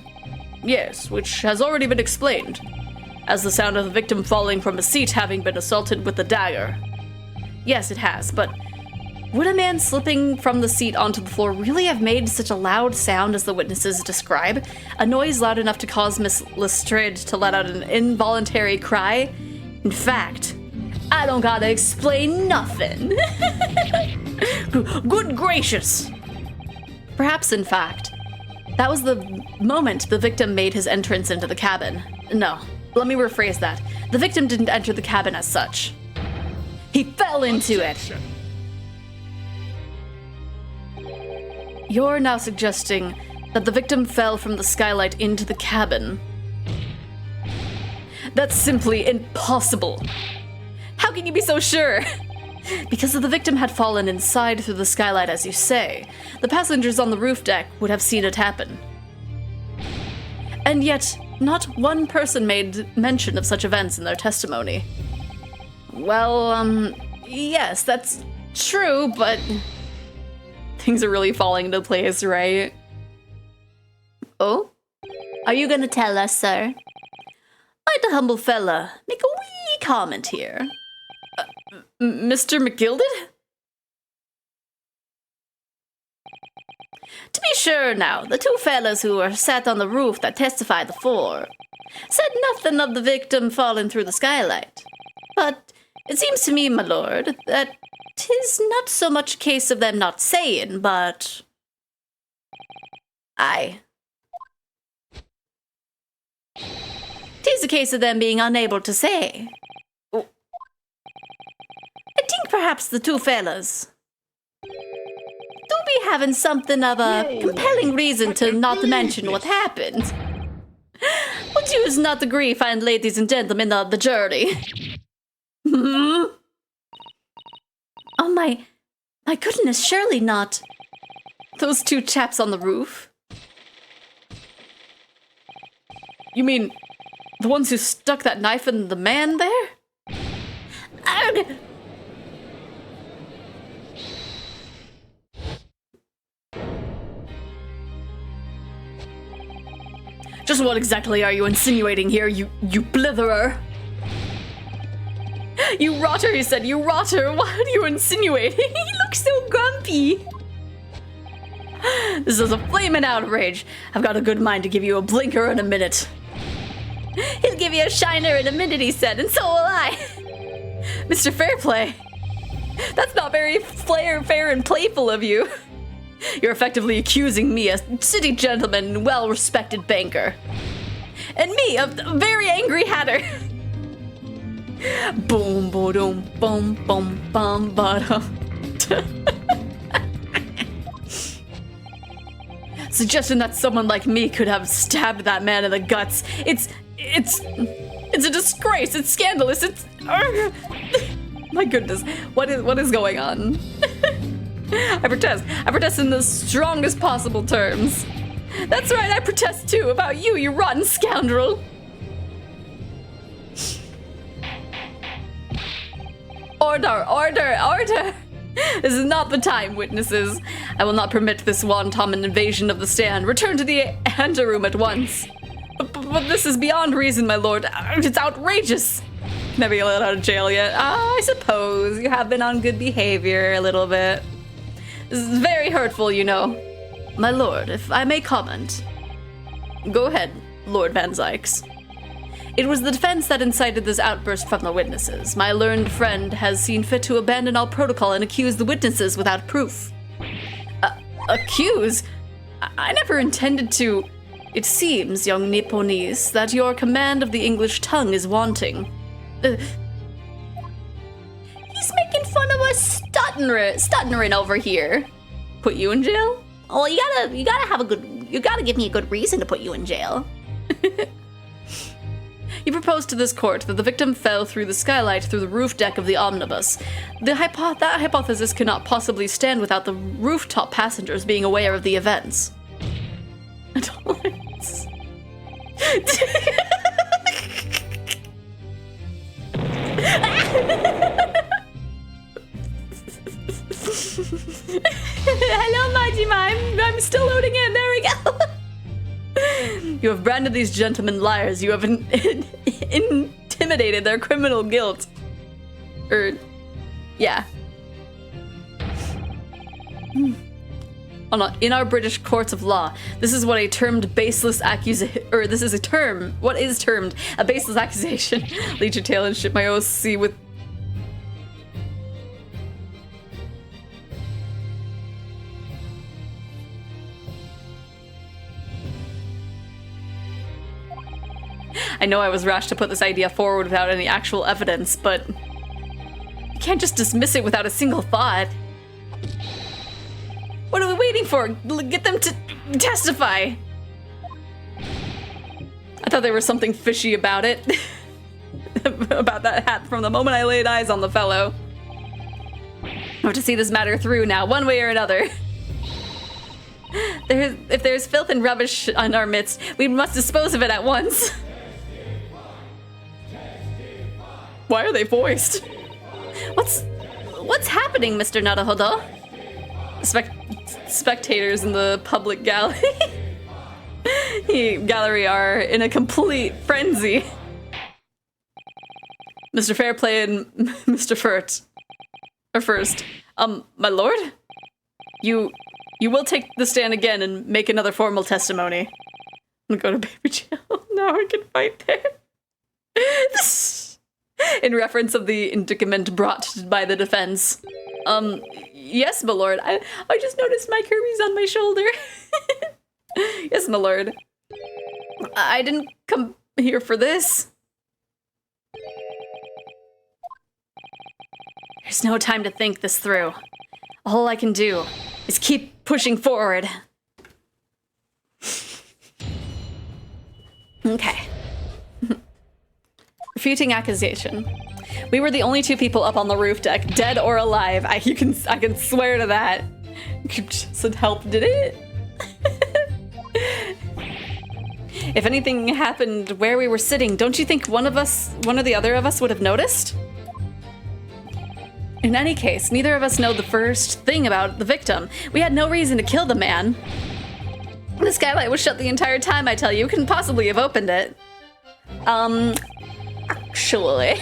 Yes, which has already been explained, as the sound of the victim falling from a seat having been assaulted with a dagger. Yes, it has, but would a man slipping from the seat onto the floor really have made such a loud sound as the witnesses describe? A noise loud enough to cause Miss Lestrade to let out an involuntary cry? In fact, I don't gotta explain nothing. Good gracious! Perhaps, in fact, that was the moment the victim made his entrance into the cabin. No, let me rephrase that. The victim didn't enter the cabin as such. He fell into Objection! it. You're now suggesting that the victim fell from the skylight into the cabin. That's simply impossible. How can you be so sure? Because if the victim had fallen inside through the skylight, as you say, the passengers on the roof deck would have seen it happen. And yet, not one person made mention of such events in their testimony. Well, yes, that's true, but things are really falling into place, right? Oh? Are you gonna tell us, sir? I'd the humble fella make a wee comment here. Mr. McGilded? To be sure now, the two fellas who were sat on the roof that testified before said nothing of the victim falling through the skylight. But it seems to me, my lord, that 'tis not so much a case of them not saying, but... Aye. 'Tis a case of them being unable to say. Oh. I think perhaps the two fellas do be having something of a compelling reason to not mention what happened. Would you not agree, fine ladies and gentlemen of the jury? Hmm? Oh my goodness, surely not. Those two chaps on the roof? You mean the ones who stuck that knife in the man there? Arg! Just what exactly are you insinuating here, you blitherer? You rotter, he said, you rotter. What are you insinuating? He looks so grumpy. This is a flaming outrage. I've got a good mind to give you a blinker in a minute. He'll give you a shiner in a minute, he said, and so will I. Mr. Fairplay, that's not very fair and playful of you. You're effectively accusing me, a city gentleman and well-respected banker. And me, a very angry hatter. Boom, boom, boom, boom, boom, ba. Suggesting that someone like me could have stabbed that man in the guts. It's a disgrace. It's scandalous. My goodness. What is going on? I protest in the strongest possible terms. That's right, I protest too about you, you rotten scoundrel. Order, order, order. This is not the time, witnesses. I will not permit this wanton invasion of the stand. Return to the anteroom at once. But this is beyond reason, my lord. It's outrageous. Can I be let out of jail yet? I suppose you have been on good behavior a little bit. This is very hurtful, you know. My lord, if I may comment. Go ahead, Lord Van Zykes. It was the defense that incited this outburst from the witnesses. My learned friend has seen fit to abandon all protocol and accuse the witnesses without proof. Accuse? I never intended to. It seems, young Nipponese, that your command of the English tongue is wanting. He's making fun of us stuttering over here. Put you in jail? Oh, you gotta give me a good reason to put you in jail. You proposed to this court that the victim fell through the skylight through the roof deck of the omnibus. That hypothesis cannot possibly stand without the rooftop passengers being aware of the events. I don't like this. Hello, Majima. I'm still loading in. There we go. You have branded these gentlemen liars. You have intimidated their criminal guilt. Yeah. In our British courts of law, this is what a termed baseless accusation, or this is a term, what is termed a baseless accusation. Lead your tail and ship my OC with. I know I was rash to put this idea forward without any actual evidence, but you can't just dismiss it without a single thought. What are we waiting for? Get them to testify. I thought there was something fishy about it. About that hat from the moment I laid eyes on the fellow. I have to see this matter through now, one way or another. If there's filth and rubbish in our midst, we must dispose of it at once. Why are they voiced? What's happening, Mr. Naruhodo? Spectators in the public gallery are in a complete frenzy. Mr. Fairplay and Mr. First. My lord? You will take the stand again and make another formal testimony. I'm gonna go to baby jail. Now I can fight there. In reference of the indictment brought by the defense. Yes, my lord. I just noticed my Kirby's on my shoulder. Yes, my lord. I didn't come here for this. There's no time to think this through. All I can do is keep pushing forward. Okay. Refuting accusation. We were the only 2 people up on the roof deck, dead or alive. I can swear to that. Some help did it. If anything happened where we were sitting, don't you think one or the other of us would have noticed? In any case, neither of us know the first thing about the victim. We had no reason to kill the man. The skylight was shut the entire time, I tell you. Couldn't possibly have opened it. Actually.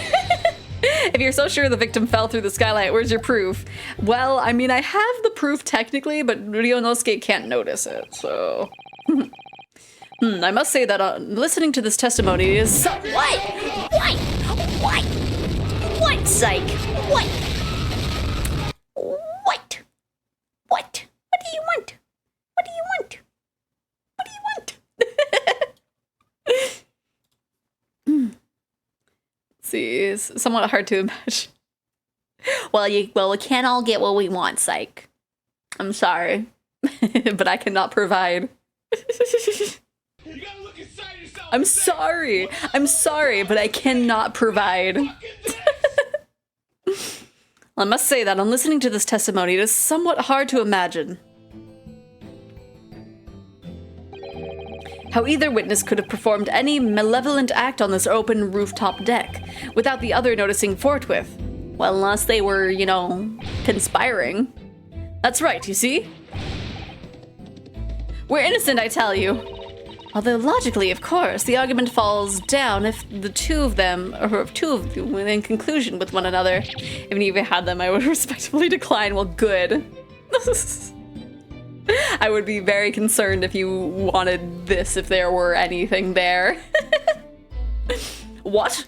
If you're so sure the victim fell through the skylight, where's your proof? Well, I mean, I have the proof technically, but Ryonosuke can't notice it, so... I must say that listening to this testimony is... What? What, Psych? What? What? What do you want? What do you want? What do you want? See, it's somewhat hard to imagine. Well, we can't all get what we want, Psych. I'm sorry, but I cannot provide. You gotta look inside yourself. I'm sorry, but I cannot provide. I must say that on listening to this testimony, it is somewhat hard to imagine how either witness could have performed any malevolent act on this open rooftop deck without the other noticing forthwith. Well, unless they were, you know, conspiring. That's right, you see? We're innocent, I tell you. Although logically, of course, the argument falls down if the 2 of them, or if 2 of you were in conclusion with one another. If you even had them, I would respectfully decline. Well, good. I would be very concerned if you wanted this, if there were anything there. What?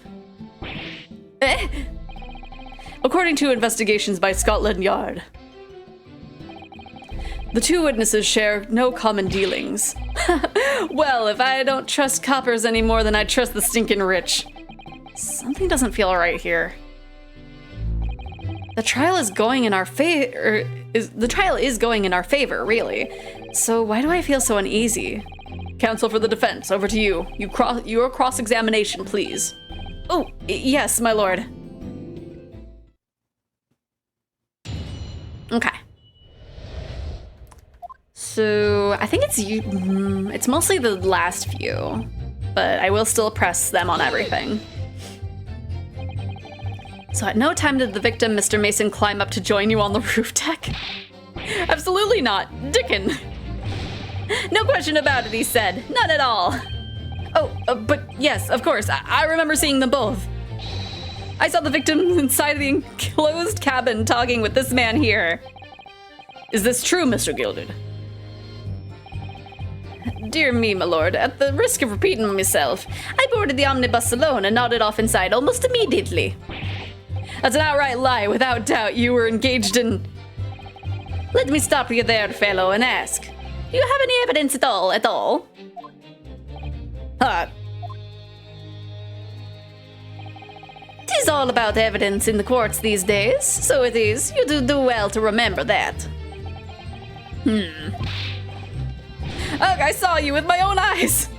According to investigations by Scotland Yard, the 2 witnesses share no common dealings. Well, if I don't trust coppers any more than I trust the stinking rich. Something doesn't feel right here. The trial is going in our favor. The trial is going in our favor, really. So why do I feel so uneasy? Counsel for the defense, over to you. Your cross-examination, please. Oh, yes, my lord. Okay. So I think it's mostly the last few, but I will still press them on everything. So at no time did the victim, Mr. Mason, climb up to join you on the roof deck? Absolutely not. Dickon. No question about it, he said. None at all. Oh, but yes, of course. I remember seeing them both. I saw the victim inside of the enclosed cabin talking with this man here. Is this true, Mr. Gilded? Dear me, my lord, at the risk of repeating myself, I boarded the omnibus alone and nodded off inside almost immediately. That's an outright lie. Without doubt, you were engaged in... Let me stop you there, fellow, and ask. Do you have any evidence at all? Tis all about evidence in the courts these days, so it is. You do well to remember that. Ugh, I saw you with my own eyes!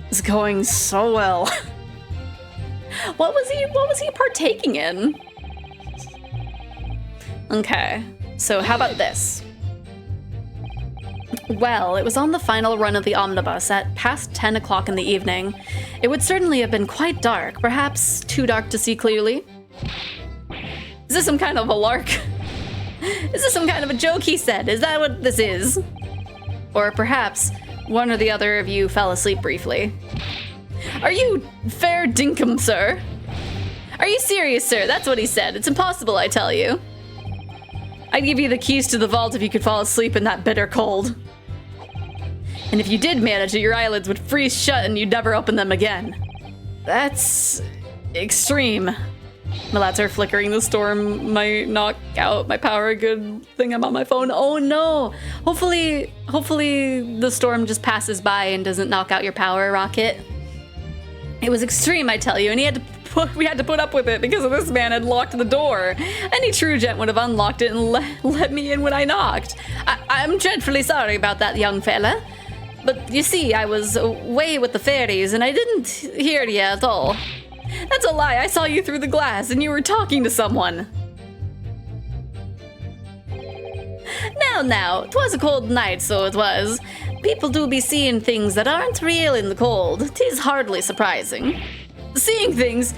It's going so well. What was he partaking in? Okay, so how about this? Well, it was on the final run of the omnibus at past 10 o'clock in the evening. It would certainly have been quite dark, perhaps too dark to see clearly. Is this some kind of a lark? Is this some kind of a joke, he said? Is that what this is? Or perhaps one or the other of you fell asleep briefly. Are you fair dinkum, sir? Are you serious, sir? That's what he said. It's impossible, I tell you. I'd give you the keys to the vault if you could fall asleep in that bitter cold. And if you did manage it, your eyelids would freeze shut and you'd never open them again. That's extreme. My lights are flickering. The storm might knock out my power. Good thing I'm on my phone. Oh no! Hopefully the storm just passes by and doesn't knock out your power, Rocket. It was extreme, I tell you, and we had to put up with it because this man had locked the door. Any true gent would have unlocked it and let me in when I knocked. I'm dreadfully sorry about that, young fella. But you see, I was away with the fairies and I didn't hear you at all. That's a lie. I saw you through the glass and you were talking to someone. Now, 'twas a cold night, so it was. People do be seeing things that aren't real in the cold. 'Tis hardly surprising. Seeing things!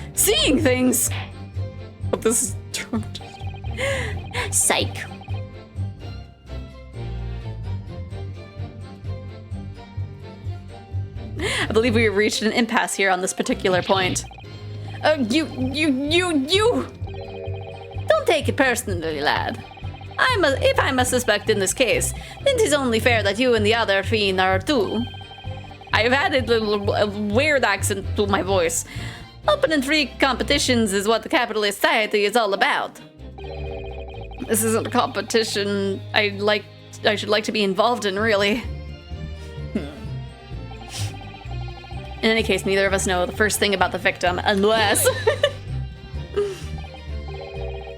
Hope this is Psych. I believe we have reached an impasse here on this particular point. You! Don't take it personally, lad. If I'm a suspect in this case, then 'tis only fair that you and the other fiend are too. I've added a weird accent to my voice. Open and free competitions is what the capitalist society is all about. This isn't a competition I should like to be involved in, really. In any case, neither of us know the first thing about the victim, unless...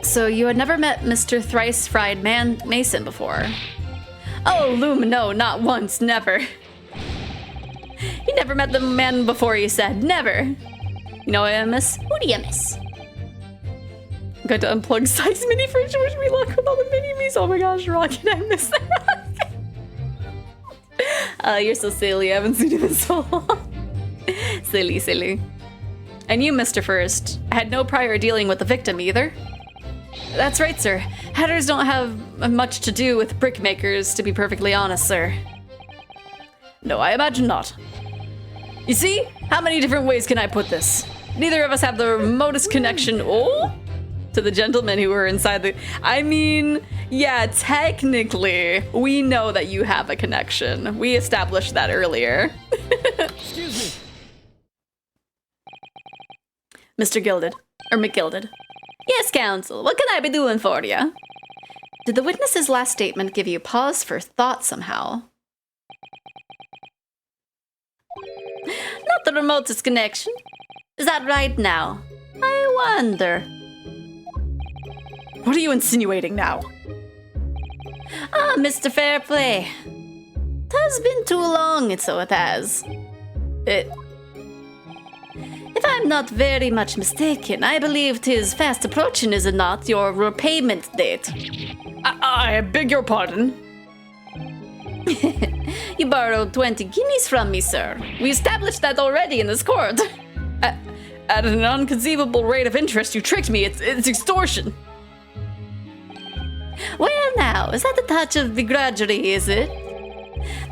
So you had never met Mr. Thrice Fried Mason before? Oh, Loom, no, not once, never. You never met the man before, you said. Never. You know what I miss? Who do you miss? I'm going to unplug Size Mini Fridge, wish me luck with all the mini-me's. Oh my gosh, Rocket, I miss that. You're so silly. I haven't seen him in so long. Silly. And you, Mr. First, had no prior dealing with the victim either? That's right, sir. Hatters don't have much to do with brickmakers, to be perfectly honest, sir. No, I imagine not. You see? How many different ways can I put this? Neither of us have the remotest connection, to the gentlemen who were inside the... I mean, yeah, technically, we know that you have a connection. We established that earlier. Excuse me. Mr. Gilded. Or McGilded. Yes, counsel. What can I be doing for you? Did the witness's last statement give you pause for thought somehow? Not the remotest connection. Is that right now? I wonder. What are you insinuating now? Ah, Mr. Fairplay. 'Has been too long, so it has. If I'm not very much mistaken, I believe 'tis fast approaching, is it not, your repayment date? I beg your pardon? You borrowed 20 guineas from me, sir. We established that already in this court. At an unconceivable rate of interest, you tricked me. It's extortion. Well now, is that a touch of begrudgery, is it?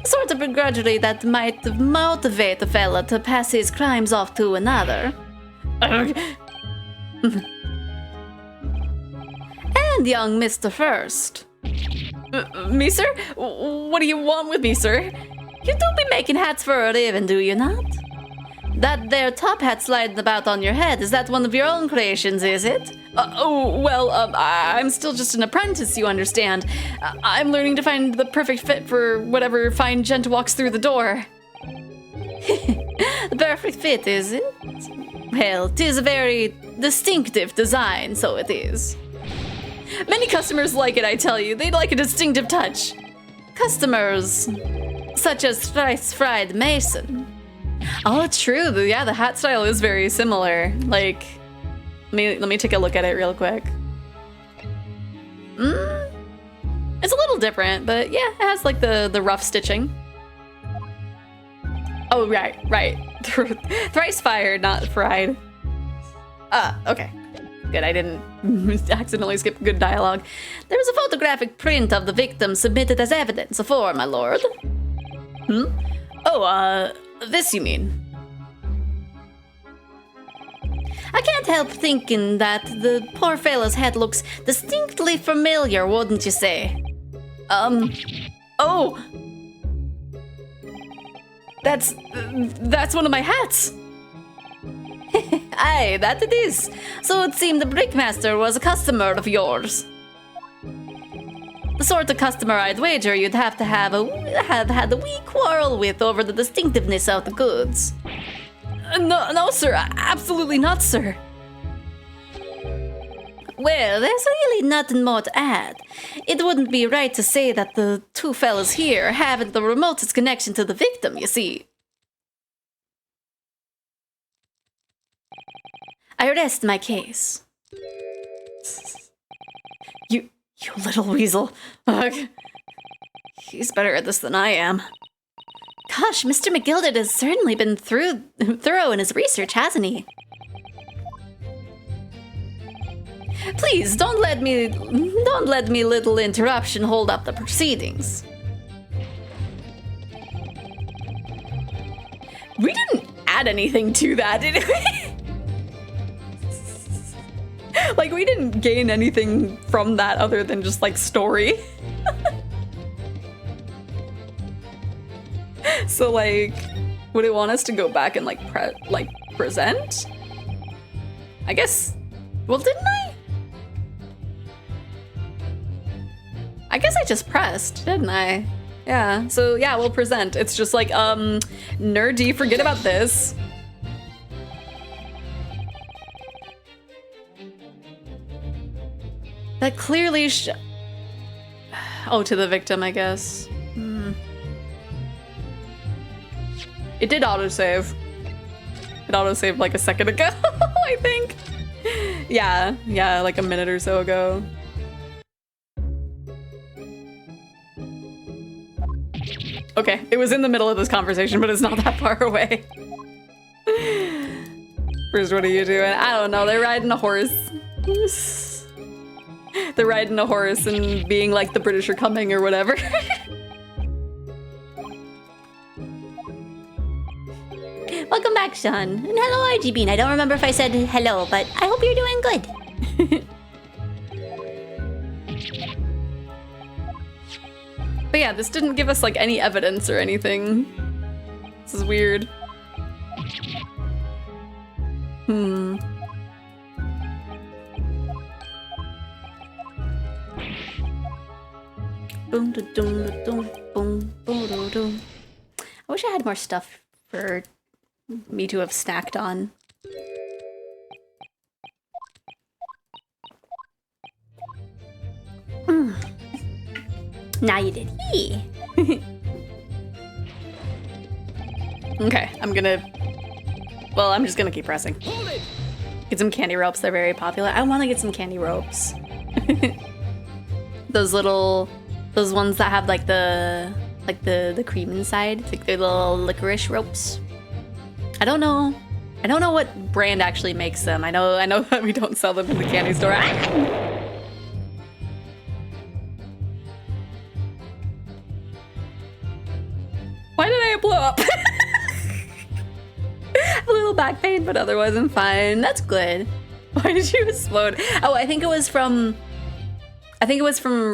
The sort of begrudgery that might motivate a fella to pass his crimes off to another. And young Mr. First. Me, sir? What do you want with me, sir? You do be making hats for a living, do you not? That there top hat sliding about on your head, is that one of your own creations, is it? I'm still just an apprentice, you understand. I'm learning to find the perfect fit for whatever fine gent walks through the door. The perfect fit, is it? Well, 'tis a very distinctive design, so it is. Many customers like it, I tell you. They'd like a distinctive touch. Customers such as Thrice Fried Mason. Oh, true. Yeah, the hat style is very similar. Like, let me take a look at it real quick. It's a little different, but yeah, it has like the rough stitching. Oh, right. Thrice fired, not fried. Okay. Good, I didn't accidentally skip good dialogue. There is a photographic print of the victim submitted as evidence afore, my lord. Oh, this you mean? I can't help thinking that the poor fellow's head looks distinctly familiar, wouldn't you say? Oh! That's one of my hats! Aye, that it is. So it seemed the brickmaster was a customer of yours. The sort of customer I'd wager you'd have to have had a wee quarrel with over the distinctiveness of the goods. No, sir. Absolutely not, sir. Well, there's really nothing more to add. It wouldn't be right to say that the two fellas here haven't the remotest connection to the victim, you see. I rest my case. You little weasel. Ugh. He's better at this than I am. Gosh, Mr. McGilded has certainly been thorough in his research, hasn't he? Please, don't let me little interruption hold up the proceedings. We didn't add anything to that, did we? Like, we didn't gain anything from that other than just, like, story. So, like, would it want us to go back and, like, present? I guess... Well, didn't I? I guess I just pressed, didn't I? Yeah, so yeah, we'll present. It's just like, nerdy, forget about this. That clearly oh, to the victim, I guess. It did autosave. It autosaved like a second ago, I think. Yeah, like a minute or so ago. Okay, it was in the middle of this conversation, but it's not that far away. First, what are you doing? I don't know, they're riding a horse. They're riding a horse and being like the British are coming or whatever. Welcome back, Sean. And hello, RG Bean. I don't remember if I said hello, but I hope you're doing good. But yeah, this didn't give us like any evidence or anything. This is weird. Boom, boom, boom, boom, boom. I wish I had more stuff for me to have snacked on. Now you did. Okay, I'm just gonna keep pressing. Get some candy ropes, they're very popular. I wanna get some candy ropes. Those ones that have like the cream inside. It's like the little licorice ropes. I don't know what brand actually makes them. I know that we don't sell them in the candy store. Why did I blow up? A little back pain, but otherwise I'm fine. That's good. Why did you explode? Oh, I think it was from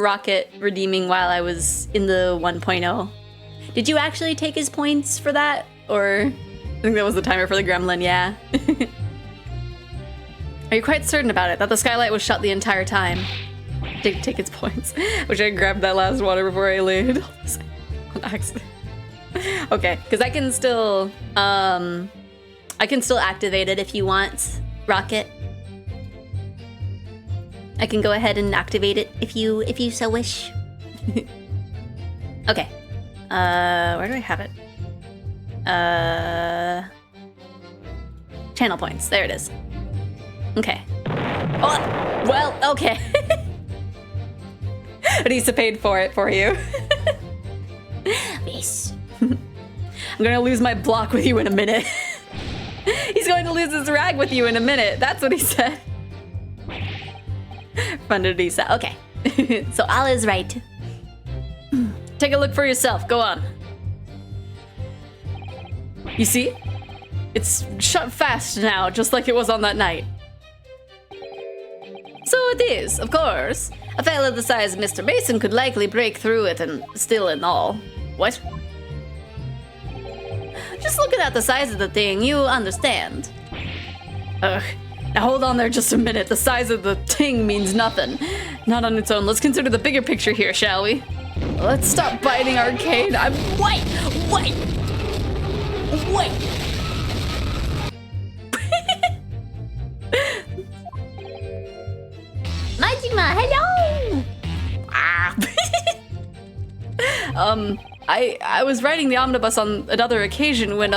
Rocket redeeming while I was in the 1.0. Did you actually take his points for that? Or I think that was the timer for the gremlin, yeah. Are you quite certain about it? That the skylight was shut the entire time? Take its points. Wish I grabbed that last water before I laid on accident. Okay, because I can still activate it if you want, Rocket. I can go ahead and activate it if you so wish. Okay. Where do I have it? Channel points. There it is. Okay. Oh, well, okay. But he's paid for it for you. Yes. I'm gonna lose my block with you in a minute. He's going to lose his rag with you in a minute. That's what he said. Fun to do so. Okay. So all is right. Take a look for yourself. Go on. You see? It's shut fast now, just like it was on that night. So it is, of course. A fellow the size of Mr. Mason could likely break through it and still and all. What? Just looking at the size of the thing, you understand. Ugh. Now hold on there just a minute. The size of the thing means nothing. Not on its own. Let's consider the bigger picture here, shall we? Let's stop biting Arcane. Wait! I was riding the omnibus on another occasion when,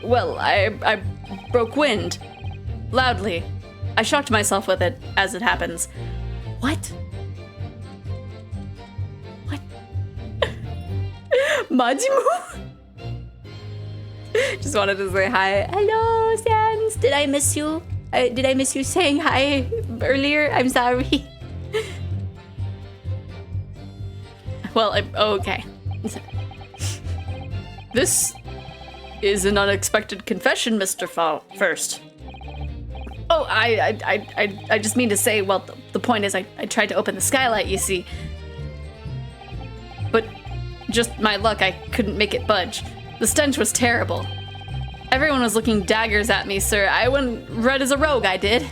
well, I broke wind. Loudly. I shocked myself with it, as it happens. What? What? Majimu? Just wanted to say hi. Hello, Sans. Did I miss you? Did I miss you saying hi earlier? I'm sorry. Well, okay. This is an unexpected confession, Mr. First. Oh, I just mean to say, well, the point is I tried to open the skylight, you see. But just my luck, I couldn't make it budge. The stench was terrible. Everyone was looking daggers at me, sir. I went red as a rogue, I did.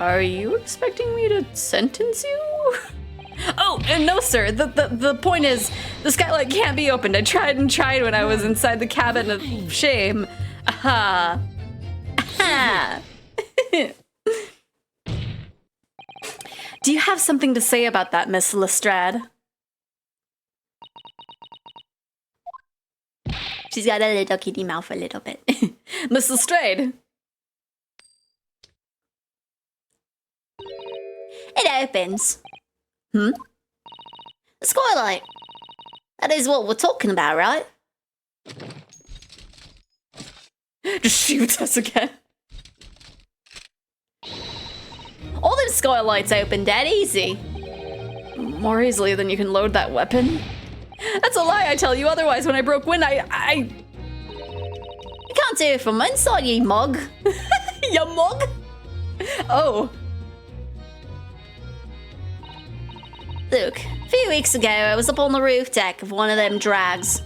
Are you expecting me to sentence you? Oh, no, sir. The point is, the skylight can't be opened. I tried and tried when I was inside the cabin of shame. Aha. Aha. Do you have something to say about that, Miss Lestrade? She's got a little kitty mouth a little bit. Miss Lestrade. It opens. The skylight. That is what we're talking about, right? Just shoots us again. All them skylights open dead easy. More easily than you can load that weapon? That's a lie, I tell you. Otherwise, when I broke wind, You can't do it from inside, you mug. You mug? Oh. Look, a few weeks ago, I was up on the roof deck of one of them drags.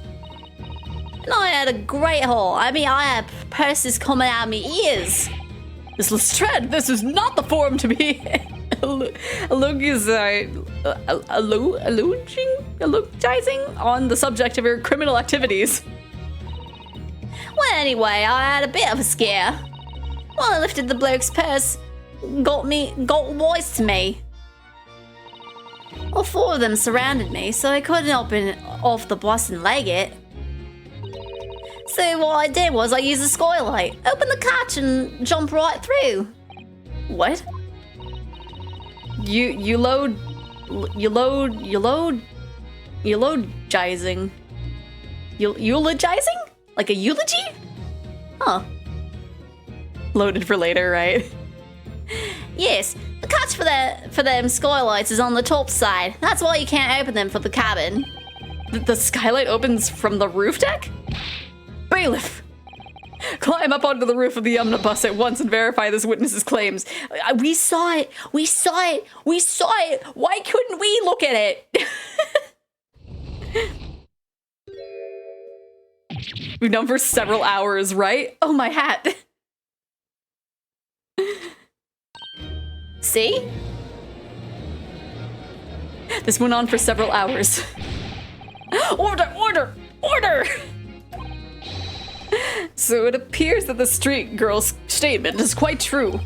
And I had a great haul. I mean, I had purses coming out of my ears. Miss Lestrade, this is not the forum to be eulogizing on the subject of your criminal activities. Well, anyway, I had a bit of a scare. When I lifted the bloke's purse, got wise to me. All four of them surrounded me, so I couldn't open off the bus and leg it. So what I did was I used the skylight, open the catch and jump right through. What? Eulogizing? Eulogizing? Like a eulogy? Huh. Loaded for later, right? Yes, the catch for them skylights is on the top side. That's why you can't open them for the cabin. The skylight opens from the roof deck? Bailiff! Climb up onto the roof of the omnibus at once and verify this witness's claims. We saw it! We saw it! We saw it! Why couldn't we look at it? We've known for several hours, right? Oh, my hat. See? This went on for several hours. Order! Order! Order! So it appears that the street girl's statement is quite true.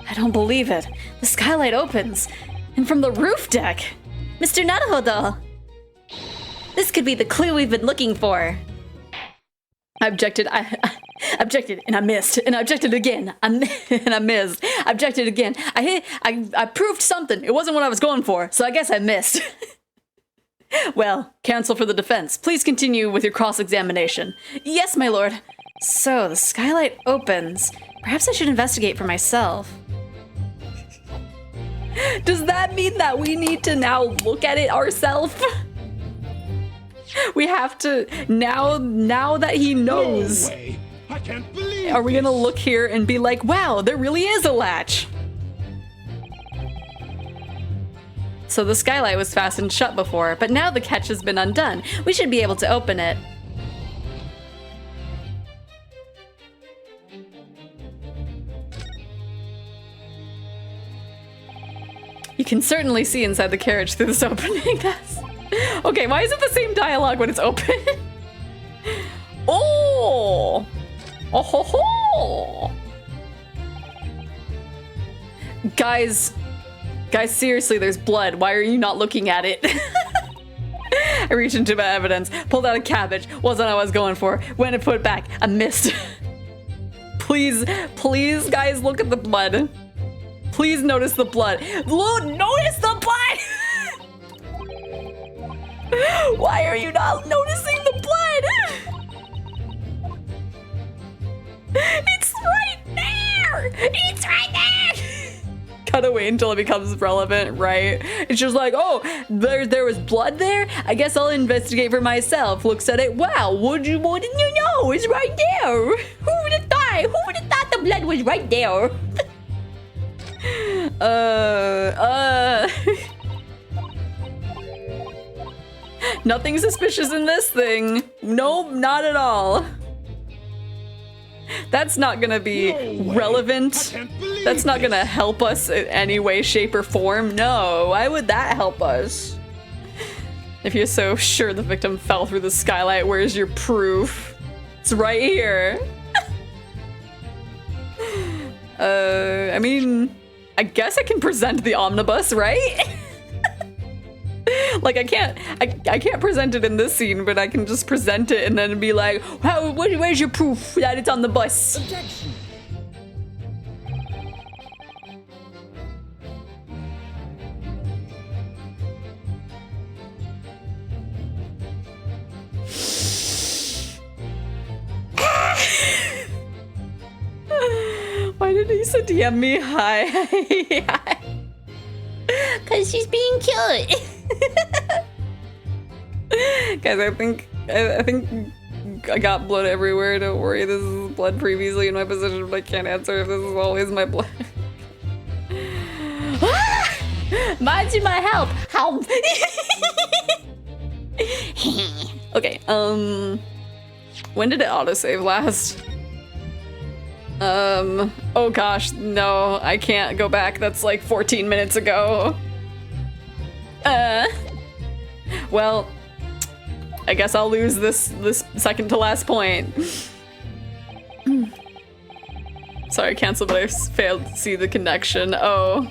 I don't believe it. The skylight opens, and from the roof deck. Mr. Naruhodo! This could be the clue we've been looking for. I objected. I objected, and I missed. And I objected again. And I missed. I objected again. I proved something. It wasn't what I was going for, so I guess I missed. Well, counsel for the defense, please continue with your cross-examination. Yes, my lord. So, the skylight opens. Perhaps I should investigate for myself. Does that mean that we need to now look at it ourselves? We have to, now that he knows. No way. I can't believe Are we gonna this. look here and be like, wow, there really is a latch? So the skylight was fastened shut before, but now the catch has been undone. We should be able to open it. You can certainly see inside the carriage through this opening. Okay, why is it the same dialogue when it's open? Oh! Oh ho ho! Guys, seriously, there's blood. Why are you not looking at it? I reached into my evidence, pulled out a cabbage. Wasn't what I was going for. Went and put it back. I missed. Please, please, guys, look at the blood. Please notice the blood. Notice the blood! Why are you not noticing the blood? It's right there! It's right there! Cut away until it becomes relevant, right? It's just like, oh, there was blood there? I guess I'll investigate for myself. Looks at it, wow, wouldn't you know? It's right there. Who would have thought? Who would have thought the blood was right there? Nothing suspicious in this thing. Nope, not at all. That's not gonna be relevant. That's not gonna help us in any way, shape, or form. No, why would that help us? If you're so sure the victim fell through the skylight, where's your proof? It's right here. I mean, I guess I can present the omnibus, right? Like I can't present it in this scene, but I can just present it and then be like, where's your proof that it's on the bus? Objection. Why did Issa DM me? Hi. Cause she's being cute. Guys, I think I got blood everywhere. Don't worry, this is blood previously in my position, but I can't answer if this is always my blood. Manji, my help! Help! Okay, when did it autosave last? Oh gosh, no, I can't go back. That's like 14 minutes ago. Well, I guess I'll lose this second to last point. Sorry, cancel, but I failed to see the connection. Oh,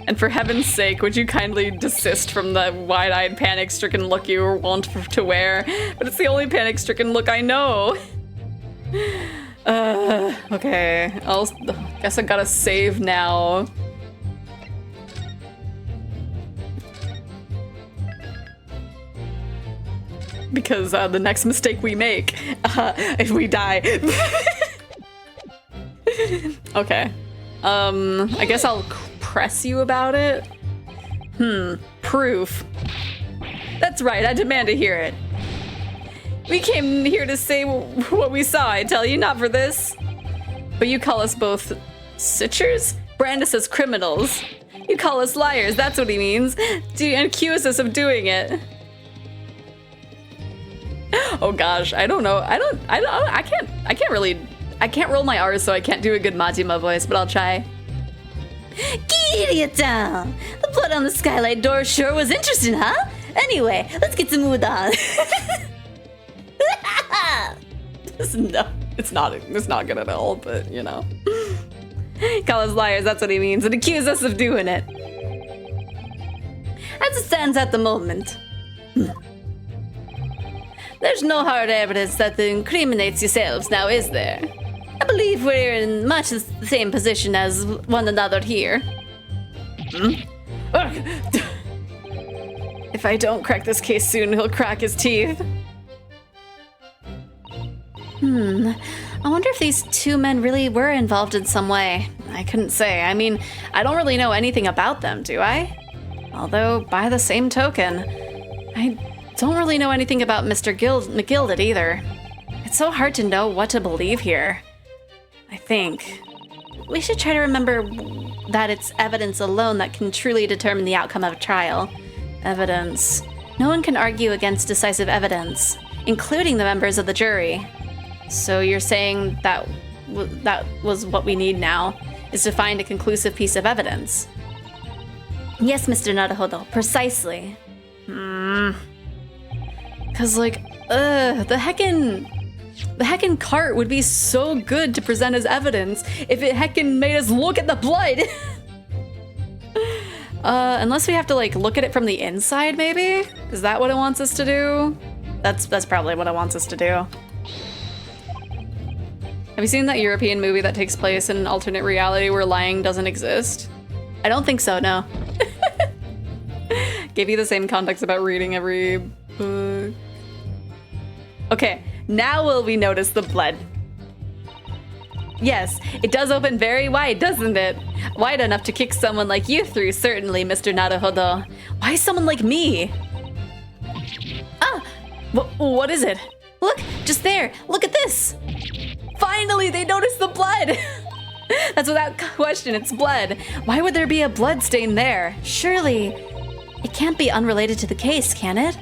and for heaven's sake, would you kindly desist from the wide-eyed, panic-stricken look you want to wear? But it's the only panic-stricken look I know. Okay, guess I gotta save now. Because the next mistake we make, if we die. Okay. I guess I'll press you about it. Proof. That's right, I demand to hear it. We came here to say what we saw, I tell you, not for this. But you call us both sitchers? Brand us as criminals. You call us liars, that's what he means. And accuse us of doing it. Oh gosh, I don't know. I can't roll my R's, so I can't do a good Majima voice, but I'll try. Kiryu-chan! The blood on the skylight door sure was interesting, huh? Anyway, let's get to move on. No, it's not good at all, but you know. Call us liars, that's what he means, and accuse us of doing it. As it stands at the moment, there's no hard evidence that incriminates yourselves now, is there? I believe we're in much the same position as one another here. If I don't crack this case soon, he'll crack his teeth. I wonder if these two men really were involved in some way. I couldn't say. I mean, I don't really know anything about them, do I? Although, by the same token, I don't really know anything about Mr. McGilded either. It's so hard to know what to believe here. I think we should try to remember that it's evidence alone that can truly determine the outcome of a trial. Evidence. No one can argue against decisive evidence, including the members of the jury. So you're saying that that was what we need now, is to find a conclusive piece of evidence? Yes, Mr. Naruhodo, precisely. Cause like, the heckin' cart would be so good to present as evidence if it heckin' made us look at the blood. Unless we have to like look at it from the inside, maybe? Is that what it wants us to do? That's probably what it wants us to do. Have you seen that European movie that takes place in an alternate reality where lying doesn't exist? I don't think so, no. Gave you the same context about reading every book. Okay, now will we notice the blood? Yes, it does open very wide, doesn't it? Wide enough to kick someone like you through, certainly, Mr. Naruhodo. Why someone like me? Ah! What is it? Look, just there. Look at this. Finally, they noticed the blood. That's without question, it's blood. Why would there be a blood stain there? Surely, it can't be unrelated to the case, can it?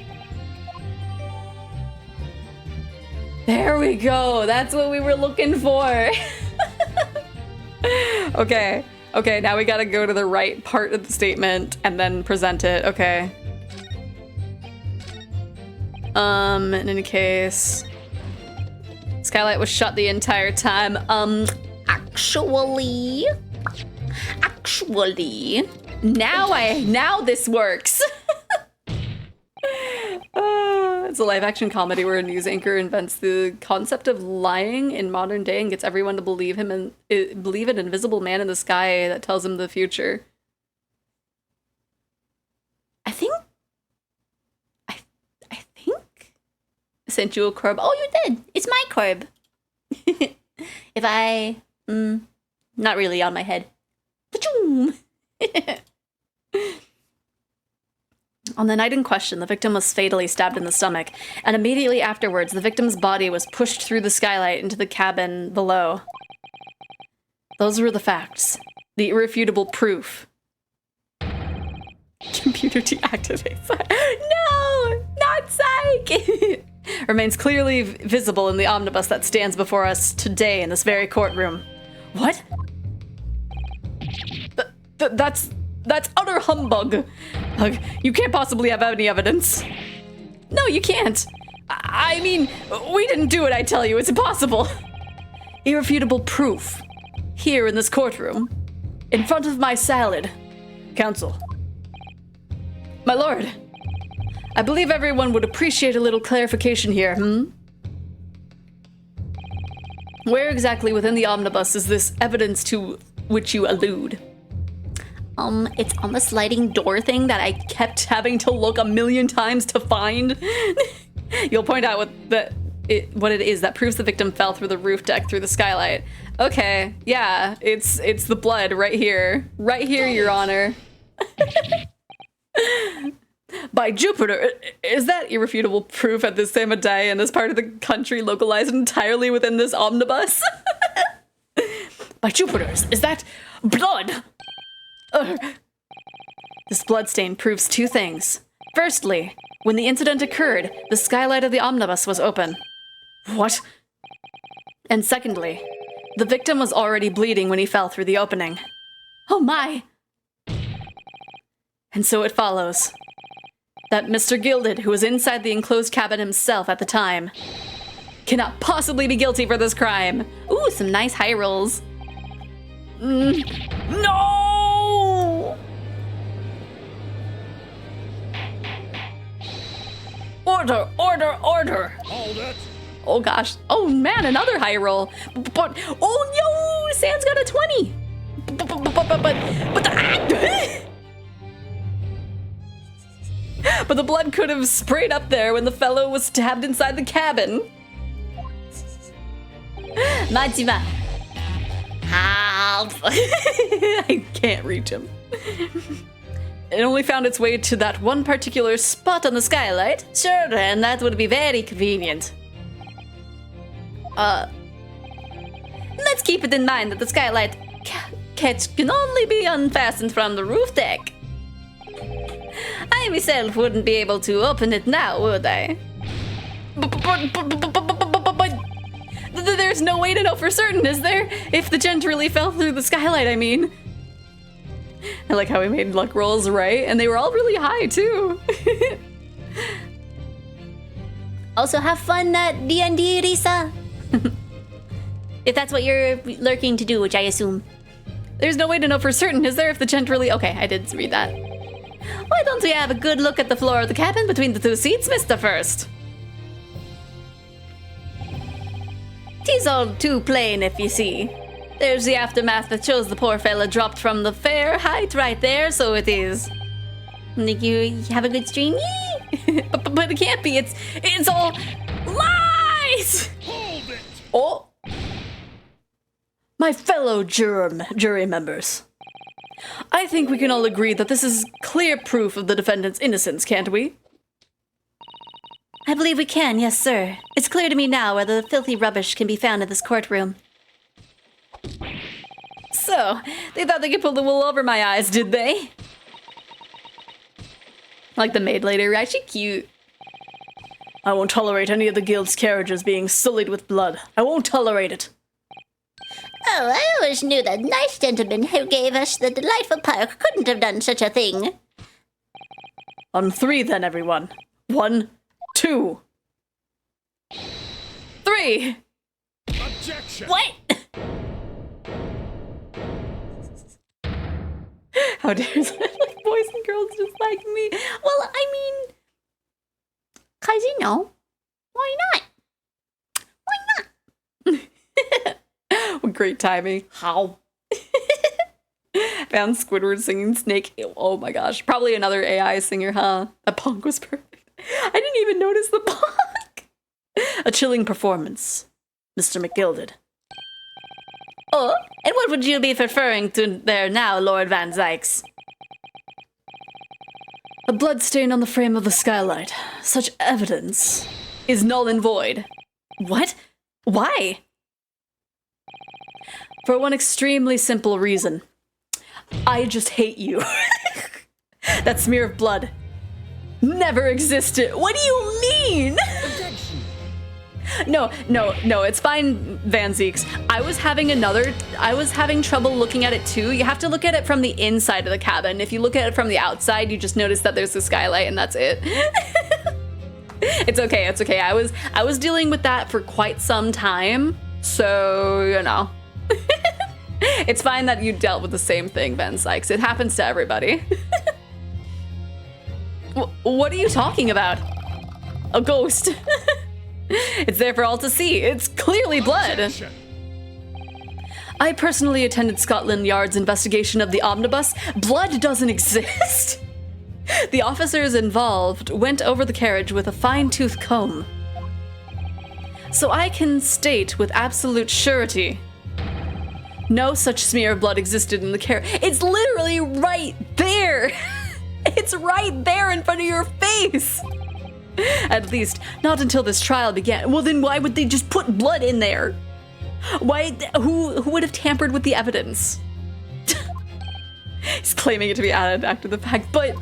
There we go. That's what we were looking for. Okay. Okay, now we gotta go to the right part of the statement and then present it. Okay. In any case... Skylight was shut the entire time. Actually... Now this works! It's a live-action comedy where a news anchor invents the concept of lying in modern day and gets everyone to believe an invisible man in the sky that tells him the future. I think I sent you a corb. Oh, you did. It's my corb. If I not really on my head. On the night in question, the victim was fatally stabbed in the stomach, and immediately afterwards, the victim's body was pushed through the skylight into the cabin below. Those were the facts. The irrefutable proof. Computer deactivates. No! Not psych! Remains clearly visible in the omnibus that stands before us today in this very courtroom. What? That's utter humbug. You can't possibly have any evidence. No, you can't. I mean, we didn't do it, I tell you. It's impossible. Irrefutable proof. Here in this courtroom. In front of my salad. Counsel. My lord. I believe everyone would appreciate a little clarification here, Where exactly within the omnibus is this evidence to which you allude? It's on the sliding door thing that I kept having to look a million times to find. You'll point out what it is that proves the victim fell through the roof deck through the skylight. Okay, yeah, it's the blood right here. Right here, Your Honor. By Jupiter, is that irrefutable proof at this time of day in this part of the country localized entirely within this omnibus? By Jupiter, is that blood? This bloodstain proves two things. Firstly, when the incident occurred, the skylight of the omnibus was open. What? And secondly, the victim was already bleeding when he fell through the opening. Oh my! And so it follows that Mr. Gilded, who was inside the enclosed cabin himself at the time, cannot possibly be guilty for this crime. Ooh, some nice high rolls. No! Order, order, order! Hold it! Oh gosh. Oh man, another high roll. But oh no, Sam's got a 20. But the blood could have sprayed up there when the fellow was stabbed inside the cabin. Majima. Help! I can't reach him. It only found its way to that one particular spot on the skylight. Sure, and that would be very convenient. Let's keep it in mind that the skylight catch can only be unfastened from the roof deck. I myself wouldn't be able to open it now, would I? But there's no way to know for certain, is there? If the gent really fell through the skylight, I mean. I like how we made luck rolls right, and they were all really high, too. Also, have fun at D&D, Risa. If that's what you're lurking to do, which I assume. There's no way to know for certain, is there, if the gent really... Okay, I did read that. Why don't we have a good look at the floor of the cabin between the two seats, Mr. First? 'Tis all too plain, if you see. There's the aftermath that shows the poor fella dropped from the fair height right there, so it is. Think you have a good stream? but it can't be. It's all lies! Hold it! Oh! My fellow jury members. I think we can all agree that this is clear proof of the defendant's innocence, can't we? I believe we can, yes, sir. It's clear to me now whether the filthy rubbish can be found in this courtroom. So, they thought they could pull the wool over my eyes, did they? Like the maid lady, right? She cute. I won't tolerate any of the guild's carriages being sullied with blood. I won't tolerate it. Oh, I always knew that nice gentleman who gave us the delightful park couldn't have done such a thing. On 3 then, everyone. 1, 2, 3. Objection! What? How dare like boys and girls just like me? Well, I mean, 'cause you know, why not? Why not? What great timing. How? Found Squidward singing Snake. Oh my gosh. Probably another AI singer, huh? That punk was perfect. I didn't even notice the punk. A chilling performance. Mr. McGilded. Oh, and what would you be referring to there now, Lord Van Zykes? A blood stain on the frame of the skylight. Such evidence is null and void. What? Why? For one extremely simple reason. I just hate you. That smear of blood never existed. What do you mean? No, it's fine, Van Zeeks. I was having trouble looking at it too. You have to look at it from the inside of the cabin. If you look at it from the outside, you just notice that there's a skylight and that's it. It's okay. I was dealing with that for quite some time, so, you know. It's fine that you dealt with the same thing, Ben Sykes. It happens to everybody. What are you talking about? A ghost. It's there for all to see. It's clearly blood. Objection. I personally attended Scotland Yard's investigation of the omnibus. Blood doesn't exist. The officers involved went over the carriage with a fine-tooth comb. So I can state with absolute surety, no such smear of blood existed in the carriage. It's literally right there. It's right there in front of your face. At least, not until this trial began. Well, then why would they just put blood in there? Why? Who would have tampered with the evidence? He's claiming it to be added after the fact, but...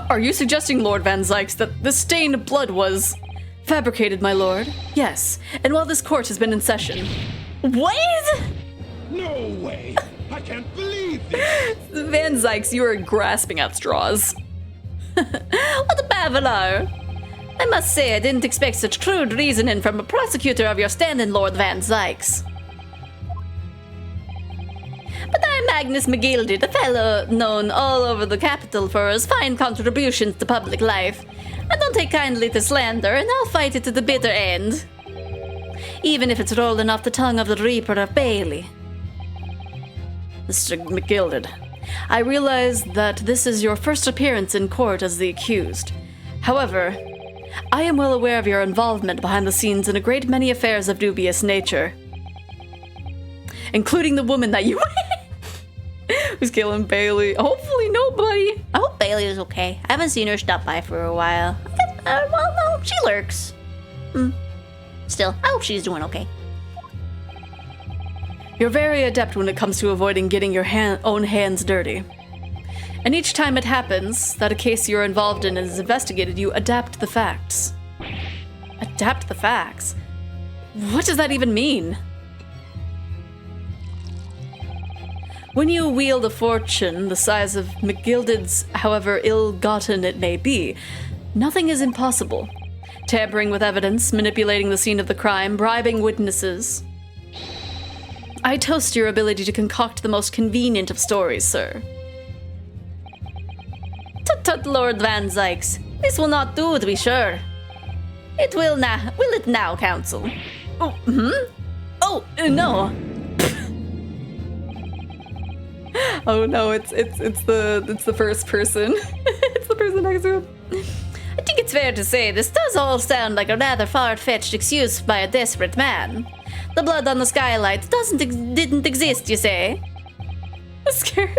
Are you suggesting, Lord Van Zykes, that the stain of blood was fabricated, my lord? Yes, and while this court has been in session. What? No way! I can't believe this! Van Zykes, you are grasping at straws. What a bavalo! I must say I didn't expect such crude reasoning from a prosecutor of your standing, Lord Van Zykes. But I'm Magnus McGilded, a fellow known all over the capital for his fine contributions to public life. I don't take kindly to slander, and I'll fight it to the bitter end. Even if it's rolling off the tongue of the Reaper of Bailey. Mr. McGilded, I realize that this is your first appearance in court as the accused. However, I am well aware of your involvement behind the scenes in a great many affairs of dubious nature. Including the woman that you... Who's killing Bailey? Hopefully nobody. I hope Bailey is okay. I haven't seen her stop by for a while. Well, no, she lurks. Still, I hope she's doing okay. You're very adept when it comes to avoiding getting your own hands dirty. And each time it happens that a case you're involved in is investigated, you adapt the facts. Adapt the facts? What does that even mean? When you wield a fortune the size of McGilded's, however ill-gotten it may be, nothing is impossible. Tampering with evidence, manipulating the scene of the crime, bribing witnesses. I toast your ability to concoct the most convenient of stories, sir. tut Lord Van Zykes. This will not do, to be sure. It will now. Will it now, Council? Oh, Oh, no. Oh no, it's the first person. It's the person next to him. I think it's fair to say this does all sound like a rather far-fetched excuse by a desperate man. The blood on the skylight didn't exist, you say? I'm scared.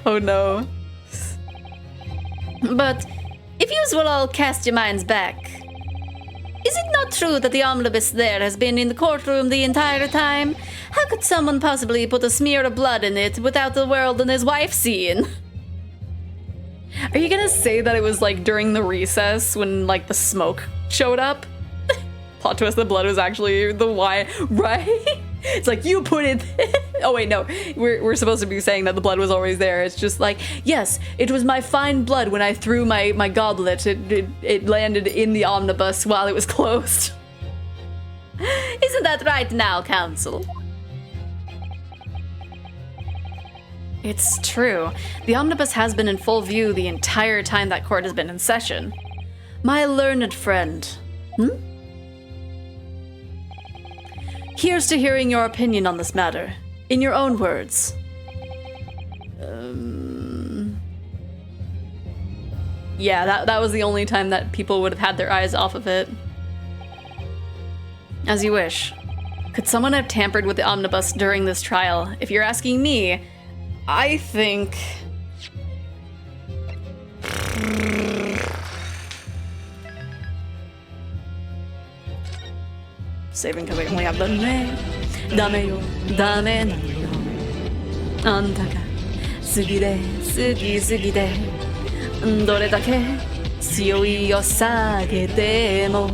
Oh no. But if yous will all cast your minds back, is it not true that the omnibus there has been in the courtroom the entire time? How could someone possibly put a smear of blood in it without the world and his wife seeing? Are you gonna say that it was like during the recess when like the smoke showed up? Plot twist, the blood was actually the wine, right? It's like you put it. Oh wait, no, we're supposed to be saying that the blood was always there. It's just like, yes, it was my fine blood when I threw my goblet. It landed in the omnibus while it was closed. Isn't that right now, Council? It's true. The omnibus has been in full view the entire time that court has been in session. My learned friend. Here's to hearing your opinion on this matter, in your own words. Yeah, that was the only time that people would have had their eyes off of it. As you wish. Could someone have tampered with the omnibus during this trial? If you're asking me, I think... Saving because we only have the name. Dame yo, dame na yo. Anta ga sugi de, sugi de. Dore dake tsuyoi yo sagete mo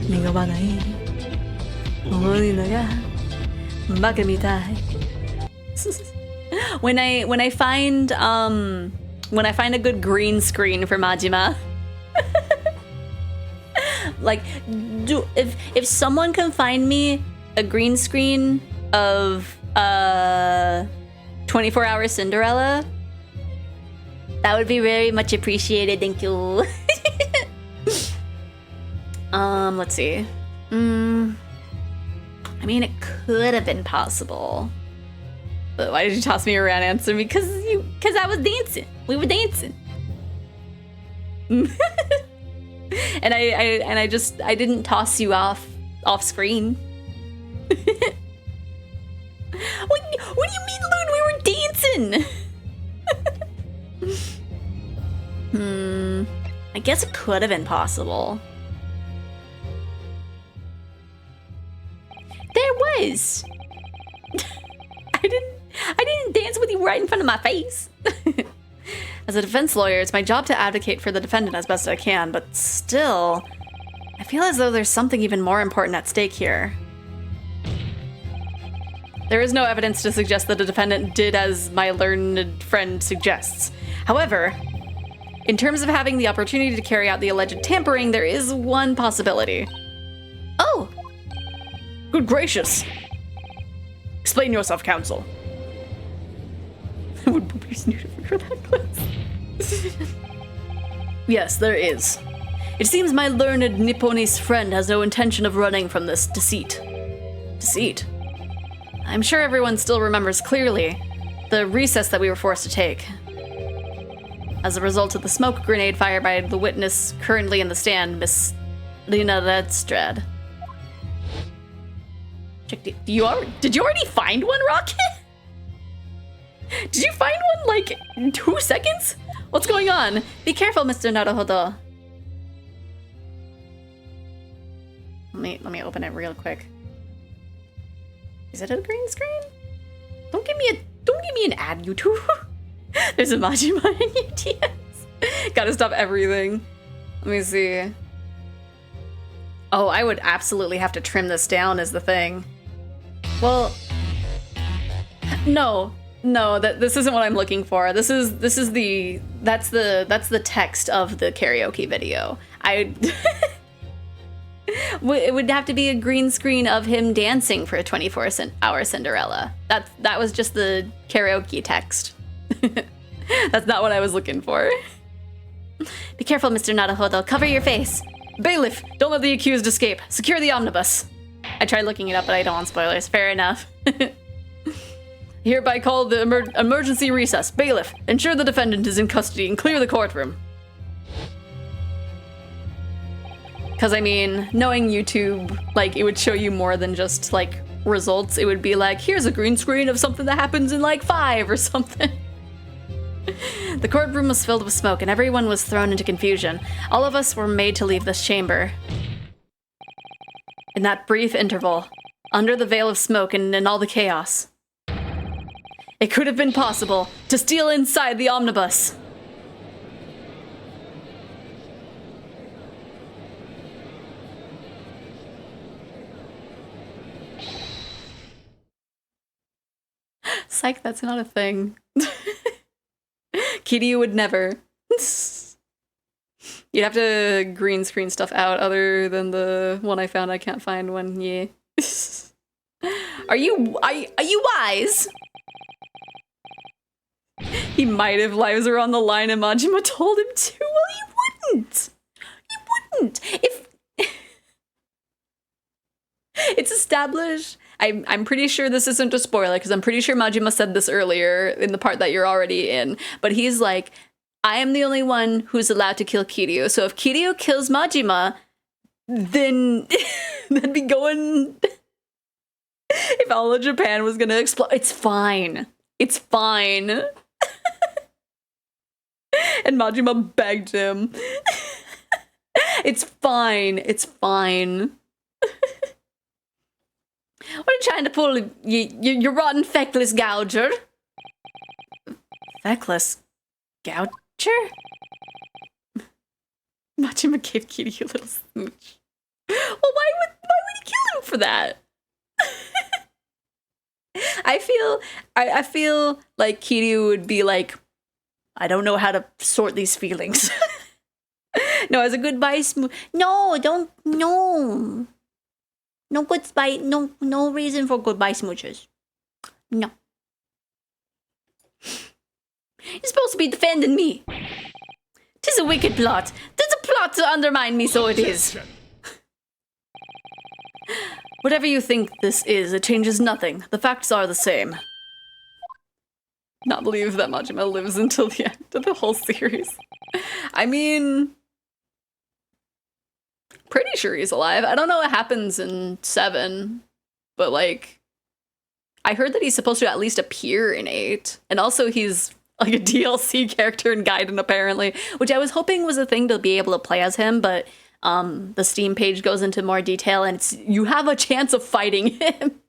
nigawanai. Omoi no ga baka mitai. When I find a good green screen for Majima, like, if someone can find me a green screen of 24-hour Cinderella, that would be very much appreciated. Thank you. Let's see. I mean, it could have been possible. But why did you toss me around? Answer me, because I was dancing. We were dancing. And I didn't toss you off screen. What do you mean, Loon? We were dancing. I guess it could have been possible. There was. I didn't dance with you right in front of my face. As a defense lawyer, it's my job to advocate for the defendant as best I can, but still, I feel as though there's something even more important at stake here. There is no evidence to suggest that the defendant did as my learned friend suggests. However, in terms of having the opportunity to carry out the alleged tampering, there is one possibility. Oh! Good gracious! Explain yourself, counsel. I would be snooted for that class. Yes, there is. It seems my learned Nipponese friend has no intention of running from this deceit. Deceit? I'm sure everyone still remembers clearly the recess that we were forced to take. As a result of the smoke grenade fired by the witness currently in the stand, Miss Lena Redstrad. Did you already find one, Rocket? Did you find one, like, in 2 seconds? What's going on? Be careful, Mr. Naruhodo. Let me open it real quick. Is it a green screen? Don't give me an ad, you two. There's a Majima in UTS. Gotta stop everything. Let me see. Oh, I would absolutely have to trim this down is the thing. Well, no, this isn't what I'm looking for. That's the text of the karaoke video. It would have to be a green screen of him dancing for a 24-hour Cinderella. That was just the karaoke text. That's not what I was looking for. Be careful, Mr. Naruhodo. Cover your face. Bailiff, don't let the accused escape. Secure the omnibus. I tried looking it up, but I don't want spoilers. Fair enough. Hereby call the emergency recess. Bailiff, ensure the defendant is in custody and clear the courtroom. Because, I mean, knowing YouTube, like, it would show you more than just, like, results. It would be like, here's a green screen of something that happens in, like, 5 or something. The courtroom was filled with smoke and everyone was thrown into confusion. All of us were made to leave this chamber. In that brief interval, under the veil of smoke and in all the chaos, it could have been possible to steal inside the omnibus. Psych, that's not a thing. Kiryu would never. You'd have to green screen stuff out other than the one I found. I can't find one. Yeah. Are you wise? He might if lives are on the line and Majima told him to. Well, he wouldn't. He wouldn't. If it's established. I'm pretty sure this isn't a spoiler because I'm pretty sure Majima said this earlier in the part that you're already in. But he's like, I am the only one who's allowed to kill Kiryu. So if Kiryu kills Majima, then that'd be going. If all of Japan was gonna explode, it's fine. It's fine. And Majima begged him. It's fine. It's fine. What are you trying to pull, you rotten feckless gouger? Feckless gouger? Majima gave Kiryu a little smooch. Well, why would he kill him for that? I feel like Kiryu would be like, I don't know how to sort these feelings. No, as a goodbye smooch. No, don't, no. No goodbye, no reason for goodbye smooches. No. You're supposed to be defending me. 'Tis a wicked plot. 'Tis a plot to undermine me, so it is. Whatever you think this is, it changes nothing. The facts are the same. Not believe that Majima lives until the end of the whole series. I mean, pretty sure he's alive. I don't know what happens in 7, but like, I heard that he's supposed to at least appear in 8, and also he's like a DLC character in Gaiden apparently, which I was hoping was a thing to be able to play as him, but the Steam page goes into more detail, and you have a chance of fighting him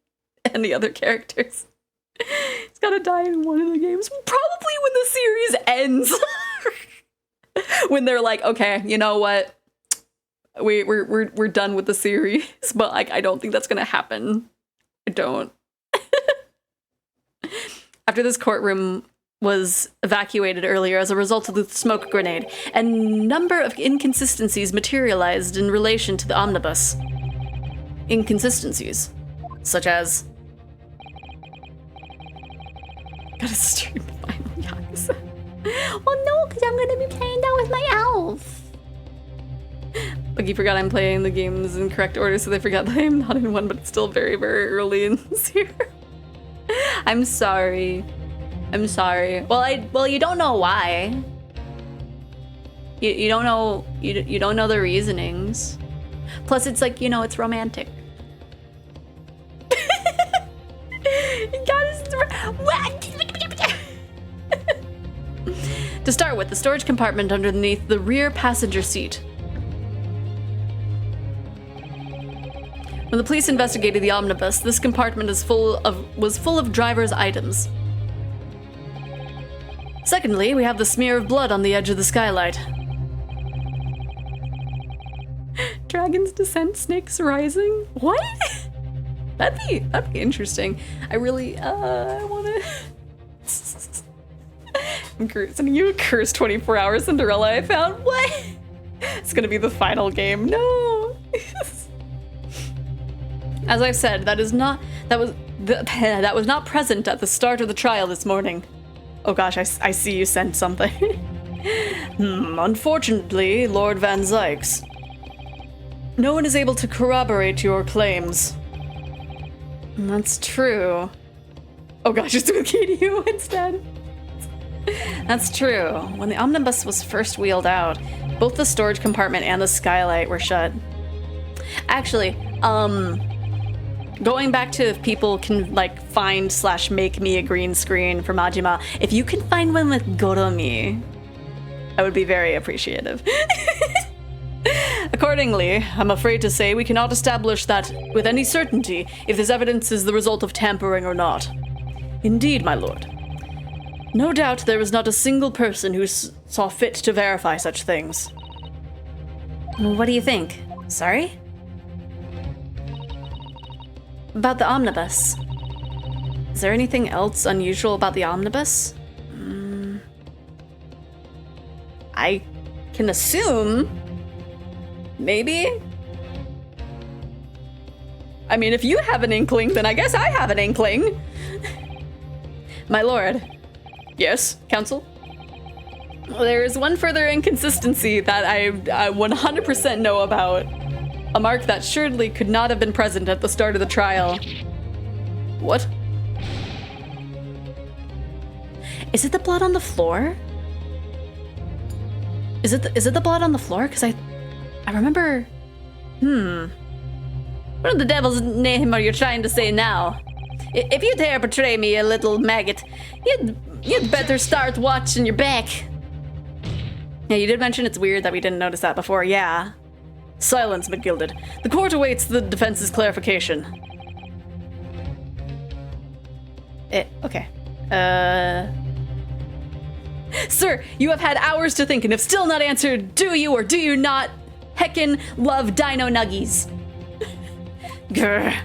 and the other characters. He's gotta die in one of the games, probably when the series ends. When they're like, okay, you know what? We're done with the series, but like I don't think that's gonna happen. I don't. After this courtroom was evacuated earlier as a result of the smoke grenade, a number of inconsistencies materialized in relation to the omnibus. Inconsistencies, such as gotta stream the final Yakuza. Oh no, because I'm gonna be playing that with my elf. Buggy forgot I'm playing the games in correct order, so they forgot that I'm not in one, but it's still very, very early in this year. I'm sorry. I'm sorry. Well, you don't know why. You don't know. You don't know the reasonings. Plus, it's like, you know, it's romantic. You To start with, the storage compartment underneath the rear passenger seat. When the police investigated the omnibus, this compartment was full of driver's items. Secondly, we have the smear of blood on the edge of the skylight. Dragon's Descent, Snakes Rising? What? That'd be interesting. I really, I wanna... I'm sending you a cursed 24 Hour Cinderella I found. What? It's gonna be the final game. No! As I've said, that was not present at the start of the trial this morning. Oh gosh, I see you sent something. Unfortunately, Lord Van Zykes, no one is able to corroborate your claims. That's true. Oh gosh, it's with KDU instead. That's true. When the omnibus was first wheeled out, both the storage compartment and the skylight were shut. Actually, going back to if people can like find / make me a green screen for Majima, if you can find one with Goromi, I would be very appreciative. Accordingly, I'm afraid to say we cannot establish that with any certainty if this evidence is the result of tampering or not. Indeed, my lord. No doubt there is not a single person who saw fit to verify such things. What do you think? Sorry? About the omnibus. Is there anything else unusual about the omnibus? I can assume. Maybe? I mean, if you have an inkling, then I guess I have an inkling. My lord. Yes, counsel? There is one further inconsistency that I 100% know about. A mark that surely could not have been present at the start of the trial. What? Is it the blood on the floor? Is it the blood on the floor? Because I remember... What in the devil's name are you trying to say now? If you dare betray me, you little maggot, you'd better start watching your back. Yeah, you did mention it's weird that we didn't notice that before, yeah. Silence, McGilded. The court awaits the defense's clarification. Okay. Sir, you have had hours to think and have still not answered, do you or do you not heckin' love dino nuggies? Grr.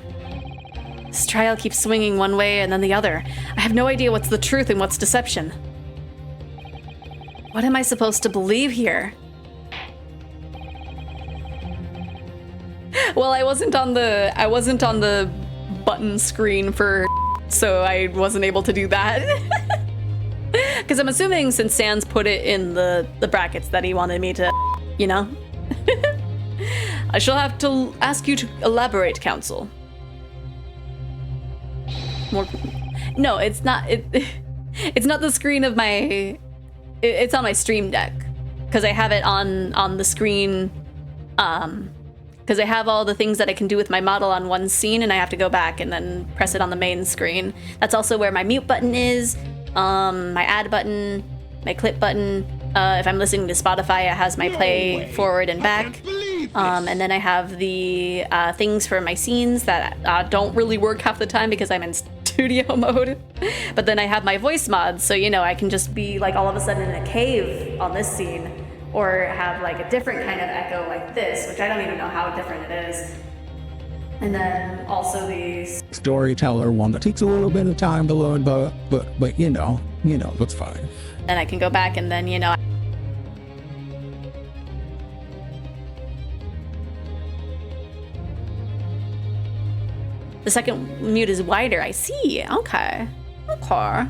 This trial keeps swinging one way and then the other. I have no idea what's the truth and what's deception. What am I supposed to believe here? Well, I wasn't on the button screen for so I wasn't able to do that. Because I'm assuming since Sans put it in the brackets that he wanted me to, you know? I shall have to ask you to elaborate, counsel. More. No, it's not. It's not the screen of my. It's on my stream deck because I have it on the screen. Because I have all the things that I can do with my model on one scene, and I have to go back and then press it on the main screen. That's also where my mute button is, my add button, my clip button. If I'm listening to Spotify, it has my play forward and back. And then I have the things for my scenes that don't really work half the time because I'm in studio mode. But then I have my voice mods, so you know I can just be like all of a sudden in a cave on this scene, or have like a different kind of echo like this, which I don't even know how different it is. And then also the storyteller one that takes a little bit of time to load, but you know, that's fine. Then I can go back and then, you know, the second mute is wider. I see. Okay. Okay.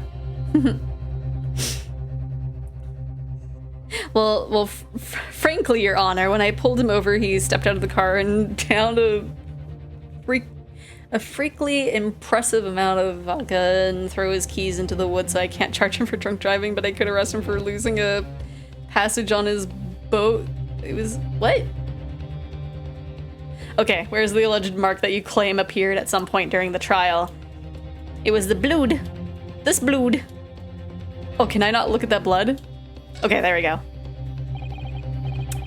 Well, frankly, Your Honor, when I pulled him over, he stepped out of the car and downed a freakily impressive amount of vodka and throw his keys into the woods, so I can't charge him for drunk driving, but I could arrest him for losing a passage on his boat. It was... what? Okay, where's the alleged mark that you claim appeared at some point during the trial? It was the blood. This blood. Oh, can I not look at that blood? Okay, there we go.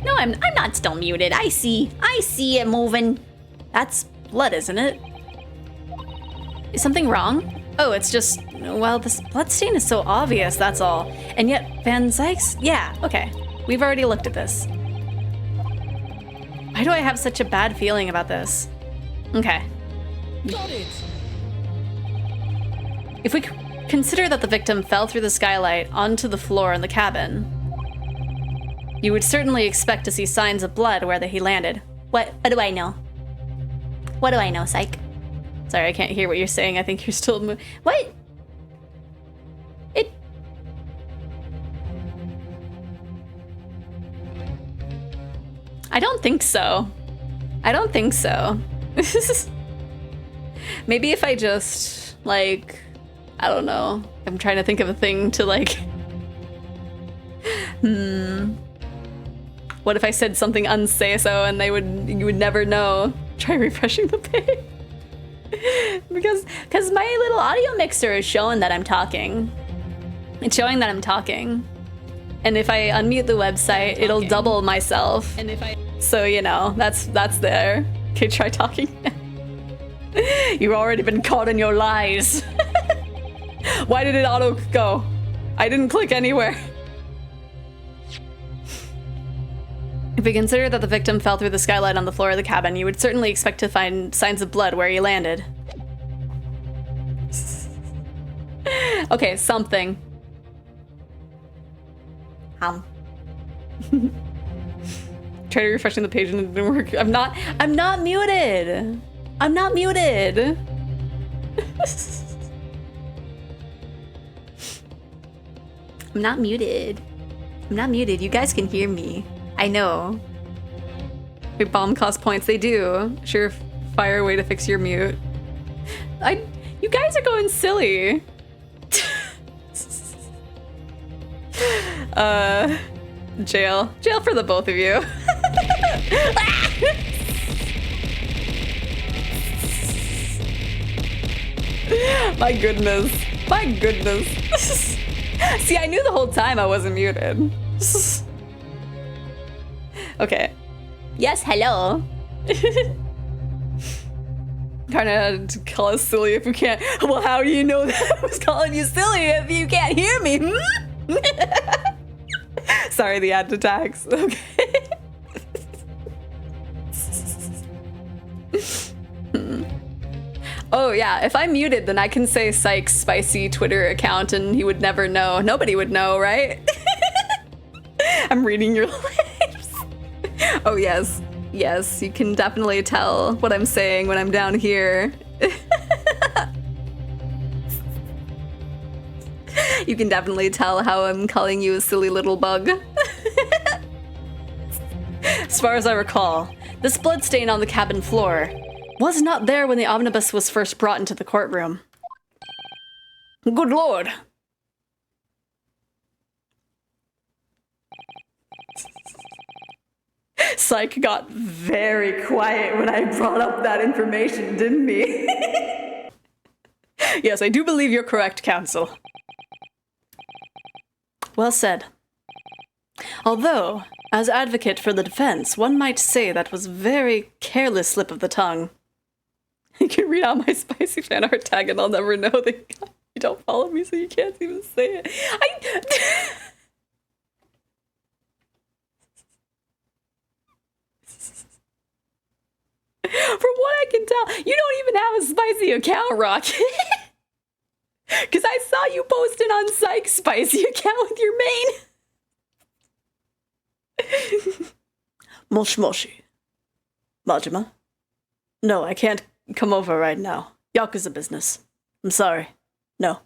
No, I'm not still muted. I see it moving. That's blood, isn't it? Is something wrong? Oh, it's just, well, this blood stain is so obvious, that's all. And yet, Van Zykes? Yeah, okay. We've already looked at this. Why do I have such a bad feeling about this? Okay. Got it! If we consider that the victim fell through the skylight onto the floor in the cabin, you would certainly expect to see signs of blood where he landed. What do I know? What do I know, psych? Sorry, I can't hear what you're saying. I think you're still... What? I don't think so. I don't think so. Maybe if I just, like, I don't know. I'm trying to think of a thing to, like... What if I said something unsay-so and you would never know? Try refreshing the page. Because my little audio mixer is showing that I'm talking. It's showing that I'm talking. And if I unmute the website, it'll double myself. And if I... So, you know, that's there. Okay, try talking. You've already been caught in your lies. Why did it auto go? I didn't click anywhere. If we consider that the victim fell through the skylight on the floor of the cabin, you would certainly expect to find signs of blood where he landed. Okay, something. Try refreshing the page and it didn't work. I'm not muted. I'm not muted. I'm not muted. I'm not muted. You guys can hear me. I know. Wait, bomb cost points. They do. Sure, fire way to fix your mute. You guys are going silly. Jail. Jail for the both of you. My goodness. My goodness. See, I knew the whole time I wasn't muted. Okay. Yes, hello. Trying to call us silly if you can't. Well, how do you know that I was calling you silly if you can't hear me? Sorry, the ad attacks. Okay. Oh yeah, if I'm muted, then I can say Psych's spicy Twitter account and he would never know. Nobody would know, right? I'm reading your lips. Oh yes. Yes, you can definitely tell what I'm saying when I'm down here. You can definitely tell how I'm calling you a silly little bug. As far as I recall, this bloodstain on the cabin floor was not there when the omnibus was first brought into the courtroom. Good lord. Psych got very quiet when I brought up that information, didn't he? Yes, I do believe you're correct, counsel. Well said. Although, as advocate for the defense, one might say that was a very careless slip of the tongue. You can read out my spicy fan art tag and I'll never know that you don't follow me, so you can't even say it. From what I can tell, you don't even have a spicy account, Rocket. Because I saw you posting on Psych's spicy account with your main. Moshi Moshi. Majima? No, I can't come over right now. Yakuza business. I'm sorry. No.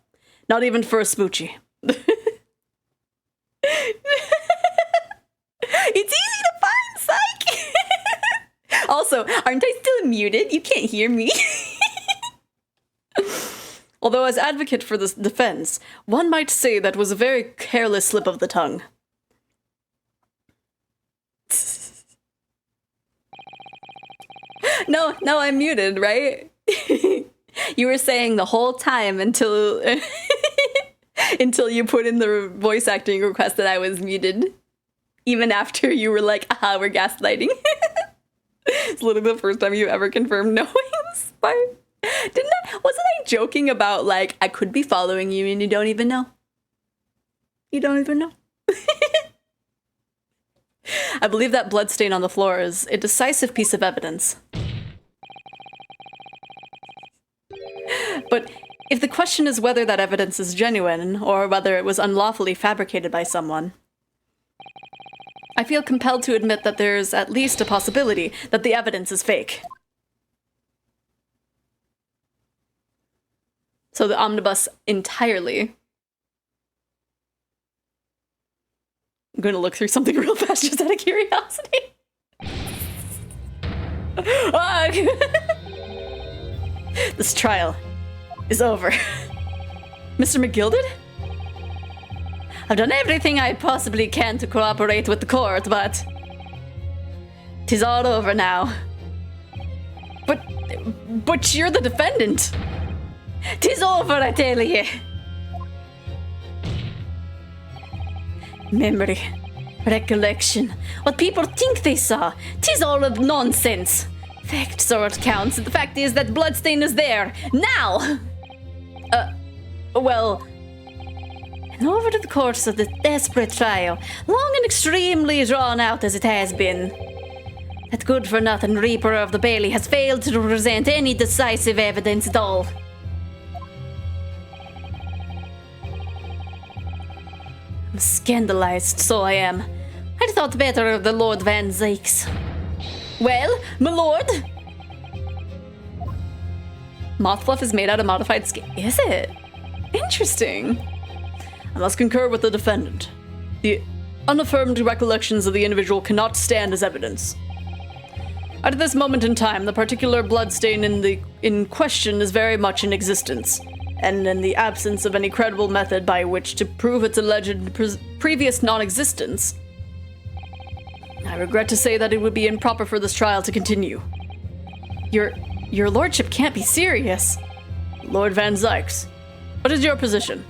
Not even for a smoochie. It's easy to find, Psych! Also, aren't I still muted? You can't hear me. Although as advocate for the defense, one might say that was a very careless slip of the tongue. No, I'm muted, right? You were saying the whole time until until you put in the voice acting request that I was muted. Even after you were like, aha, we're gaslighting. It's literally the first time you ever confirmed knowing. Wasn't I joking about, like, I could be following you and you don't even know? You don't even know. I believe that bloodstain on the floor is a decisive piece of evidence. But if the question is whether that evidence is genuine, or whether it was unlawfully fabricated by someone, I feel compelled to admit that there's at least a possibility that the evidence is fake. So the omnibus entirely. I'm going to look through something real fast just out of curiosity. Ah! This trial is over. Mr. McGilded? I've done everything I possibly can to cooperate with the court, but 'tis all over now. But you're the defendant. 'Tis over, I tell ye. Memory, recollection, what people think they saw, 'tis all of nonsense. Facts are what counts. The fact is that bloodstain is there now. Well, and over to the course of this desperate trial, long and extremely drawn out as it has been, that good-for-nothing Reaper of the Bailey has failed to present any decisive evidence at all. I'm scandalized, so I am. I'd thought better of the Lord Van Zykes. Well, my lord? Moth fluff is made out of modified skin. Is it? Interesting. I must concur with the defendant. The unaffirmed recollections of the individual cannot stand as evidence. At this moment in time, the particular bloodstain in question is very much in existence, and in the absence of any credible method by which to prove its alleged previous non-existence, I regret to say that it would be improper for this trial to continue. Your lordship can't be serious. Lord Van Zykes, what is your position?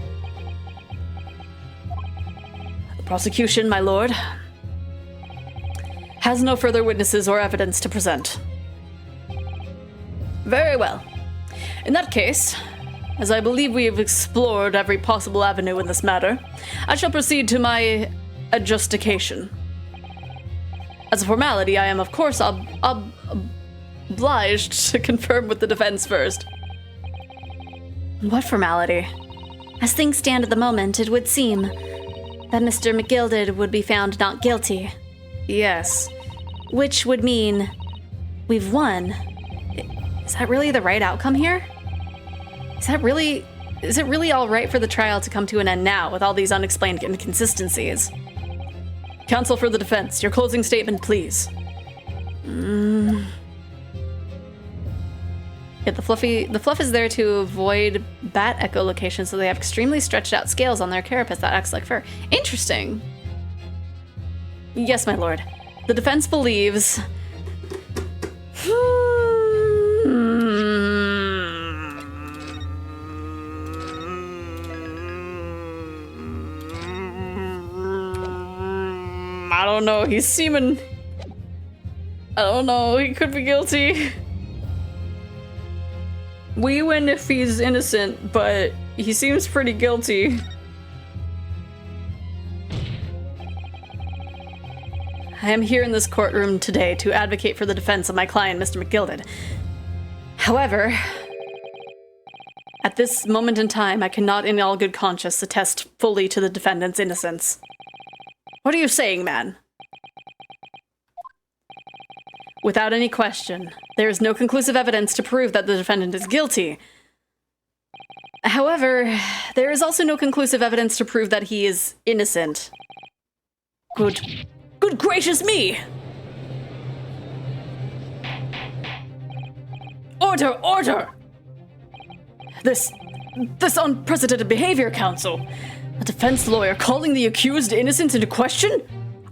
The prosecution, my lord, has no further witnesses or evidence to present. Very well. In that case, as I believe we have explored every possible avenue in this matter, I shall proceed to my adjudication. As a formality, I am of course obliged to confirm with the defense first. What formality? As things stand at the moment, it would seem that Mr. McGilded would be found not guilty. Yes. Which would mean we've won. Is that really the right outcome here? Is it really all right for the trial to come to an end now with all these unexplained inconsistencies? Counsel for the defense, your closing statement, please. Yeah, the fluff is there to avoid bat echolocation, so they have extremely stretched out scales on their carapace that acts like fur. Interesting. Yes, my lord. The defense believes... I don't know, he's seeming... I don't know, he could be guilty. We win if he's innocent, but he seems pretty guilty. I am here in this courtroom today to advocate for the defense of my client, Mr. McGilded. However, at this moment in time, I cannot in all good conscience attest fully to the defendant's innocence. What are you saying, man? Without any question, there is no conclusive evidence to prove that the defendant is guilty. However, there is also no conclusive evidence to prove that he is innocent. Good gracious me! Order, order! This unprecedented behavior, counsel. A defense lawyer calling the accused innocent into question?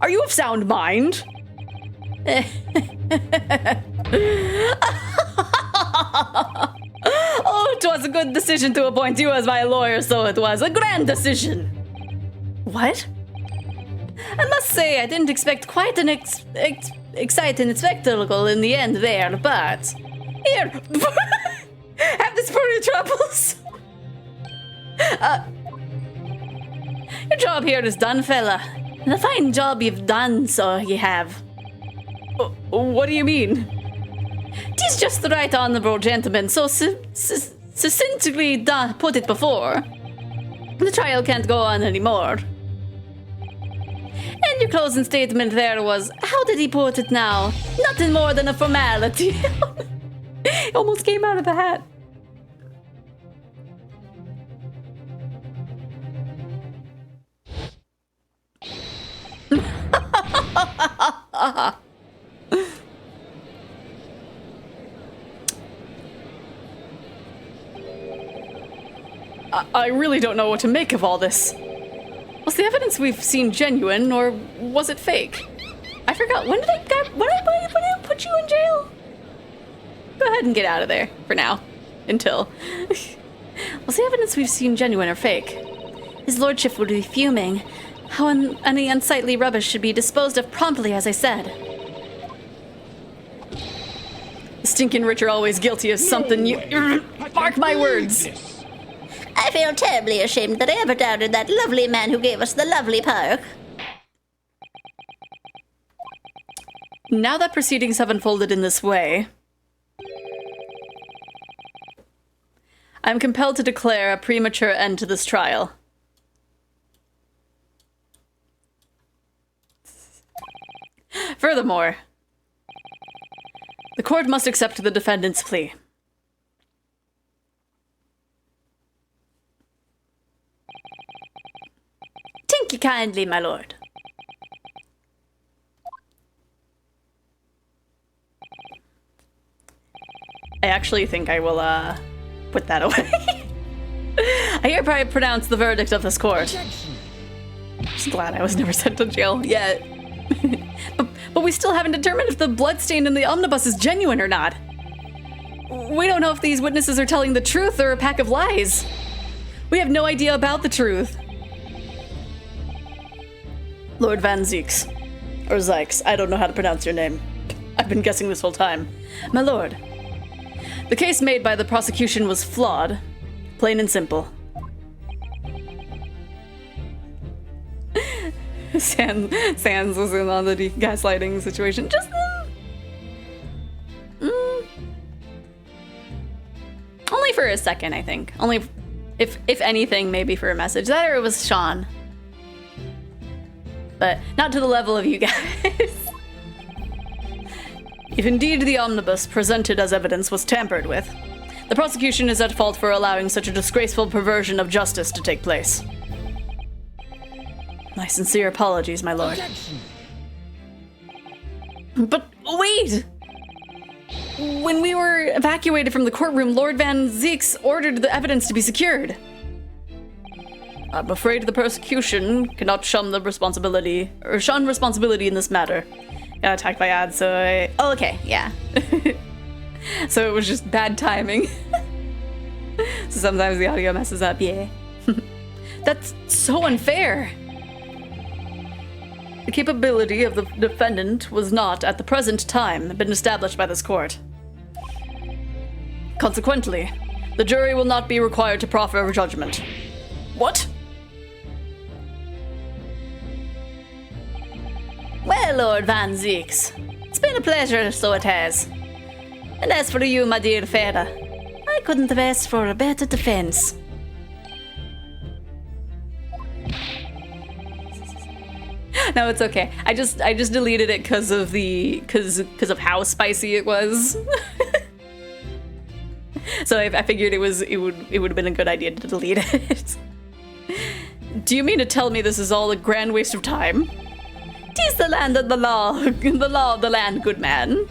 Are you of sound mind? Oh, 'twas a good decision to appoint you as my lawyer, so it was a grand decision. What? I must say, I didn't expect quite an exciting spectacle in the end there, but... Here! Have this for your troubles! Your job here is done, fella. And a fine job you've done, so you have. What do you mean? 'Tis just the right honorable gentleman so succinctly put it before. The trial can't go on anymore. And your closing statement there was, how did he put it now? Nothing more than a formality. It almost came out of the hat. I really don't know what to make of all this. Was the evidence we've seen genuine, or was it fake? I forgot, when did I put you in jail? Go ahead and get out of there, for now. Until. Was the evidence we've seen genuine or fake? His lordship would be fuming. How any unsightly rubbish should be disposed of promptly, as I said. The stinking rich are always guilty of something, mark my words! I feel terribly ashamed that I ever doubted that lovely man who gave us the lovely park. Now that proceedings have unfolded in this way, I'm compelled to declare a premature end to this trial. Furthermore, the court must accept the defendant's plea. Thank you kindly, my lord. I actually think I will, put that away. I hereby pronounce the verdict of this court. I'm just glad I was never sent to jail yet. but we still haven't determined if the bloodstain in the omnibus is genuine or not. We don't know if these witnesses are telling the truth or a pack of lies. We have no idea about the truth. Lord Van Zieks. Or Zykes, I don't know how to pronounce your name. I've been guessing this whole time. My lord, the case made by the prosecution was flawed, plain and simple. Sans was in on the gaslighting situation. Just only for a second, I think. Only if anything, maybe for a message. That or it was Sean. But not to the level of you guys. If indeed the omnibus presented as evidence was tampered with, the prosecution is at fault for allowing such a disgraceful perversion of justice to take place. My sincere apologies, my lord. But wait! When we were evacuated from the courtroom, Lord Van Zieks ordered the evidence to be secured. I'm afraid the prosecution cannot shun responsibility in this matter. Got attacked by ads, so Oh, okay, yeah. So it was just bad timing. So sometimes the audio messes up, yeah. That's so unfair. The capability of the defendant was not, at the present time, been established by this court. Consequently, the jury will not be required to proffer a judgment. What? Well, Lord Van Zieks, it's been a pleasure, so it has. And as for you, my dear Fera, I couldn't have asked for a better defense. No, it's okay. I just deleted it because of how spicy it was. So I figured it would have been a good idea to delete it. Do you mean to tell me this is all a grand waste of time? 'Tis the land of the law, the law of the land, good man.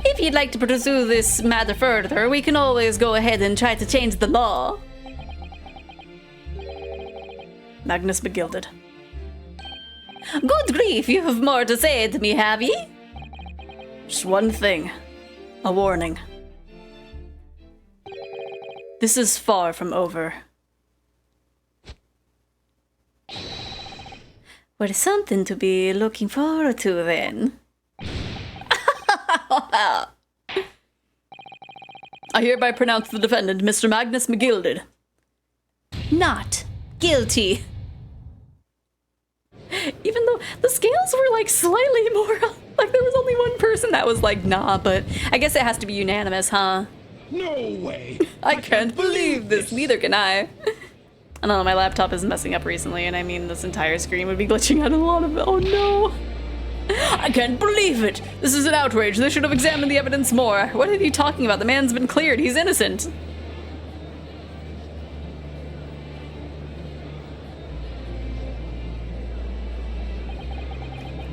If you'd like to pursue this matter further, we can always go ahead and try to change the law. Magnus begilded. Good grief, you have more to say to me, have ye? Just one thing. A warning. This is far from over. Well, something to be looking forward to, then. I hereby pronounce the defendant, Mr. Magnus McGilded, not guilty. Even though the scales were like slightly more, like there was only one person that was like, nah, but I guess it has to be unanimous, huh? No way! I can't believe this, neither can I. I don't know, my laptop is messing up recently, and I mean this entire screen would be glitching out a lot of it. Oh no! I can't believe it! This is an outrage. They should have examined the evidence more. What are you talking about? The man's been cleared. He's innocent.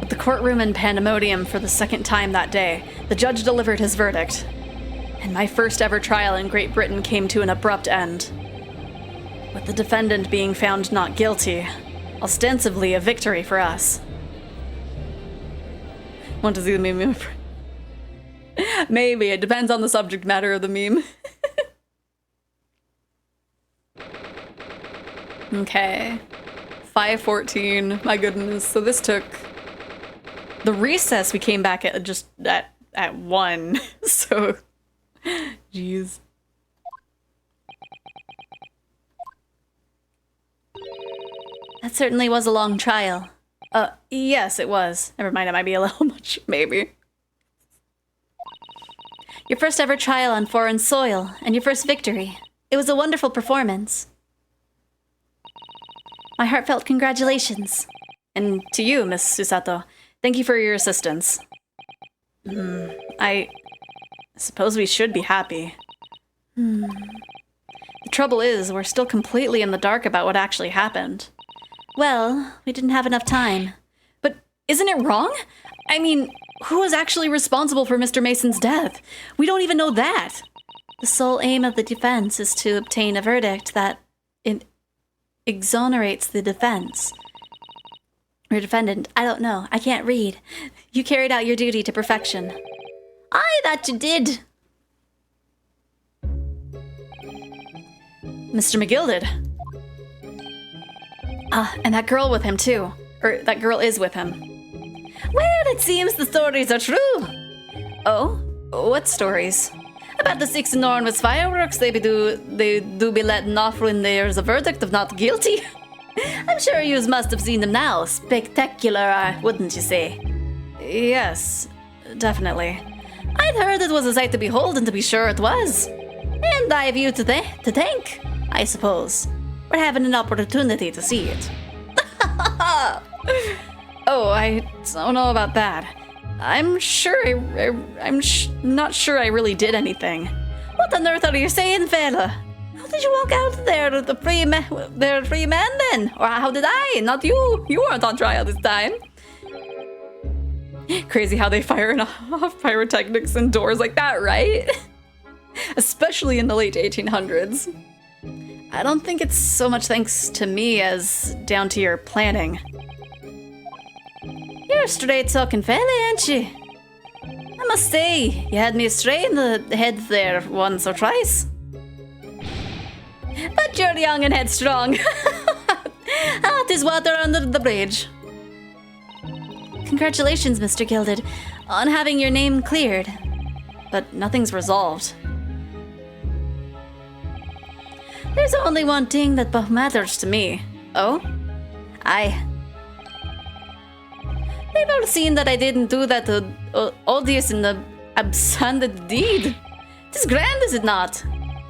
At the courtroom in Pandemonium for the second time that day, the judge delivered his verdict. And my first ever trial in Great Britain came to an abrupt end, with the defendant being found not guilty, ostensibly a victory for us. Want to see the meme? Maybe, it depends on the subject matter of the meme. Okay. 5:14, my goodness. So this took... The recess we came back at just at 1, so... Jeez. That certainly was a long trial. Yes, it was. Never mind, it might be a little much, maybe. Your first ever trial on foreign soil, and your first victory. It was a wonderful performance. My heartfelt congratulations. And to you, Miss Susato, thank you for your assistance. I suppose we should be happy. The trouble is, we're still completely in the dark about what actually happened. Well, we didn't have enough time. But isn't it wrong? I mean, who was actually responsible for Mr. Mason's death? We don't even know that. The sole aim of the defense is to obtain a verdict that exonerates the defense. Or defendant, I don't know. I can't read. You carried out your duty to perfection. Aye, that you did. Mr. McGilded. And that girl with him, too. Or that girl is with him. Well, it seems the stories are true. Oh? What stories? About the 6 enormous fireworks they do be letting off when there's a verdict of not guilty. I'm sure you must have seen them now. Spectacular, wouldn't you say? Yes, definitely. I'd heard it was a sight to behold, and to be sure it was. And I have you to thank, I suppose, for having an opportunity to see it. Oh, I don't know about that. I'm sure not sure I really did anything. What on earth are you saying, fella? How did you walk out there with a free man then? Or how did I? Not you. You weren't on trial this time. Crazy how they fire off pyrotechnics and doors like that, right? Especially in the late 1800s. I don't think it's so much thanks to me as down to your planning. You're a straight-talking fella, ain't you? I must say, you had me astray in the head there once or twice. But you're young and headstrong. Hot is water under the bridge. Congratulations, Mr. Gilded, on having your name cleared. But nothing's resolved. There's only one thing that matters to me. Oh? Aye. They've all seen that I didn't do that odious and absconded deed. 'Tis grand, is it not?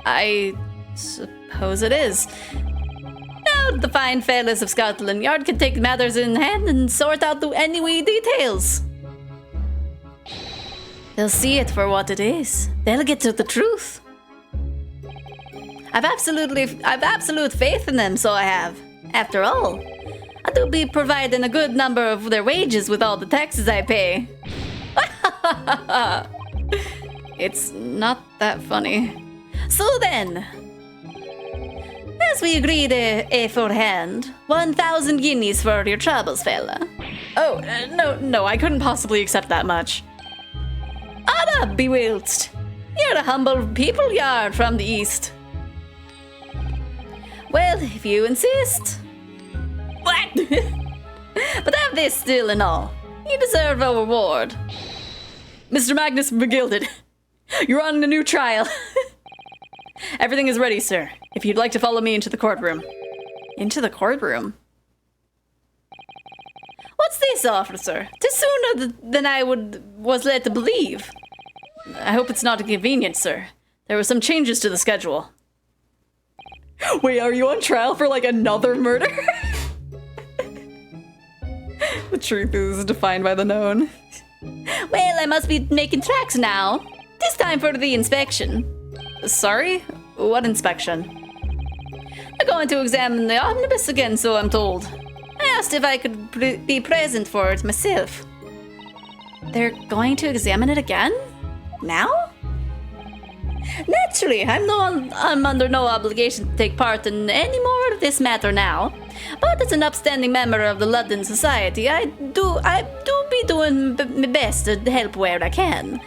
I suppose it is. Now the fine fellas of Scotland Yard can take matters in hand and sort out any wee details. They'll see it for what it is. They'll get to the truth. I've absolute faith in them, so I have. After all, I do be providing a good number of their wages with all the taxes I pay. It's not that funny. So then, as we agreed aforehand, 1,000 guineas for your troubles, fella. Oh, no, I couldn't possibly accept that much. Ada bewilched. You're a humble people, you are, from the east. Well, if you insist. What? But have this still and all. You deserve a reward. Mr. Magnus McGilded, you're on a new trial. Everything is ready, sir. If you'd like to follow me into the courtroom. Into the courtroom? What's this, officer? 'Tis sooner than I was led to believe. I hope it's not inconvenient, sir. There were some changes to the schedule. Wait, are you on trial for, like, another murder? The truth is defined by the known. Well, I must be making tracks now. 'Tis time for the inspection. Sorry? What inspection? They're going to examine the omnibus again, so I'm told. I asked if I could be present for it myself. They're going to examine it again? Now? Naturally, I'm under no obligation to take part in any more of this matter now. But as an upstanding member of the London Society, I do be doing my best to help where I can.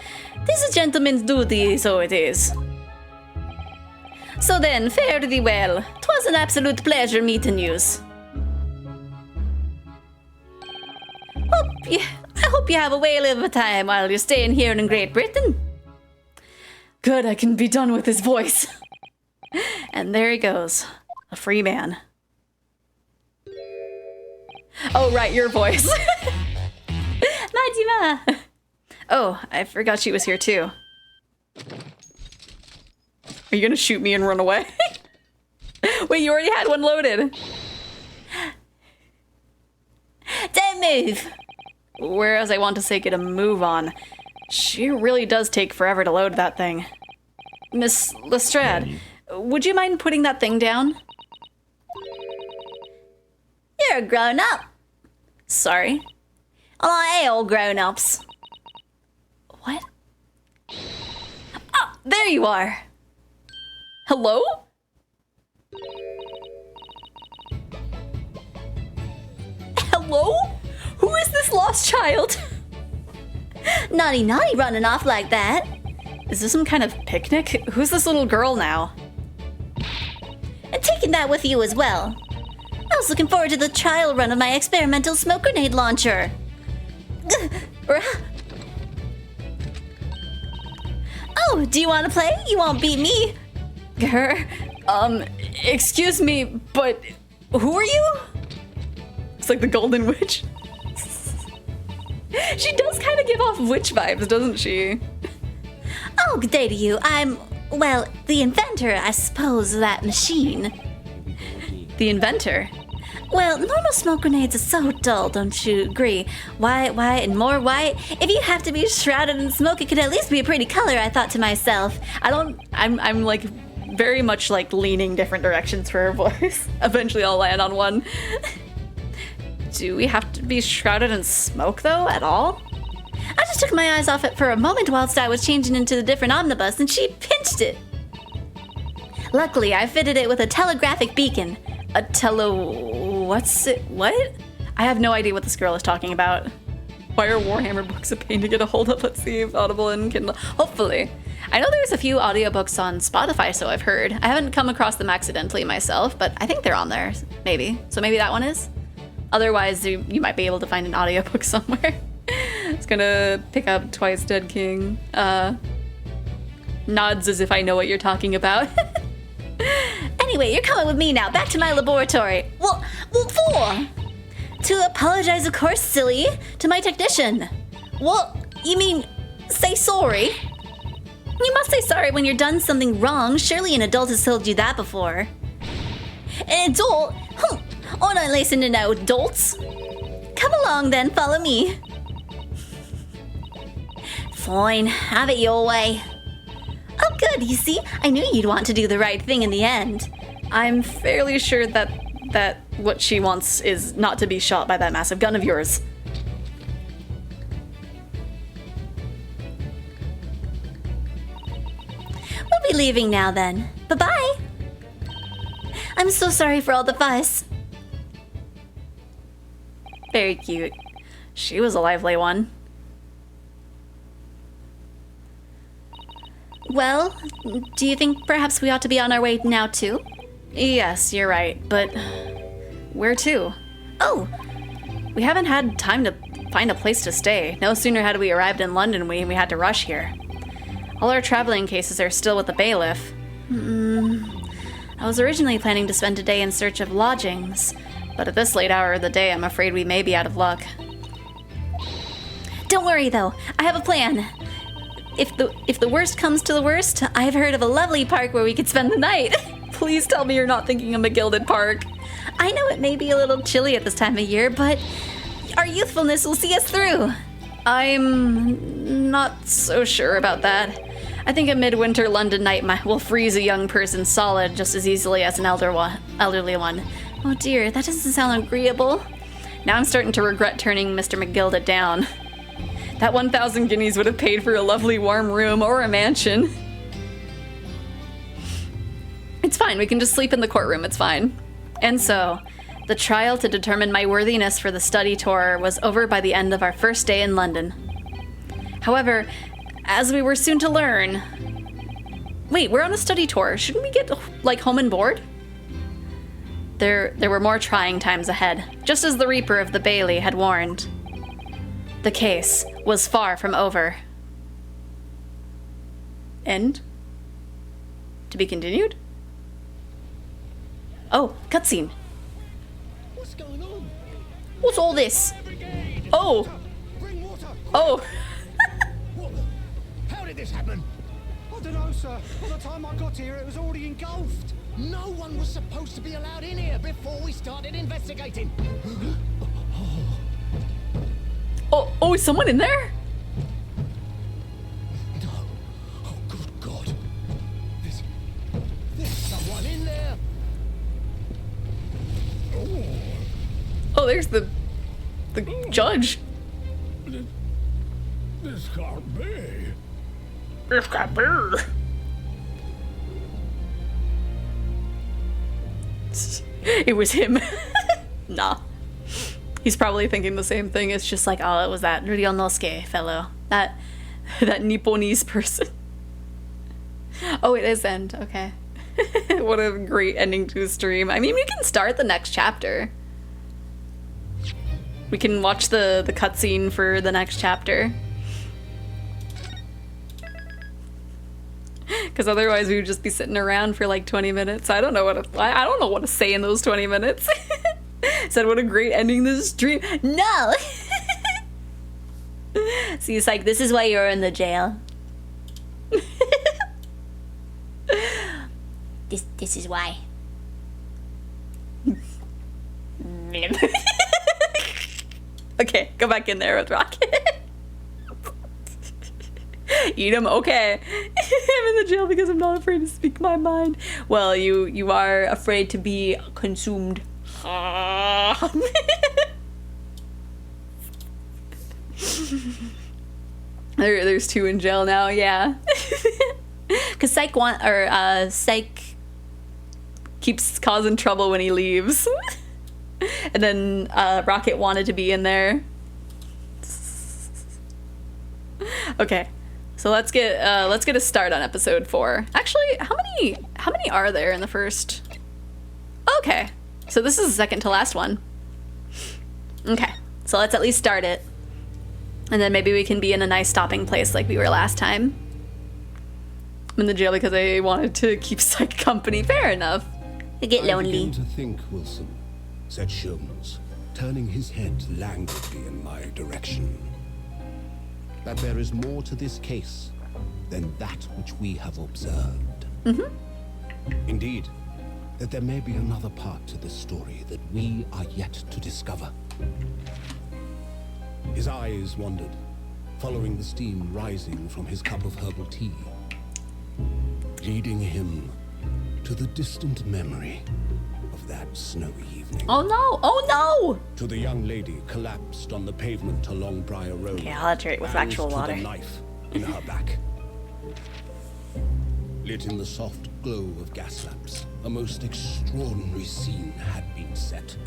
'Tis a gentleman's duty, so it is. So then, fare thee well. 'Twas an absolute pleasure meeting yous. I hope you have a whale of a time while you're staying here in Great Britain. Good, I can be done with his voice. And there he goes. A free man. Oh, right, your voice. Majima! Oh, I forgot she was here too. Are you gonna shoot me and run away? Wait, you already had one loaded. Don't move! Whereas I want to say get a move on. She really does take forever to load that thing. Miss Lestrade, would you mind putting that thing down? You're a grown-up. Sorry. I ain't all grown-ups. What? Ah, there you are. Hello? Hello? Who is this lost child? Naughty running off like that. Is this some kind of picnic? Who's this little girl now? And taking that with you as well. I was looking forward to the trial run of my experimental smoke grenade launcher. Oh, do you want to play? You won't beat me. Excuse me, but who are you? It's like the Golden Witch. She does kind of give off witch vibes, doesn't she? Oh, good day to you. I'm, well, the inventor, I suppose, of that machine. The inventor? Well, normal smoke grenades are so dull, don't you agree? White, and more white. If you have to be shrouded in smoke, it could at least be a pretty color, I thought to myself. I'm like very much like leaning different directions for her voice. Eventually I'll land on one. Do we have to be shrouded in smoke though, at all? I just took my eyes off it for a moment whilst I was changing into the different omnibus and she pinched it. Luckily, I fitted it with a telegraphic beacon. What's it? What? I have no idea what this girl is talking about. Why are Warhammer books a pain to get a hold of? Let's see if Audible and Kindle. Hopefully. I know there's a few audiobooks on Spotify, so I've heard. I haven't come across them accidentally myself, but I think they're on there, maybe. So maybe that one is? Otherwise, you might be able to find an audiobook somewhere. It's gonna pick up Twice Dead King. Nods as if I know what you're talking about. Anyway, you're coming with me now, back to my laboratory. What for? To apologize, of course, silly, to my technician. What? You mean, say sorry? You must say sorry when you're done something wrong. Surely an adult has told you that before. An adult? I'm not listening to no adults. Come along then, follow me. Fine, have it your way. Oh good, you see, I knew you'd want to do the right thing in the end. I'm fairly sure that what she wants is not to be shot by that massive gun of yours. We'll be leaving now then. Bye-bye. I'm so sorry for all the fuss. Very cute. She was a lively one. Well, do you think perhaps we ought to be on our way now too? Yes, you're right, but where to? Oh, we haven't had time to find a place to stay. No sooner had we arrived in London we had to rush here. All our traveling cases are still with the bailiff. I was originally planning to spend a day in search of lodgings, but at this late hour of the day, I'm afraid we may be out of luck. Don't worry though, I have a plan. If the worst comes to the worst, I've heard of a lovely park where we could spend the night. Please tell me you're not thinking of McGilded Park. I know it may be a little chilly at this time of year, but our youthfulness will see us through. I'm not so sure about that. I think a midwinter London night will freeze a young person solid just as easily as an elderly one. Oh dear, that doesn't sound agreeable. Now I'm starting to regret turning Mr. McGilded down. That 1,000 guineas would have paid for a lovely warm room or a mansion. It's fine, we can just sleep in the courtroom, it's fine. And so, the trial to determine my worthiness for the study tour was over by the end of our first day in London. However, as we were soon to learn... Wait, we're on a study tour. Shouldn't we get, like, home and board? There were more trying times ahead, just as the Reaper of the Bailey had warned. The case was far from over. End? To be continued? Oh, cutscene. What's going on? What's all this? Oh! Bring water! Oh! What the? How did this happen? I don't know, sir. By the time I got here, it was already engulfed. No one was supposed to be allowed in here before we started investigating. Oh, is someone in there? No. Oh, good God. There's someone in there. Oh, there's the judge. This can't be. This can't be. It was him. Nah. He's probably thinking the same thing. It's just like, oh, it was that Ryunosuke fellow. That Nipponese person. Oh, it is end. Okay. What a great ending to a stream. I mean, we can start the next chapter. We can watch the cutscene for the next chapter. Because otherwise we would just be sitting around for like 20 minutes. I don't know what to say in those 20 minutes. Said what a great ending to the stream. No! See, it's like, this is why you're in the jail. This is why. Okay, go back in there with Rocket. Eat him, okay. I'm in the jail because I'm not afraid to speak my mind. Well, you are afraid to be consumed. There's two in jail now, yeah. Cause Psych keeps causing trouble when he leaves. And then Rocket wanted to be in there. Okay. So let's get a start on episode 4. Actually, how many are there in the first? Okay. So this is the second to last one. Okay. So let's at least start it. And then maybe we can be in a nice stopping place like we were last time. I'm in the jail because I wanted to keep Psych company. Fair enough. I get I lonely. begin to think, Wilson, said Sholmes, turning his head languidly in my direction, that there is more to this case than that which we have observed. Mm-hmm. Indeed, that there may be another part to this story that we are yet to discover. His eyes wandered, following the steam rising from his cup of herbal tea, leading him to the distant memory of that snowy evening. Oh no! Oh no! To the young lady collapsed on the pavement along Briar Road. Okay, I'll alterate with hands actual to water. the knife in her back. Lit in the soft glow of gas lamps, a most extraordinary scene had been set.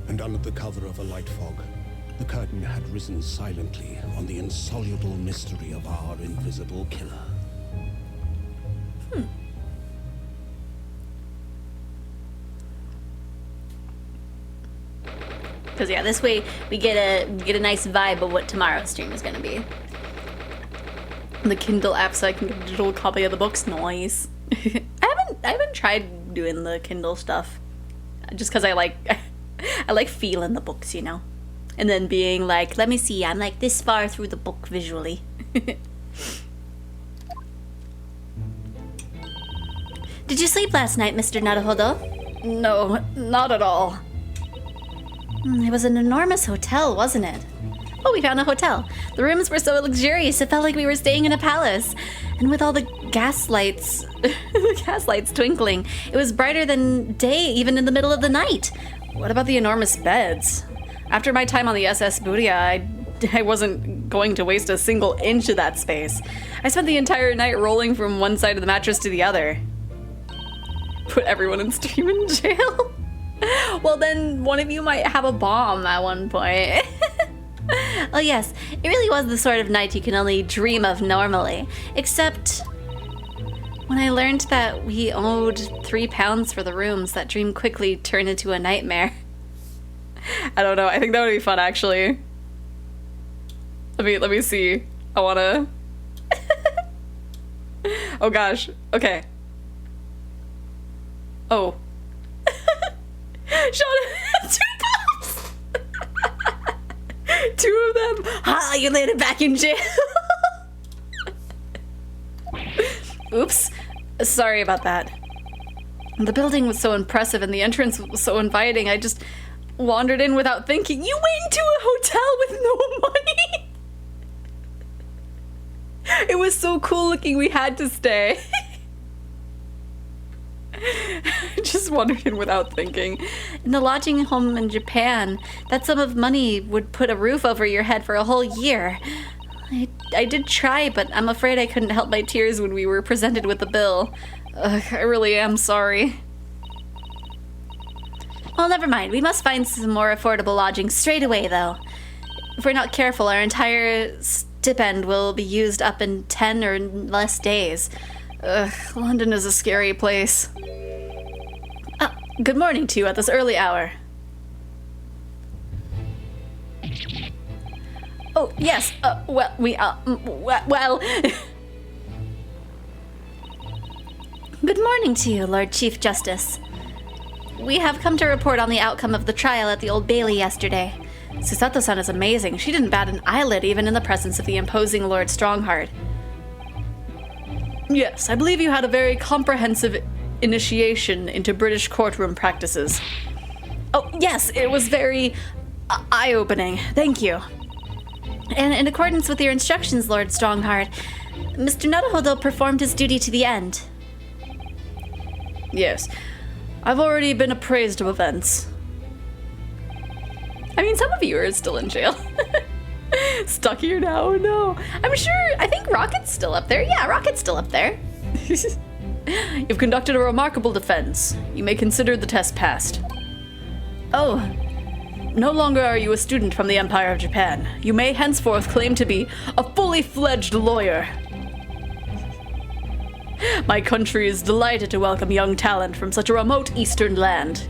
And under the cover of a light fog, the curtain had risen silently on the insoluble mystery of our invisible killer. Because yeah, this way we get a nice vibe of what tomorrow's stream is gonna be. The Kindle app, so I can get a digital copy of the books. Nice. I haven't tried doing the Kindle stuff, just because I like feeling the books, you know, and then being like, let me see, I'm like this far through the book visually. Did you sleep last night, Mr. Naruhodo? No, not at all. It was an enormous hotel, wasn't it? Oh, we found a hotel. The rooms were so luxurious, it felt like we were staying in a palace. And with all the gas lights, twinkling, it was brighter than day, even in the middle of the night. What about the enormous beds? After my time on the SS Buria, I wasn't going to waste a single inch of that space. I spent the entire night rolling from one side of the mattress to the other. Put everyone in Steam in jail? Well, then one of you might have a bomb at one point. Oh yes, it really was the sort of night you can only dream of normally. Except when I learned that we owed £3 for the rooms, that dream quickly turned into a nightmare. I don't know. I think that would be fun, actually. Let me see. I wanna. Oh gosh. Okay. Oh. Sean, 2 pops. 2 of them. ah, you landed back in jail. Oops. Sorry about that. The building was so impressive and the entrance was so inviting. I just wandered in without thinking. You went into a hotel with no money? It was so cool looking, we had to stay. Just wandered in without thinking. In the lodging home in Japan, that sum of money would put a roof over your head for a whole year. I did try, but I'm afraid I couldn't help my tears when we were presented with the bill. I really am sorry. Well, never mind. We must find some more affordable lodging straight away, though. If we're not careful, our entire stipend will be used up in 10 or less days. London is a scary place. Good morning to you at this early hour. Oh, yes, well, well... Good morning to you, Lord Chief Justice. We have come to report on the outcome of the trial at the Old Bailey yesterday. Susato-san is amazing. She didn't bat an eyelid even in the presence of the imposing Lord Strongheart. Yes, I believe you had a very comprehensive initiation into British courtroom practices. Oh, yes, it was very eye-opening. Thank you. And in accordance with your instructions, Lord Strongheart, Mr. Naruhodo performed his duty to the end. Yes, I've already been appraised of events. I mean, some of you are still in jail. Stuck here now, no. I think Rocket's still up there. Yeah, Rocket's still up there. You've conducted a remarkable defense. You may consider the test passed. Oh, no longer are you a student from the Empire of Japan. You may henceforth claim to be a fully fledged lawyer. My country is delighted to welcome young talent from such a remote eastern land.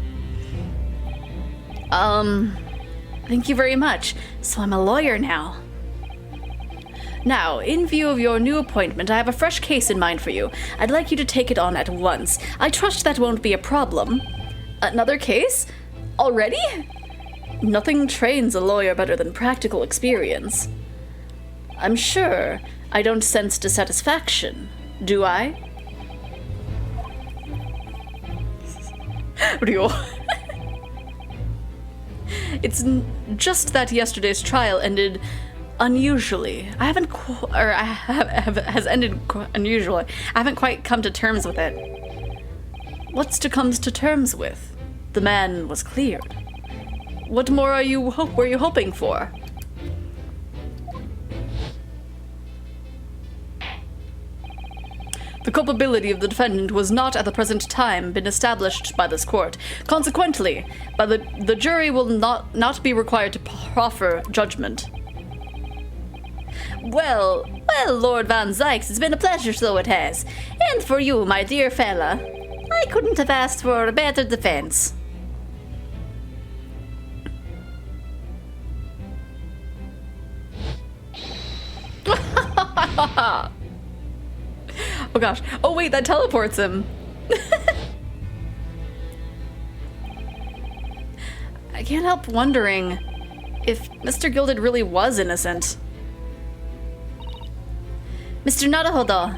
Thank you very much. So I'm a lawyer now. Now, in view of your new appointment, I have a fresh case in mind for you. I'd like you to take it on at once. I trust that won't be a problem. Another case? Already? Nothing trains a lawyer better than practical experience. I'm sure I don't sense dissatisfaction, do I? Ryo. It's just that yesterday's trial ended unusually. Has ended unusually. I haven't quite come to terms with it. What's to come to terms with? The man was cleared. What more were you hoping for? The culpability of the defendant was not at the present time been established by this court. Consequently, the jury will not be required to proffer judgment. Well, Lord Van Zykes, it's been a pleasure, so it has. And for you, my dear fella, I couldn't have asked for a better defense. Oh gosh. Oh wait, that teleports him. I can't help wondering if Mr. Gilded really was innocent. Mr. Naruhodo,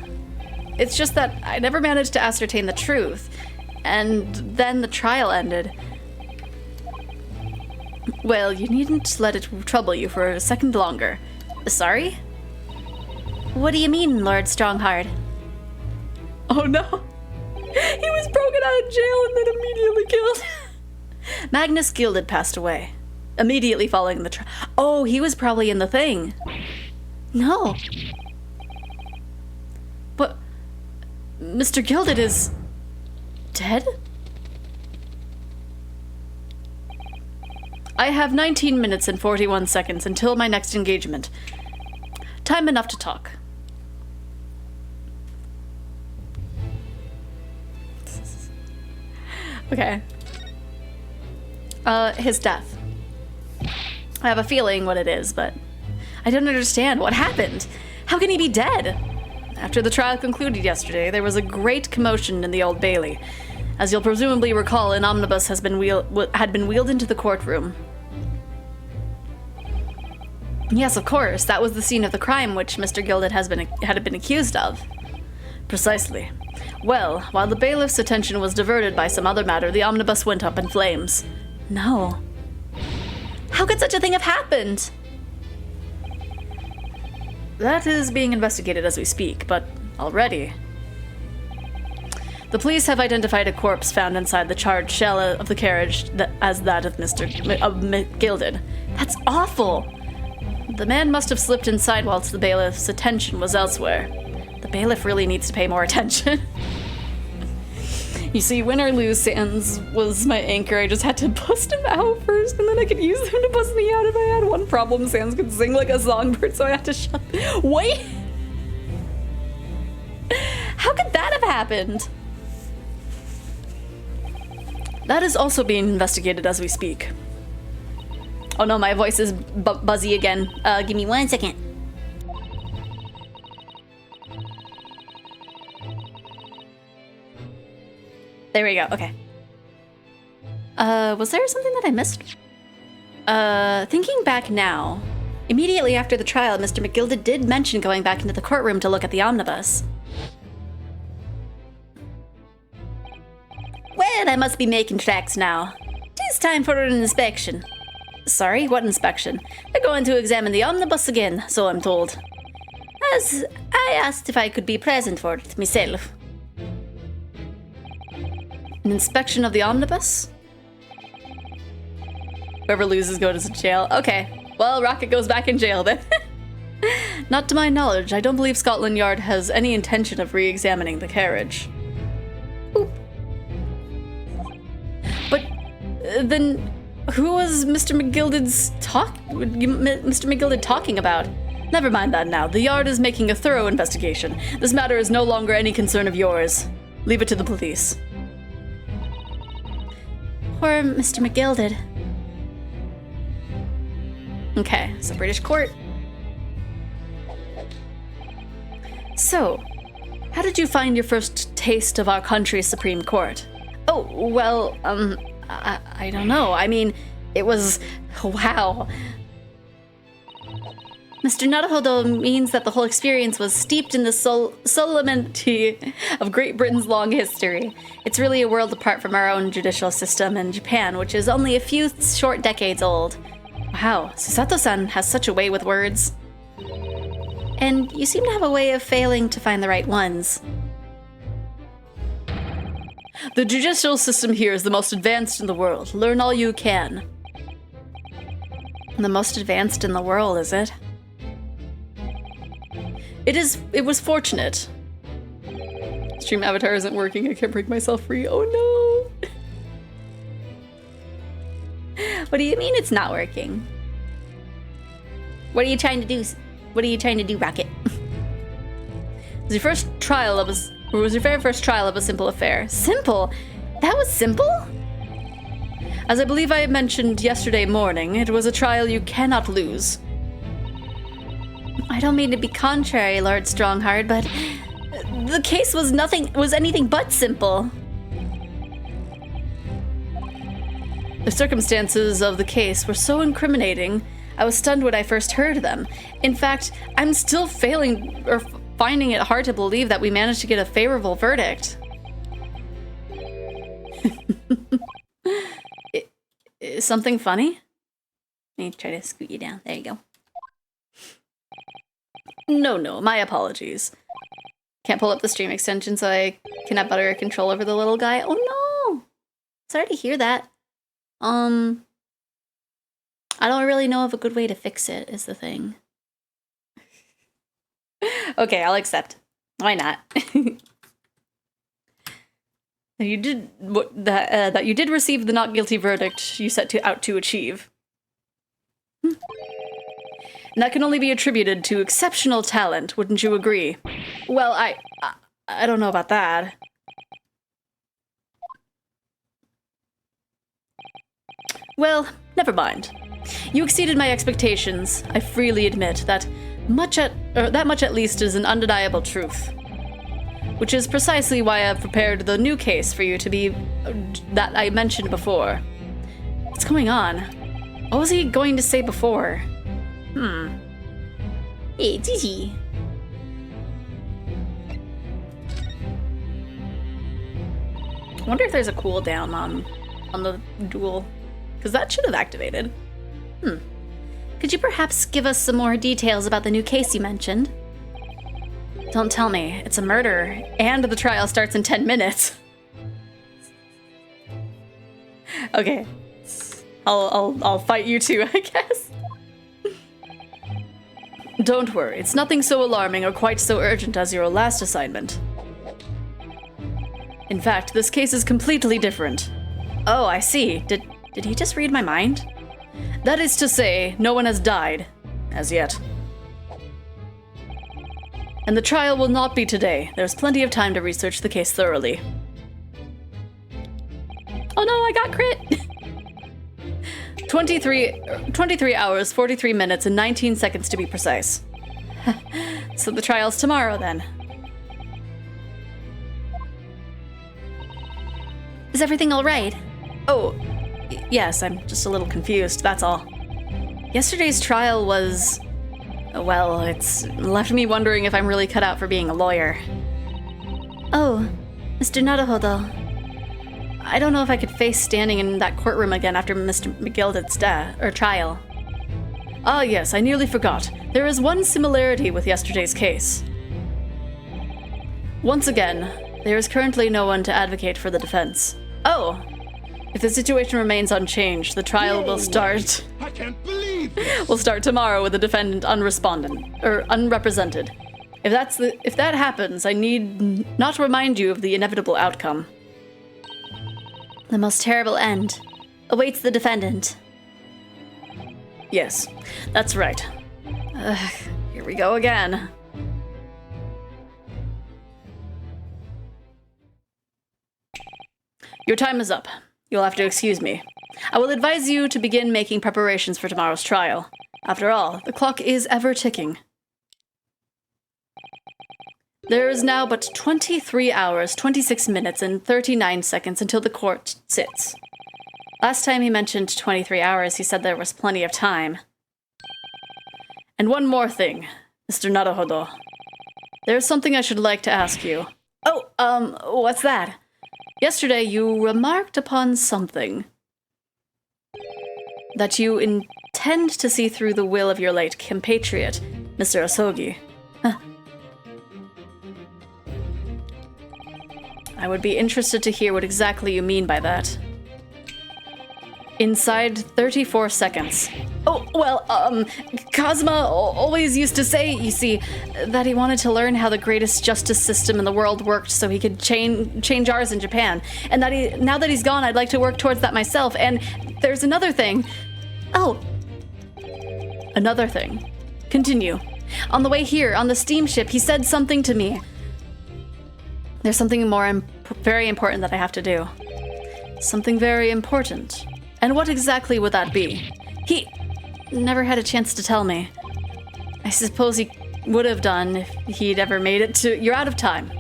it's just that I never managed to ascertain the truth, and then the trial ended. Well, you needn't let it trouble you for a second longer. Sorry? What do you mean, Lord Strongheart? Oh no! He was broken out of jail and then immediately killed. Magnus Gilded passed away. Immediately following the trial. Oh, he was probably in the thing. No. But Mr. Gilded is... Dead? I have 19 minutes and 41 seconds until my next engagement. Time enough to talk. Okay. His death. I have a feeling what it is, but I don't understand what happened. How can he be dead? After the trial concluded yesterday, there was a great commotion in the Old Bailey. As you'll presumably recall, an omnibus had been wheeled into the courtroom. Yes, of course, that was the scene of the crime which Mr. Gilded had been accused of. Precisely. Well, while the bailiff's attention was diverted by some other matter, the omnibus went up in flames. No. How could such a thing have happened? That is being investigated as we speak, but already. The police have identified a corpse found inside the charred shell of the carriage as that of Mr. Gilded. That's awful! The man must have slipped inside whilst the bailiff's attention was elsewhere. The bailiff really needs to pay more attention. You see, win or lose, Sans was my anchor. I just had to bust him out first, and then I could use him to bust me out if I had one problem. Sans could sing like a songbird, so I had to shut... Wait! How could that have happened? That is also being investigated as we speak. Oh no, my voice is buzzy again. Give me 1 second. There we go, okay. Was there something that I missed? Thinking back now, immediately after the trial, Mr. McGilded did mention going back into the courtroom to look at the omnibus. Well, I must be making tracks now. Tis time for an inspection. Sorry, what inspection? They're going to examine the omnibus again, so I'm told. As I asked if I could be present for it myself. An inspection of the omnibus? Whoever loses goes to jail. Okay, well, Rocket goes back in jail then. Not to my knowledge, I don't believe Scotland Yard has any intention of re-examining the carriage. Oop. But then who was Mr. McGilded talking about? Never mind that now. The Yard is making a thorough investigation. This matter is no longer any concern of yours. Leave it to the police. Poor Mr. McGilded. Okay, so British court. So, how did you find your first taste of our country's Supreme Court? Oh, well, I don't know. I mean, it was... wow. Mr. Naruhodo means that the whole experience was steeped in the solemnity of Great Britain's long history. It's really a world apart from our own judicial system in Japan, which is only a few short decades old. Wow, Susato-san has such a way with words. And you seem to have a way of failing to find the right ones. The judicial system here is the most advanced in the world. Learn all you can. The most advanced in the world, is it? It was fortunate. Stream avatar isn't working. I can't break myself free. Oh no. What do you mean it's not working? What are you trying to do? What are you trying to do, Rocket? Was your very first trial of a simple affair? Simple? That was simple? As I believe I mentioned yesterday morning, it was a trial you cannot lose. I don't mean to be contrary, Lord Strongheart, but the case was anything but simple. The circumstances of the case were so incriminating, I was stunned when I first heard them. In fact, I'm still finding it hard to believe that we managed to get a favorable verdict. Is something funny? Let me try to scoot you down. There you go. No, my apologies. Can't pull up the stream extension so I can have better control over the little guy. Oh no! Sorry to hear that. I don't really know of a good way to fix it, is the thing. Okay, I'll accept. Why not? You did that you did receive the not guilty verdict you set out to achieve. And that can only be attributed to exceptional talent, wouldn't you agree? Well, I don't know about that. Well, never mind. You exceeded my expectations. I freely admit that much at least is an undeniable truth. Which is precisely why I've prepared the new case for you to be that I mentioned before. What's going on? What was he going to say before? Hey, Gigi. I wonder if there's a cooldown on the duel. Because that should have activated. Could you perhaps give us some more details about the new case you mentioned? Don't tell me. It's a murder. And the trial starts in 10 minutes. Okay. I'll fight you too, I guess. Don't worry. It's nothing so alarming or quite so urgent as your last assignment. In fact, this case is completely different. Oh, I see. Did he just read my mind? That is to say, no one has died. As yet. And the trial will not be today. There's plenty of time to research the case thoroughly. Oh no, I got crit! 23 hours, 43 minutes, and 19 seconds to be precise. So the trial's tomorrow then. Is everything all right? Oh, yes, I'm just a little confused, that's all. Yesterday's trial was... well, it's left me wondering if I'm really cut out for being a lawyer. Oh, Mr. Naruhodo. I don't know if I could face standing in that courtroom again after Mr. McGilded's trial. Ah, yes, I nearly forgot. There is one similarity with yesterday's case. Once again, there is currently no one to advocate for the defense. Oh! If the situation remains unchanged, the trial will start... I can't believe this. will start tomorrow with the defendant unrepresented. If that happens, I need not remind you of the inevitable outcome. The most terrible end awaits the defendant. Yes, that's right. Here we go again. Your time is up. You'll have to excuse me. I will advise you to begin making preparations for tomorrow's trial. After all, the clock is ever ticking. There is now but 23 hours, 26 minutes, and 39 seconds until the court sits. Last time he mentioned 23 hours, he said there was plenty of time. And one more thing, Mr. Naruhodo. There's something I should like to ask you. Oh, what's that? Yesterday you remarked upon something. That you intend to see through the will of your late compatriot, Mr. Asogi. Huh. I would be interested to hear what exactly you mean by that. Inside 34 seconds. Oh, well, Kazuma always used to say, you see, that he wanted to learn how the greatest justice system in the world worked so he could change ours in Japan. And that now that he's gone, I'd like to work towards that myself. And there's another thing. Oh. Another thing. Continue. On the way here, on the steamship, he said something to me. There's something very important that I have to do. Something very important. And what exactly would that be? He never had a chance to tell me. I suppose he would have done if he'd ever made it to... You're out of time.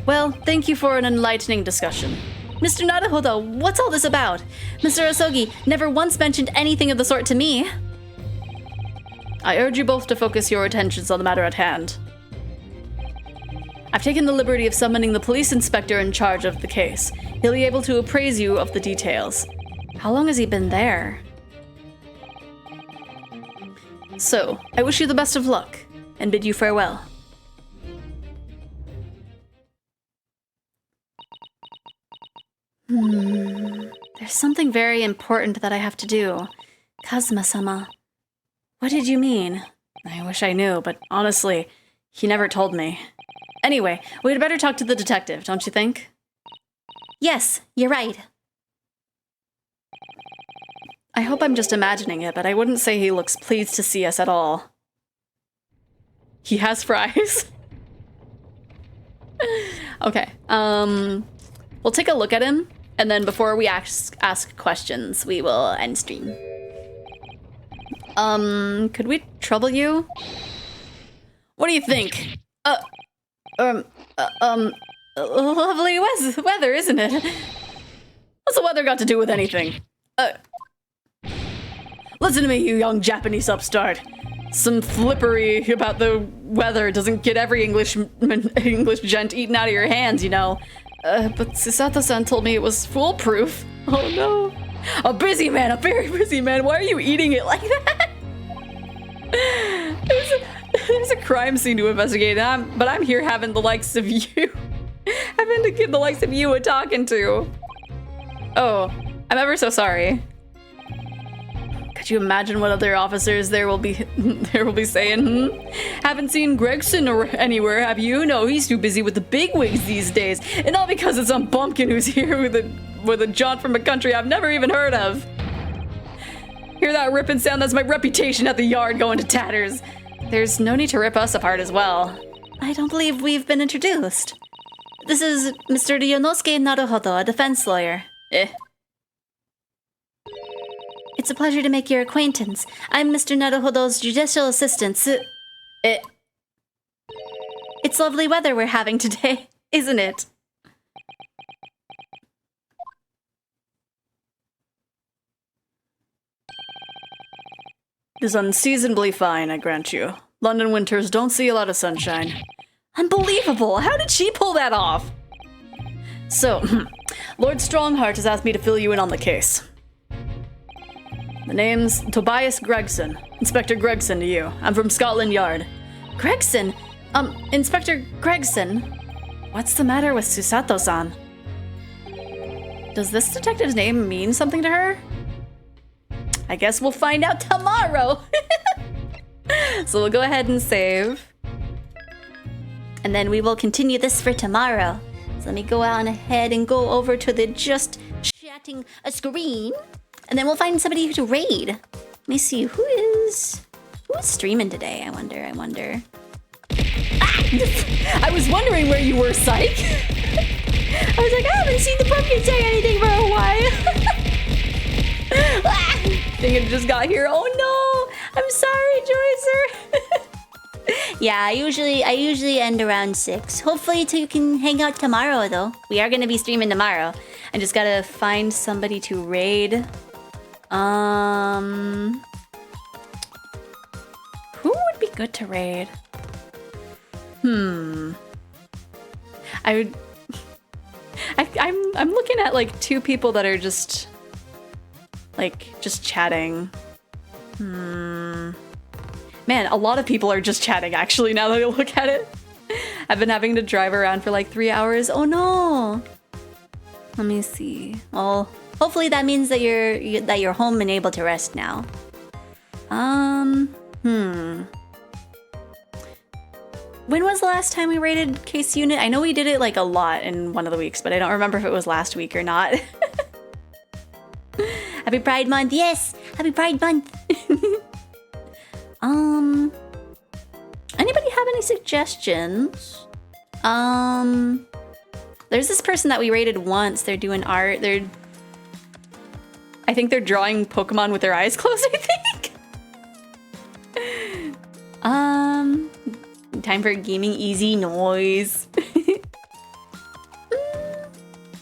Well, thank you for an enlightening discussion. Mr. Naruhodo, what's all this about? Mr. Asogi never once mentioned anything of the sort to me. I urge you both to focus your attentions on the matter at hand. I've taken the liberty of summoning the police inspector in charge of the case. He'll be able to appraise you of the details. How long has he been there? So, I wish you the best of luck, and bid you farewell. There's something very important that I have to do. Kazuma-sama. What did you mean? I wish I knew, but honestly, he never told me. Anyway, we'd better talk to the detective, don't you think? Yes, you're right. I hope I'm just imagining it, but I wouldn't say he looks pleased to see us at all. He has fries. Okay, we'll take a look at him, and then before we ask questions, we will end stream. Could we trouble you? What do you think? Lovely weather, isn't it? What's the weather got to do with anything? Listen to me, you young Japanese upstart. Some flippery about the weather doesn't get every English gent eaten out of your hands, you know. But Susato-san told me it was foolproof. Oh no. A busy man, a very busy man. Why are you eating it like that? There's a crime scene to investigate, but I'm here having the likes of you. Having to give the likes of you a talking to. Oh, I'm ever so sorry. Could you imagine what other officers there will be saying? Haven't seen Gregson or anywhere, have you? No, he's too busy with the bigwigs these days, and all because of some bumpkin who's here with a jaunt from a country I've never even heard of. Hear that ripping sound? That's my reputation at the yard going to tatters. There's no need to rip us apart as well. I don't believe we've been introduced. This is Mr. Ryonosuke Naruhodo, a defense lawyer. It's a pleasure to make your acquaintance. I'm Mr. Naruhodo's judicial assistant, It's lovely weather we're having today, isn't it? It is unseasonably fine, I grant you. London winters don't see a lot of sunshine. Unbelievable! How did she pull that off? So, Lord Strongheart has asked me to fill you in on the case. The name's Tobias Gregson. Inspector Gregson to you. I'm from Scotland Yard. Gregson? Inspector Gregson? What's the matter with Susato-san? Does this detective's name mean something to her? I guess we'll find out tomorrow! So we'll go ahead and save. And then we will continue this for tomorrow. So let me go on ahead and go over to the just chatting a screen. And then we'll find somebody to raid. Let me see, who's streaming today? I wonder. I was wondering where you were, Psych. I was like, I haven't seen the pumpkin say anything for a while. Think it just got here. Oh no! I'm sorry, Joycer. Yeah, I usually end around 6. Hopefully you can hang out tomorrow though. We are gonna be streaming tomorrow. I just gotta find somebody to raid. Who would be good to raid? I'm looking at like 2 people that are just chatting. Man, a lot of people are just chatting actually now that I look at it. I've been having to drive around for like 3 hours. Oh no. Let me see. Well, hopefully that means that you're home and able to rest now. When was the last time we raided Case Unit? I know we did it like a lot in one of the weeks, but I don't remember if it was last week or not. Happy Pride Month, yes! Happy Pride Month! Anybody have any suggestions? There's this person that we raided once. They're doing art. I think they're drawing Pokemon with their eyes closed, I think. Time for gaming easy noise.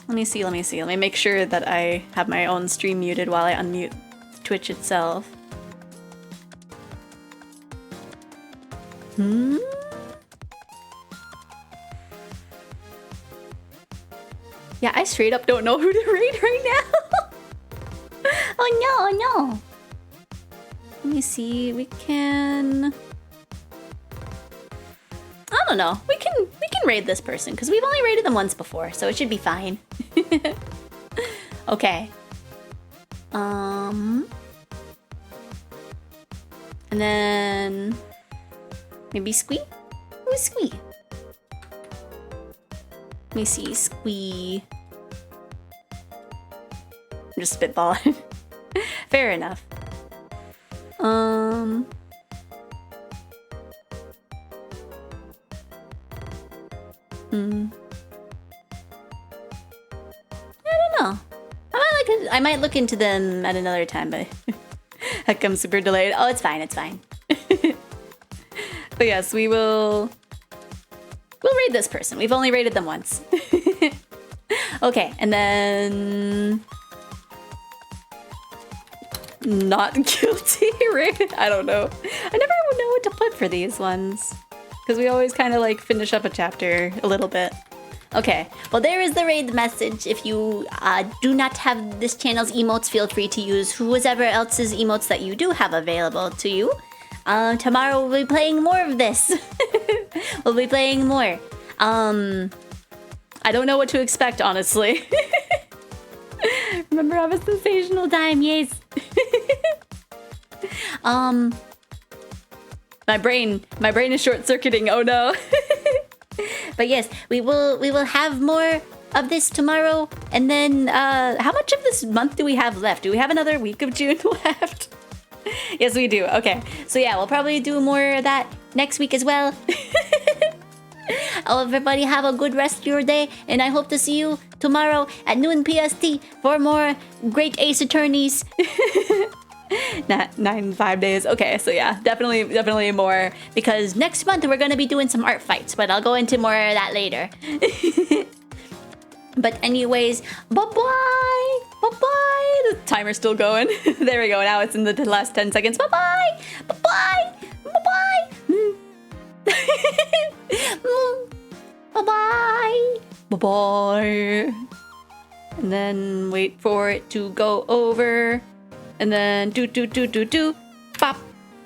Let me see. Let me make sure that I have my own stream muted while I unmute Twitch itself. Yeah, I straight up don't know who to raid right now. Oh no. Let me see. We can... I don't know. We can raid this person because we've only raided them once before, so it should be fine. Okay. And then maybe Squee? Who's Squee? Let me see, Squee. I'm just spitballing. Fair enough. I don't know. I might look into them at another time, but heck, I'm super delayed. Oh, it's fine, it's fine. But yes, we'll raid this person. We've only raided them once. Okay, and then not guilty raid. I don't know. I never know what to put for these ones because we always kind of like finish up a chapter a little bit. Okay, well there is the raid message. If you do not have this channel's emotes, feel free to use whoever else's emotes that you do have available to you. Tomorrow we'll be playing more of this. We'll be playing more. I don't know what to expect, honestly. Remember, have a sensational time, yes. My brain is short-circuiting. Oh no. But yes, we will have more of this tomorrow. And then, how much of this month do we have left? Do we have another week of June left? Yes, we do. Okay, so yeah, we'll probably do more of that next week as well. Everybody have a good rest of your day, and I hope to see you tomorrow at noon PST for more great Ace Attorneys. 5 days. Okay, so yeah, definitely more, because next month we're gonna be doing some art fights, but I'll go into more of that later. But anyways, bye-bye! Bye-bye! The timer's still going. There we go, now it's in the last 10 seconds. Bye-bye! Bye-bye! Bye-bye! Bye-bye! Bye-bye! And then wait for it to go over. And then do. Pop.